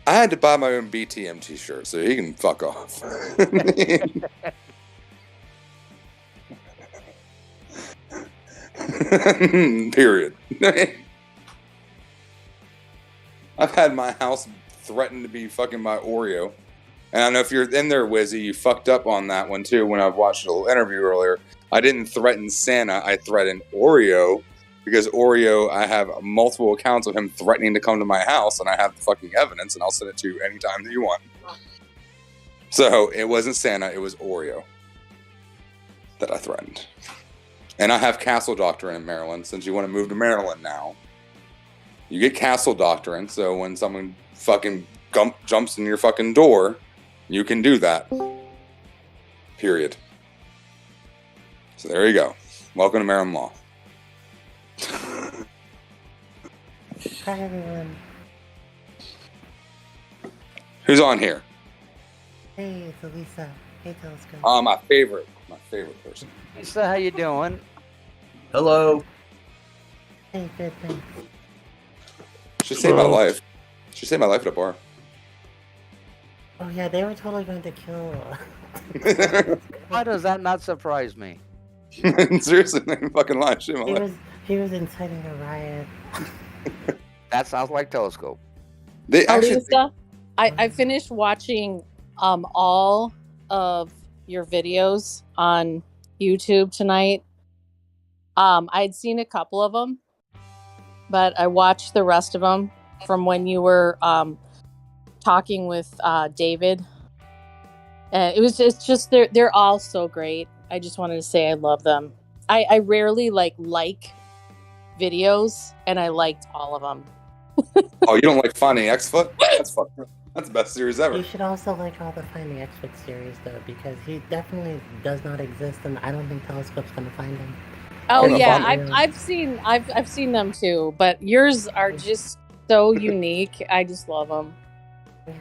I had to buy my own BTM T-shirt, so he can fuck off. Period. I've had my house threatened to be fucking by Oreo. And I don't know if you're in there, Wizzy, you fucked up on that one too when I watched a little interview earlier. I didn't threaten Santa, I threatened Oreo because Oreo, I have multiple accounts of him threatening to come to my house, and I have the fucking evidence, and I'll send it to you anytime that you want. So it wasn't Santa, it was Oreo that I threatened. And I have Castle Doctrine in Maryland. Since you want to move to Maryland now, you get Castle Doctrine. So when someone fucking jumps in your fucking door, you can do that. Period. So there you go. Welcome to Maryland Law. Hi, everyone. Who's on here? Hey, it's Elisa. Hey, Telescope. My favorite person. Lisa, how you doing? Hello. Hey, good, thanks. She saved my life. She saved my life at a bar. Oh, yeah, they were totally going to kill. Why does that not surprise me? Seriously, fucking lie. She saved my life. He was inciting a riot. That sounds like Telescope. They actually. Lisa, I finished watching all of your videos on YouTube tonight. I'd seen a couple of them, but I watched the rest of them from when you were talking with David. And it's just they're all so great. I just wanted to say I love them. I rarely like videos, and I liked all of them. Oh, you don't like Finding Xfoot? That's fucked up. That's the best series ever. You should also like all the Finding Xfoot series, though, because he definitely does not exist, and I don't think Telescope's going to find him. Oh yeah, I've seen them too, but yours are just so unique. I just love them. Yeah.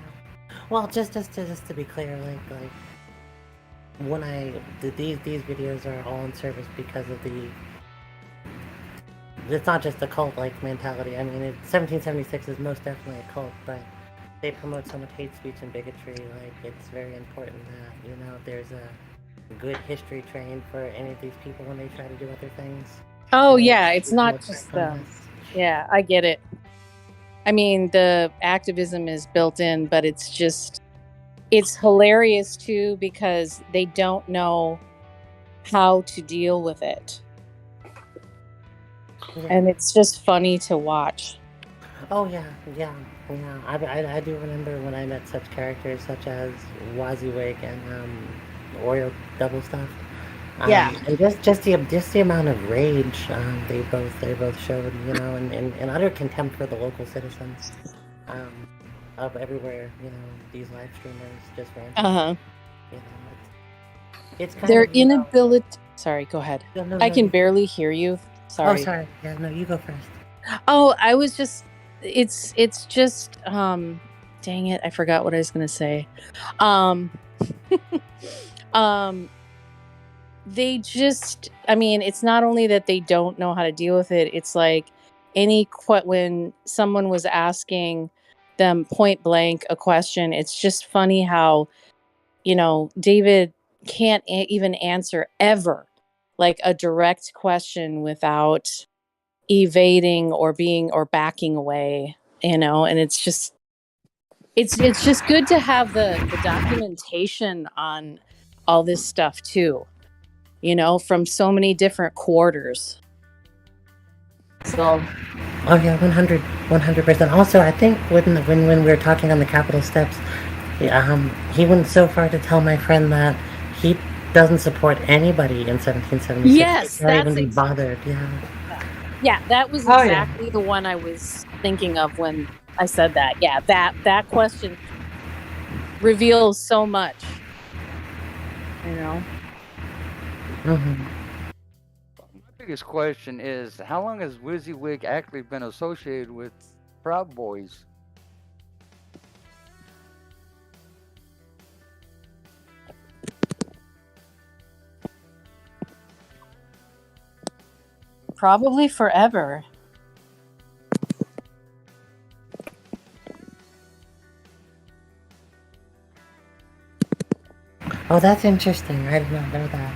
Well, just to be clear, like when these videos are all in service because of it's not just a cult-like mentality. I mean, 1776 is most definitely a cult, but they promote so much hate speech and bigotry. Like, it's very important that, there's a good history trained for any of these people when they try to do other things. Oh yeah, it's not just them. Yeah, I get it. I mean, the activism is built in, but it's hilarious too because they don't know how to deal with it. Yeah. And it's just funny to watch. Oh yeah. I do remember when I met such characters such as WYSIWYG and Oreo Double Stuffed. Yeah. And just the amount of rage they both showed, and utter contempt for the local citizens of everywhere. These live streamers just ranting. It's kind Their of inability. Sorry, go ahead. No, I can barely hear you. Sorry. Oh, sorry. Yeah, no, you go first. Oh, I was just. It's just. Dang it! I forgot what I was gonna say. They just. I mean, it's not only that they don't know how to deal with it. It's like when someone was asking them point blank a question. It's just funny how, David can't even answer ever like a direct question without evading or backing away, and it's just good to have the documentation on all this stuff too, from so many different quarters. So oh yeah, 100%. Also, I think when we were talking on the Capitol steps, he went so far to tell my friend that he doesn't support anybody in 1776. Yes, not even be bothered. Yeah, that was exactly the one I was thinking of when I said that. Yeah, that question reveals so much. Mm-hmm. My biggest question is, how long has WYSIWYG actually been associated with Proud Boys? Probably forever. Oh, that's interesting. I did not know that.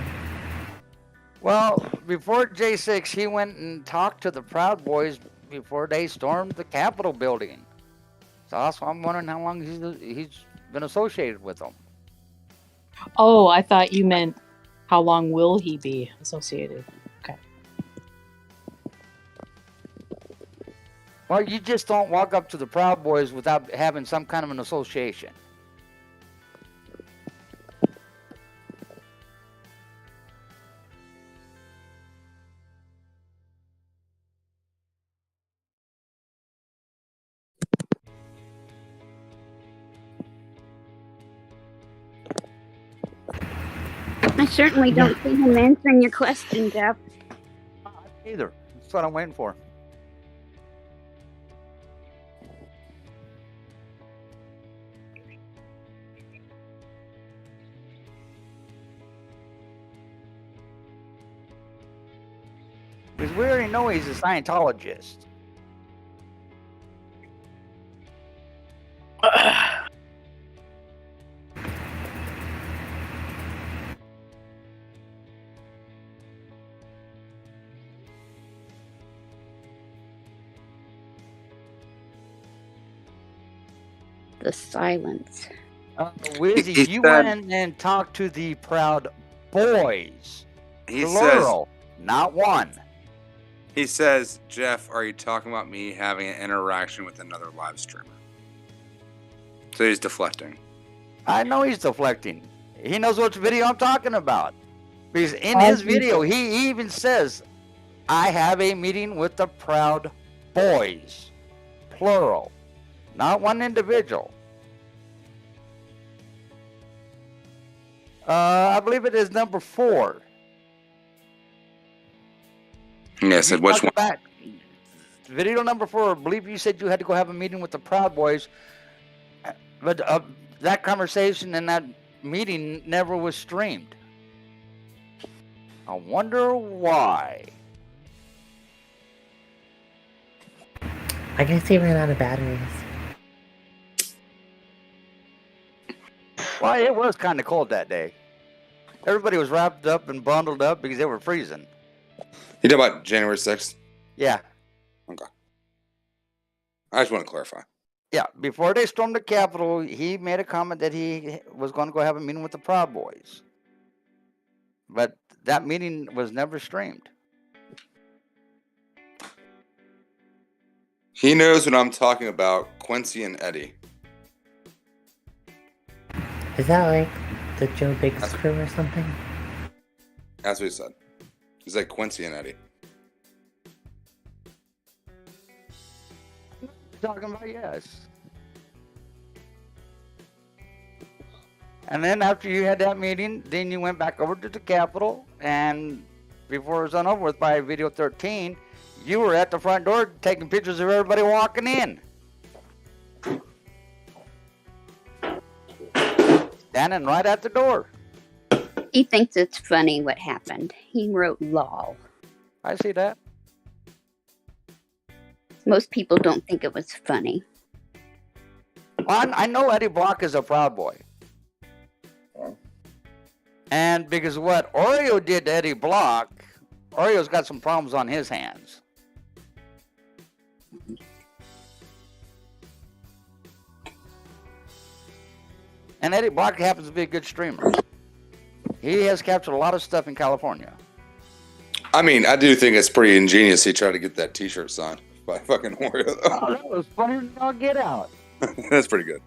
Well, before J6, he went and talked to the Proud Boys before they stormed the Capitol building. So that's why I'm wondering how long he's been associated with them. Oh, I thought you meant how long will he be associated? Okay. Well, you just don't walk up to the Proud Boys without having some kind of an association. I certainly don't see him answering your question, Jeff. Either. That's what I'm waiting for. Because we already know he's a Scientologist. The silence. Wizzy, you went and talked to the Proud Boys. He Plural, not one. He says, Jeff, are you talking about me having an interaction with another live streamer? So he's deflecting. I know he's deflecting. He knows which video I'm talking about. Because in his video, he even says, I have a meeting with the Proud Boys. Plural. Not one individual. I believe it is number 4. Yeah, I said which one? Video number 4, I believe you said you had to go have a meeting with the Proud Boys. But that conversation and that meeting never was streamed. I wonder why. I guess he ran out of batteries. Well, it was kind of cold that day. Everybody was wrapped up and bundled up because they were freezing. You talking about January 6th? Yeah. Okay. I just want to clarify. Yeah, before they stormed the Capitol, he made a comment that he was going to go have a meeting with the Proud Boys. But that meeting was never streamed. He knows what I'm talking about, Quincy and Eddie. Is that like the Joe Biggs crew or something? That's what he said. He's like Quincy and Eddie. Talking about yes. And then after you had that meeting, then you went back over to the Capitol, and before it was done over with by video 13, you were at the front door taking pictures of everybody walking in. Standing right at the door. He thinks it's funny what happened. He wrote lol. I see that. Most people don't think it was funny. Well, I know Eddie Block is a Proud Boy. And because of what Oreo did to Eddie Block, Oreo's got some problems on his hands. And Eddie Block happens to be a good streamer. He has captured a lot of stuff in California. I mean, I do think it's pretty ingenious he tried to get that t-shirt signed by fucking Oreo. Oh, that was funny than all get out. That's pretty good.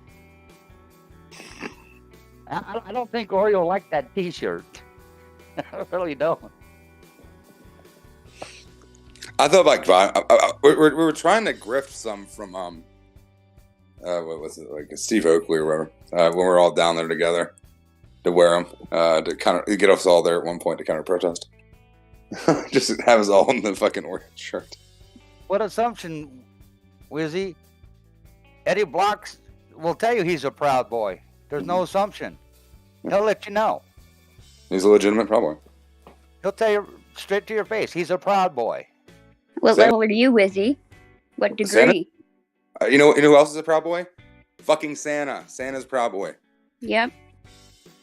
I don't think Oreo liked that t-shirt. I really don't. I thought like we were trying to grift some from what was it, like Steve Oakley or whatever, when we were all down there together to wear them, to kind of get us all there at one point to kind of protest. Just have us all in the fucking Oreo shirt. What assumption, Wizzy? Eddie Blocks will tell you he's a Proud Boy. There's no assumption. He'll let you know. He's a legitimate Proud Boy. He'll tell you straight to your face, he's a Proud Boy. What level are you, Wizzy? What degree? You know who else is a Proud Boy? Fucking Santa. Santa's a Proud Boy. Yep.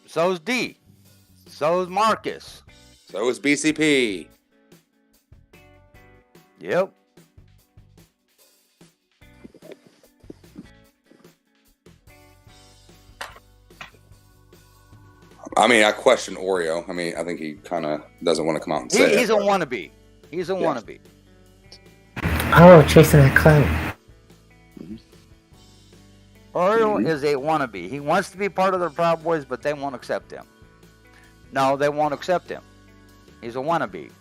So's D. So's Marcus. So is BCP. Yep. I mean, I question Oreo. I mean, I think he kind of doesn't want to come out and say He's a wannabe. He's a wannabe. Oh, chasing that clout. Oriole is a wannabe. He wants to be part of the Proud Boys, but they won't accept him. No, they won't accept him. He's a wannabe.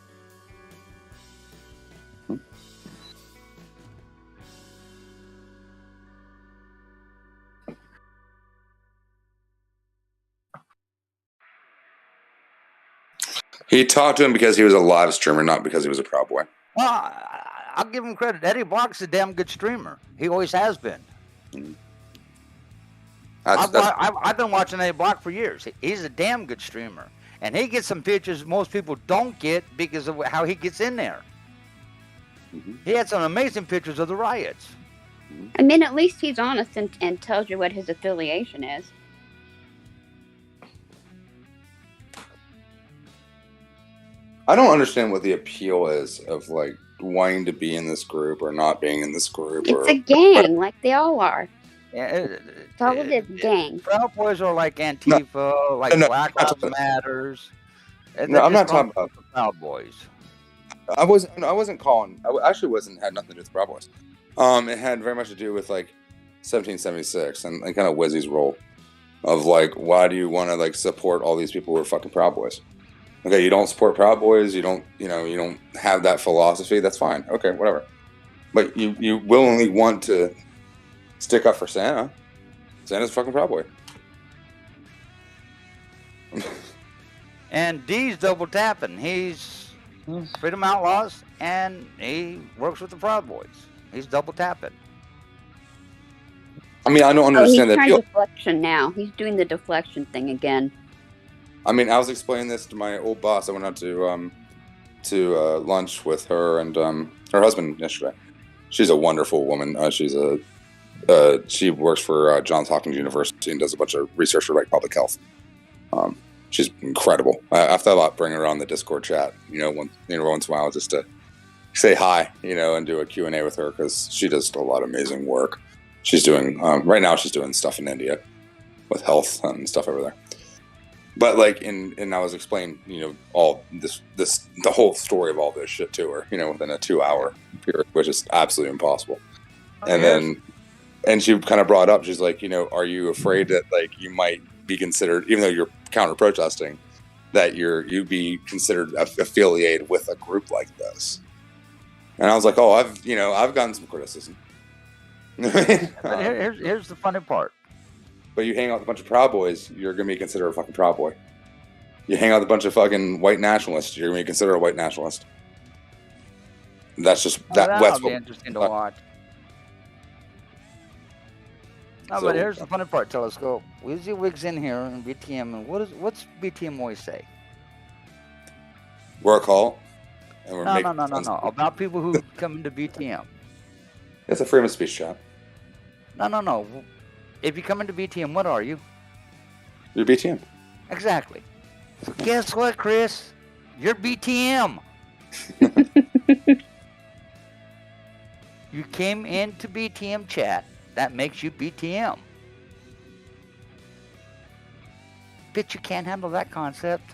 He talked to him because he was a live streamer, not because he was a Proud Boy. Well, I'll give him credit. Eddie Block's a damn good streamer. He always has been. I've been watching Eddie Block for years. He's a damn good streamer. And he gets some pictures most people don't get because of how he gets in there. He had some amazing pictures of the riots. I mean, at least he's honest and tells you what his affiliation is. I don't understand what the appeal is of like wanting to be in this group or not being in this group. It's a gang, like they all are. Yeah, it's all of this gang. Proud Boys are like Antifa, like Black Lives Matters. No, I'm not talking about the Proud Boys. I wasn't calling. I actually had nothing to do with Proud Boys. It had very much to do with like 1776 and kind of Wizzy's role of like, why do you want to like support all these people who are fucking Proud Boys? Okay, you don't support Proud Boys. You don't have that philosophy. That's fine. Okay, whatever. But you willingly want to stick up for Santa. Santa's a fucking Proud Boy. And D's double tapping. He's Freedom Outlaws, and he works with the Proud Boys. He's double tapping. I mean, I don't understand that. He's trying deflection now. He's doing the deflection thing again. I mean, I was explaining this to my old boss. I went out to lunch with her and her husband yesterday. She's a wonderful woman. She works for Johns Hopkins University and does a bunch of research for like public health. She's incredible. I've thought about bringing her on the Discord chat, once in a while, just to say hi, and do a Q&A with her because she does a lot of amazing work. She's doing right now. She's doing stuff in India with health and stuff over there. But like, and I was explaining, all this, the whole story of all this shit to her, within a 2-hour period, which is absolutely impossible. And she kind of brought up, she's like, are you afraid that like you might be considered, even though you're counter protesting, that you'd be considered affiliated with a group like this? And I was like, oh, I've gotten some criticism. Here's the funny part. But you hang out with a bunch of Proud Boys, you're going to be considered a fucking Proud Boy. You hang out with a bunch of fucking white nationalists, you're going to be considered a white nationalist. That's just that'll be interesting to watch. No, but here's the funny part, Telescope. Wizzy Wig's in here in BTM, and what's BTM always say? We're a cult. And we're no. About people who come into BTM. It's a freedom of speech chat. No. If you come into BTM, what are you? You're BTM. Exactly. So guess what, Chris? You're BTM. You came into BTM chat. That makes you BTM. Bet you can't handle that concept.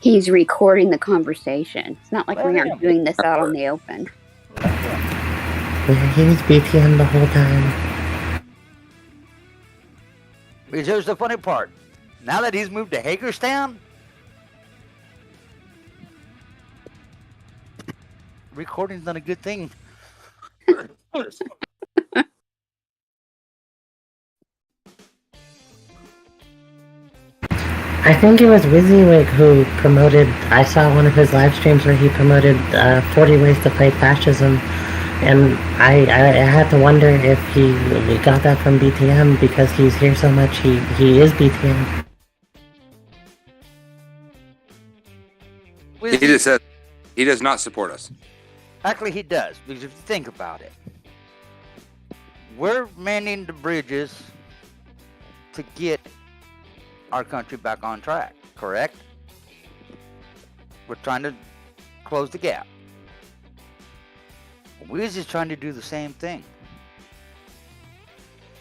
He's recording the conversation. It's not like we aren't doing this out on the open. He was BTM the whole time. Because here's the funny part. Now that he's moved to Hagerstown, recording's not a good thing. I think it was WYSIWYG who promoted, I saw one of his live streams where he promoted 40 Ways to Fight Fascism. And I had to wonder if he got that from BTM because he's here so much. He is BTM. He just said he does not support us. Actually, he does, because if you think about it, we're mending the bridges to get our country back on track, correct? We're trying to close the gap. Wiz is trying to do the same thing.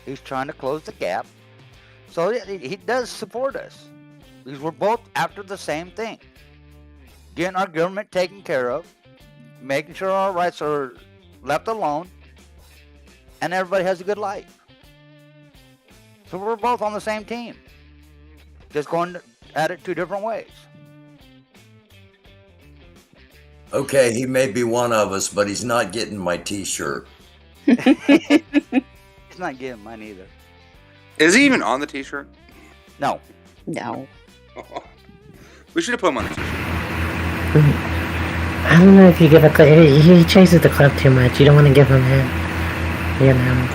He's trying to close the gap. So he does support us. Because we're both after the same thing. Getting our government taken care of. Making sure our rights are left alone. and everybody has a good life. So we're both on the same team, just going at it 2 different ways. Okay, he may be one of us, but he's not getting my T-shirt. He's not getting mine either. Is he even on the T-shirt? No. No. We should have put him on the T-shirt. I don't know if you give a club. He chases the club too much. You don't want to give him him. You know.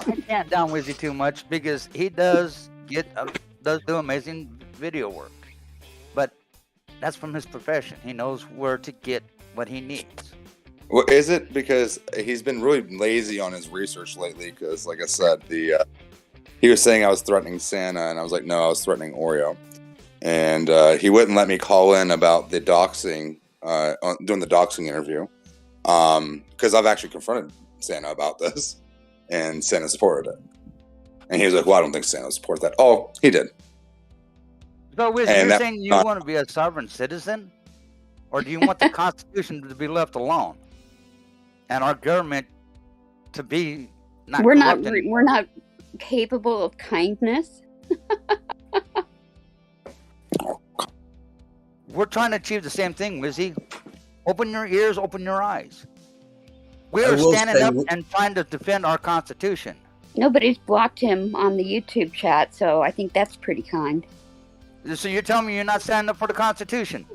I can't down Wizzy too much because he does do amazing video work, but that's from his profession. He knows where to get what he needs. Well, is it because he's been really lazy on his research lately? Because, like I said, he was saying I was threatening Santa, and I was like, no, I was threatening Oreo. And he wouldn't let me call in about the doxing, doing the doxing interview, because I've actually confronted Santa about this, and Santa supported it. And he was like, well, I don't think Santa would support that. Oh, he did. So, Wizzy, you're saying you want to be a sovereign citizen? Or do you want the Constitution to be left alone? And our government to be not We're anymore? not capable of kindness. We're trying to achieve the same thing, Wizzy. Open your ears, open your eyes. We're standing up and trying to defend our Constitution. Nobody's blocked him on the YouTube chat, so I think that's pretty kind. So you're telling me you're not standing up for the Constitution?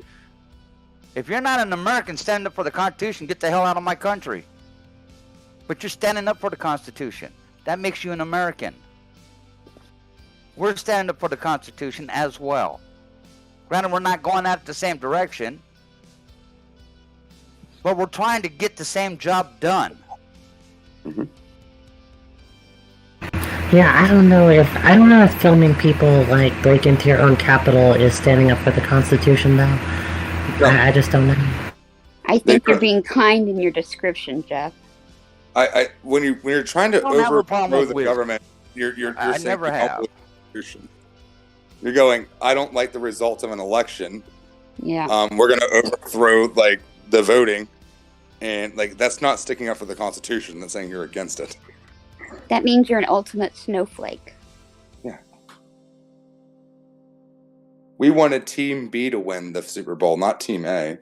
If you're not an American standing up for the Constitution, get the hell out of my country. But you're standing up for the Constitution. That makes you an American. We're standing up for the Constitution as well. Granted, we're not going at the same direction, but we're trying to get the same job done. Mm-hmm. Yeah, I don't know if filming people like break into your own capital is standing up for the Constitution, though. No. I just don't know. I think you're being kind in your description, Jeff. When you're trying to overthrow the government, you're saying never have. You're going, I don't like the results of an election. Yeah. We're going to overthrow like the voting, and like that's not sticking up for the Constitution. That's saying you're against it. That means you're an ultimate snowflake. Yeah. We wanted Team B to win the Super Bowl, not Team A.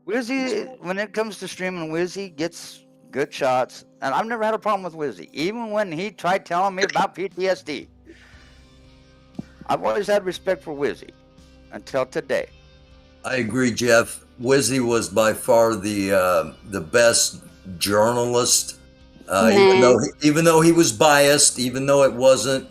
Wizzy, when it comes to streaming, Wizzy gets good shots, and I've never had a problem with Wizzy. Even when he tried telling me about PTSD, I've always had respect for Wizzy until today. I agree, Jeff. Wizzy was by far the best journalist. Even though he was biased, even though it wasn't,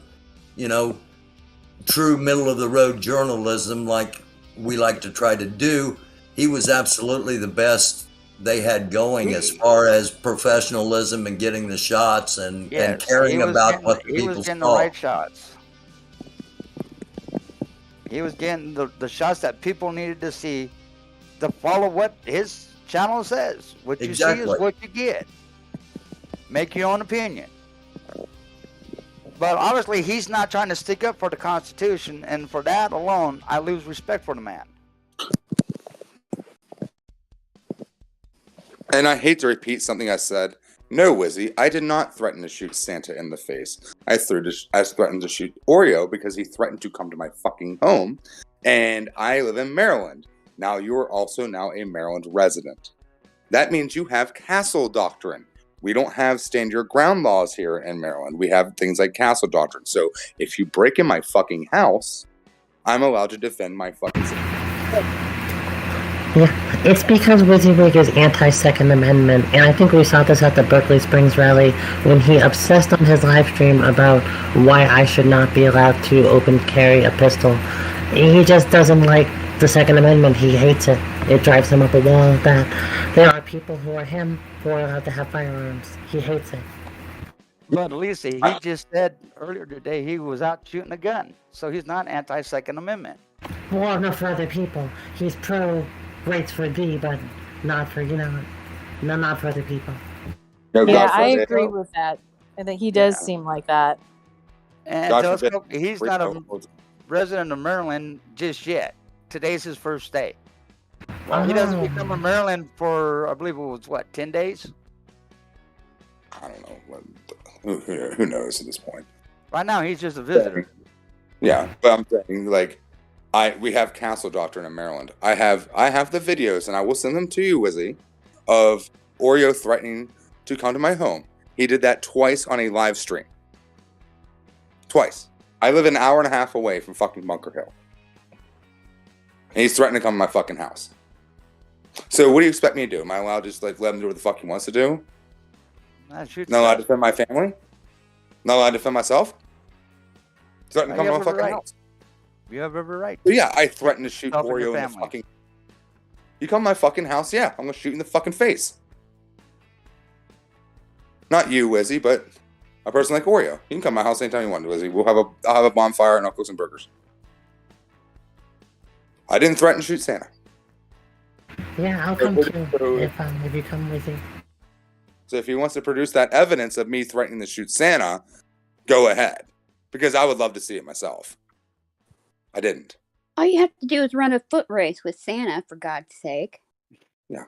true middle of the road journalism like we like to try to do, he was absolutely the best they had going as far as professionalism and getting the shots and caring about what the people saw. He was getting the right shots. He was getting the shots that people needed to see to follow what his channel says. What you see is what you get. Make your own opinion. But obviously, he's not trying to stick up for the Constitution, and for that alone, I lose respect for the man. And I hate to repeat something I said. No, Wizzy, I did not threaten to shoot Santa in the face. I threatened to shoot Oreo because he threatened to come to my fucking home, and I live in Maryland. Now you're also now a Maryland resident. That means you have castle doctrine. We don't have stand your ground laws here in Maryland. We have things like castle doctrine. So if you break in my fucking house, I'm allowed to defend my fucking city. Yeah, it's because WYSIWYG is anti-Second Amendment, and I think we saw this at the Berkeley Springs rally when he obsessed on his live stream about why I should not be allowed to open carry a pistol. He just doesn't like the Second Amendment. He hates it. It drives him up a wall that there are people who are him who are allowed to have firearms. He hates it. But at least he just said earlier today he was out shooting a gun, so he's not anti-Second Amendment. Well, no, for other people. He's pro rights for thee, but not for, not for other people. Yeah, I agree with that. And that he does seem like that. And he's not a resident of Maryland just yet. Today's his first day. Well, he doesn't become a Maryland for, I believe it was, 10 days? I don't know. Who knows at this point? Right now, he's just a visitor. Yeah, but I'm saying, like, we have Castle Doctrine in Maryland. I have the videos, and I will send them to you, Wizzy, of Oreo threatening to come to my home. He did that twice on a live stream. Twice. I live an hour and a half away from fucking Bunker Hill. And he's threatening to come to my fucking house. So what do you expect me to do? Am I allowed to just let him do what the fuck he wants to do? Not allowed to defend my family? Not allowed to defend myself? Threatening to come to my fucking house. You have every right. So yeah, I threatened to shoot Oreo in the fucking... You come to my fucking house, yeah, I'm gonna shoot you in the fucking face. Not you, Wizzy, but a person like Oreo. You can come to my house anytime you want, Wizzy. I'll have a bonfire and I'll cook some burgers. I didn't threaten to shoot Santa. Yeah, I'll come too if you come with me. So if he wants to produce that evidence of me threatening to shoot Santa, go ahead. Because I would love to see it myself. I didn't. All you have to do is run a foot race with Santa, for God's sake. Yeah.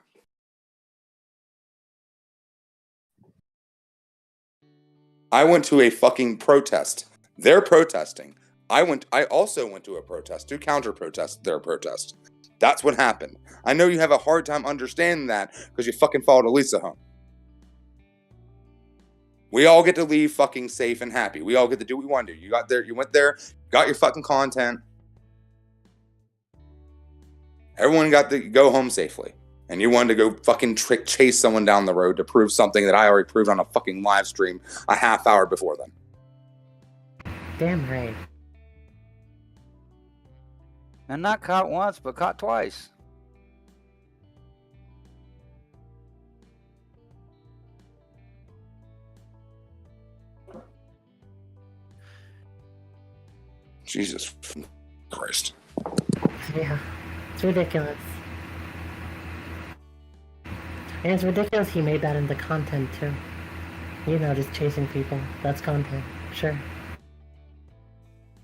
I went to a fucking protest. They're protesting. I also went to a protest to counter-protest their protest. That's what happened. I know you have a hard time understanding that because you fucking followed Elisa home. We all get to leave fucking safe and happy. We all get to do what we want to do. You went there, got your fucking content. Everyone got to go home safely. And you wanted to go fucking chase someone down the road to prove something that I already proved on a fucking live stream a half hour before then. Damn right. And not caught once, but caught twice. Jesus Christ. Yeah, it's ridiculous. And it's ridiculous he made that into content too. You know, just chasing people. That's content, sure.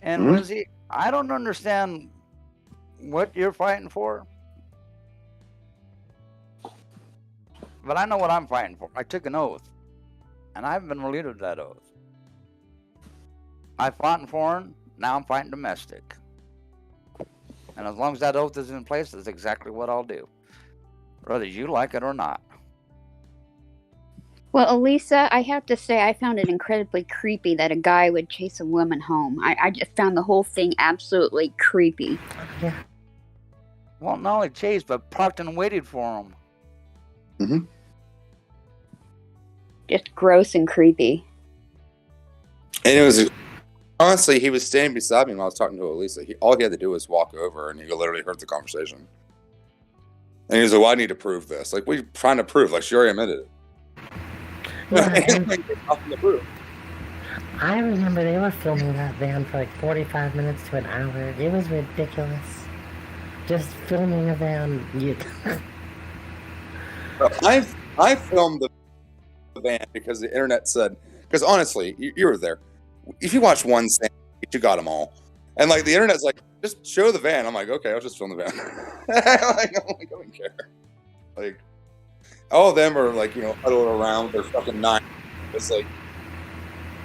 And Lizzie, I don't understand what you're fighting for. But I know what I'm fighting for. I took an oath. And I've been relieved of that oath. I fought in foreign, now I'm fighting domestic. And as long as that oath is in place, that's exactly what I'll do. Whether you like it or not. Well, Elisa, I have to say I found it incredibly creepy that a guy would chase a woman home. I just found the whole thing absolutely creepy. Yeah. Well, not only chased, but parked and waited for him. Mm-hmm. Just gross and creepy. And it was... Honestly, he was standing beside me when I was talking to Elisa. All he had to do was walk over, and he literally heard the conversation. And he was like, well, I need to prove this. Like, what are you trying to prove? Like, she already admitted it. Nothing to prove. I remember they were filming that van for like 45 minutes to an hour. It was ridiculous. Just filming a van. I filmed the van because the internet said... Because honestly, you were there. If you watch one scene, you got them all. And like the internet's like, just show the van. I'm like, okay, I'll just film the van. I don't care. Like, all of them are like, huddled around their fucking knife. It's like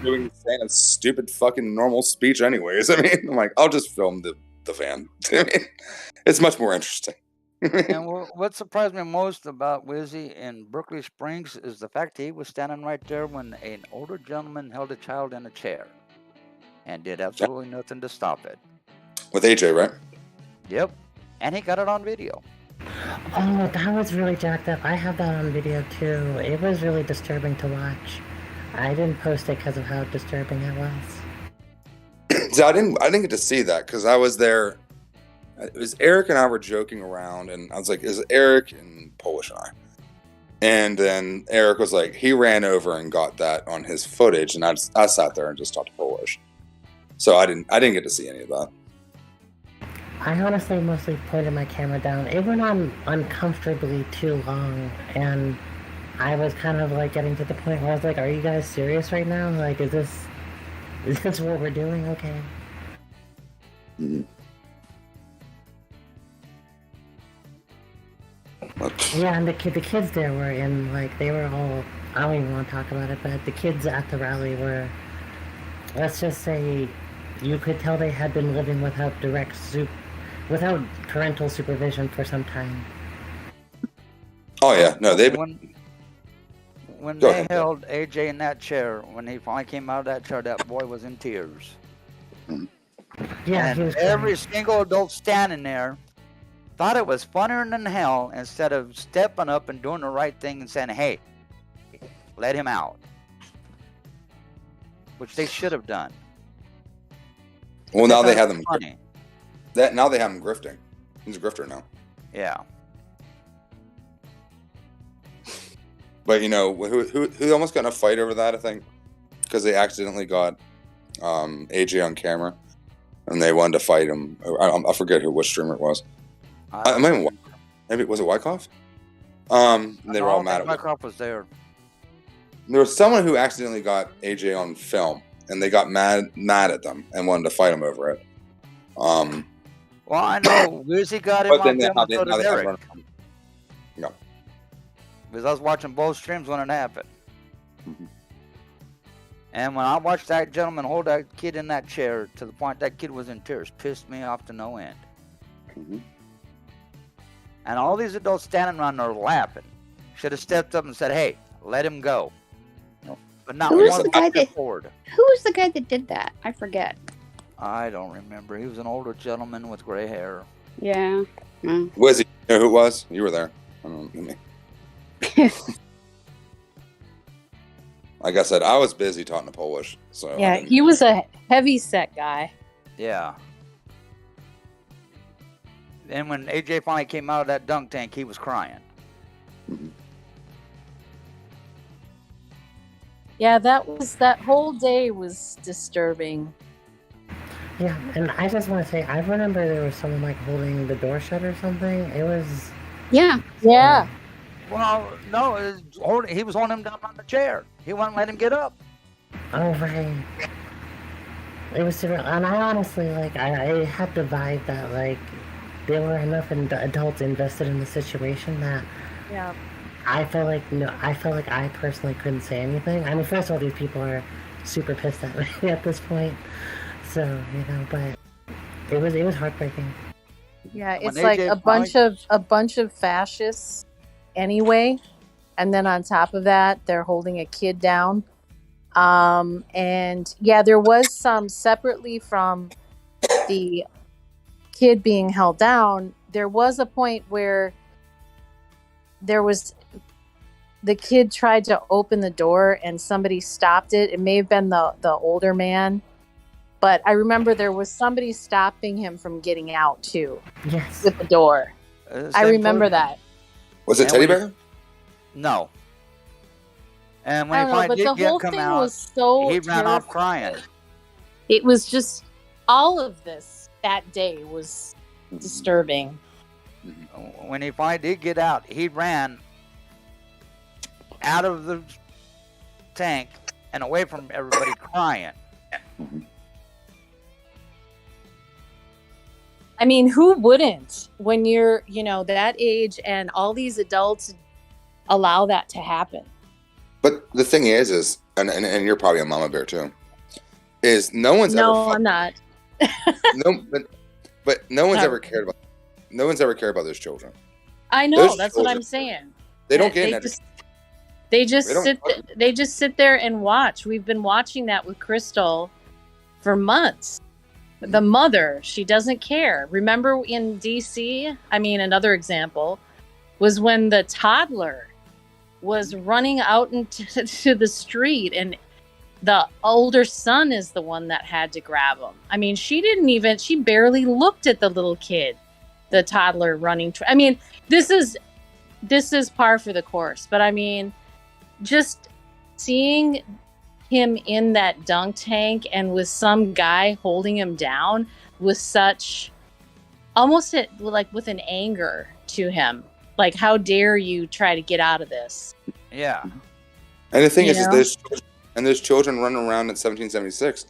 doing Santa's stupid fucking normal speech anyways. I mean, I'm like, I'll just film the van. I mean, it's much more interesting. And what surprised me most about Wizzy in Berkeley Springs is the fact he was standing right there when an older gentleman held a child in a chair and did absolutely nothing to stop it. With AJ, right? Yep. And he got it on video. Oh, that was really jacked up. I have that on video too. It was really disturbing to watch. I didn't post it because of how disturbing it was. So I didn't get to see that because I was there. It was Eric and I were joking around, and I was like, is it Eric and Polish and I? And then Eric was like, he ran over and got that on his footage, and I sat there and just talked to Polish. So I didn't get to see any of that. I honestly mostly pointed my camera down. It went on uncomfortably too long, and I was kind of like getting to the point where I was like, are you guys serious right now? Like, is this what we're doing? Okay. Mm-hmm. Yeah, and the kids there were in, like, they were all, I don't even want to talk about it, but the kids at the rally were, let's just say, you could tell they had been living without without parental supervision for some time. Oh yeah, no, they've when Go they ahead, held AJ in that chair, when he finally came out of that chair, that boy was in tears. Yeah, and every single adult standing there thought it was funnier than hell instead of stepping up and doing the right thing and saying, "Hey, let him out," which they should have done. Well, now they have them. Funny. Now they have him grifting. He's a grifter now. Yeah. But you know who almost got in a fight over that? I think because they accidentally got AJ on camera, and they wanted to fight him. I forget which streamer it was. Maybe was it Wyckoff? They were all mad at Wyckoff was there. There was someone who accidentally got AJ on film, and they got mad at them and wanted to fight him over it. Well, I know Wizzy got him on film. So did Eric. No. Because I was watching both streams when it happened. And when I watched that gentleman hold that kid in that chair to the point that kid was in tears, pissed me off to no end. And all these adults standing around there laughing should have stepped up and said, "Hey, let him go." But not Who was one the guy that? forward. Who was the guy that did that? I forget. I don't remember. He was an older gentleman with gray hair. Yeah. Was he? You know who it was? You were there. I don't know. Like I said, I was busy talking to Polish. So Yeah, he was a heavy set guy. Yeah. And when AJ finally came out of that dunk tank, he was crying. Yeah, that whole day was disturbing. Yeah, and I just want to say, I remember there was someone like holding the door shut or something. It was. Yeah. Yeah. Well, no, he was holding him down on the chair. He wouldn't let him get up. Oh, right. It was surreal. And I honestly, like, I had the vibe that, like, there were enough adults invested in the situation that Yeah. I felt like I personally couldn't say anything. I mean, first of all, these people are super pissed at me at this point. So, you know, but it was heartbreaking. Yeah, When it's like AJ a bunch of fascists anyway, and then on top of that, they're holding a kid down. And yeah, there was some separately from the kid being held down. There was a point where the kid tried to open the door and somebody stopped it. It may have been the older man, but I remember there was somebody stopping him from getting out too. Yes. With the door. I remember that. Was it Teddy Bear? No. And when I he don't know, finally but the did whole come thing out, was so he ran off terrifying. crying. It was just all of this that day was disturbing. When he finally did get out, he ran out of the tank and away from everybody crying. I mean, who wouldn't when you're, that age and all these adults allow that to happen? But the thing is, and you're probably a mama bear too, is no one's ever. No, I'm not. but no one's No. ever cared about. No one's ever cared about those children. I know, Those that's what I'm children, saying. They don't get They an just, education. they just sit there and watch. We've been watching that with Crystal for months. The mother, she doesn't care. Remember in DC, another example was when the toddler was running out into the street and the older son is the one that had to grab him. She barely looked at the little kid, the toddler running. This is par for the course, but just seeing him in that dunk tank and with some guy holding him down was such almost with an anger to him. Like, how dare you try to get out of this? Yeah. And the thing is those children running around in 1776.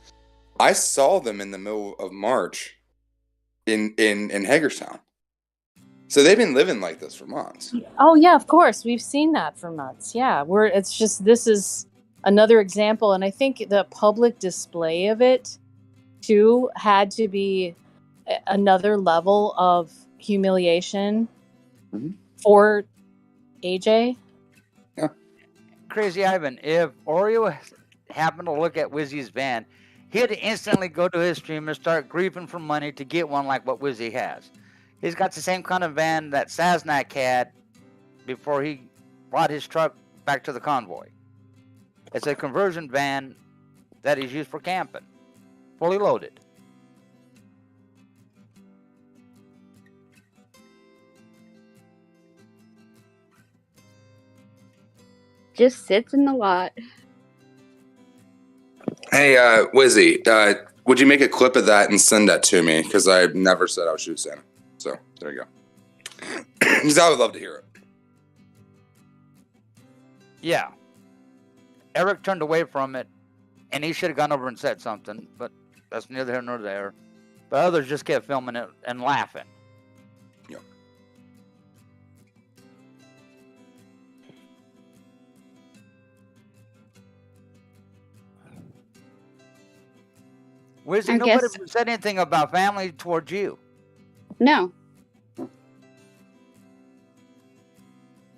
I saw them in the middle of March in Hagerstown. So they've been living like this for months. Oh yeah, of course. We've seen that for months. Yeah. It's just, this is another example. And I think the public display of it too had to be another level of humiliation for AJ. Yeah. Crazy Ivan, if Oreo happened to look at Wizzy's van, he'd instantly go to his stream and start grieving for money to get one like what Wizzy has. He's got the same kind of van that Saznak had before he brought his truck back to the convoy. It's a conversion van that is used for camping, fully loaded. Just sits in the lot. Hey, Wizzy, would you make a clip of that and send that to me? Because I never said I would shoot Santa. So, there you go. Because I would love to hear it. Yeah. Eric turned away from it, and he should have gone over and said something, but that's neither here nor there. But others just kept filming it and laughing. Yeah. Wizzy, nobody said anything about family towards you. No.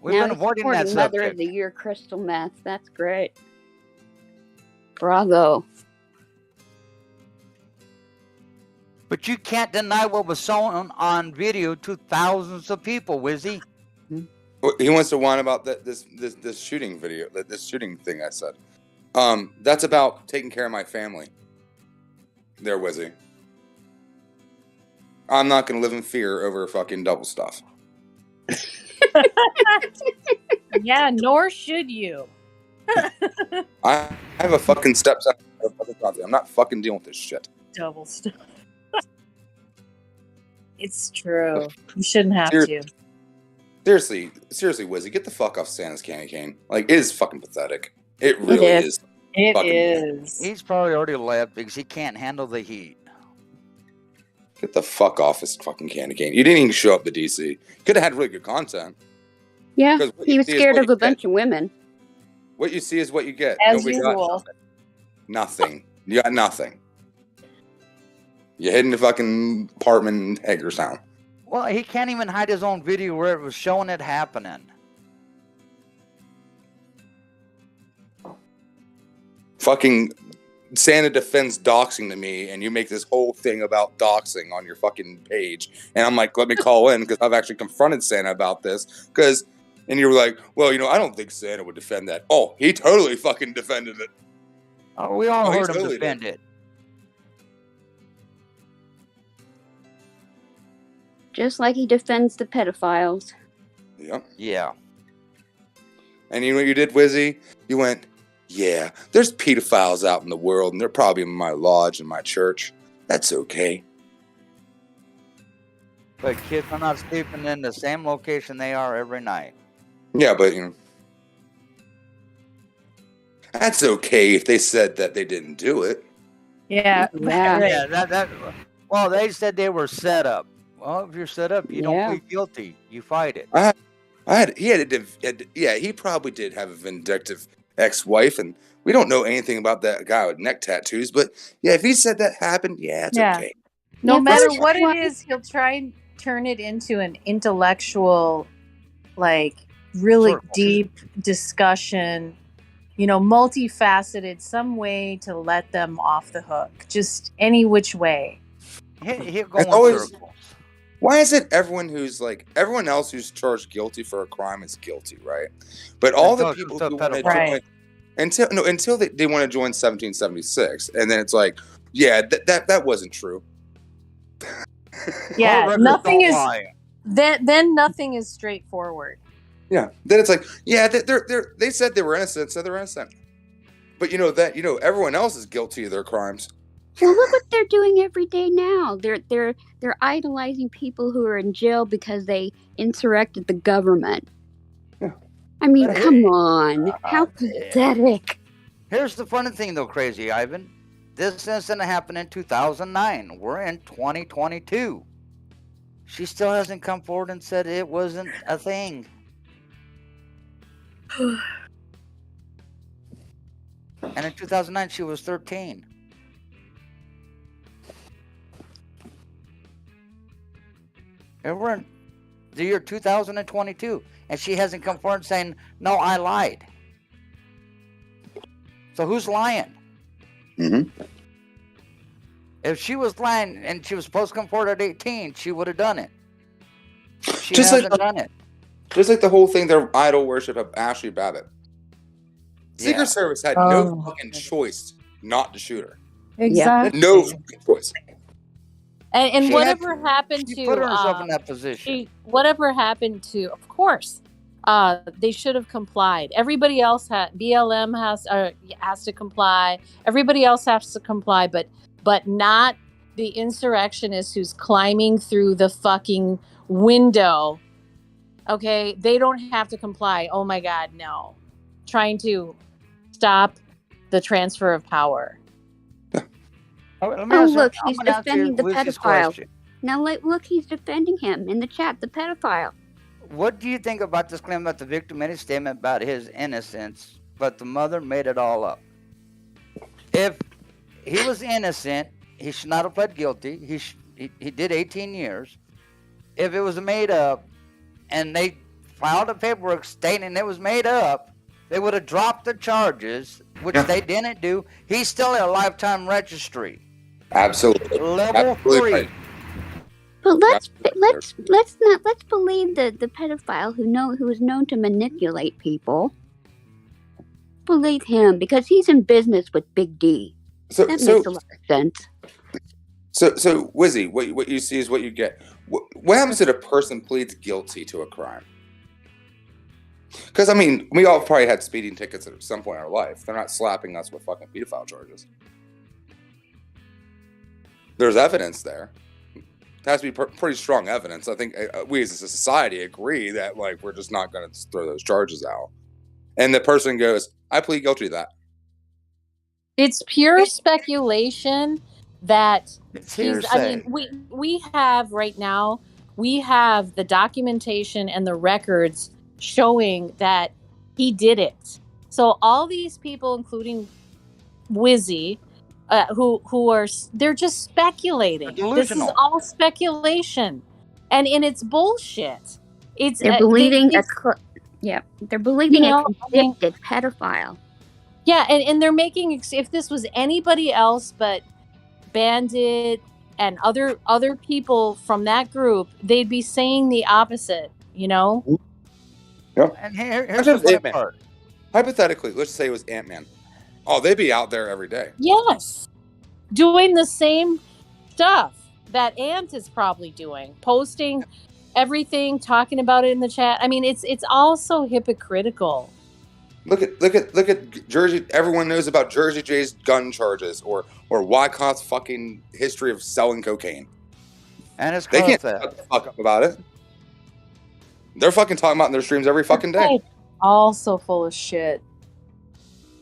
We've now been avoiding that Mother subject. of the Year crystal meth. That's great. Bravo. But you can't deny what was shown on video to thousands of people, Wizzy. He wants to whine about this shooting video, this shooting thing I said. That's about taking care of my family. There, Wizzy. I'm not going to live in fear over fucking double stuff. Yeah, nor should you. I have a fucking stepson. I'm not fucking dealing with this shit. Double stuff. It's true. You shouldn't have to. Seriously, Wizzy, get the fuck off Santa's candy cane. Like, it is fucking pathetic. It really is. It is. He's probably already left because he can't handle the heat. Get the fuck off his fucking candy cane. You didn't even show up to DC. Could have had really good content. Yeah, he was scared of a bunch of women. What you see is what you get. As usual. Nothing. You got nothing. You hid in the fucking apartment in Hagerstown. Well, he can't even hide his own video where it was showing it happening. Fucking Santa defends doxing to me, and you make this whole thing about doxing on your fucking page. And I'm like, let me call in because I've actually confronted Santa about this. And you were like, well, I don't think Santa would defend that. Oh, he totally fucking defended it. Oh, we all heard him defend it. Just like he defends the pedophiles. Yeah. Yeah. And you know what you did, Wizzy? You went, yeah, there's pedophiles out in the world, and they're probably in my lodge and my church. That's okay. But kids are not sleeping in the same location they are every night. Yeah, but, that's okay if they said that they didn't do it. Yeah. Yeah. Well, they said they were set up. Well, if you're set up, you don't plead guilty. You fight it. He probably did have a vindictive ex-wife, and we don't know anything about that guy with neck tattoos, but yeah, if he said that happened, it's okay. No matter what it is, he'll try and turn it into an intellectual, really deep discussion, multifaceted, some way to let them off the hook, just any which way. He'll go in circles. Why is it everyone else who's charged guilty for a crime is guilty, right? But all the people who want to join until they want to join 1776, and then it's like, that wasn't true. Yeah, nothing is. Then nothing is straightforward. Yeah, then it's like, they said they were innocent, so they're innocent. But everyone else is guilty of their crimes. Well, look what they're doing every day now. They're idolizing people who are in jail because they insurrected the government. Yeah. I mean, come on. How pathetic. Here's the funny thing, though, Crazy Ivan. This incident happened in 2009. We're in 2022. She still hasn't come forward and said it wasn't a thing. And in 2009, she was 13. And we're in the year 2022, and she hasn't come forward saying, no, I lied. So who's lying? Mm-hmm. If she was lying and she was supposed to come forward at 18, she would have done it. She Just hasn't like done it. Just like the whole thing, their idol worship of Ashley Babbitt. Secret Service had no fucking choice not to shoot her. Exactly. No fucking choice. And She whatever had- happened she to put herself in that position. whatever happened to, of course, they should have complied. Everybody else BLM has to comply. Everybody else has to comply, but not the insurrectionist who's climbing through the fucking window. Okay, they don't have to comply. Oh my God, no! Trying to stop the transfer of power. Oh, look, he's defending the pedophile. Now, look, he's defending him in the chat, the pedophile. What do you think about this claim that the victim made a statement about his innocence, but the mother made it all up? If he was innocent, he should not have pled guilty. He did 18 years. If it was made up, and they filed a paperwork stating it was made up, they would have dropped the charges, which they didn't do. He's still in a lifetime registry. Absolutely. Level Absolutely 3. right. But let's believe the pedophile who is known to manipulate people. Believe him because he's in business with Big D. That makes a lot of sense. So Wizzy, what you see is what you get. What happens if a person pleads guilty to a crime? Because, I mean, we all probably had speeding tickets at some point in our life. They're not slapping us with fucking pedophile charges. There's evidence there. It has to be pretty strong evidence. I think we as a society agree that, like, we're just not going to throw those charges out. And the person goes, I plead guilty to that. It's pure speculation that hearsay. I mean, we have right now, we have the documentation and the records showing that he did it. So all these people, including Wizzy, who are, they're just speculating. This is all speculation, and it's bullshit. It's they're believing they're believing a convicted pedophile. Yeah, and they're making, if this was anybody else but Bandit and other people from that group, they'd be saying the opposite, you know? Yep. And here's the funny part. Hypothetically, let's say it was Ant-Man. Oh, they'd be out there every day. Yes. Doing the same stuff that Ant is probably doing. Posting everything, talking about it in the chat. I mean, it's all so hypocritical. Look at Jersey. Everyone knows about Jersey J's gun charges or Wycott's fucking history of selling cocaine. And it's they can't shut the fuck up about it. They're fucking talking about it in their streams every fucking day. All so full of shit.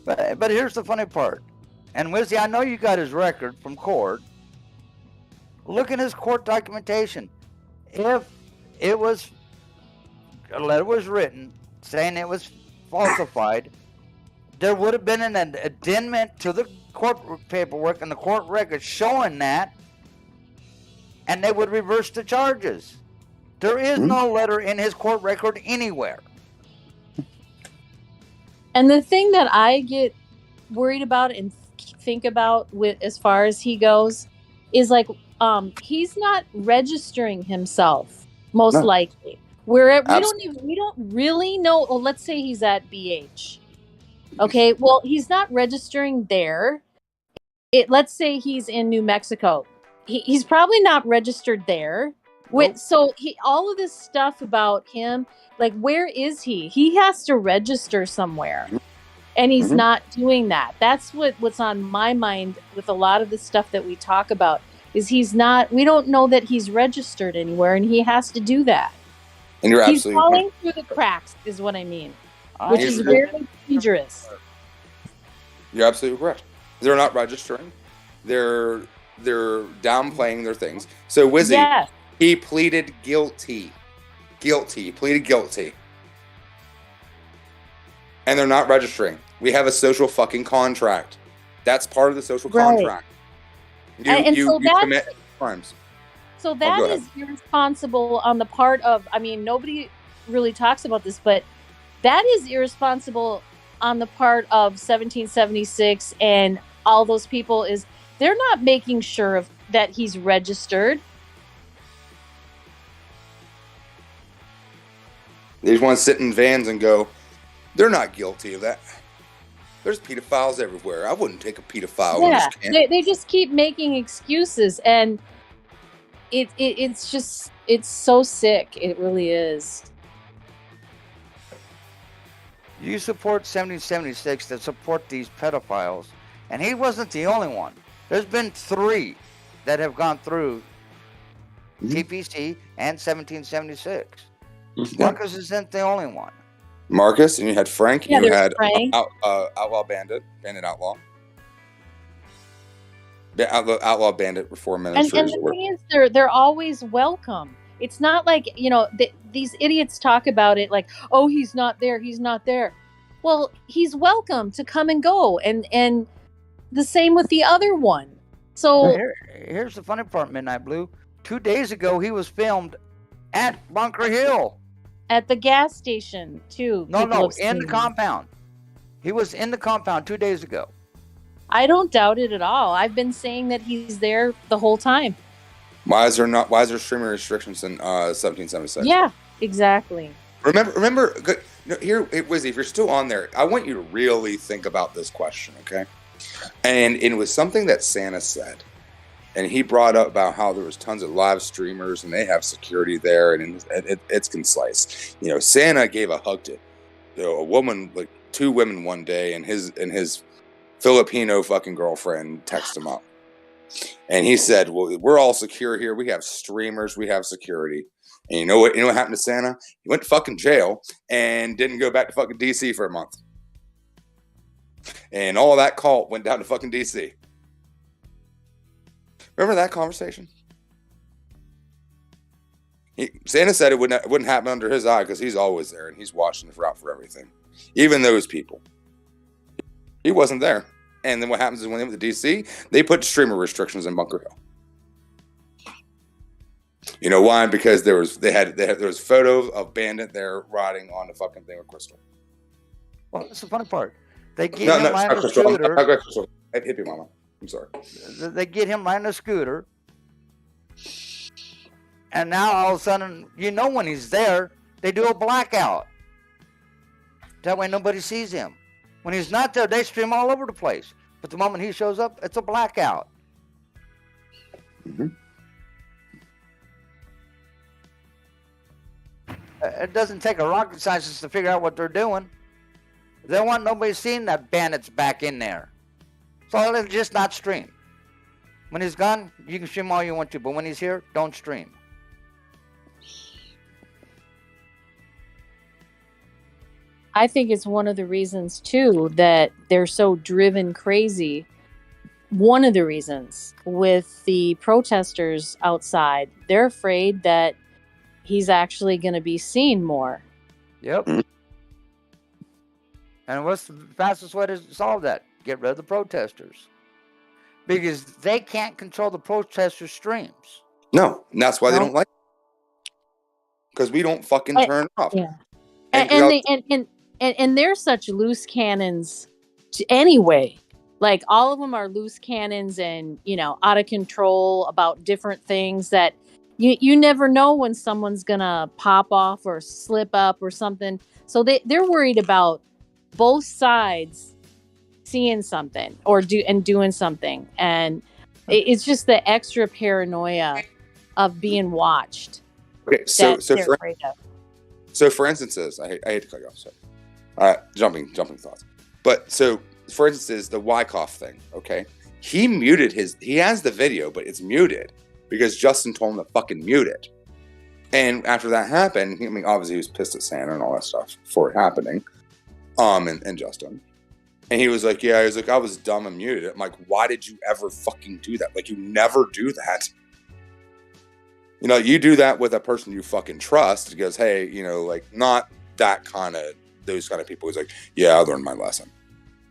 But here's the funny part. And Wizzy, I know you got his record from court. Look at his court documentation. If it was a letter was written saying it was falsified, there would have been an addendum to the court paperwork and the court record showing that, and they would reverse the charges. There is no letter in his court record anywhere. And the thing that I get worried about and think about with as far as he goes is like he's not registering himself most likely. We don't really know. Well, let's say he's at BH. Okay, well, he's not registering there. Let's say he's in New Mexico. He's probably not registered there. So all of this stuff about him, like, where is he? He has to register somewhere, and he's not doing that. That's what's on my mind with a lot of the stuff that we talk about. Is he's not? We don't know that he's registered anywhere, and he has to do that. And you're He's absolutely falling through the cracks, is what I mean, which is very dangerous. You're absolutely correct. They're not registering. They're downplaying their things. So Wizzy, He pleaded guilty. He pleaded guilty. And they're not registering. We have a social fucking contract. That's part of the social contract. You commit crimes. So that is irresponsible on the part of, I mean, nobody really talks about this, but that is irresponsible on the part of 1776 and all those people is they're not making sure that he's registered. They just want to sit in vans and go, they're not guilty of that. There's pedophiles everywhere. I wouldn't take a pedophile. Yeah, they just keep making excuses, and it's just, it's so sick. It really is. You support 1776 that support these pedophiles, and he wasn't the only one. There's been 3 that have gone through TPC and 1776. Marcus isn't the only one. Marcus, and you had Frank, Yeah, you there's had Frank. Outlaw Bandit Outlaw. Outlaw Bandit Reform And Ministries. the thing is, they're always welcome. It's not like, you know, these idiots talk about it like, oh, he's not there. Well, he's welcome to come and go. And the same with the other one. So here's the funny part, Midnight Blue. 2 days ago, he was filmed at Bunker Hill. At the gas station, too. No, people have in the seen. compound. He was in the compound 2 days ago. I don't doubt it at all. I've been saying that he's there the whole time. Why is there streaming restrictions in 1776? Yeah, exactly. Remember, here, Wizzy, if you're still on there, I want you to really think about this question, okay? And it was something that Santa said. And he brought up about how there was tons of live streamers and they have security there, and it's concise. You know, Santa gave a hug to a woman, like 2 women one day, and his Filipino fucking girlfriend texted him up. And he said, well, we're all secure here. We have streamers. We have security. And you know what happened to Santa? He went to fucking jail and didn't go back to fucking DC for a month. And all that cult went down to fucking DC. Remember that conversation? Santa said it wouldn't happen under his eye because he's always there and he's watching out for everything. Even those people. He wasn't there. And then what happens is when they went to DC, they put streamer restrictions in Bunker Hill. You know why? Because there was photos of Bandit there riding on the fucking thing with Crystal. Well, that's the funny part. They get him riding a scooter. Crystal. Hippie mama. I'm sorry. They get him riding a scooter. And now all of a sudden, you know when he's there, they do a blackout. That way nobody sees him. When he's not there, they stream all over the place. But the moment he shows up, it's a blackout. Mm-hmm. It doesn't take a rocket scientist to figure out what they're doing. They want nobody seeing that Bandit's back in there. So they'll just not stream. When he's gone, you can stream all you want to. But when he's here, don't stream. I think it's one of the reasons, too, that they're so driven crazy. One of the reasons with the protesters outside, they're afraid that he's actually going to be seen more. Yep. And what's the fastest way to solve that? Get rid of the protesters. Because they can't control the protesters' streams. No, and that's why they don't like it. Because we don't fucking turn off. Yeah. And they're such loose cannons anyway. Like, all of them are loose cannons and, you know, out of control about different things that you never know when someone's going to pop off or slip up or something. So they're worried about both sides seeing something or doing something. And it's just the extra paranoia of being watched. Okay, so for instance, I hate to cut you off, sorry. Jumping thoughts. But so, for instance, the Wyckoff thing, okay? He has the video, but it's muted because Justin told him to fucking mute it. And after that happened, I mean, obviously he was pissed at Santa and all that stuff for it happening. And Justin. And he was like, I was dumb and muted it. I'm like, why did you ever fucking do that? Like, you never do that. You know, you do that with a person you fucking trust. He goes, hey, you know, like not that kind of, those kind of people. He's like, yeah, I learned my lesson.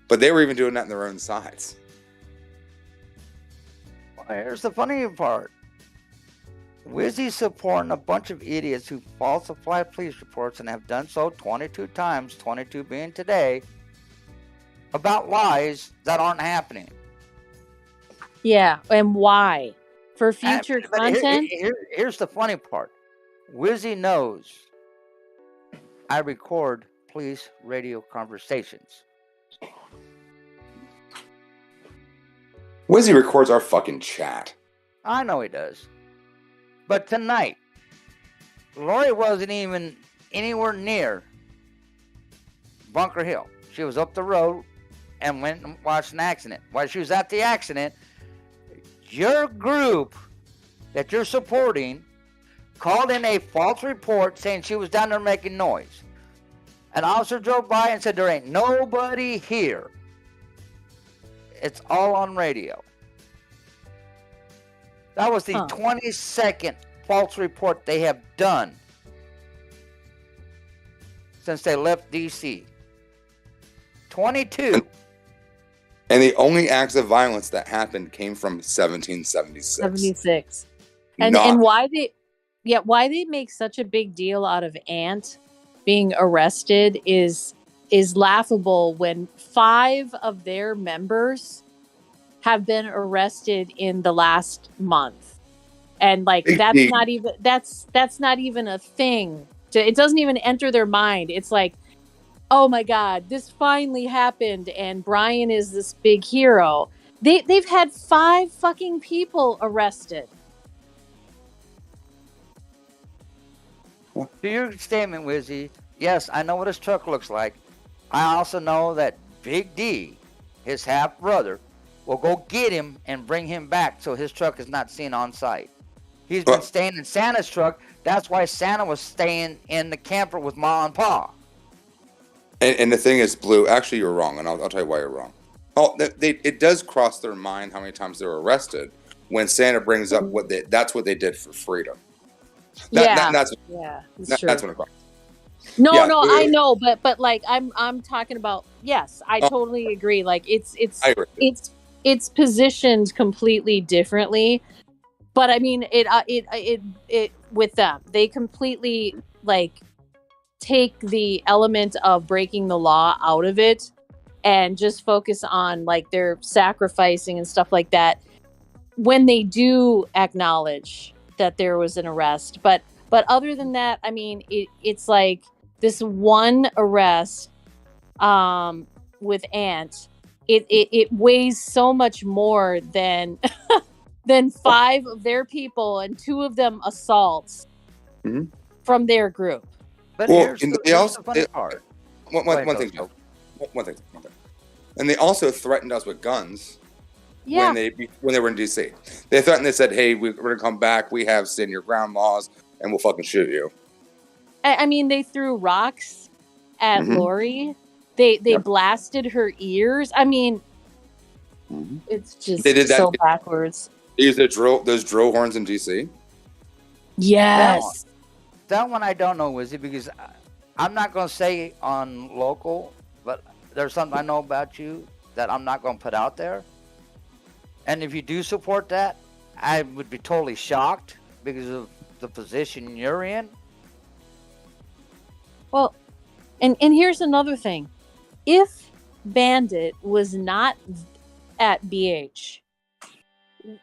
But they were even doing that in their own sides. Well, here's the funny part. Wizzy's supporting a bunch of idiots who falsify police reports and have done so 22 times, 22 being today, about lies that aren't happening. Yeah, and why? For future content? Here's the funny part. Wizzy knows I record police radio conversations. Wizzy records our fucking chat. I know he does. But tonight, Lori wasn't even anywhere near Bunker Hill. She was up the road and went and watched an accident. While she was at the accident, your group that you're supporting called in a false report saying she was down there making noise. An officer drove by and said there ain't nobody here. It's all on radio. That was the 22nd false report they have done since they left D.C. 22. And the only acts of violence that happened came from 1776. 76. And why they make such a big deal out of Ant being arrested is laughable when 5 of their members have been arrested in the last month. And like that's not even a thing. It doesn't even enter their mind. It's like, oh my God, this finally happened and Brian is this big hero. They've had 5 fucking people arrested. To your statement, Wizzy, yes, I know what his truck looks like. I also know that Big D, his half brother, will go get him and bring him back so his truck is not seen on site. He's been staying in Santa's truck. That's why Santa was staying in the camper with Ma and Pa. And the thing is, Blue, actually you're wrong, and I'll tell you why you're wrong. It does cross their mind how many times they were arrested when Santa brings up that's what they did for freedom. That's what it costs. No, I know, but like I'm talking about. Yes, I totally agree. Like it's positioned completely differently, but I mean it with them they completely like take the element of breaking the law out of it and just focus on like their sacrificing and stuff like that when they do acknowledge that there was an arrest. But other than that, I mean, it's like this one arrest with Ant, it weighs so much more than than 5 of their people and 2 of them assaults from their group. But here's the funny part. One thing. And they also threatened us with guns. Yeah. When they were in DC, they threatened. They said, "Hey, we're gonna come back. We have stand your ground laws, and we'll fucking shoot you." I mean, they threw rocks at Lori. They blasted her ears. I mean, it's just they did that, so backwards. They used those drill horns in DC. Yes. That one I don't know, Wizzy, because I'm not going to say on local, but there's something I know about you that I'm not going to put out there. And if you do support that, I would be totally shocked because of the position you're in. Well, and here's another thing. If Bandit was not at BH,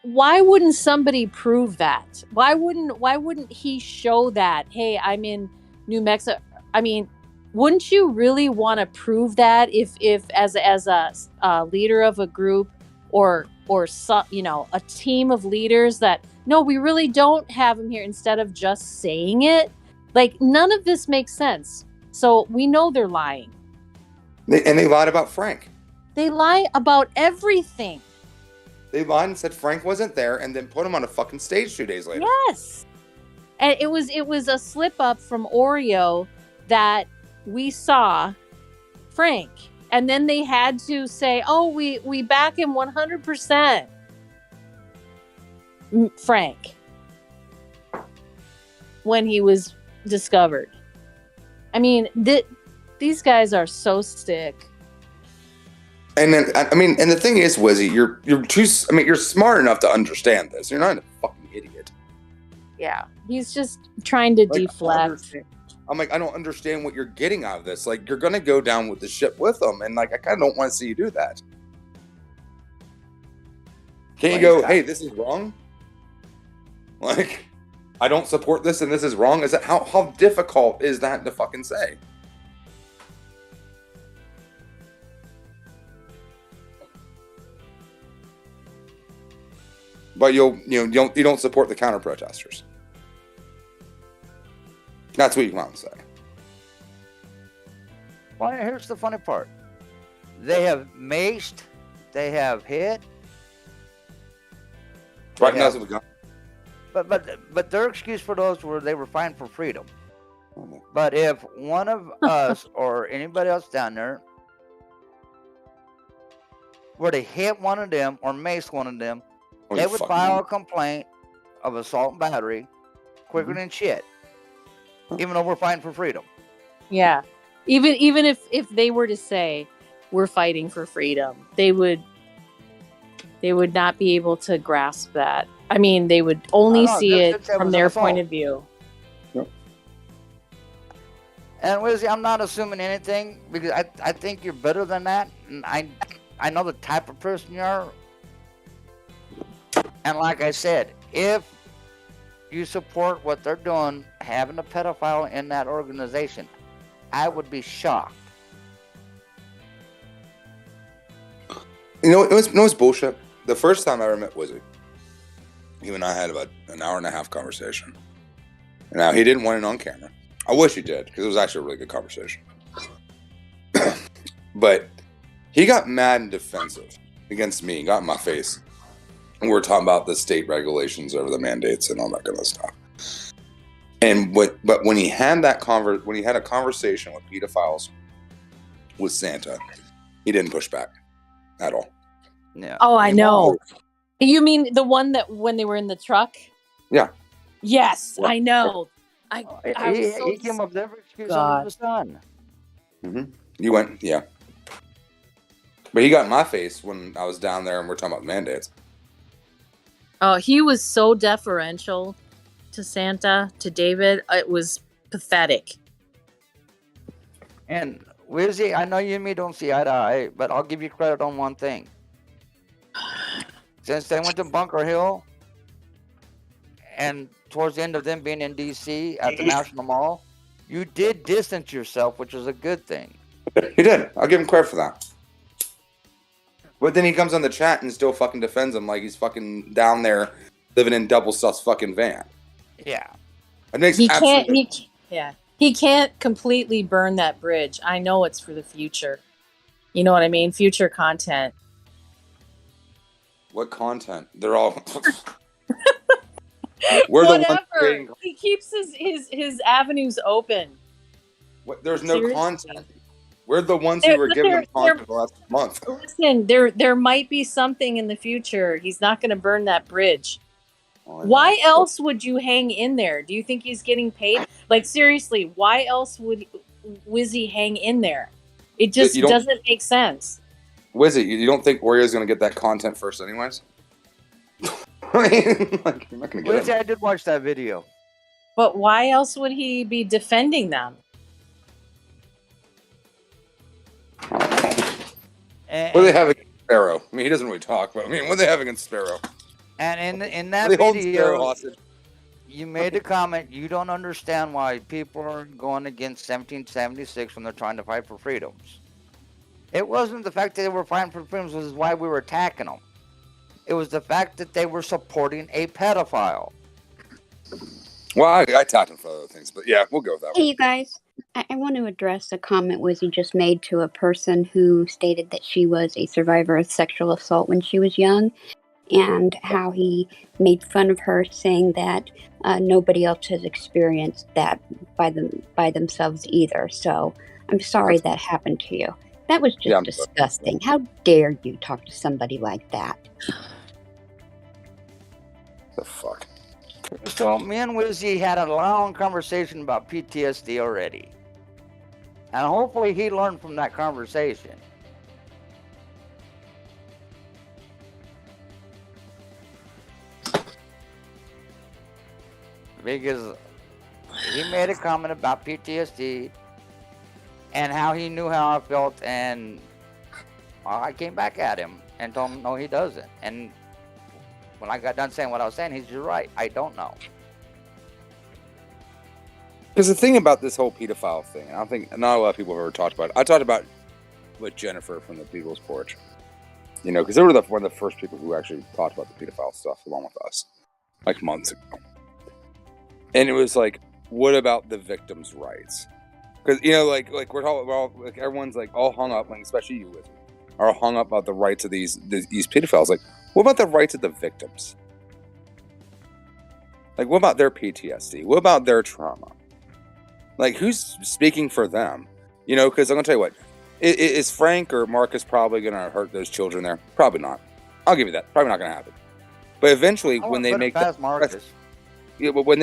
why wouldn't somebody prove that? Why wouldn't he show that? Hey, I'm in New Mexico. I mean, wouldn't you really want to prove that if as a leader of a group or some, a team of leaders that no, we really don't have him here, instead of just saying it? Like, none of this makes sense. So we know they're lying. They lied about Frank. They lie about everything. They lied and said Frank wasn't there, and then put him on a fucking stage 2 days later. Yes, and it was a slip up from Oreo that we saw Frank, and then they had to say, "Oh, we back him 100%." Frank. when he was discovered. I mean, these guys are so sick. And then, I mean, and the thing is, Wizzy, you're too. I mean, you're smart enough to understand this. You're not a fucking idiot. Yeah, he's just trying to deflect. I'm like, I don't understand what you're getting out of this. Like, you're gonna go down with the ship with them, and like, I kind of don't want to see you do that. Can't you go, hey, this is wrong? Like, I don't support this, and this is wrong. Is that how difficult is that to fucking say? But you don't support the counter protesters. That's what you come out and say. Well, here's the funny part. They have maced, they have hit. Right now, with a gun. But their excuse for those were they were fighting for freedom. But if one of us or anybody else down there were to hit one of them or mace one of them, they would file a complaint of assault and battery quicker than shit. Even though we're fighting for freedom. Yeah. Even if they were to say we're fighting for freedom, they would not be able to grasp that. I mean, they would only see it from their point of view. Yep. And Wizzy, I'm not assuming anything because I think you're better than that. And I know the type of person you are. And like I said, if you support what they're doing, having a pedophile in that organization, I would be shocked. You know, it was bullshit. The first time I ever met Wizzy, he and I had about an hour and a half conversation. Now, he didn't want it on camera. I wish he did, because it was actually a really good conversation. But he got mad and defensive against me, got in my face. And we were talking about the state regulations over the mandates and all that kind of stuff. And but when he had that when he had a conversation with pedophiles with Santa, he didn't push back at all. Yeah. Oh, I know. You mean the one that when they were in the truck? Yeah. Yes, I know. He came up with every excuse under the sun. Mm-hmm. You went, yeah. But he got in my face when I was down there and we're talking about mandates. Oh, he was so deferential to Santa, to David. It was pathetic. And Wizzy, I know you and me don't see eye to eye, but I'll give you credit on one thing. Since they went to Bunker Hill, and towards the end of them being in D.C. at the National Mall, you did distance yourself, which is a good thing. He did. I'll give him credit for that. But then he comes on the chat and still fucking defends him like he's fucking down there living in double sus fucking van. Yeah. It makes He can't completely burn that bridge. I know it's for the future. You know what I mean? Future content. What content? They're all we're the ones creating... He keeps his avenues open. There's no content. We're the ones who were giving him content the last month. Listen, there might be something in the future. He's not going to burn that bridge. Why else would you hang in there? Do you think he's getting paid? Like, seriously, why else would Wizzy hang in there? It just doesn't make sense. Wizzy, you don't think Oreo's going to get that content first anyways? I mean, like, you're not going to get it. I did watch that video. But why else would he be defending them? What do they have against Sparrow? I mean, he doesn't really talk, but I mean, what do they have against Sparrow? And in that video, you made a comment, you don't understand why people are going against 1776 when they're trying to fight for freedoms. It wasn't the fact that they were fighting for freedoms, was why we were attacking them. It was the fact that they were supporting a pedophile. Well, I attacked him for other things, but yeah, we'll go with that Hey, one. you guys, I want to address a comment Wizzy just made to a person who stated that she was a survivor of sexual assault when she was young, and how he made fun of her, saying that nobody else has experienced that by themselves either. So I'm sorry that happened to you. That was just disgusting. How dare you talk to somebody like that? The fuck? So me and Wizzy had a long conversation about PTSD already. And hopefully he learned from that conversation. Because he made a comment about PTSD and how he knew how I felt, and I came back at him and told him no, he doesn't. And when I got done saying what I was saying, he's just right. I don't know. Because the thing about this whole pedophile thing, I don't think not a lot of people have ever talked about it. I talked about it with Jennifer from the People's Porch. You know, because they were one of the first people who actually talked about the pedophile stuff along with us, like months ago. And it was like, what about the victims' rights? Because, you know, like we're all like, everyone's like all hung up, like especially you with me, are all hung up about the rights of these pedophiles. Like, what about the rights of the victims? Like, what about their PTSD? What about their trauma? Like, who's speaking for them? You know, because I'm gonna tell you what, is Frank or Marcus probably gonna hurt those children there? Probably not. I'll give you that. Probably not gonna happen. But eventually, when they make that, yeah, but when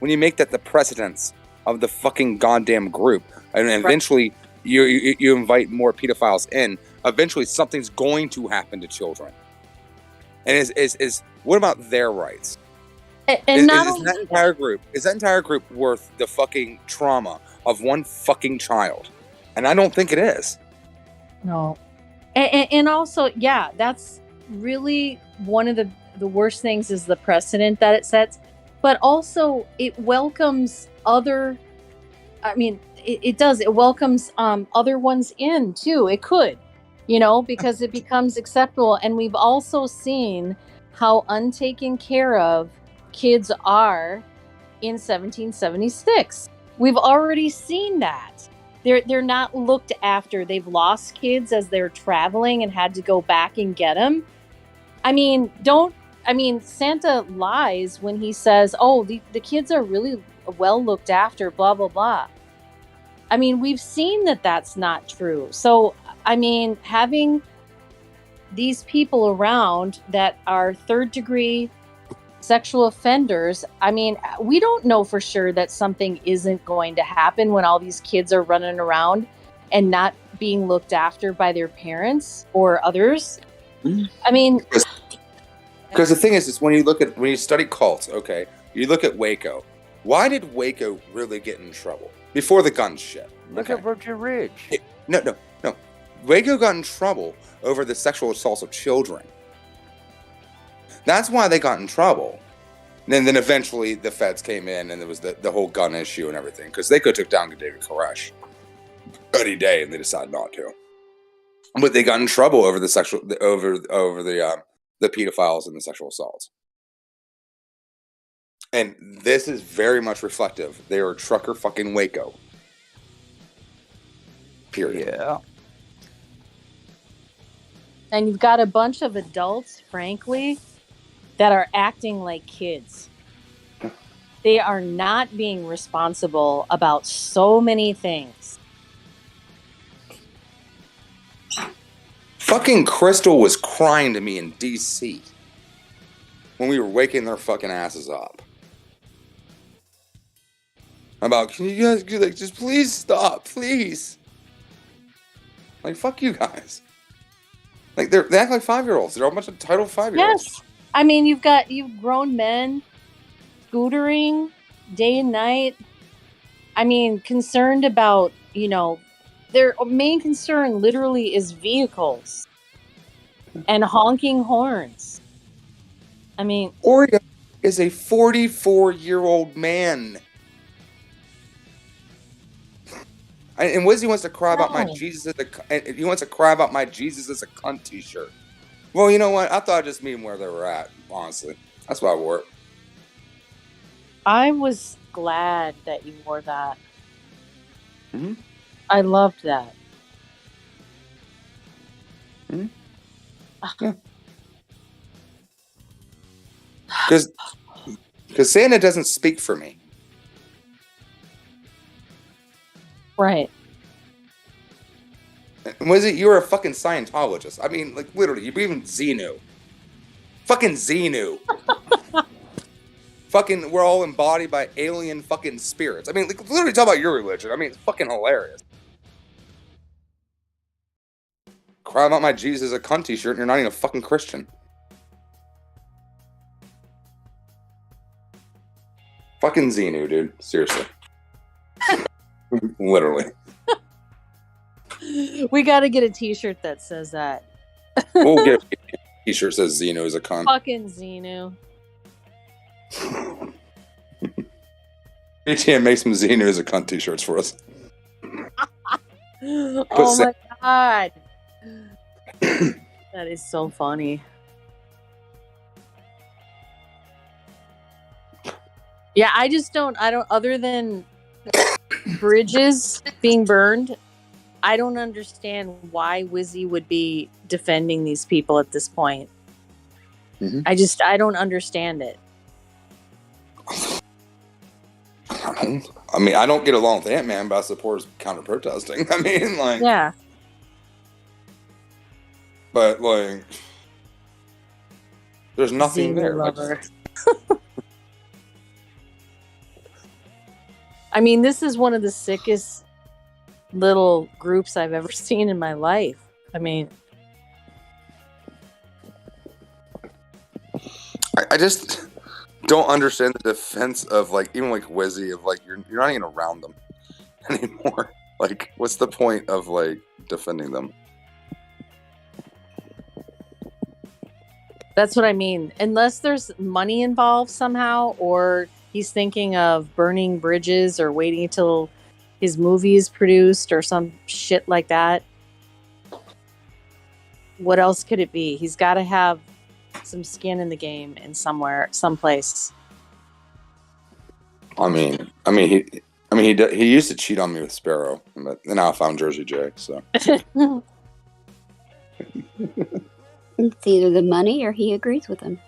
you make that the precedence of the fucking goddamn group, and eventually you invite more pedophiles in, eventually something's going to happen to children. And is what about their rights? And is that entire group worth the fucking trauma of one fucking child? And I don't think it is. No. And also, yeah, that's really one of the worst things is the precedent that it sets. But also, it welcomes other. I mean, it does. It welcomes other ones in too. It could, you know, because it becomes acceptable. And we've also seen how untaken care of kids are in 1776. We've already seen that. They're not looked after. They've lost kids as they're traveling and had to go back and get them. I mean, Santa lies when he says, oh, the kids are really well looked after, blah, blah, blah. I mean, we've seen that that's not true. So, I mean, having these people around that are third-degree sexual offenders, I mean, we don't know for sure that something isn't going to happen when all these kids are running around and not being looked after by their parents or others. I mean... Because the thing is when you study cults, okay, you look at Waco. Why did Waco really get in trouble before the gun shit? Look at Virgin Ridge. No. Waco got in trouble over the sexual assaults of children. That's why they got in trouble. And then eventually the feds came in, and there was the whole gun issue and everything, because they could have took down David Koresh any day, and they decided not to. But they got in trouble over the the pedophiles and the sexual assaults. And this is very much reflective. They are trucker fucking Waco. Period. Yeah. And you've got a bunch of adults, frankly, that are acting like kids. They are not being responsible about so many things. Fucking Crystal was crying to me in DC when we were waking their fucking asses up. About, can you guys just please stop, please? Like, fuck you guys. Like, they act like 5-year-olds. They're all a bunch of entitled 5-year-olds. Yes. I mean, you've grown men scootering day and night. I mean, concerned about, you know, their main concern literally is vehicles and honking horns. I mean, Oreo is a 44-year-old man. And Wizzy wants to cry about my Jesus as a. He wants to cry about my Jesus as a cunt T-shirt. Well, you know what? I thought I'd just meet them where they were at. Honestly, that's why I wore it. I was glad that you wore that. Mm-hmm. I loved that. Mm-hmm. Yeah. Because Santa doesn't speak for me. Right. Was it you were a fucking Scientologist? I mean, like, literally, you believe in Xenu. Fucking Xenu. fucking, we're all embodied by alien fucking spirits. I mean, like, literally talk about your religion. I mean, it's fucking hilarious. Cry about my Jesus is a cunt t-shirt and you're not even a fucking Christian. Fucking Xenu, dude. Seriously. Literally. We got to get a t-shirt that says that. We'll get a t-shirt that says Xenu is a cunt. Fucking Xenu. ATM make some Xenu is a cunt t-shirts for us. Oh my god. That is so funny. Yeah, I don't, other than bridges being burned, I don't understand why Wizzy would be defending these people at this point. Mm-hmm. I don't understand it. I mean, I don't get along with Ant-Man, but I support counter-protesting. I mean, like... Yeah. But, like... There's nothing there. I mean, this is one of the sickest little groups I've ever seen in my life. I mean... I just don't understand the defense of, like, even, like, Wizzy, of, like, you're not even around them anymore. Like, what's the point of, like, defending them? That's what I mean. Unless there's money involved somehow, or he's thinking of burning bridges or waiting until his movie is produced or some shit like that. What else could it be? He's got to have some skin in the game in someplace. I mean, he used to cheat on me with Sparrow, but now I found Jersey J. So it's either the money or he agrees with him.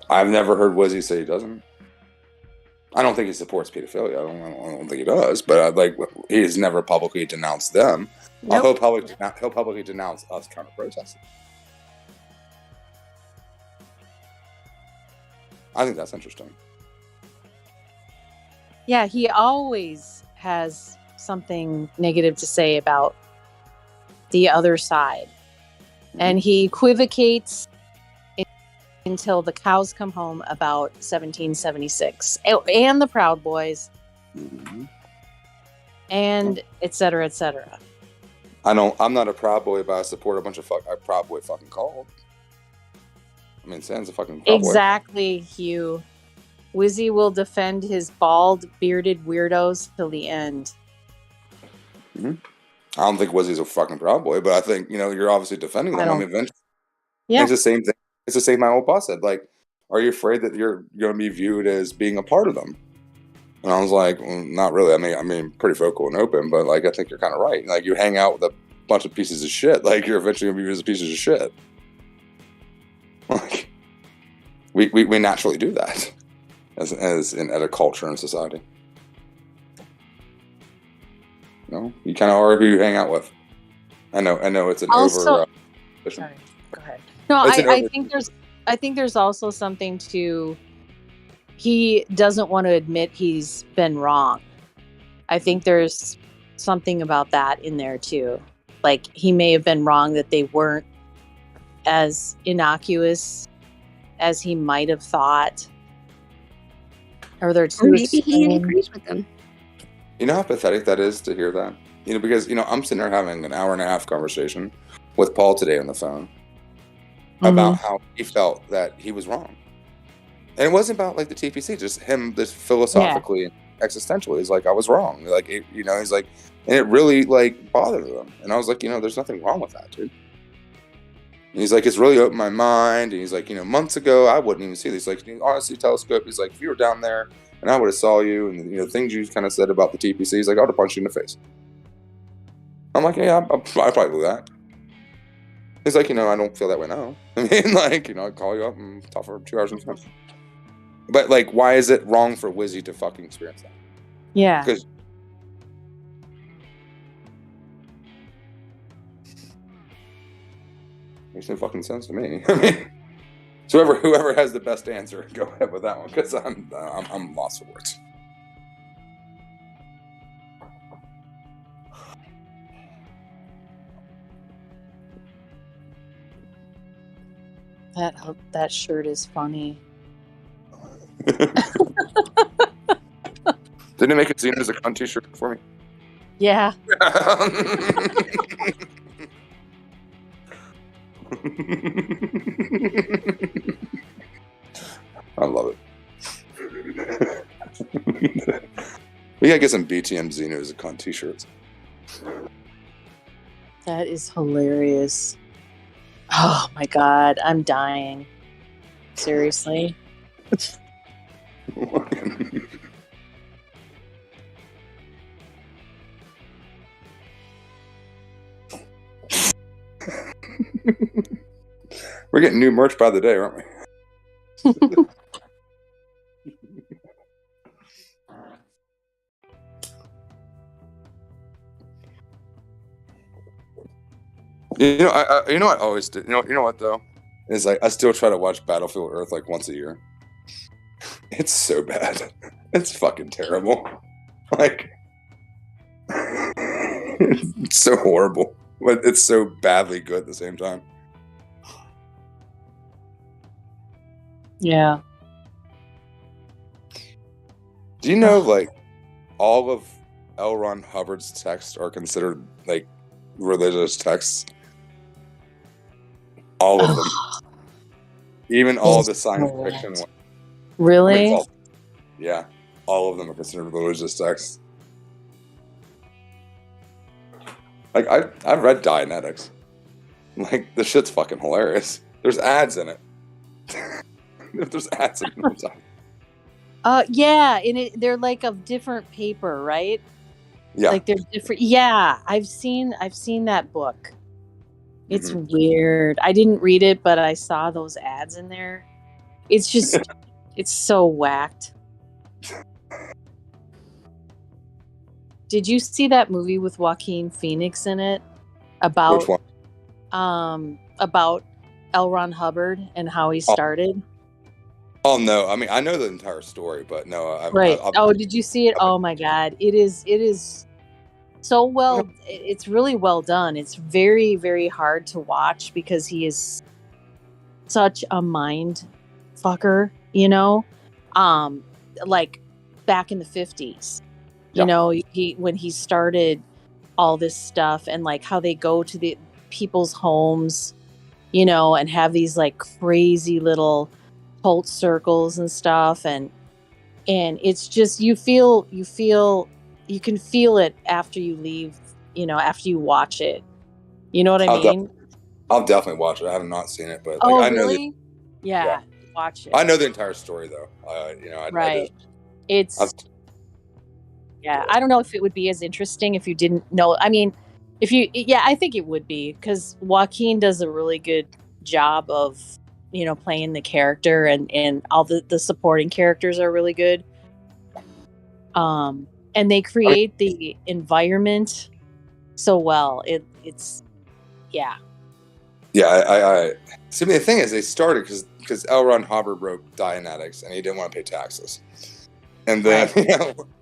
I've never heard Wizzy say he doesn't. I don't think he supports pedophilia. I don't think he does. But he's never publicly denounced them. Nope. He'll publicly denounce us counter-protesting. I think that's interesting. Yeah, he always has something negative to say about the other side. And he equivocates until the cows come home about 1776. And the Proud Boys. Mm-hmm. And et cetera, et cetera. I'm not a Proud Boy, but I support a bunch of a Proud Boy fucking cult. I mean, Sans a fucking Proud Boy. Exactly, Hugh. Wizzy will defend his bald, bearded weirdos till the end. Mm-hmm. I don't think Wizzy's a fucking Proud Boy, but I think, you're obviously defending them. I mean, eventually. Yeah. It's the same thing. It's the same my old boss said. Like, are you afraid that you're going to be viewed as being a part of them? And I was like, well, not really. I mean, pretty vocal and open, but, like, I think you're kind of right. Like, you hang out with a bunch of pieces of shit. Like, you're eventually going to be viewed as pieces of shit. Like, we naturally do that as in at a culture and society. You kind of are who you hang out with. I know it's an sorry, go ahead. No, I think there's also something to, he doesn't want to admit he's been wrong. I think there's something about that in there too. Like, he may have been wrong that they weren't as innocuous as he might have thought. Or maybe he agrees with them. You know how pathetic that is to hear that? Because, I'm sitting there having an hour and a half conversation with Paul today on the phone about how he felt that he was wrong. And it wasn't about, like, the TPC, just him, this philosophically and existentially. He's like, I was wrong. Like, he's like, and it really, like, bothered him. And I was like, there's nothing wrong with that, dude. And he's like, it's really opened my mind. And he's like, months ago, I wouldn't even see this. Like, honestly, telescope. He's like, if you were down there and I would have saw you and, things you kind of said about the TPC, he's like, I would have punched you in the face. I'm like, yeah, I probably do that. He's like, I don't feel that way now. I mean, like, I'd call you up and talk for 2 hours and stuff. But, like, why is it wrong for Wizzy to fucking experience that? Yeah. Because makes no fucking sense to me. I mean, So whoever has the best answer, go ahead with that one, because I'm lost for words. That shirt is funny. Didn't it make it seem as a cunt t-shirt for me? Yeah. I love it. We gotta get some BTM Xeno as a cunt t-shirts. That is hilarious. Oh my god, I'm dying. Seriously. We're getting new merch by the day, aren't we? You know, I always do. You know what though? Is like I still try to watch Battlefield Earth like once a year. It's so bad. It's fucking terrible. Like, it's so horrible, but it's so badly good at the same time. Yeah. Do you know, like, all of L. Ron Hubbard's texts are considered, like, religious texts? All of them. Even all the science fiction ones. Really? Yeah. All of them are considered religious texts. Like, I've read Dianetics. Like, the shit's fucking hilarious. There's ads in it. There's ads in it. Yeah, and they're like of different paper, right? Yeah. Like they're different. Yeah, I've seen that book. It's weird. I didn't read it, but I saw those ads in there. It's just, it's so whacked. Did you see that movie with Joaquin Phoenix in it about Which one? About L. Ron Hubbard and how he started? Oh no! I mean, I know the entire story, but no. Right. Did you see it? Oh my God! It is so well. It's really well done. It's very, very hard to watch because he is such a mind fucker. You know, like back in the 50s. You know, when he started all this stuff and like how they go to the people's homes, you know, and have these like crazy little cult circles and stuff, and it's just you can feel it after you leave, you know, after you watch it. You know what I mean? I'll definitely watch it. I have not seen it, but like, oh I know really? Yeah, watch it. I know the entire story though. You know, right. I don't know if it would be as interesting if you didn't know. I mean, I think it would be because Joaquin does a really good job of, you know, playing the character, and all the supporting characters are really good. And they create the environment so well. It's yeah. I see. The thing is, they started because L. Ron Hubbard wrote Dianetics, and he didn't want to pay taxes. And then,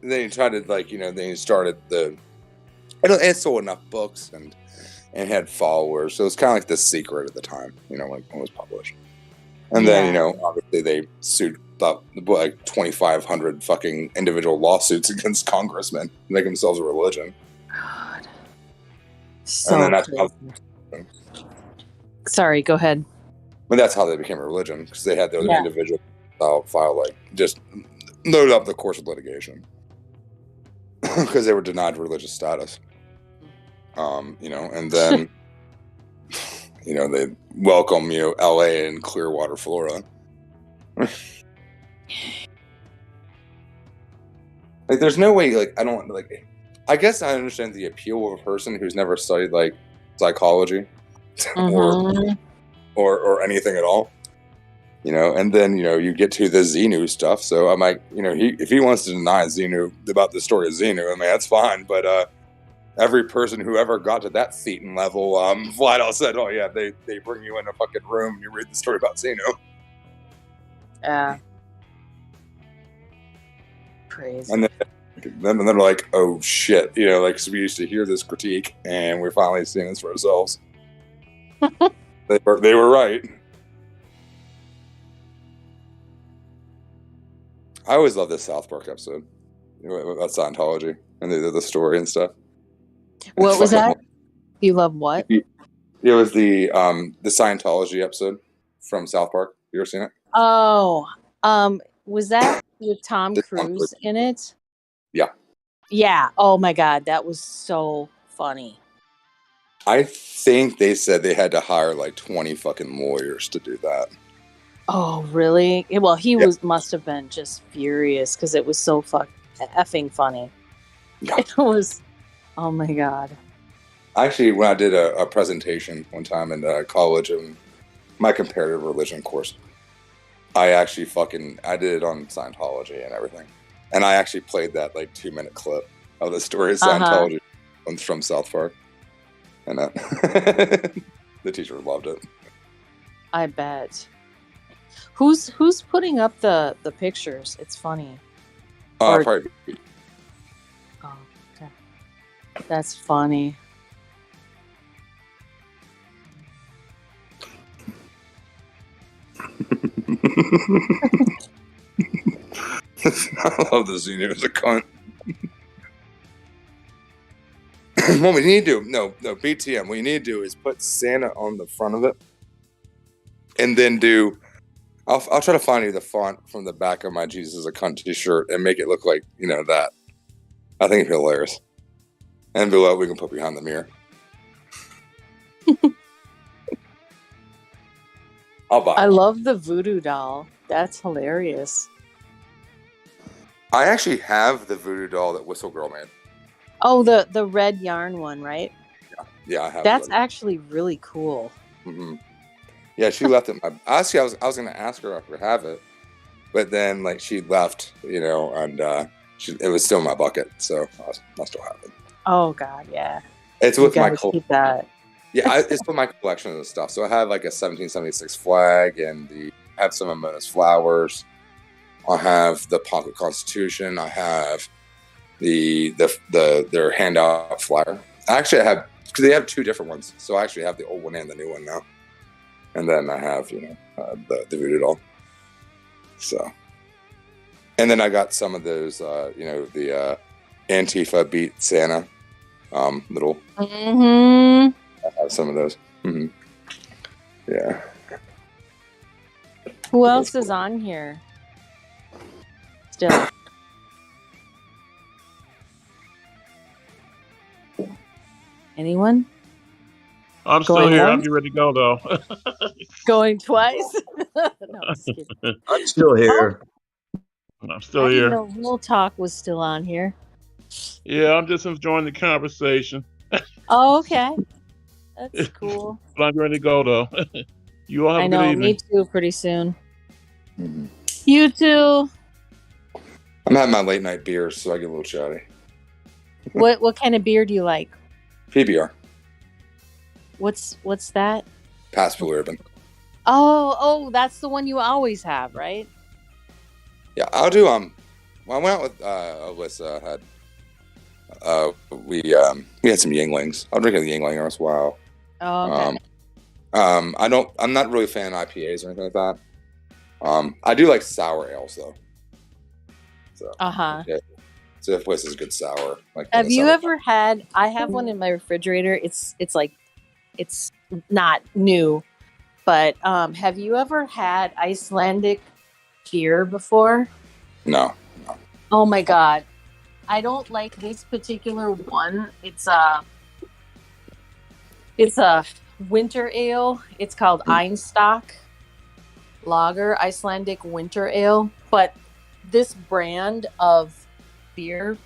then he tried to, like, you know, then he started it sold enough books and had followers. So it's kind of like The Secret at the time, you know, like when it was published. And then, you know, obviously they sued up like 2,500 fucking individual lawsuits against congressmen to make themselves a religion. God. So and then that's sorry, go ahead. But that's how they became a religion, because they had those individual file, like, just load up the course of litigation because they were denied religious status. You know, and then you know, they welcome, you know, LA and Clearwater, Florida. Like, there's no way, like, I don't, like, I guess I understand the appeal of a person who's never studied, like, psychology or anything at all. You know, and then, you know, you get to the Xenu stuff. So I'm like, you know, if he wants to deny Xenu about the story of Xenu, I mean, that's fine. But every person who ever got to that Thetan level flat out said, oh, yeah, they bring you in a fucking room and you read the story about Xenu. Yeah. Crazy. And then they're like, oh shit, you know, like, 'cause we used to hear this critique, and we're finally seeing this for ourselves. They were right. I always love this South Park episode about Scientology and the story and stuff. What was that? You love what? It was the Scientology episode from South Park. You ever seen it? Oh, was that with Tom Cruise in it? Yeah. Yeah. Oh my God, that was so funny. I think they said they had to hire like 20 fucking lawyers to do that. Oh, really? Well, he must have been just furious because it was so effing funny. Yeah. It was. Oh my God. Actually, when I did a presentation one time in college in my comparative religion course, I actually I did it on Scientology and everything. And I actually played that like 2-minute clip of the story of Scientology from South Park. And the teacher loved it. I bet. Who's putting up the pictures? It's funny. Probably. Oh, okay. That's funny. I love this. He was a cunt. What we need to do, no, BTM, what you need to do is put Santa on the front of it, and then I'll try to find you the font from the back of my Jesus is a Cunt t-shirt and make it look like, you know, that. I think it'd be hilarious. And below we can put Behind the Mirror. I'll buy it. I love the voodoo doll. That's hilarious. I actually have the voodoo doll that Whistle Girl made. Oh, the red yarn one, right? Yeah, I have. That's actually really cool. Mm-hmm. Yeah, she left it. Honestly, I was going to ask her if I could have it, but then like she left, you know, and it was still in my bucket, so I still have it. Oh God, yeah. It's with my keep that. Yeah, it's with my collection of the stuff. So I have like a 1776 flag, and I have some of Mona's flowers. I have the Pocket Constitution. I have their handout flyer. Actually, I have, because they have two different ones. So I actually have the old one and the new one now. And then I have, you know, the voodoo doll. So, and then I got some of those, you know, the Antifa beat Santa little. Mm-hmm. I have some of those. Mm-hmm. Yeah. Who else is on here? Still. Anyone? I'm still here. I'm ready to go, though. Going twice? No, I'm still here. I'm still here. Real Talk was still on here. Yeah, I'm just enjoying the conversation. Oh, okay. That's cool. But I'm ready to go, though. You all have a good evening. Me too, pretty soon. Mm-hmm. You too. I'm having my late night beer, so I get a little chatty. What kind of beer do you like? PBR. What's that? Past Blue Ribbon. Oh, that's the one you always have, right? Yeah, I'll do. I went out with Alyssa. We had some Yinglings. I'll drink a Yingling once in a while. Oh, okay. I'm not really a fan of IPAs or anything like that. I do like sour ales though. So. Yeah. So if place is good sour. Like. Have you ever had? I have one in my refrigerator. It's not new, but have you ever had Icelandic beer before? No. Oh my God. I don't like this particular one. It's a winter ale. It's called Einstock Lager, Icelandic Winter Ale. But this brand of beer,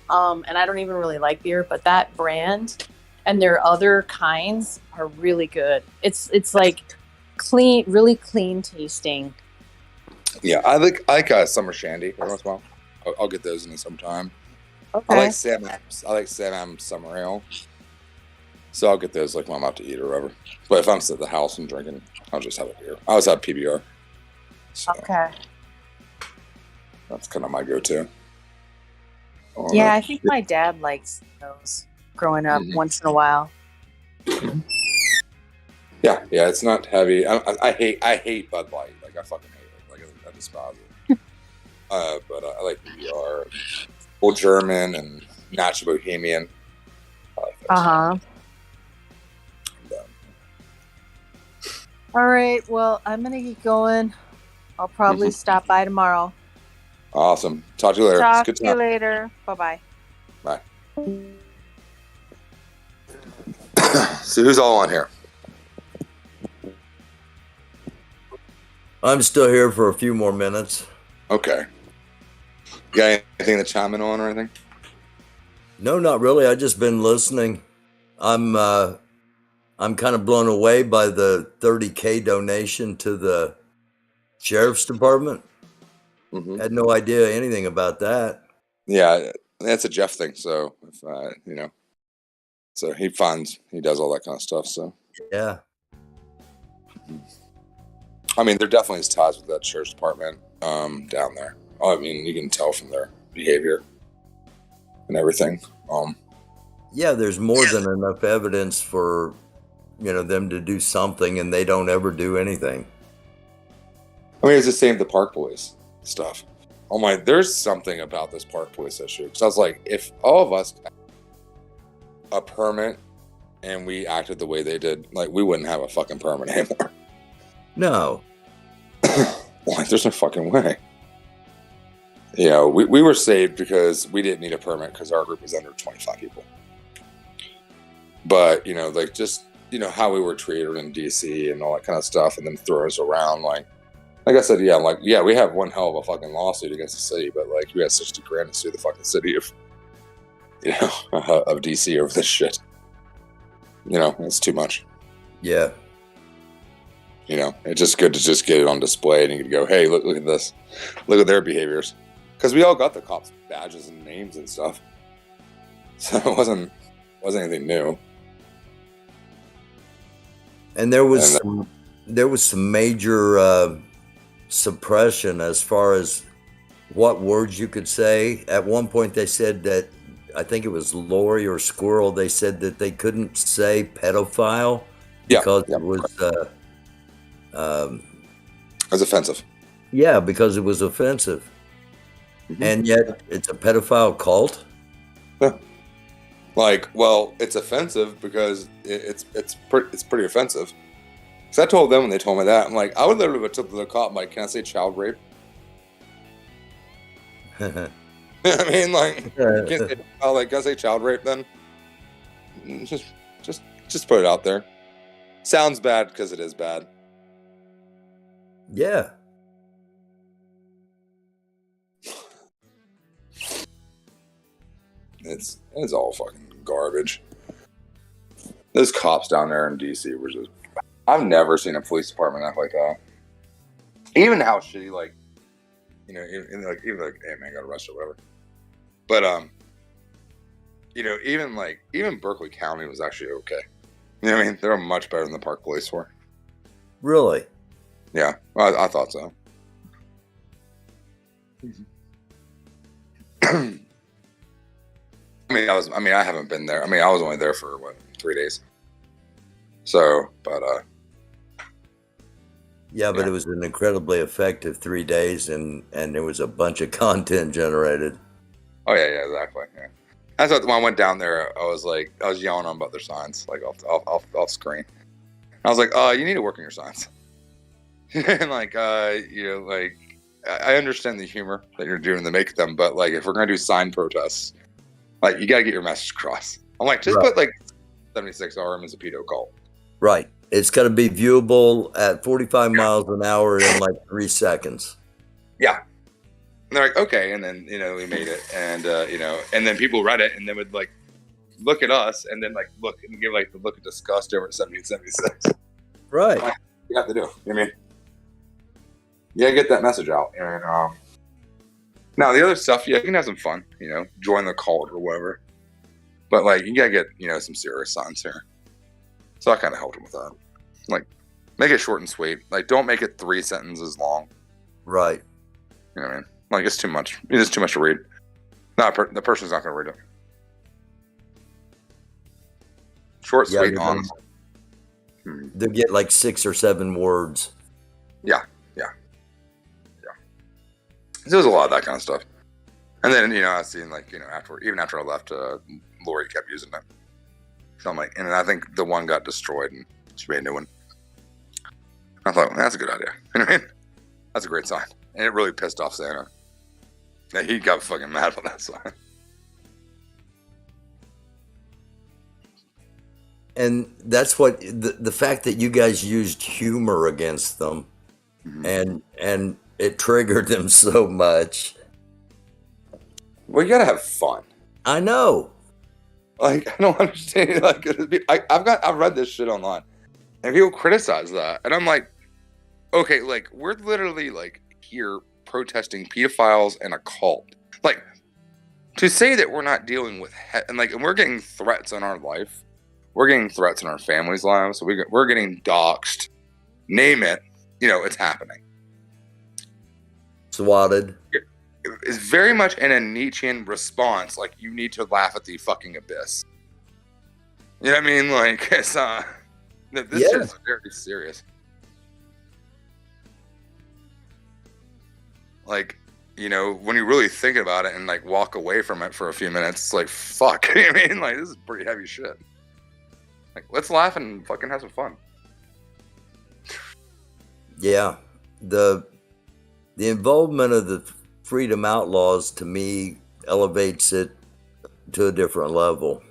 and I don't even really like beer, but that brand and their other kinds are really good. It's like clean, really clean tasting. Yeah, I like summer shandy every once in a while. I'll get those in the summertime. Okay. I like Sam Adams summer ale. So I'll get those like when I'm out to eat or whatever. But if I'm sitting at the house and drinking, I'll just have a beer. I always have PBR. So Okay. that's kind of my go-to. Yeah, I think my dad likes those growing up once in a while. Yeah, it's not heavy. I hate Bud Light. Like I fucking hate it. Like I despise it. But I like BR, Old German, and Natural Bohemian. All right. Well, I'm gonna get going. I'll probably stop by tomorrow. Awesome. Talk to you later. Talk It's to good you time. later. Bye-bye. Bye. So who's all on here? I'm still here for a few more minutes. Okay. You got anything to chime in on or anything? No, not really. I just been listening. I'm kind of blown away by the $30,000 donation to the sheriff's department. Had no idea anything about that. Yeah, that's a Jeff thing. So if so he does all that kind of stuff. So yeah. I mean, there definitely is ties with that sheriff's department down there. I mean, you can tell from their behavior and everything. Yeah, there's more than enough evidence for them to do something, and they don't ever do anything. I mean, it's the same with the park police stuff. I'm like, there's something about this park police issue. Because I was like, if all of us had a permit and we acted the way they did, like, we wouldn't have a fucking permit anymore. No. Like, there's no fucking way. We were saved because we didn't need a permit because our group was under 25 people. But, like, just, how we were treated in DC and all that kind of stuff, and then throw us around, like I said, we have one hell of a fucking lawsuit against the city, but like we had $60,000 to sue the fucking city of DC over this shit. It's too much. Yeah. It's just good to just get it on display and you can go, hey, look at this. Look at their behaviors. Because we all got the cops' badges and names and stuff. So it wasn't anything new. And there was some major suppression as far as what words you could say. At one point they said that, I think it was Lori or Squirrel, they said that they couldn't say pedophile because it was offensive. Yeah, because it was offensive. And yet it's a pedophile cult. Yeah. Like, well, it's offensive because it's pretty offensive. Because I told them when they told me that, I'm like, I would literally have told the cop, like, can I say child rape? I mean, like, can I say child rape then? Just put it out there. Sounds bad because it is bad. Yeah. It's all fucking garbage. Those cops down there in DC were just... I've never seen a police department act like that. Even how shitty, like, even like, hey man, got arrested or whatever. But even Berkeley County was actually okay. You know what I mean? They were much better than the park police were. Really? Yeah, I thought so. I haven't been there. I mean, I was only there for 3 days. So, but yeah, but it was an incredibly effective 3 days, and there was a bunch of content generated. Oh yeah, exactly. Yeah, that's what when I went down there. I was yelling on about their signs, like off screen. I was like, you need to work on your signs. And I understand the humor that you're doing to make them, but like, if we're gonna do sign protests, like, you gotta get your message across. I'm like, just put like 76 RM as a pedo cult. Right. It's got to be viewable at 45 miles an hour in like 3 seconds. Yeah. And they're like, okay. And then, we made it. And, and then people read it and then would like look at us and then like look and give like the look of disgust over at 1776. Right. Like, you have to do. You know what I mean? You gotta get that message out. And now the other stuff, you can have some fun, join the cult or whatever. But like, you gotta get, some serious signs here. So I kind of helped him with that. Like, make it short and sweet. Like, don't make it 3 sentences long. Right. You know what I mean? Like, it's too much. It is too much to read. The person's not going to read it. Short, sweet, honest. They'll get like 6 or 7 words. Yeah. There was a lot of that kind of stuff. And then, I've seen, like, even after I left, Lori kept using it. So I'm like, and I think the one got destroyed and she made a new one. I thought, well, that's a good idea. You know what I mean? That's a great sign. And it really pissed off Santa. Yeah, he got fucking mad for that sign. And that's what the fact that you guys used humor against them, and it triggered them so much. Well, you gotta have fun. I know. Like, I don't understand. Like, I've read this shit online, and people criticize that, and I'm like, okay, like, we're literally like here protesting pedophiles and a cult. Like, to say that we're not dealing with and we're getting threats on our life, we're getting threats in our families' lives. We're getting doxxed. Name it, it's happening. Swatted. It's very much in a Nietzschean response. Like, you need to laugh at the fucking abyss. You know what I mean? Like, it's this shit is very serious. Like, when you really think about it and like walk away from it for a few minutes, it's like, fuck. You know what I mean? Like, this is pretty heavy shit. Like, let's laugh and fucking have some fun. Yeah. The involvement of the Freedom Outlaws, to me, elevates it to a different level.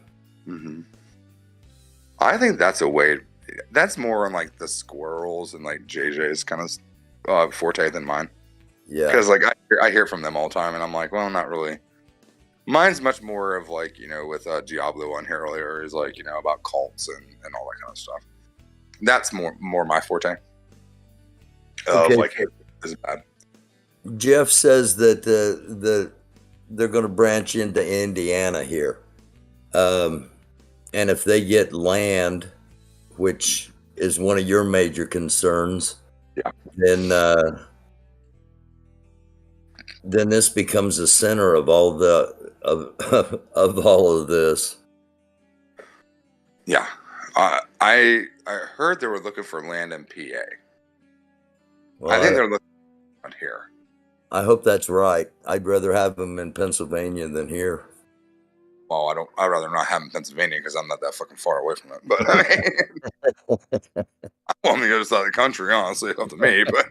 Mm-hmm. I think that's a way. That's more on like the Squirrels and like JJ's kind of forte than mine. Yeah. Because like I hear from them all the time, and I'm like, well, not really. Mine's much more of like, with Diablo on here earlier, is like, about cults and all that kind of stuff. That's more my forte. Okay. Like, hey, this is bad. Jeff says that they're going to branch into Indiana here. And if they get land, which is one of your major concerns, then this becomes the center of all of all of this. Yeah. I heard they were looking for land in PA. Well, I think they're looking around here. I hope that's right. I'd rather have them in Pennsylvania than here. Well, I'd rather not have them in Pennsylvania because I'm not that fucking far away from it. But I mean, I'm on the other side of the country, honestly, up to me. But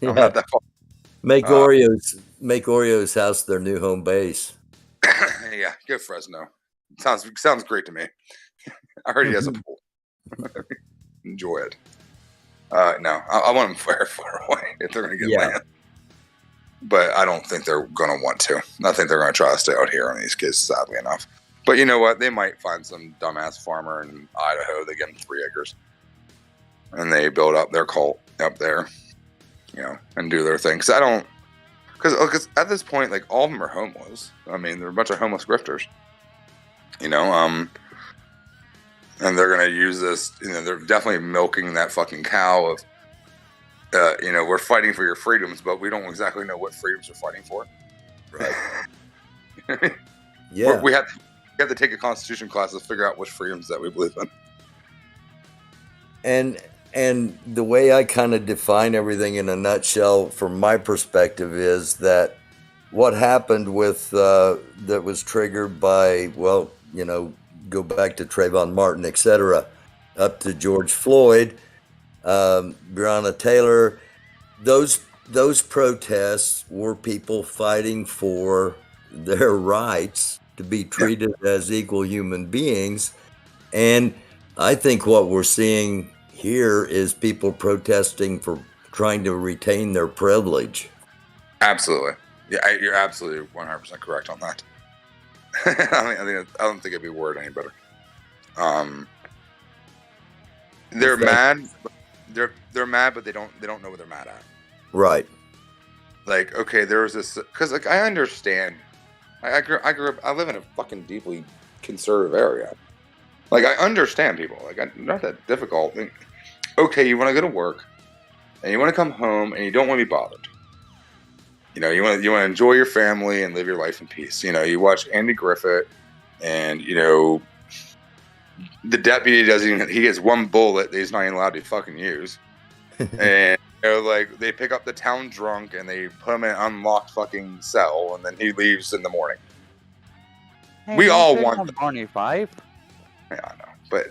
I'm not that far. Make Oreo's house their new home base. Yeah, go Fresno. Sounds great to me. I heard he has a pool. Enjoy it. No, I want them very far away if they're going to get land. But I don't think they're going to want to. I think they're going to try to stay out here on these kids, sadly enough. But you know what? They might find some dumbass farmer in Idaho. They give them 3 acres. And they build up their cult up there, and do their thing. Because at this point, like, all of them are homeless. I mean, they're a bunch of homeless grifters. And they're going to use this, they're definitely milking that fucking cow of, we're fighting for your freedoms, but we don't exactly know what freedoms we're fighting for. Right. Yeah. We have to take a constitution class to figure out which freedoms that we believe in. And the way I kind of define everything in a nutshell from my perspective is that what happened with, that was triggered by, go back to Trayvon Martin, etc., up to George Floyd, Breonna Taylor, those protests were people fighting for their rights to be treated as equal human beings. And I think what we're seeing here is people protesting for trying to retain their privilege. Absolutely. Yeah, you're absolutely 100% correct on that. I don't think it'd be worded any better. They're mad. They're mad, but they don't know what they're mad at. Right. Like, okay, there was this, because like I understand. I grew up. I live in a fucking deeply conservative area. Like, I understand people. Like, not that difficult. Okay, you want to go to work. and you want to come home and you don't want to be bothered. You know, you want to enjoy your family and live your life in peace. You know, you watch Andy Griffith, and you know, the deputy he gets one bullet that he's not even allowed to fucking use, and you know, like they pick up the town drunk and they put him in an unlocked fucking cell, and then he leaves in the morning. Hey, We all want on Barney Fife. Yeah, I know, but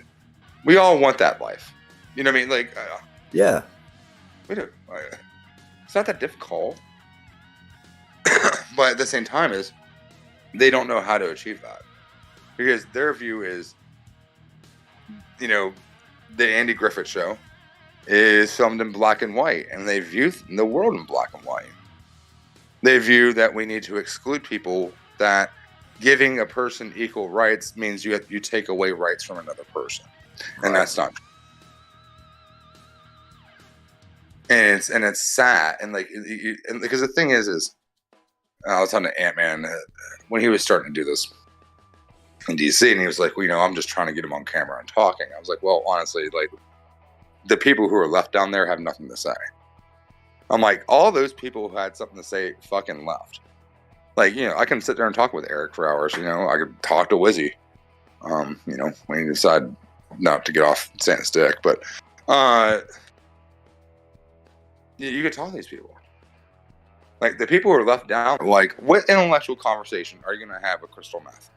we all want that life. You know what I mean? Like, yeah, we do. It's not that difficult. But at the same time, is they don't know how to achieve that, because their view is, you know, the Andy Griffith Show is filmed in black and white, and they view the world in black and white. They view that we need to exclude people, that giving a person equal rights means you take away rights from another person, and that's not true. And it's sad, and like, and because the thing is I was talking to Ant-Man when he was starting to do this in DC, and he was like, well, you know, I'm just trying to get him on camera and talking. I was like, well, honestly, like, the people who are left down there have nothing to say. I'm like, all those people who had something to say fucking left. Like, you know, I can sit there and talk with Eric for hours. You know, I could talk to Wizzy. You know, when you decide not to get off Santa's dick, but you could talk to these people. Like, the people who are left down, like, what intellectual conversation are you going to have with Crystal Meth?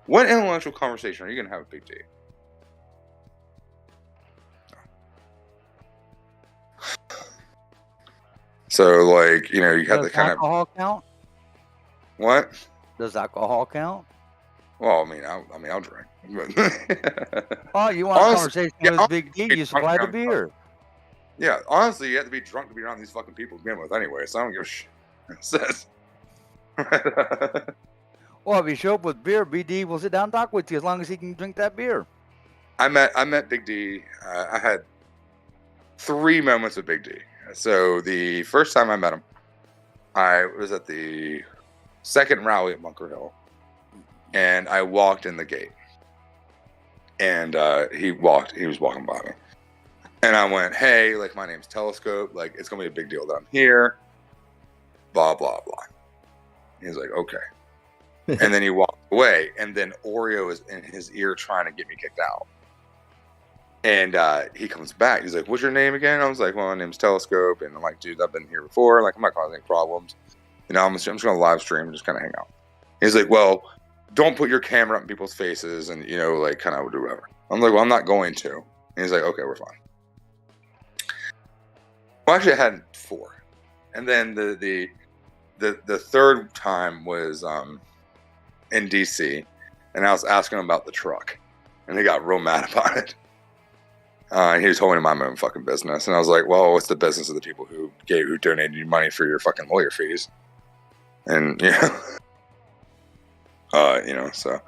What intellectual conversation are you going to have with Big D? So, like, you know, you have to kind of... Does alcohol count? What? Does alcohol count? Well, I mean, I'll drink. Oh, you want a conversation with Big D, you supply the beer. Yeah, honestly, you have to be drunk to be around these fucking people to begin with anyway, so I don't give a shit. It says. Well, if you show up with beer, BD will sit down and talk with you as long as he can drink that beer. I met Big D. I had 3 moments with Big D. So the first time I met him, I was at the second rally at Bunker Hill, and I walked in the gate, and he was walking by me, and I went, hey, like, my name's Telescope, like, it's gonna be a big deal that I'm here, blah blah blah. He's like, okay. And then he walked away, and then Oreo is in his ear trying to get me kicked out. And he comes back. He's like, what's your name again? I was like, well, my name's Telescope. And I'm like, dude, I've been here before. Like, I'm not causing any problems. You know, I'm just going to live stream and just kind of hang out. He's like, well, don't put your camera up in people's faces and, you know, like, kind of do whatever. I'm like, well, I'm not going to. And he's like, okay, we're fine. Well, actually, I had 4. And then the third time was in DC, and I was asking him about the truck, and he got real mad about it. And he was holding my own fucking business, and I was like, "Well, what's the business of the people who donated you money for your fucking lawyer fees?" And you know, so,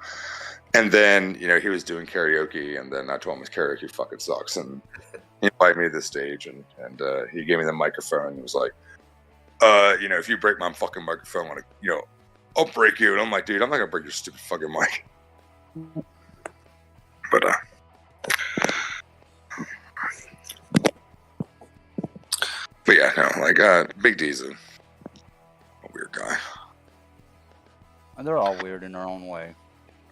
and then you know he was doing karaoke, and then I told him his karaoke fucking sucks, and he invited me to the stage, and he gave me the microphone, and he was like, you know, if you break my fucking microphone, I'll break you. And I'm like, dude, I'm not gonna break your stupid fucking mic. But yeah, no, like Big D's a weird guy. And they're all weird in their own way.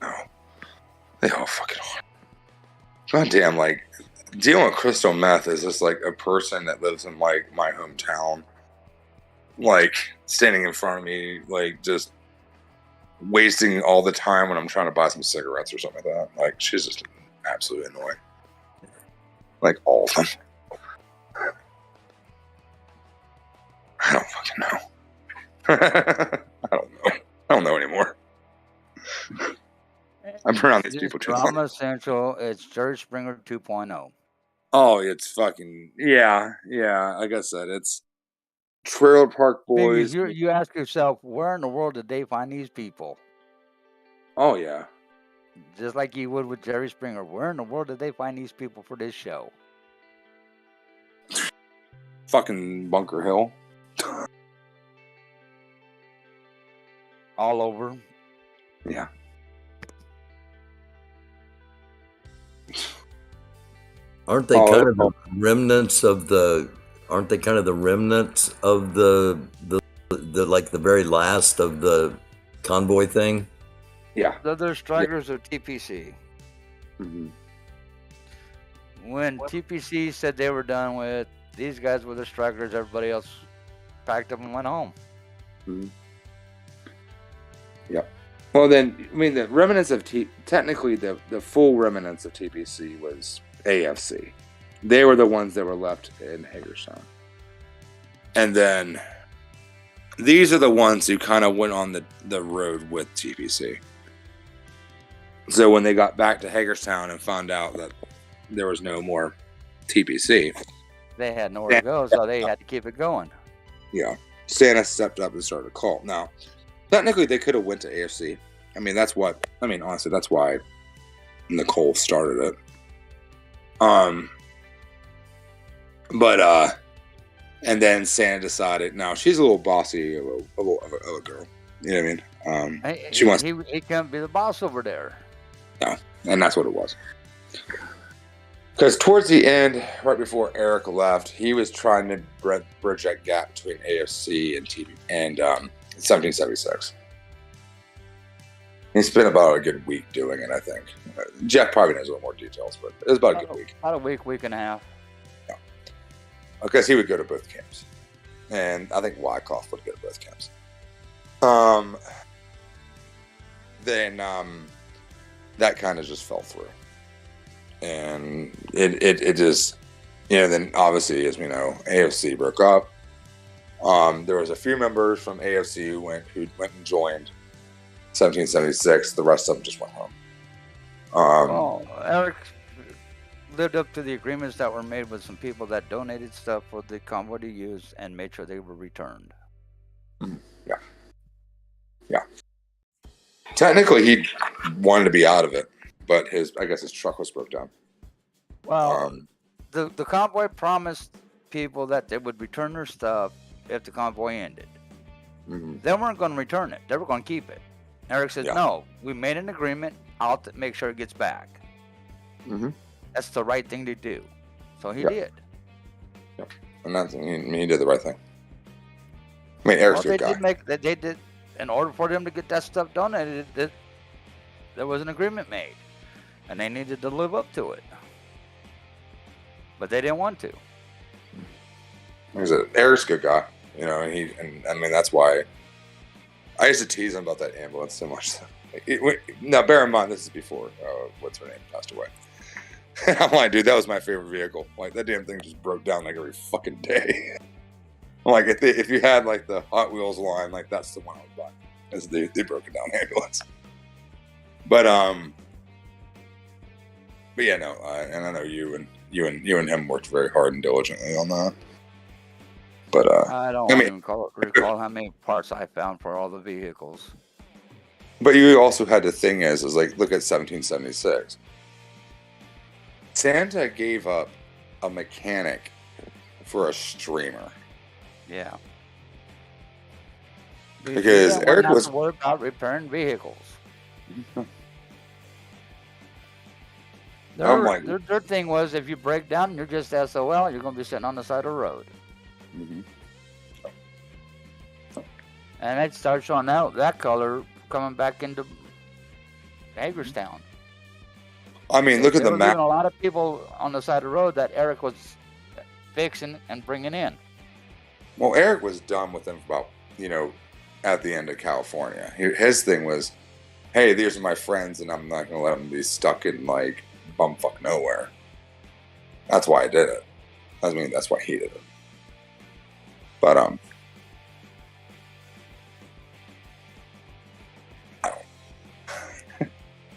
No, they all fucking are. Goddamn, like, dealing with crystal meth is just like a person that lives in like my hometown, like standing in front of me, like just wasting all the time when I'm trying to buy some cigarettes or something like that. Like, she's just absolutely annoying. Like, all of them. I don't fucking know. I don't know anymore. I've been around these people too long. Drama Central, it's Jerry Springer 2.0. Oh, it's fucking, yeah. Like I said, it's Trailer Park Boys. You ask yourself, where in the world did they find these people? Oh, yeah. Just like you would with Jerry Springer. Where in the world did they find these people for this show? Fucking Bunker Hill. All over. Yeah. Aren't they kind of the remnants of the aren't they kind of the remnants of the like the very last of the convoy thing? Yeah. They're strikers of TPC. Mm-hmm. When TPC said they were done with, these guys were the strikers, everybody else packed up and went home. Mm-hmm. Yep. Well, then, I mean, the remnants of technically the full remnants of TPC was AFC. They were the ones that were left in Hagerstown. And then these are the ones who kind of went on the road with TPC. So when they got back to Hagerstown and found out that there was no more TPC, they had nowhere to go, so they had to keep it going. Yeah. Santa stepped up and started a cult. Now, technically, they could have went to AFC. Honestly, that's why Nicole started it. And then Santa decided, no, she's a little bossy of a girl. You know what I mean? He can't be the boss over there. No, and that's what it was. Because towards the end, right before Eric left, he was trying to bridge that gap between AFC and TV and 1776. He spent about a good week doing it, I think. Jeff probably knows a little more details, but it was about a good week. About a week and a half. Yeah. Because he would go to both camps. And I think Wyckoff would go to both camps. Then that kind of just fell through. And it just, then obviously, as we know, AFC broke up. There was a few members from AFC who went and joined 1776. The rest of them just went home. Eric lived up to the agreements that were made with some people that donated stuff for the convoy to use and made sure they were returned. Yeah. Yeah. Technically, he wanted to be out of it, but I guess his truck was broke down. Well, the convoy promised people that they would return their stuff if the convoy ended. Mm-hmm. They weren't going to return it. They were going to keep it. Eric said, no, we made an agreement. I'll make sure it gets back. Mm-hmm. That's the right thing to do. So he did. Yep. And he did the right thing. I mean, Eric's a good guy. They did, in order for them to get that stuff donated, there was an agreement made. And they needed to live up to it. But they didn't want to. Eric's a good guy. That's why I used to tease him about that ambulance so much. Now, bear in mind, this is before what's her name passed away. I'm like, dude, that was my favorite vehicle. Like, that damn thing just broke down like every fucking day. I'm like, if you had like the Hot Wheels line, like that's the one I would buy. Is the broken down ambulance. But yeah, no, and I know you and him worked very hard and diligently on that. But I don't even recall how many parts I found for all the vehicles. But you also had the thing is like, look at 1776. Santa gave up a mechanic for a streamer. Yeah. Because Eric was worried about repairing vehicles. Their thing was, if you break down, you're just SOL. You're going to be sitting on the side of the road. Mm-hmm. And it started showing out that color coming back into Hagerstown. I mean, look at the map. A lot of people on the side of the road that Eric was fixing and bringing in. Well, Eric was done with them about, at the end of California. His thing was, hey, these are my friends, and I'm not going to let them be stuck in, like, bumfuck nowhere. That's why I did it. That's why he did it. But,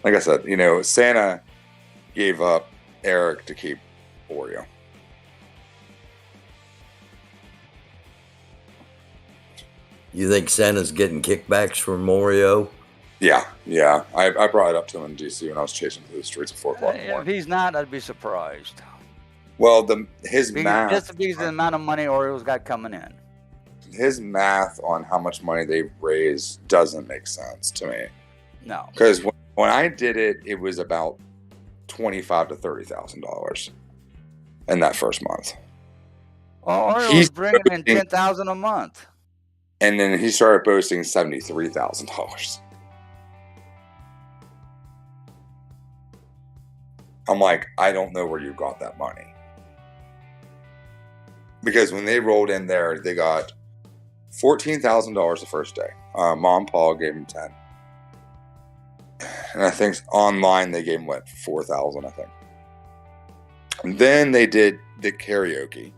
like I said, Santa gave up Eric to keep Oreo. You think Santa's getting kickbacks from Oreo? Yeah. I brought it up to him in DC when I was chasing through the streets at 4 o'clock in the morning. If he's not, I'd be surprised. Well, his math... Just because the amount of money Oreo's got coming in. His math on how much money they've raised doesn't make sense to me. No. Because when I did it, it was about $25,000 to $30,000 in that first month. Oreo He's was bringing in boasting- 10,000 a month. And then he started boasting $73,000. I'm like, I don't know where you got that money. Because when they rolled in there, they got $14,000 the first day. Mom and Paul gave him 10. And I think online they gave him, what, 4,000, I think. And then they did the karaoke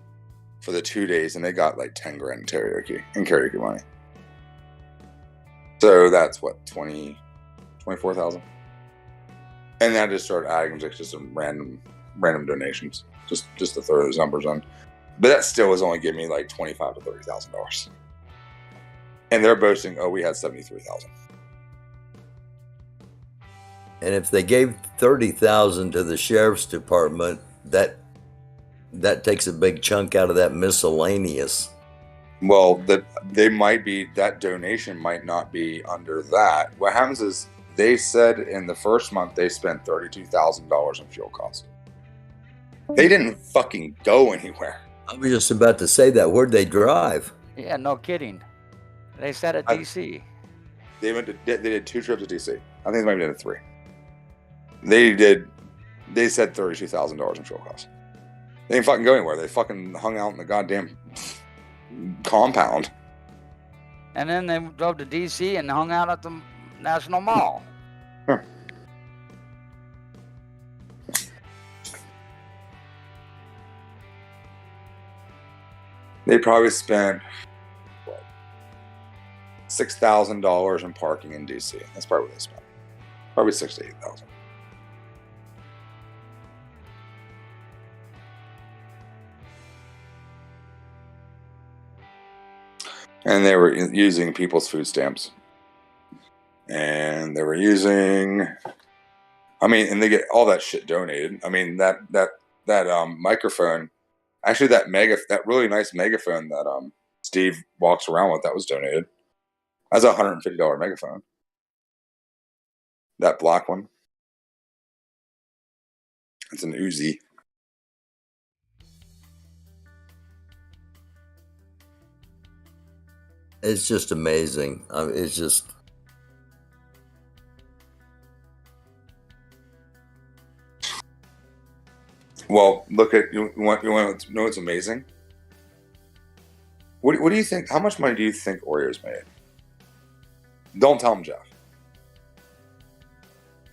for the 2 days, and they got like 10 grand in karaoke money. So that's what, 24,000? And then I just started adding just some random donations, just to throw those numbers on. But that still was only giving me like $25,000 to $30,000. And they're boasting, oh, we had 73,000. And if they gave 30,000 to the sheriff's department, that takes a big chunk out of that miscellaneous. Well, that donation might not be under that. What happens is they said in the first month they spent $32,000 in fuel costs. They didn't fucking go anywhere. I was just about to say that. Where'd they drive? Yeah, no kidding. They sat at DC. They did 2 trips to DC. I think they might have done 3. They said $32,000 in fuel costs. They didn't fucking go anywhere. They fucking hung out in the goddamn compound. And then they drove to DC and hung out at the National Mall. Huh. They probably spent $6,000 in parking in DC. That's probably what they spent. Probably $6,000 to $8,000. And they were using people's food stamps. And they were using, and they get all that shit donated. I mean, that microphone, actually that really nice megaphone that Steve walks around with, that was donated. That's a $150 megaphone. That black one. It's an Uzi. It's just amazing. It's just. Well, look at you want to know what's amazing? What do you think? How much money do you think Oreos made? Don't tell them, Jeff.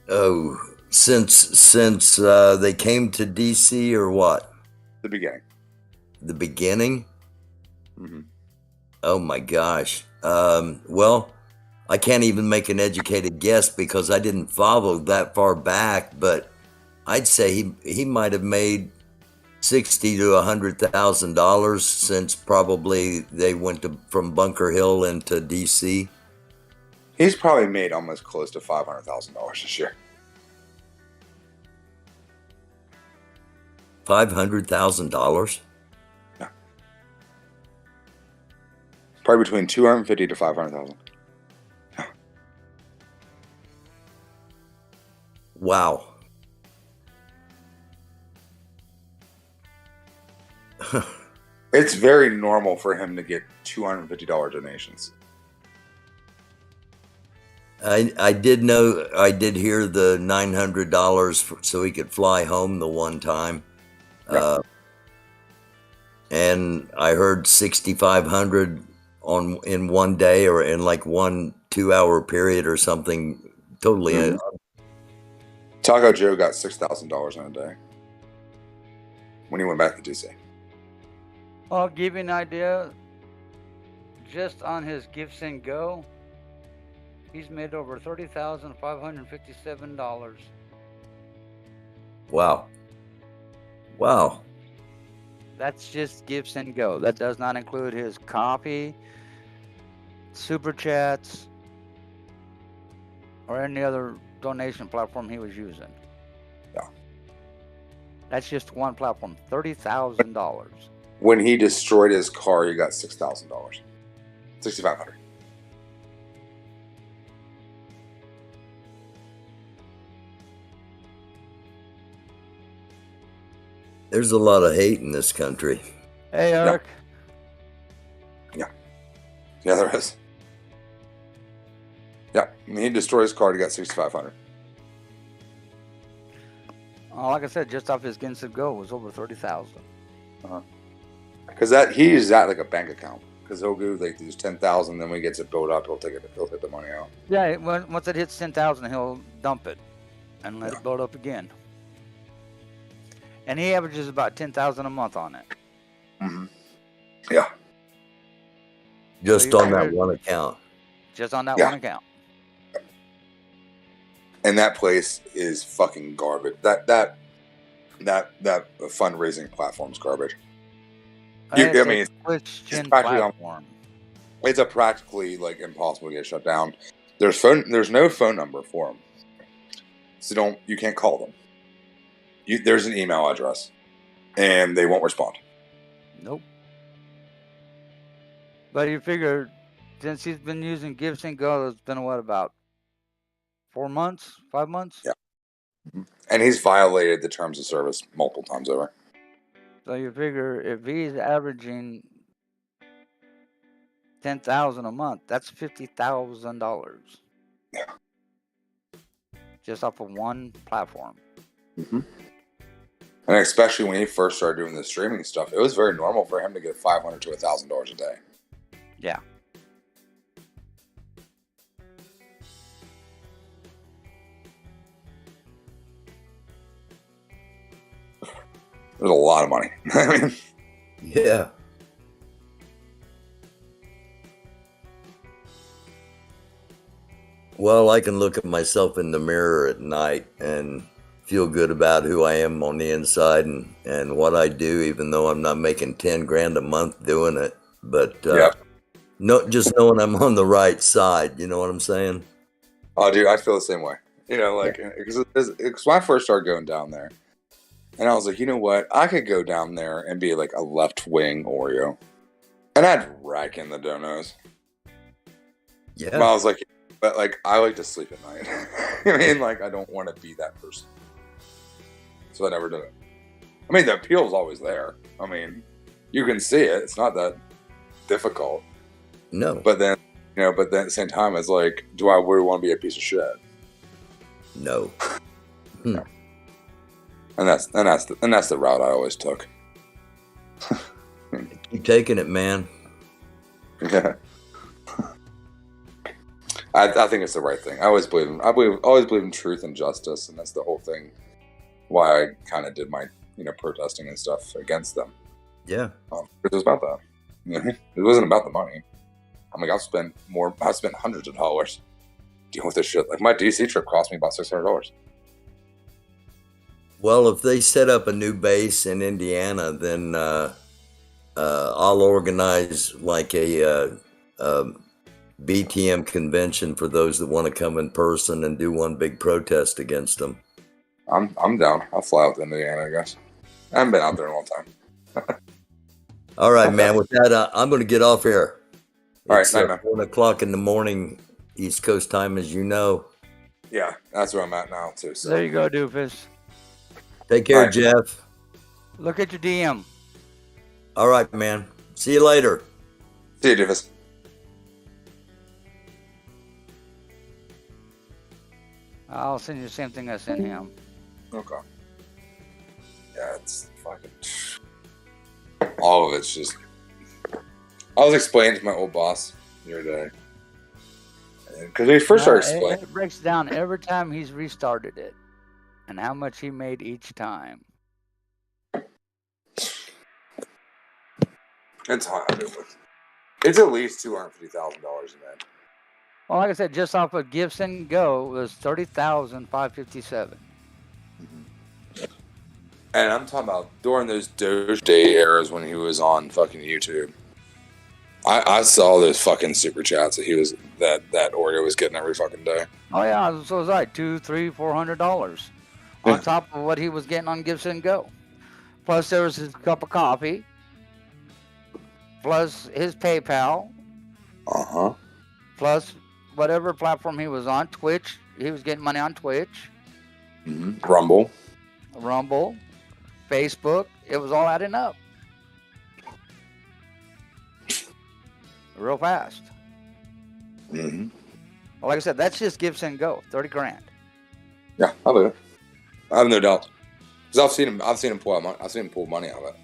Oh, since they came to DC or what? The beginning. The beginning? Mm-hmm. Oh my gosh. Well, I can't even make an educated guess because I didn't follow that far back, but I'd say he might have made $60,000 to $100,000 since probably they went from Bunker Hill into DC. He's probably made almost close to $500,000 this year. $500,000? Yeah. Probably between $250,000 to $500,000. Yeah. Wow. It's very normal for him to get $250 donations. I did hear the $900 so he could fly home the one time. Right. And I heard $6,500 in one day or in like 1 2-hour period or something. Totally. Mm-hmm. Taco Joe got $6,000 in a day when he went back to DC. I'll give you an idea. Just on his Gifts and Go, he's made over $30,557. Wow. Wow. That's just Gifts and Go. That does not include his coffee, super chats, or any other donation platform he was using. Yeah. That's just one platform. $30,000. When he destroyed his car, he got $6,000. $6,500. There's a lot of hate in this country. Hey, Eric. Yeah, there is. Yeah, he destroyed his card. He got 6,500. Like I said, just off his Ginsid Go was over 30,000. Because he uses that like a bank account. Because he'll go like these 10,000, then when he gets it built up, he'll take the money out. Yeah, once it hits 10,000, he'll dump it and let it build up again. And he averages about 10,000 a month on it. Mm-hmm. Yeah. Just on that one account. Just on that one account. And that place is fucking garbage. That fundraising platform's garbage. I mean, it's practically it's a practically like impossible to get shut down. There's no phone number for them, so you can't call them. There's an email address, and they won't respond. Nope. But you figure, since he's been using Gibson Go, it's been about 4 months, 5 months. Yeah. And he's violated the terms of service multiple times over. So you figure if he's averaging 10,000 a month, that's $50,000. Yeah. Just off of one platform. Mm-hmm. And especially when he first started doing the streaming stuff, it was very normal for him to get $500 to $1,000 a day. Yeah. There's a lot of money. I mean, yeah. Well, I can look at myself in the mirror at night and feel good about who I am on the inside and what I do, even though I'm not making 10 grand a month doing it. But just knowing I'm on the right side, you know what I'm saying? Oh, dude, I feel the same way. You know, because when I first started going down there, and I was like, you know what? I could go down there and be like a left-wing Oreo. And I'd rack in the donos. Yeah. But I was like, I like to sleep at night. I mean, I don't want to be that person. So I never did it. I mean, the appeal's always there. I mean, you can see it. It's not that difficult. No. But then, at the same time, it's like, do I really want to be a piece of shit? No. No. And that's the route I always took. Keep taking it, man. Yeah. I think it's the right thing. I always believe in truth and justice, and that's the whole thing. Why I kind of did my protesting and stuff against them. Yeah. It was about that. It wasn't about the money. I'm like, I've spent hundreds of dollars dealing with this shit. Like my DC trip cost me about $600. Well, if they set up a new base in Indiana, then I'll organize like a BTM convention for those that want to come in person and do one big protest against them. I'm down. I'll fly out to Indiana, I guess. I haven't been out there in a long time. All right, man. With that, I'm going to get off here. All right, it's 1 o'clock in the morning, East Coast time, as you know. Yeah, that's where I'm at now, too. So. There you go, doofus. Take care, Jeff. Look at your DM. All right, man. See you later. See you, doofus. I'll send you the same thing I sent him. Okay. Yeah, it's fucking... All of it's just... I was explaining to my old boss the other day. Because when he first started explaining... It breaks down every time he's restarted it. And how much he made each time. It's high. It's at least $250,000 a day. Well, like I said, just off of Gibson Go was $30,557. And I'm talking about during those Doge Day eras when he was on fucking YouTube. I saw those fucking super chats that that Oreo was getting every fucking day. Oh yeah, so was I. $200, $300, $400 on top of what he was getting on Gibson Go. Plus there was his cup of coffee. Plus his PayPal. Plus whatever platform he was on, Twitch. He was getting money on Twitch. Rumble. Facebook. It was all adding up. real fast. Mm-hmm. Well, like I said, that's just give, send, go. 30 grand. Yeah, I believe it. I have no doubt. Because I've seen him pull out money. I've seen him pull money out of it.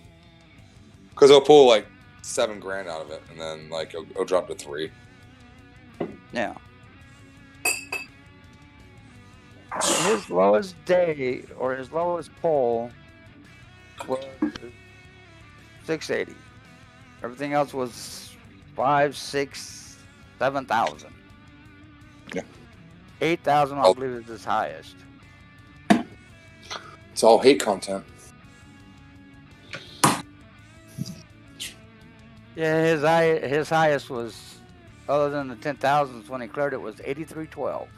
Because he'll pull like $7 grand out of it, and then like he'll drop to 3. Yeah. His lowest day or his lowest pull was 680. Everything else was 5, 6, 7,000. Yeah. 8,000, I believe, is his highest. It's all hate content. Yeah, his highest was, other than the 10,000s when he cleared it, was 8312.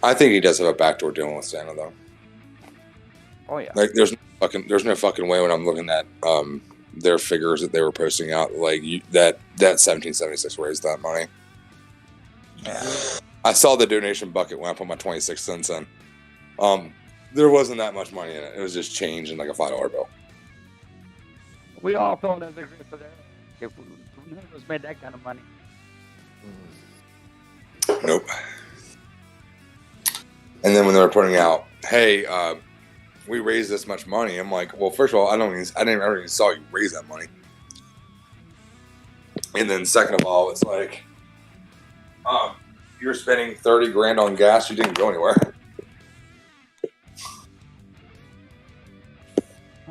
I think he does have a backdoor dealing with Santa, though. Oh yeah. Like there's no fucking way when I'm looking at their figures that they were posting out, like that 1776 raised that money. Yeah. I saw the donation bucket when I put my 26 cents in. There wasn't that much money in it. It was just change in like a $5 bill. We all thought it was a for that. If none of us made that kind of money. Nope. And then when they were putting out, hey, we raised this much money, I'm like, well, first of all, I never even saw you raise that money. And then second of all, it's like, you're spending 30 grand on gas, you didn't go anywhere.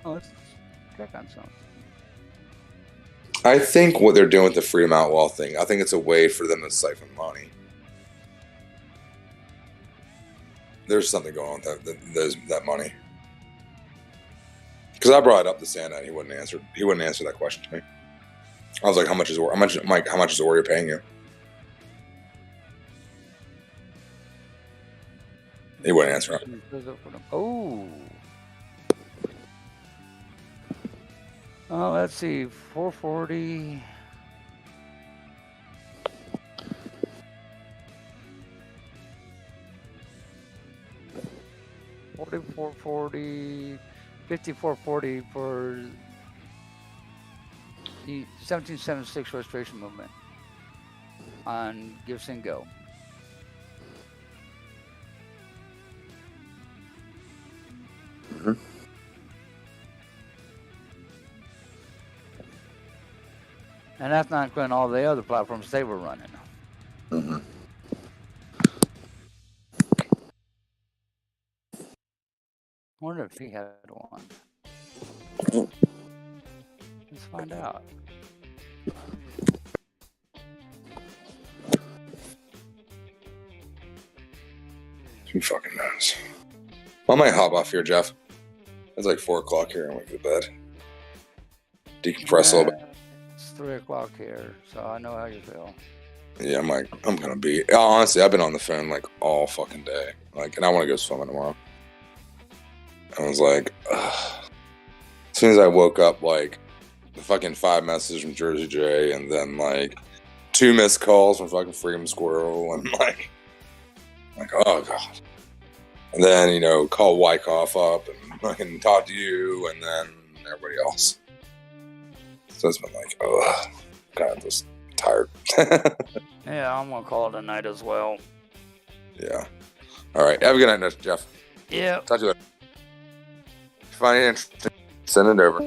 Oh, let's check on something. I think what they're doing with the Freedom Outlaw thing, I think it's a way for them to siphon money. There's something going on with that money. Because I brought it up to Santa and he wouldn't answer that question to me. I was like, how much is Warrior paying you? He wouldn't answer it. Oh. Oh, let's see, 440. $44.40, $54.40 for the 1776 Restoration Movement on Give, Send, Go. Mm-hmm. And that's not including all the other platforms they were running. Mm-hmm. I wonder if he had one. Let's find out. Who fucking knows? I might hop off here, Jeff. It's like 4 o'clock here. I'm going to go to bed. Decompress a little bit. It's 3 o'clock here, so I know how you feel. Yeah, I'm gonna be. Honestly, I've been on the phone like all fucking day. Like, and I want to go swimming tomorrow. I was like, ugh. As soon as I woke up, like, the fucking 5 messages from Jersey J, and then like 2 missed calls from fucking Freedom Squirrel, and like, oh god. And then call Wyckoff up and fucking talk to you, and then everybody else. So it's been like, ugh, kind of just tired. Yeah, I'm gonna call it a night as well. Yeah. All right. Have a good night, Jeff. Yeah. Talk to you later. If you find it interesting, send it over.